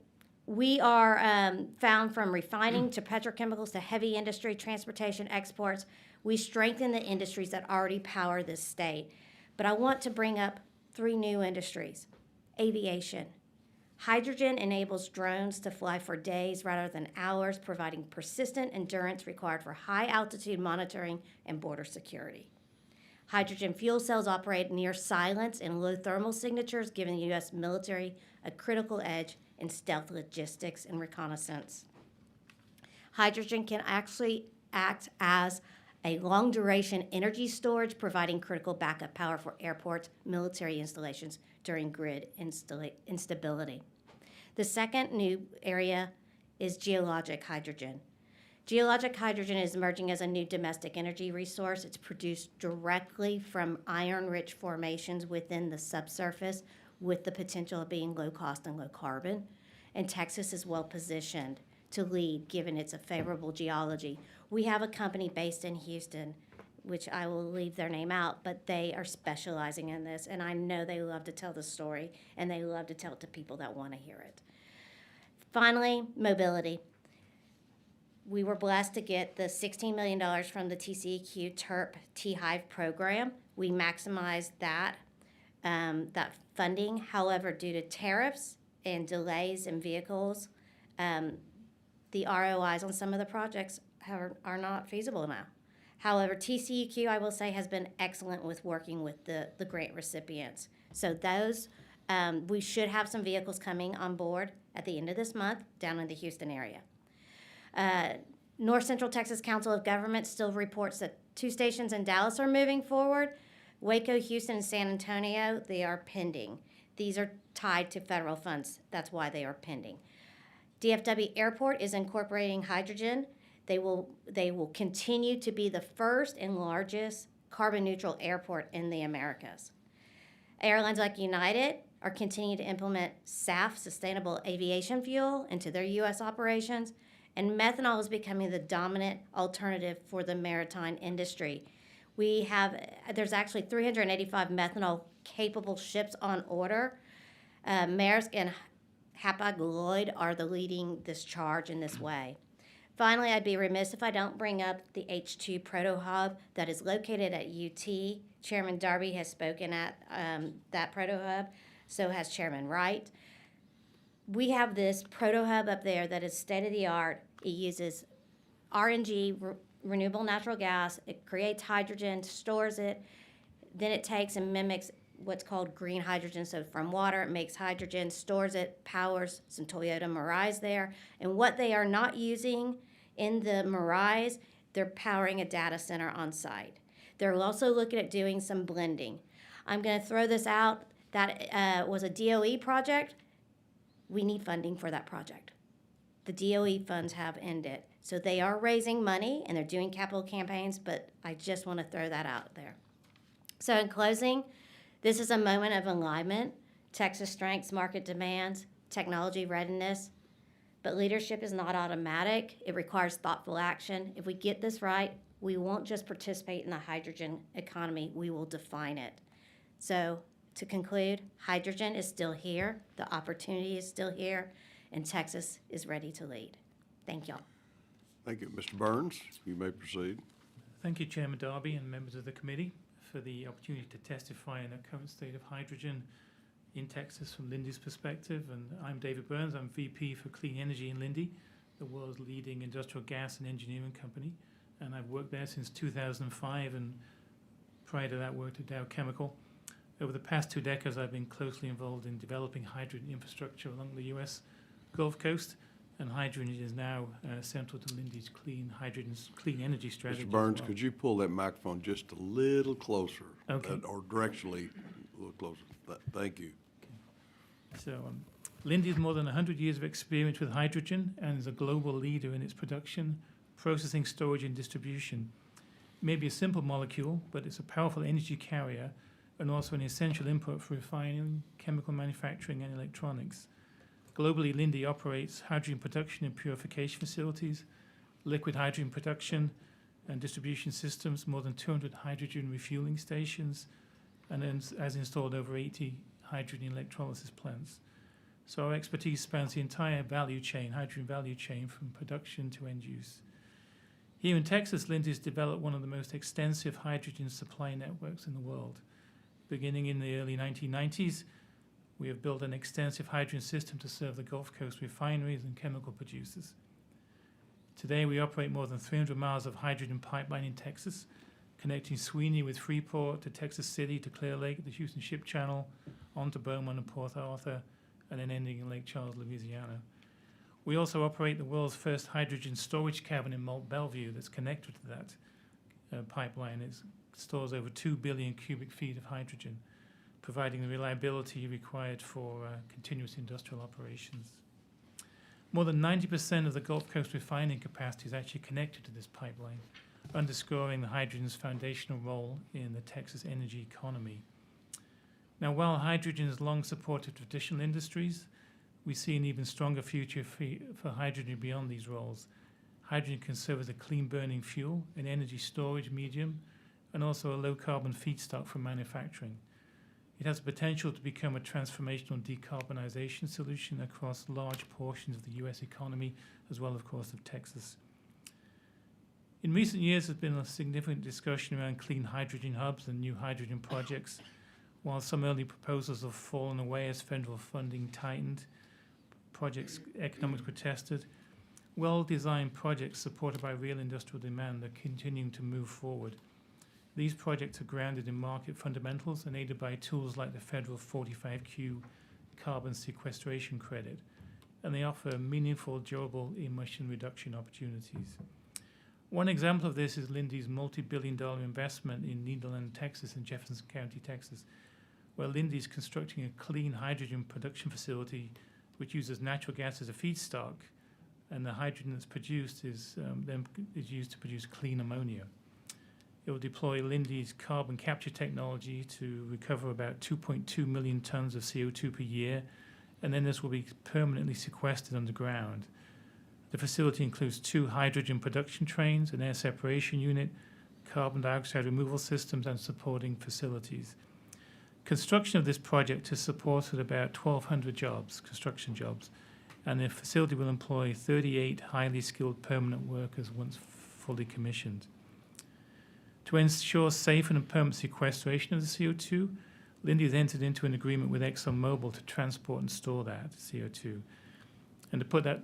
we are found from refining to petrochemicals to heavy industry, transportation, exports. We strengthen the industries that already power this state. But I want to bring up 3 new industries. Aviation. Hydrogen enables drones to fly for days rather than hours, providing persistent endurance required for high-altitude monitoring and border security. Hydrogen fuel cells operate near silence and low thermal signatures, giving the U.S. military a critical edge in stealth logistics and reconnaissance. Hydrogen can actually act as a long-duration energy storage, providing critical backup power for airports, military installations during grid instability. The second new area is geologic hydrogen. Geologic hydrogen is emerging as a new domestic energy resource. It's produced directly from iron-rich formations within the subsurface with the potential of being low cost and low carbon. And Texas is well positioned to lead given its favorable geology. We have a company based in Houston, which I will leave their name out, but they are specializing in this, and I know they love to tell the story, and they love to tell it to people that want to hear it. Finally, mobility. We were blessed to get the $16 million from the TCEQ TERP T-Hive program. We maximized that funding. However, due to tariffs and delays in vehicles, the ROIs on some of the projects are not feasible now. However, TCEQ, I will say, has been excellent with working with the grant recipients. So those, we should have some vehicles coming on board at the end of this month down in the Houston area. North Central Texas Council of Governments still reports that 2 stations in Dallas are moving forward. Waco, Houston, and San Antonio, they are pending. These are tied to federal funds. That's why they are pending. DFW Airport is incorporating hydrogen. They will continue to be the first and largest carbon neutral airport in the Americas. Airlines like United are continuing to implement SAF, sustainable aviation fuel, into their U.S. operations, and methanol is becoming the dominant alternative for the maritime industry. There's actually 385 methanol-capable ships on order. Maersk and Hapag-Lloyd are leading this charge in this way. Finally, I'd be remiss if I don't bring up the H2 Proto-Hub that is located at UT. Chairman Darby has spoken at that Proto-Hub, so has Chairman Wright. We have this Proto-Hub up there that is state-of-the-art. It uses RNG, renewable natural gas. It creates hydrogen, stores it. Then it takes and mimics what's called green hydrogen. So from water, it makes hydrogen, stores it, powers some Toyota Mirais there. And what they are not using in the Mirais, they're powering a data center on site. They're also looking at doing some blending. I'm going to throw this out. That was a DOE project. We need funding for that project. The DOE funds have ended. So they are raising money and they're doing capital campaigns, but I just want to throw that out there. So in closing, this is a moment of alignment, Texas strengths, market demands, technology readiness, but leadership is not automatic. It requires thoughtful action. If we get this right, we won't just participate in the hydrogen economy, we will define it. So to conclude, hydrogen is still here, the opportunity is still here, and Texas is ready to lead. Thank y'all. Thank you. Mr. Burns, you may proceed. Thank you, Chairman Darby and members of the committee, for the opportunity to testify in the current state of hydrogen in Texas from Lindley's perspective. And I'm David Burns. I'm VP for Clean Energy in Lindley, the world's leading industrial gas and engineering company. And I've worked there since 2005, and prior to that worked at Dow Chemical. Over the past 2 decades, I've been closely involved in developing hydrogen infrastructure along the U.S. Gulf Coast, and hydrogen is now central to Lindley's clean energy strategy. Mr. Burns, as well. could you pull that microphone just a little closer? Okay. Or directionally a little closer. Thank you. So Lindley has more than 100 years of experience with hydrogen and is a global leader in its production, processing, storage, and distribution. It may be a simple molecule, but it's a powerful energy carrier and also an essential input for refining, chemical manufacturing, and electronics. Globally, Lindley operates hydrogen production and purification facilities, liquid hydrogen production and distribution systems, more than 200 hydrogen refueling stations, and has installed over 80 hydrogen electrolysis plants. So our expertise spans the entire value chain, hydrogen value chain, from production to end use. Here in Texas, Lindley has developed one of the most extensive hydrogen supply networks in the world. Beginning in the early 1990s, we have built an extensive hydrogen system to serve the Gulf Coast refineries and chemical producers. Today, we operate more than 300 miles of hydrogen pipeline in Texas, connecting Sweeney with Freeport to Texas City to Clear Lake, the Houston Ship Channel, on to Beaumont and Port Arthur, and then ending in Lake Charles, Louisiana. We also operate the world's first hydrogen storage cavern in Mont Belvieu that's connected to that pipeline. It stores over 2 billion cubic feet of hydrogen, providing the reliability required for continuous industrial operations. More than 90% of the Gulf Coast refining capacity is actually connected to this pipeline, underscoring the hydrogen's foundational role in the Texas energy economy. Now, while hydrogen has long supported traditional industries, we see an even stronger future for hydrogen beyond these roles. Hydrogen can serve as a clean-burning fuel, an energy storage medium, and also a low-carbon feedstock for manufacturing. It has the potential to become a transformational decarbonization solution across large portions of the U.S. economy, as well, of course, of Texas. In recent years, there's been a significant discussion around clean hydrogen hubs and new hydrogen projects. While some early proposals have fallen away as federal funding tightened, projects economics were tested, well-designed projects supported by real industrial demand are continuing to move forward. These projects are grounded in market fundamentals and aided by tools like the federal 45Q carbon sequestration credit, and they offer meaningful, durable emission reduction opportunities. One example of this is Lindley's multi-billion-dollar investment in Nederland, Texas, and Jefferson County, Texas, where Lindley is constructing a clean hydrogen production facility which uses natural gas as a feedstock, and the hydrogen that's produced is then is used to produce clean ammonia. It will deploy Lindley's carbon capture technology to recover about 2.2 million tons of CO2 per year, and then this will be permanently sequestered underground. The facility includes 2 hydrogen production trains, an air separation unit, carbon dioxide removal systems, and supporting facilities. Construction of this project has supported about 1,200 jobs, construction jobs, and the facility will employ 38 highly skilled permanent workers once fully commissioned. To ensure safe and permanent sequestration of the CO2, Lindley has entered into an agreement with ExxonMobil to transport and store that CO2. And to put that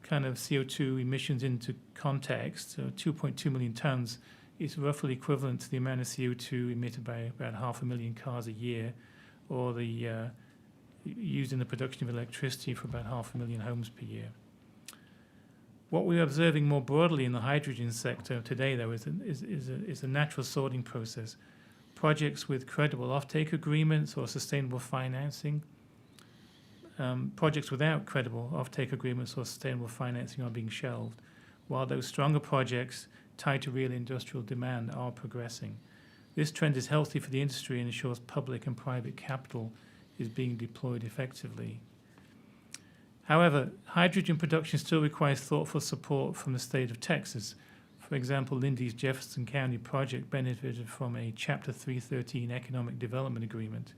kind of CO2 emissions into context, 2.2 million tons is roughly equivalent to the amount of CO2 emitted by about 500,000 cars a year, or the used in the production of electricity for about 500,000 homes per year. What we're observing more broadly in the hydrogen sector today, though, is a natural sorting process. Projects with credible offtake agreements or sustainable financing. Projects without credible offtake agreements or sustainable financing are being shelved, while those stronger projects tied to real industrial demand are progressing. This trend is healthy for the industry and ensures public and private capital is being deployed effectively. However, hydrogen production still requires thoughtful support from the state of Texas. For example, Lindley's Jefferson County project benefited from a Chapter 313 economic development agreement,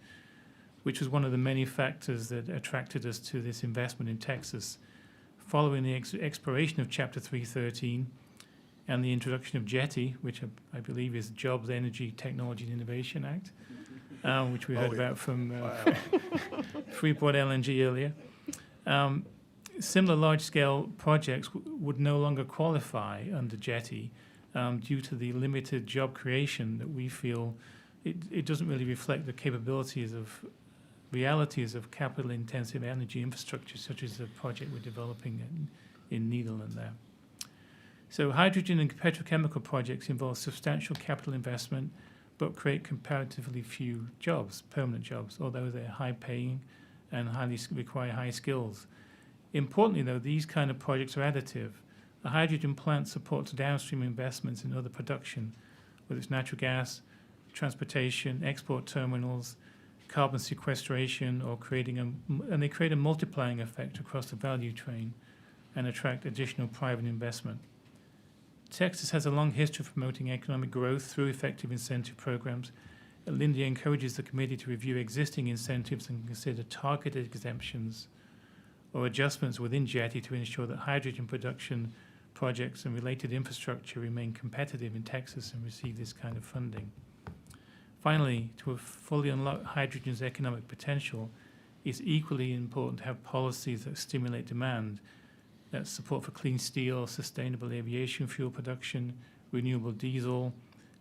which was one of the many factors that attracted us to this investment in Texas. Following the expiration of Chapter 313 and the introduction of JETI, which I believe is Jobs, Energy, Technology and Innovation Act, which we heard about from Freeport LNG earlier. Similar large-scale projects would no longer qualify under JETI due to the limited job creation that we feel it doesn't really reflect the capabilities of realities of capital-intensive energy infrastructure, such as the project we're developing in Nederland there. So hydrogen and petrochemical projects involve substantial capital investment, but create comparatively few jobs, permanent jobs, although they're high-paying and require high skills. Importantly, though, these kind of projects are additive. A hydrogen plant supports downstream investments in other production, whether it's natural gas, transportation, export terminals, carbon sequestration, or and they create a multiplying effect across the value chain and attract additional private investment. Texas has a long history of promoting economic growth through effective incentive programs. Lindley encourages the committee to review existing incentives and consider targeted exemptions or adjustments within JETI to ensure that hydrogen production projects and related infrastructure remain competitive in Texas and receive this kind of funding. Finally, to fully unlock hydrogen's economic potential, it's equally important to have policies that stimulate demand. That's support for clean steel, sustainable aviation fuel production, renewable diesel,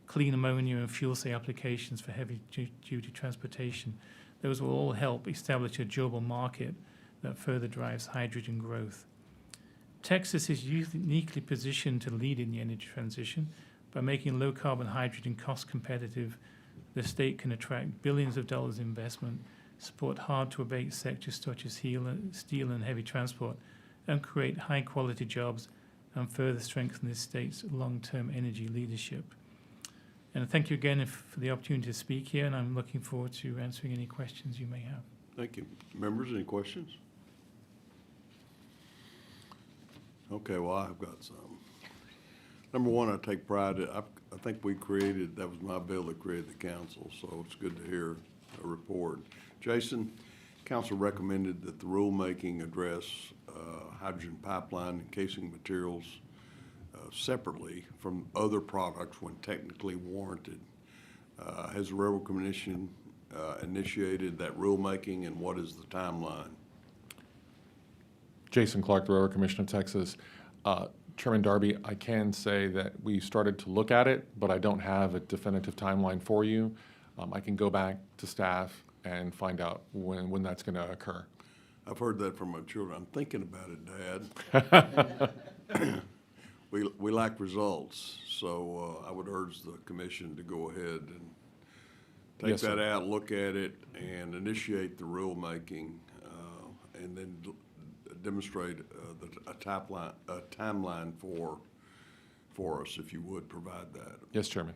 clean ammonia and fuel cell applications for heavy-duty transportation. Those will all help establish a durable market that further drives hydrogen growth. Texas is uniquely positioned to lead in the energy transition. By making low-carbon hydrogen cost competitive, the state can attract billions of dollars in investment, support hard-to-abate sectors such as steel and heavy transport, and create high-quality jobs and further strengthen the state's long-term energy leadership. And thank you again for the opportunity to speak here, and I'm looking forward to answering any questions you may have. Thank you. Members, any questions? Okay, well, I've got some. Number one, I take pride in, I think we created, that was my bill that created the council, so it's good to hear a report. Jason, council recommended that the rulemaking address hydrogen pipeline and casing materials separately from other products when technically warranted. Has the Railroad Commission initiated that rulemaking, and what is the timeline? Jason Clark, the Railroad Commission of Texas. Chairman Darby, I can say that we started to look at it, but I don't have a definitive timeline for you. I can go back to staff and find out when that's going to occur. I've heard that from my children. I'm thinking about it, Dad. We lack results, so I would urge the commission to go ahead and take Yes, that sir. out, look at it, and initiate the rulemaking, and then demonstrate a timeline for us, if you would provide that. Yes, Chairman.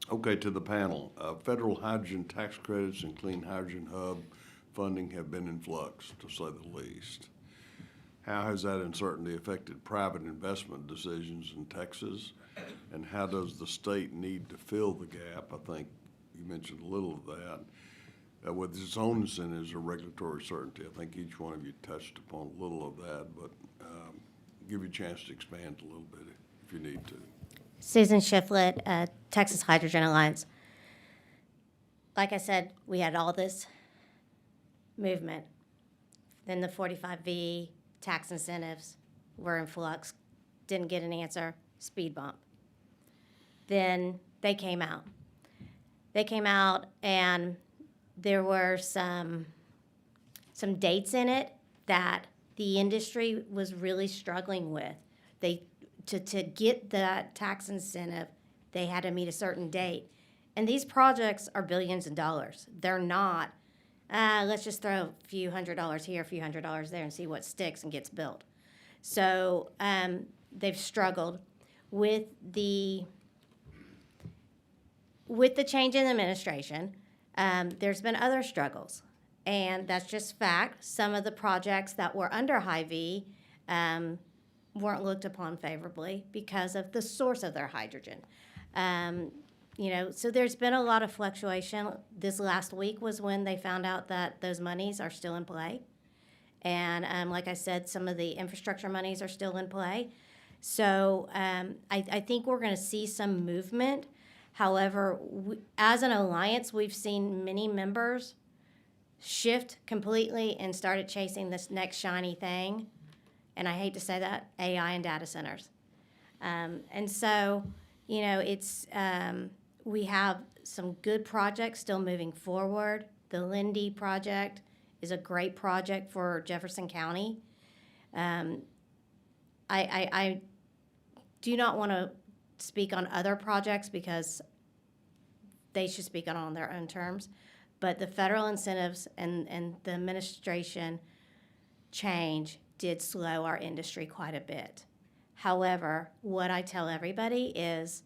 Okay, to the panel. Federal hydrogen tax credits and Clean Hydrogen Hub funding have been in flux, to say the least. How has that uncertainty affected private investment decisions in Texas? And how does the state need to fill the gap? I think you mentioned a little of that. With its own incentives or regulatory certainty. I think each one of you touched upon a little of that, but give you a chance to expand a little bit if you need to. Susan Shiflett, Texas Hydrogen Alliance. Like I said, we had all this movement. Then the 45V tax incentives were in flux, didn't get an answer, speed bump. Then they came out. And there were some dates in it that the industry was really struggling with. To get that tax incentive, they had to meet a certain date. And these projects are billions of dollars. They're not, let's just throw a few $100s here, a few $100s there and see what sticks and gets built. So they've struggled with the change in administration. There's been other struggles, and that's just fact. Some of the projects that were under Hy-Vee weren't looked upon favorably because of the source of their hydrogen. So there's been a lot of fluctuation. This last week was when they found out that those monies are still in play. And like I said, some of the infrastructure monies are still in play. So I think we're going to see some movement. However, as an alliance, we've seen many members shift completely and started chasing this next shiny thing. And I hate to say that, AI and data centers. And so, we have some good projects still moving forward. The Lindley project is a great project for Jefferson County. I do not want to speak on other projects because they should speak on their own terms. But the federal incentives and the administration change did slow our industry quite a bit. However, what I tell everybody is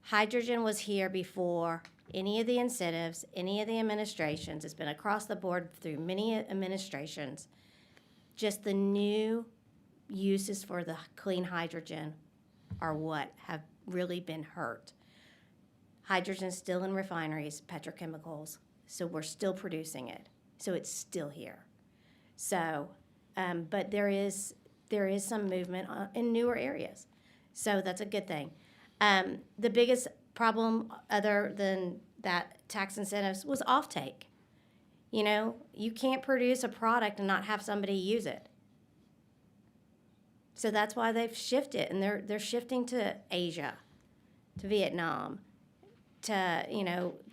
hydrogen was here before any of the incentives, any of the administrations. It's been across the board through many administrations. Just the new uses for the clean hydrogen are what have really been hurt. Hydrogen's still in refineries, petrochemicals, so we're still producing it. So it's still here. So, but there is some movement in newer areas. So that's a good thing. The biggest problem other than that tax incentives was offtake. You can't produce a product and not have somebody use it. So that's why they've shifted, and they're shifting to Asia, to Vietnam, to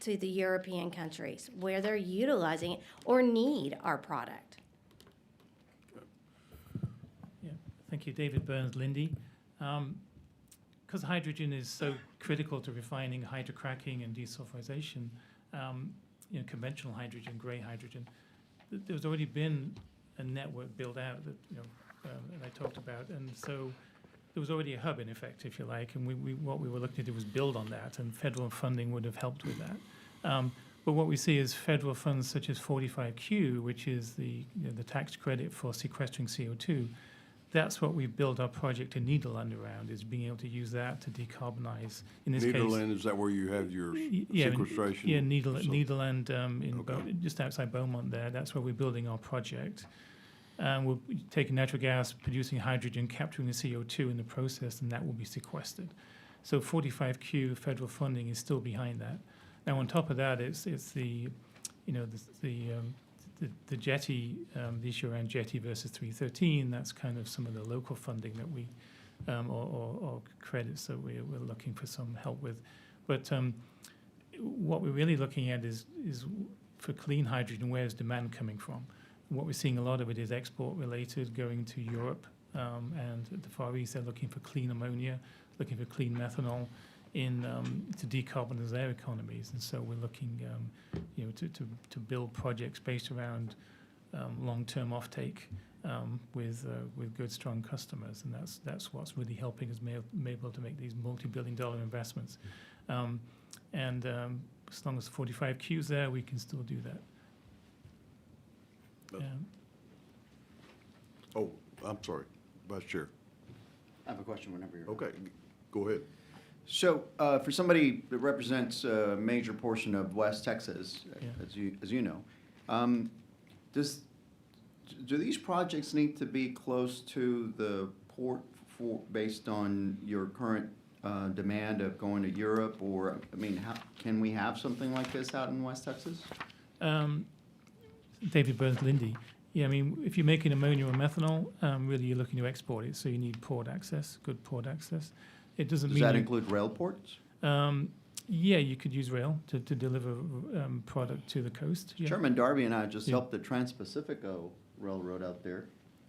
the European countries where they're utilizing it or need our product. Yeah, thank you, David Burns, Lindley. Because hydrogen is so critical to refining, hydrocracking, and desulfurization, conventional hydrogen, gray hydrogen, there's already been a network built out that that I talked about, and so there was already a hub in effect, if you like, and what we were looking to do was build on that, and federal funding would have helped with that. But what we see is federal funds such as 45Q, which is the tax credit for sequestering CO2. That's what we've built our project in Nederland around, is being able to use that to decarbonize. In this Nederland, case, is that where you have your yeah, sequestration? Yeah, Nederland, just outside Beaumont there. That's where we're building our project. We're taking natural gas, producing hydrogen, capturing the CO2 in the process, and that will be sequestered. So 45Q federal funding is still behind that. Now, on top of that, it's the jetty, the issue around jetty versus 313. That's kind of some of the local funding that we, or credits that we're looking for some help with. But what we're really looking at is for clean hydrogen, where's demand coming from? What we're seeing a lot of it is export related, going to Europe and the Far East. They're looking for clean ammonia, looking for clean methanol to decarbonize their economies. And so we're looking, to build projects based around long-term offtake with good, strong customers. And that's what's really helping us be able to make these multi-billion-dollar investments. And as long as 45Q's there, we can still do that. Oh, I'm sorry, Vice Chair. I have a question whenever you're. Okay, go ahead. So, for somebody that represents a major portion of West Texas, as you know, do these projects need to be close to the port based on your current demand of going to Europe, or can we have something like this out in West Texas? David Burns, Lindley. Yeah, if you're making ammonia or methanol, really you're looking to export it, so you need port access, good port access. It doesn't mean. Does that include rail ports? Yeah, you could use rail to deliver product to the coast. Yeah. Chairman Darby and I just helped the Trans-Pacifico Railroad out there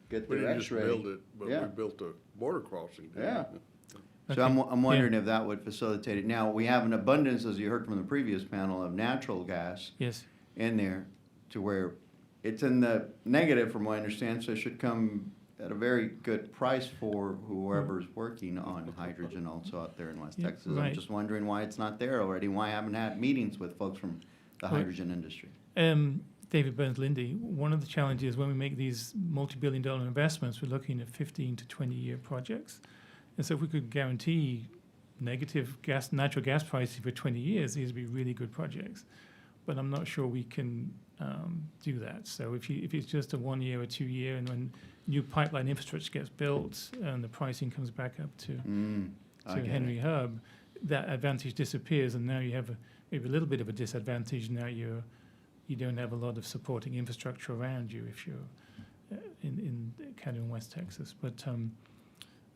get We their didn't just X-ray. build it, but we built a border crossing. Yeah. Okay. So I'm wondering if that would facilitate it. Now, we have an abundance, as you heard from the previous panel, of natural gas. Yes. In there to where it's in the negative from what I understand, so it should come at a very good price for whoever's working on hydrogen also out there in West Texas. Right. I'm just wondering why it's not there already, why I haven't had meetings with folks from the hydrogen industry. David Burns, Lindley, one of the challenges when we make these multi-billion-dollar investments, we're looking at 15 to 20-year projects. And so if we could guarantee negative natural gas pricing for 20 years, these would be really good projects. But I'm not sure we can do that. So if it's just a 1 year or 2 year, and when new pipeline infrastructure gets built and the pricing comes back up to Henry Hub, that advantage disappears, and now you have maybe a little bit of a disadvantage. Now you don't have a lot of supporting infrastructure around you if you're in kind of in West Texas. But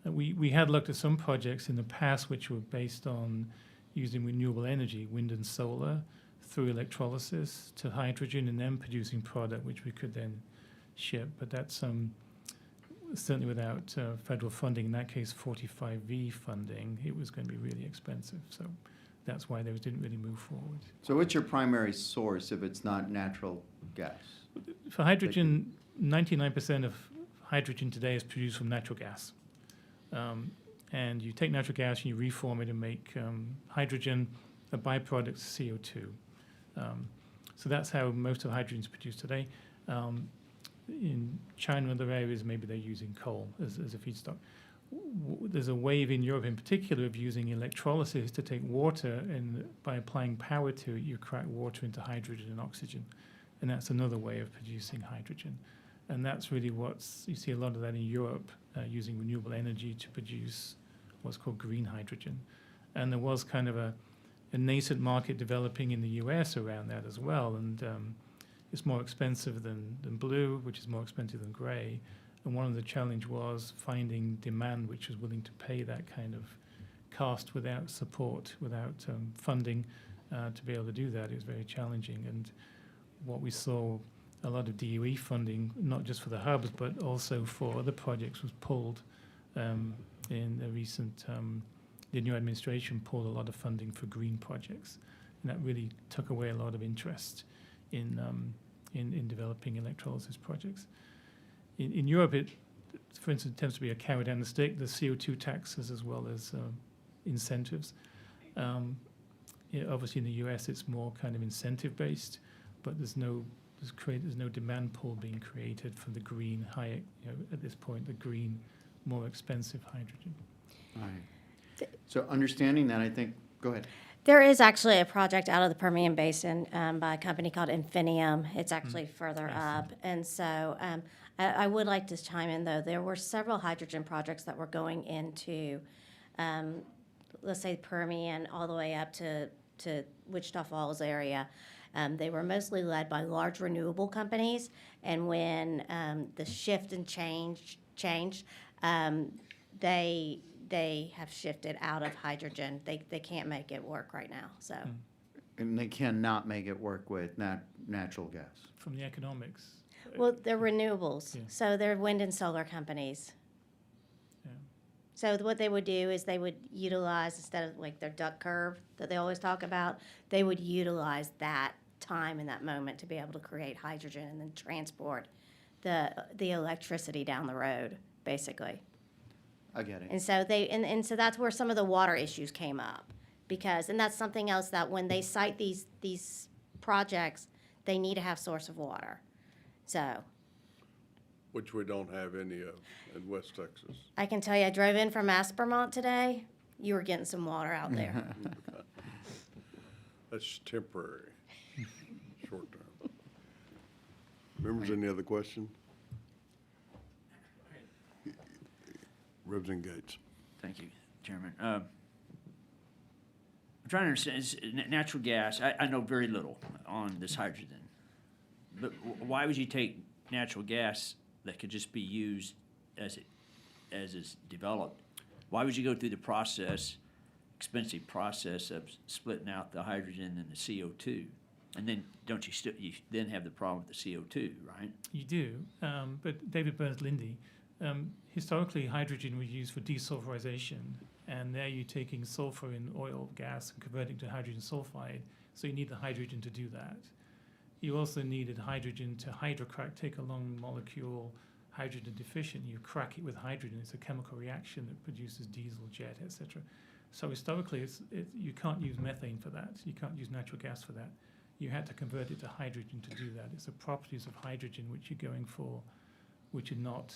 we had looked at some projects in the past which were based on using renewable energy, wind and solar, through electrolysis to hydrogen, and then producing product which we could then ship. But that's certainly without federal funding. In that case, 45V funding, it was going to be really expensive. So that's why those didn't really move forward. So what's your primary source if it's not natural gas? For hydrogen, 99% of hydrogen today is produced from natural gas. And you take natural gas and you reform it and make hydrogen, a byproduct, CO2. So that's how most of hydrogen is produced today. In China and other areas, maybe they're using coal as a feedstock. There's a wave in Europe in particular of using electrolysis to take water, and by applying power to it, you crack water into hydrogen and oxygen. And that's another way of producing hydrogen. And that's really you see a lot of that in Europe, using renewable energy to produce what's called green hydrogen. And there was kind of a nascent market developing in the US around that as well. And it's more expensive than blue, which is more expensive than gray. And one of the challenge was finding demand which was willing to pay that kind of cost without support, without funding to be able to do that. It was very challenging. And what we saw, a lot of DOE funding, not just for the hubs, but also for other projects, was pulled in a recent, the new administration pulled a lot of funding for green projects. And that really took away a lot of interest in developing electrolysis projects. In Europe, it, for instance, tends to be a carrot and a stick. There's CO2 taxes as well as incentives. Obviously, in the US, it's more kind of incentive-based, but there's no demand pool being created for the green, at this point, the green, more expensive hydrogen. All right. So understanding that, I think, go ahead. There is actually a project out of the Permian Basin by a company called Ingham. It's actually further up. And so I would like to chime in, though. There were several hydrogen projects that were going into, let's say, Permian all the way up to Wichita Falls area. They were mostly led by large renewable companies. And when the shift and changed, they have shifted out of hydrogen. They can't make it work right now. So, And they cannot make it work with natural gas. From the economics. well, they're renewables. Yeah. So they're wind and solar companies. Yeah. So what they would do is they would utilize, instead of like their duck curve that they always talk about, they would utilize that time in that moment to be able to create hydrogen and then transport the electricity down the road, basically. I get it. And so and so that's where some of the water issues came up, and that's something else that when they cite these projects, they need to have source of water. So Which we don't have any of in West Texas. I can tell you, I drove in from Aspermont today. You were getting some water out there. That's temporary, short term. Members, any other question? Representative Gates. Thank you, Chairman. I'm trying to understand, natural gas, I know very little on this hydrogen, but why would you take natural gas that could just be used as it's developed? Why would you go through the expensive process of splitting out the hydrogen and the CO2? And then don't you then have the problem with the CO2, right? You do, but David Burns Lindley, historically hydrogen was used for desulfurization, and there you're taking sulfur in oil, gas, and converting to hydrogen sulfide, so you need the hydrogen to do that. You also needed hydrogen to hydrocrack, take a long molecule, hydrogen deficient, you crack it with hydrogen, it's a chemical reaction that produces diesel, jet, etc. So historically, you can't use methane for that, you can't use natural gas for that. You had to convert it to hydrogen to do that. It's the properties of hydrogen which you're going for, which are not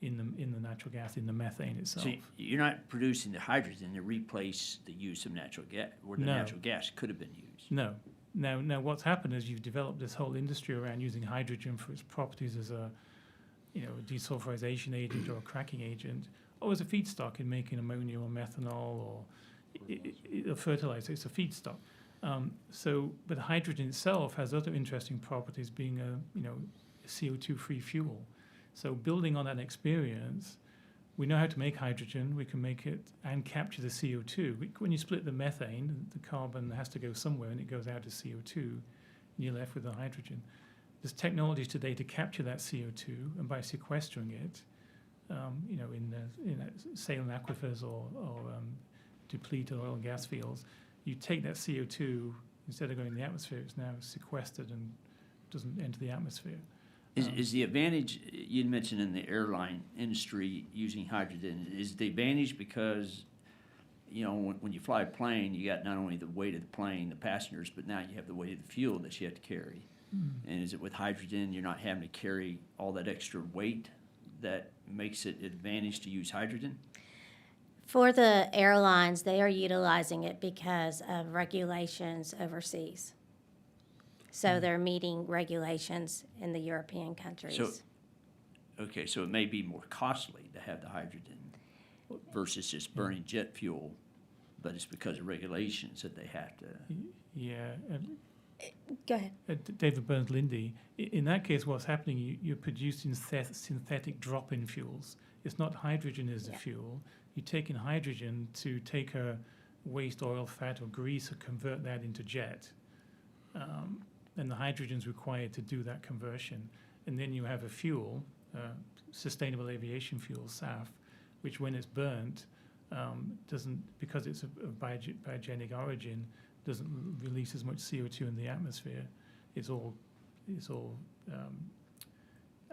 in the natural gas, in the methane itself. So you're not producing the hydrogen to replace the use of natural gas, where the No. natural gas could have been used. No. Now what's happened is you've developed this whole industry around using hydrogen for its properties as a desulfurization agent or a cracking agent, or as a feedstock in making ammonia or methanol or a fertilizer. It's a feedstock. But hydrogen itself has other interesting properties, being a CO2-free fuel. So building on that experience, we know how to make hydrogen. We can make it and capture the CO2. When you split the methane, the carbon has to go somewhere, and it goes out as CO2, and you're left with the hydrogen. There's technologies today to capture that CO2, and by sequestering it, in saline aquifers or depleted oil and gas fields, you take that CO2, instead of going in the atmosphere, it's now sequestered and doesn't enter the atmosphere. Is the advantage, you mentioned in the airline industry using hydrogen, is the advantage because, when you fly a plane, you got not only the weight of the plane, the passengers, but now you have the weight of the fuel that you have to carry. And is it with hydrogen, you're not having to carry all that extra weight that makes it an advantage to use hydrogen? For the airlines, they are utilizing it because of regulations overseas. So they're meeting regulations in the European countries. So it may be more costly to have the hydrogen versus just burning jet fuel, but it's because of regulations that they have to. Yeah. Go ahead. David Burns Lindley. In that case, what's happening, you're producing synthetic drop-in fuels. It's not hydrogen as the fuel. You're taking hydrogen to take a waste oil, fat, or grease and convert that into jet. And the hydrogen's required to do that conversion. And then you have a fuel, sustainable aviation fuel, SAF, which when it's burnt, doesn't, because it's of biogenic origin, doesn't release as much CO2 in the atmosphere. It's all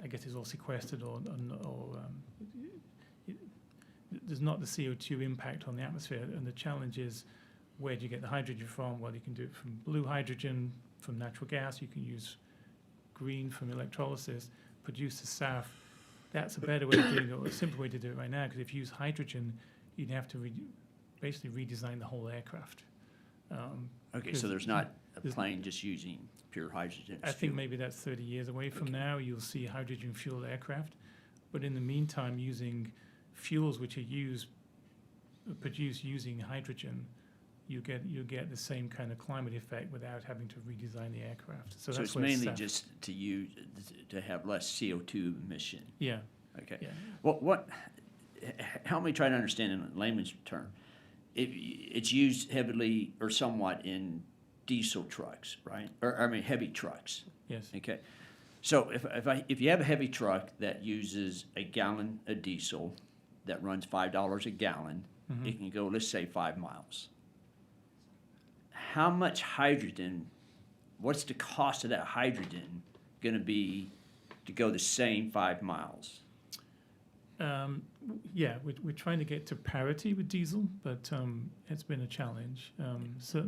I guess it's all sequestered there's not the CO2 impact on the atmosphere. And the challenge is, where do you get the hydrogen from? Well, you can do it from blue hydrogen, from natural gas. You can use green from electrolysis, produce the SAF. That's a better way of doing it, or a simpler way to do it right now, because if you use hydrogen, you'd have to basically redesign the whole aircraft. Okay, so there's not a plane just using pure hydrogen. I think maybe that's 30 years away from now. You'll see hydrogen-fueled aircraft. But in the meantime, using fuels which are produced using hydrogen, you get the same kind of climate effect without having to redesign the aircraft. So that's it's mainly just to have less CO2 emission. Yeah. Okay. Yeah. Well, help me try to understand in a layman's term. It's used heavily or somewhat in diesel trucks, right? Heavy trucks. Yes. Okay. So if you have a heavy truck that uses a gallon of diesel that runs $5 a gallon, it can go, let's say, 5 miles. How much hydrogen, what's the cost of that hydrogen going to be to go the same 5 miles? Yeah, we're trying to get to parity with diesel, but it's been a challenge. So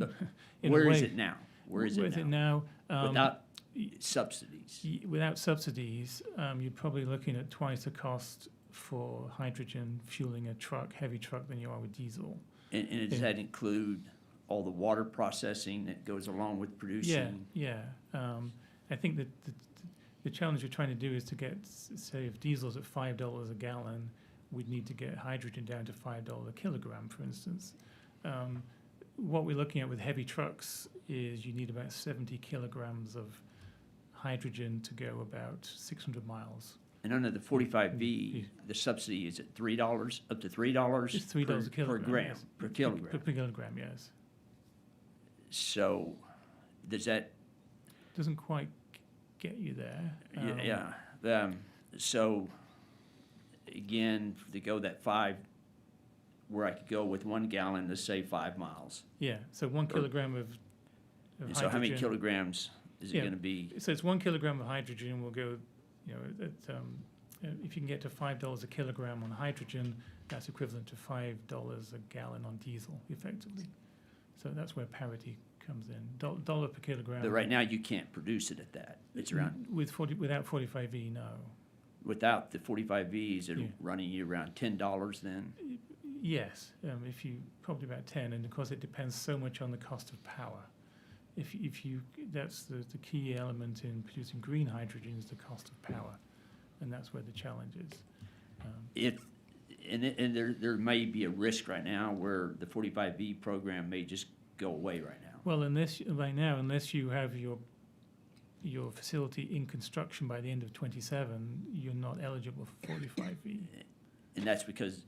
where is it now? Where is it now? Without subsidies. Without subsidies, you're probably looking at twice the cost for hydrogen fueling a truck, heavy truck, than you are with diesel. And does that include all the water processing that goes along with producing? Yeah. I think that the challenge we're trying to do is to get, say, if diesel's at $5 a gallon, we'd need to get hydrogen down to $5 a kilogram, for instance. What we're looking at with heavy trucks is you need about 70 kilograms of hydrogen to go about 600 miles. And under the 45V, the subsidy is at $3, up to $3? It's $3 a kilogram. Per gram, yes. per kilogram. Per kilogram, yes. So does that... Doesn't quite get you there. So again, to go that 5, where I could go with 1 gallon, let's say 5 miles. Yeah, so 1 kilogram of hydrogen. So how many kilograms is it going to be? So it's 1 kilogram of hydrogen will go, if you can get to $5 a kilogram on hydrogen, that's equivalent to $5 a gallon on diesel, effectively. So that's where parity comes in. Dollar per kilogram. But right now, you can't produce it at that. It's around... Without 45V, no. Without the 45V, is it running you around $10 then? Yes, if you probably about 10, and of course it depends so much on the cost of power. That's the key element in producing green hydrogen is the cost of power, and that's where the challenge is. There may be a risk right now where the 45V program may just go away right now. Well, unless you have your facility in construction by the end of 27, you're not eligible for 45V. And that's because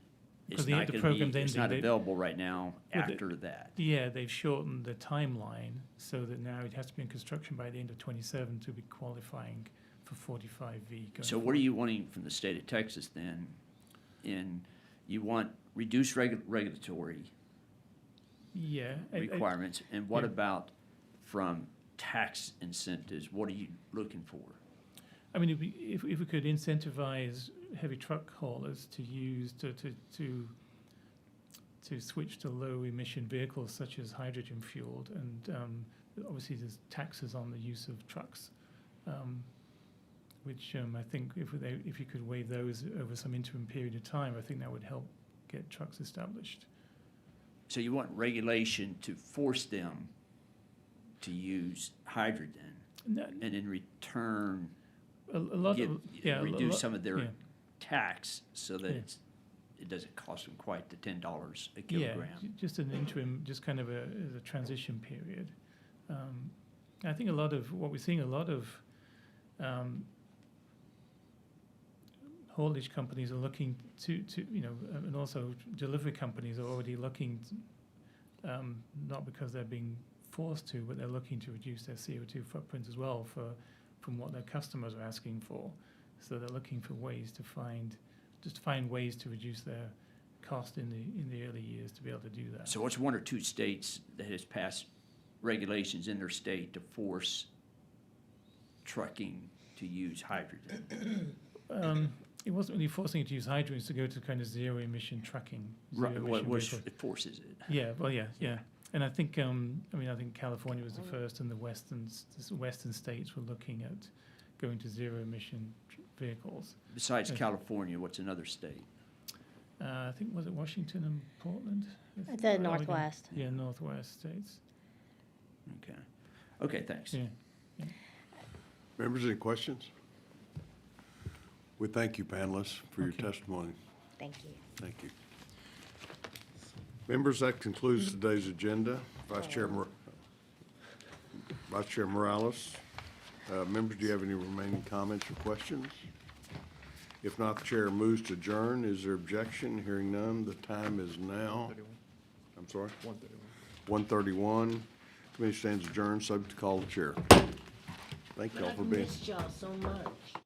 it's the not program's ending. It's not available right now after that. Yeah, they've shortened the timeline so that now it has to be in construction by the end of 27 to be qualifying for 45V. So what are you wanting from the state of Texas then? You want reduced regulatory requirements, and what about from tax incentives? What are you looking for? I mean, if we could incentivize heavy truck haulers to switch to low emission vehicles such as hydrogen fueled, and obviously there's taxes on the use of trucks, which I think if you could waive those over some interim period of time, I think that would help get trucks established. So you want regulation to force them to use hydrogen, and in return reduce some of their tax so that it doesn't cost them quite the $10 a kilogram. Yeah, just an interim, just kind of as a transition period. I think a lot of what we're seeing, a lot of haulage companies are looking to and also delivery companies are already looking, not because they're being forced to, but they're looking to reduce their CO2 footprint as well from what their customers are asking for. So they're looking for ways to find ways to reduce their cost in the early years to be able to do that. So what's one or two states that has passed regulations in their state to force trucking to use hydrogen? It wasn't really forcing it to use hydrogen, it's to go to kind of zero emission trucking. Right, Zero-emission it forces it. Yeah, well, yeah. And I think, I think California was the first, and the western states were looking at going to zero emission vehicles. Besides California, what's another state? I think, was it Washington and Portland? The Oregon? Northwest. Yeah, Northwest states. Okay. Okay, thanks. Yeah. Members, any questions? We thank you, panelists, for your testimony. Thank you. Thank you. Members, that concludes today's agenda. Vice Chair Morales, members, do you have any remaining comments or questions? If not, the chair moves to adjourn. Is there objection? Hearing none, the time is now. I'm sorry? 1:31. Committee stands adjourned, subject to call of the chair. Thank you all for being. I missed y'all so much.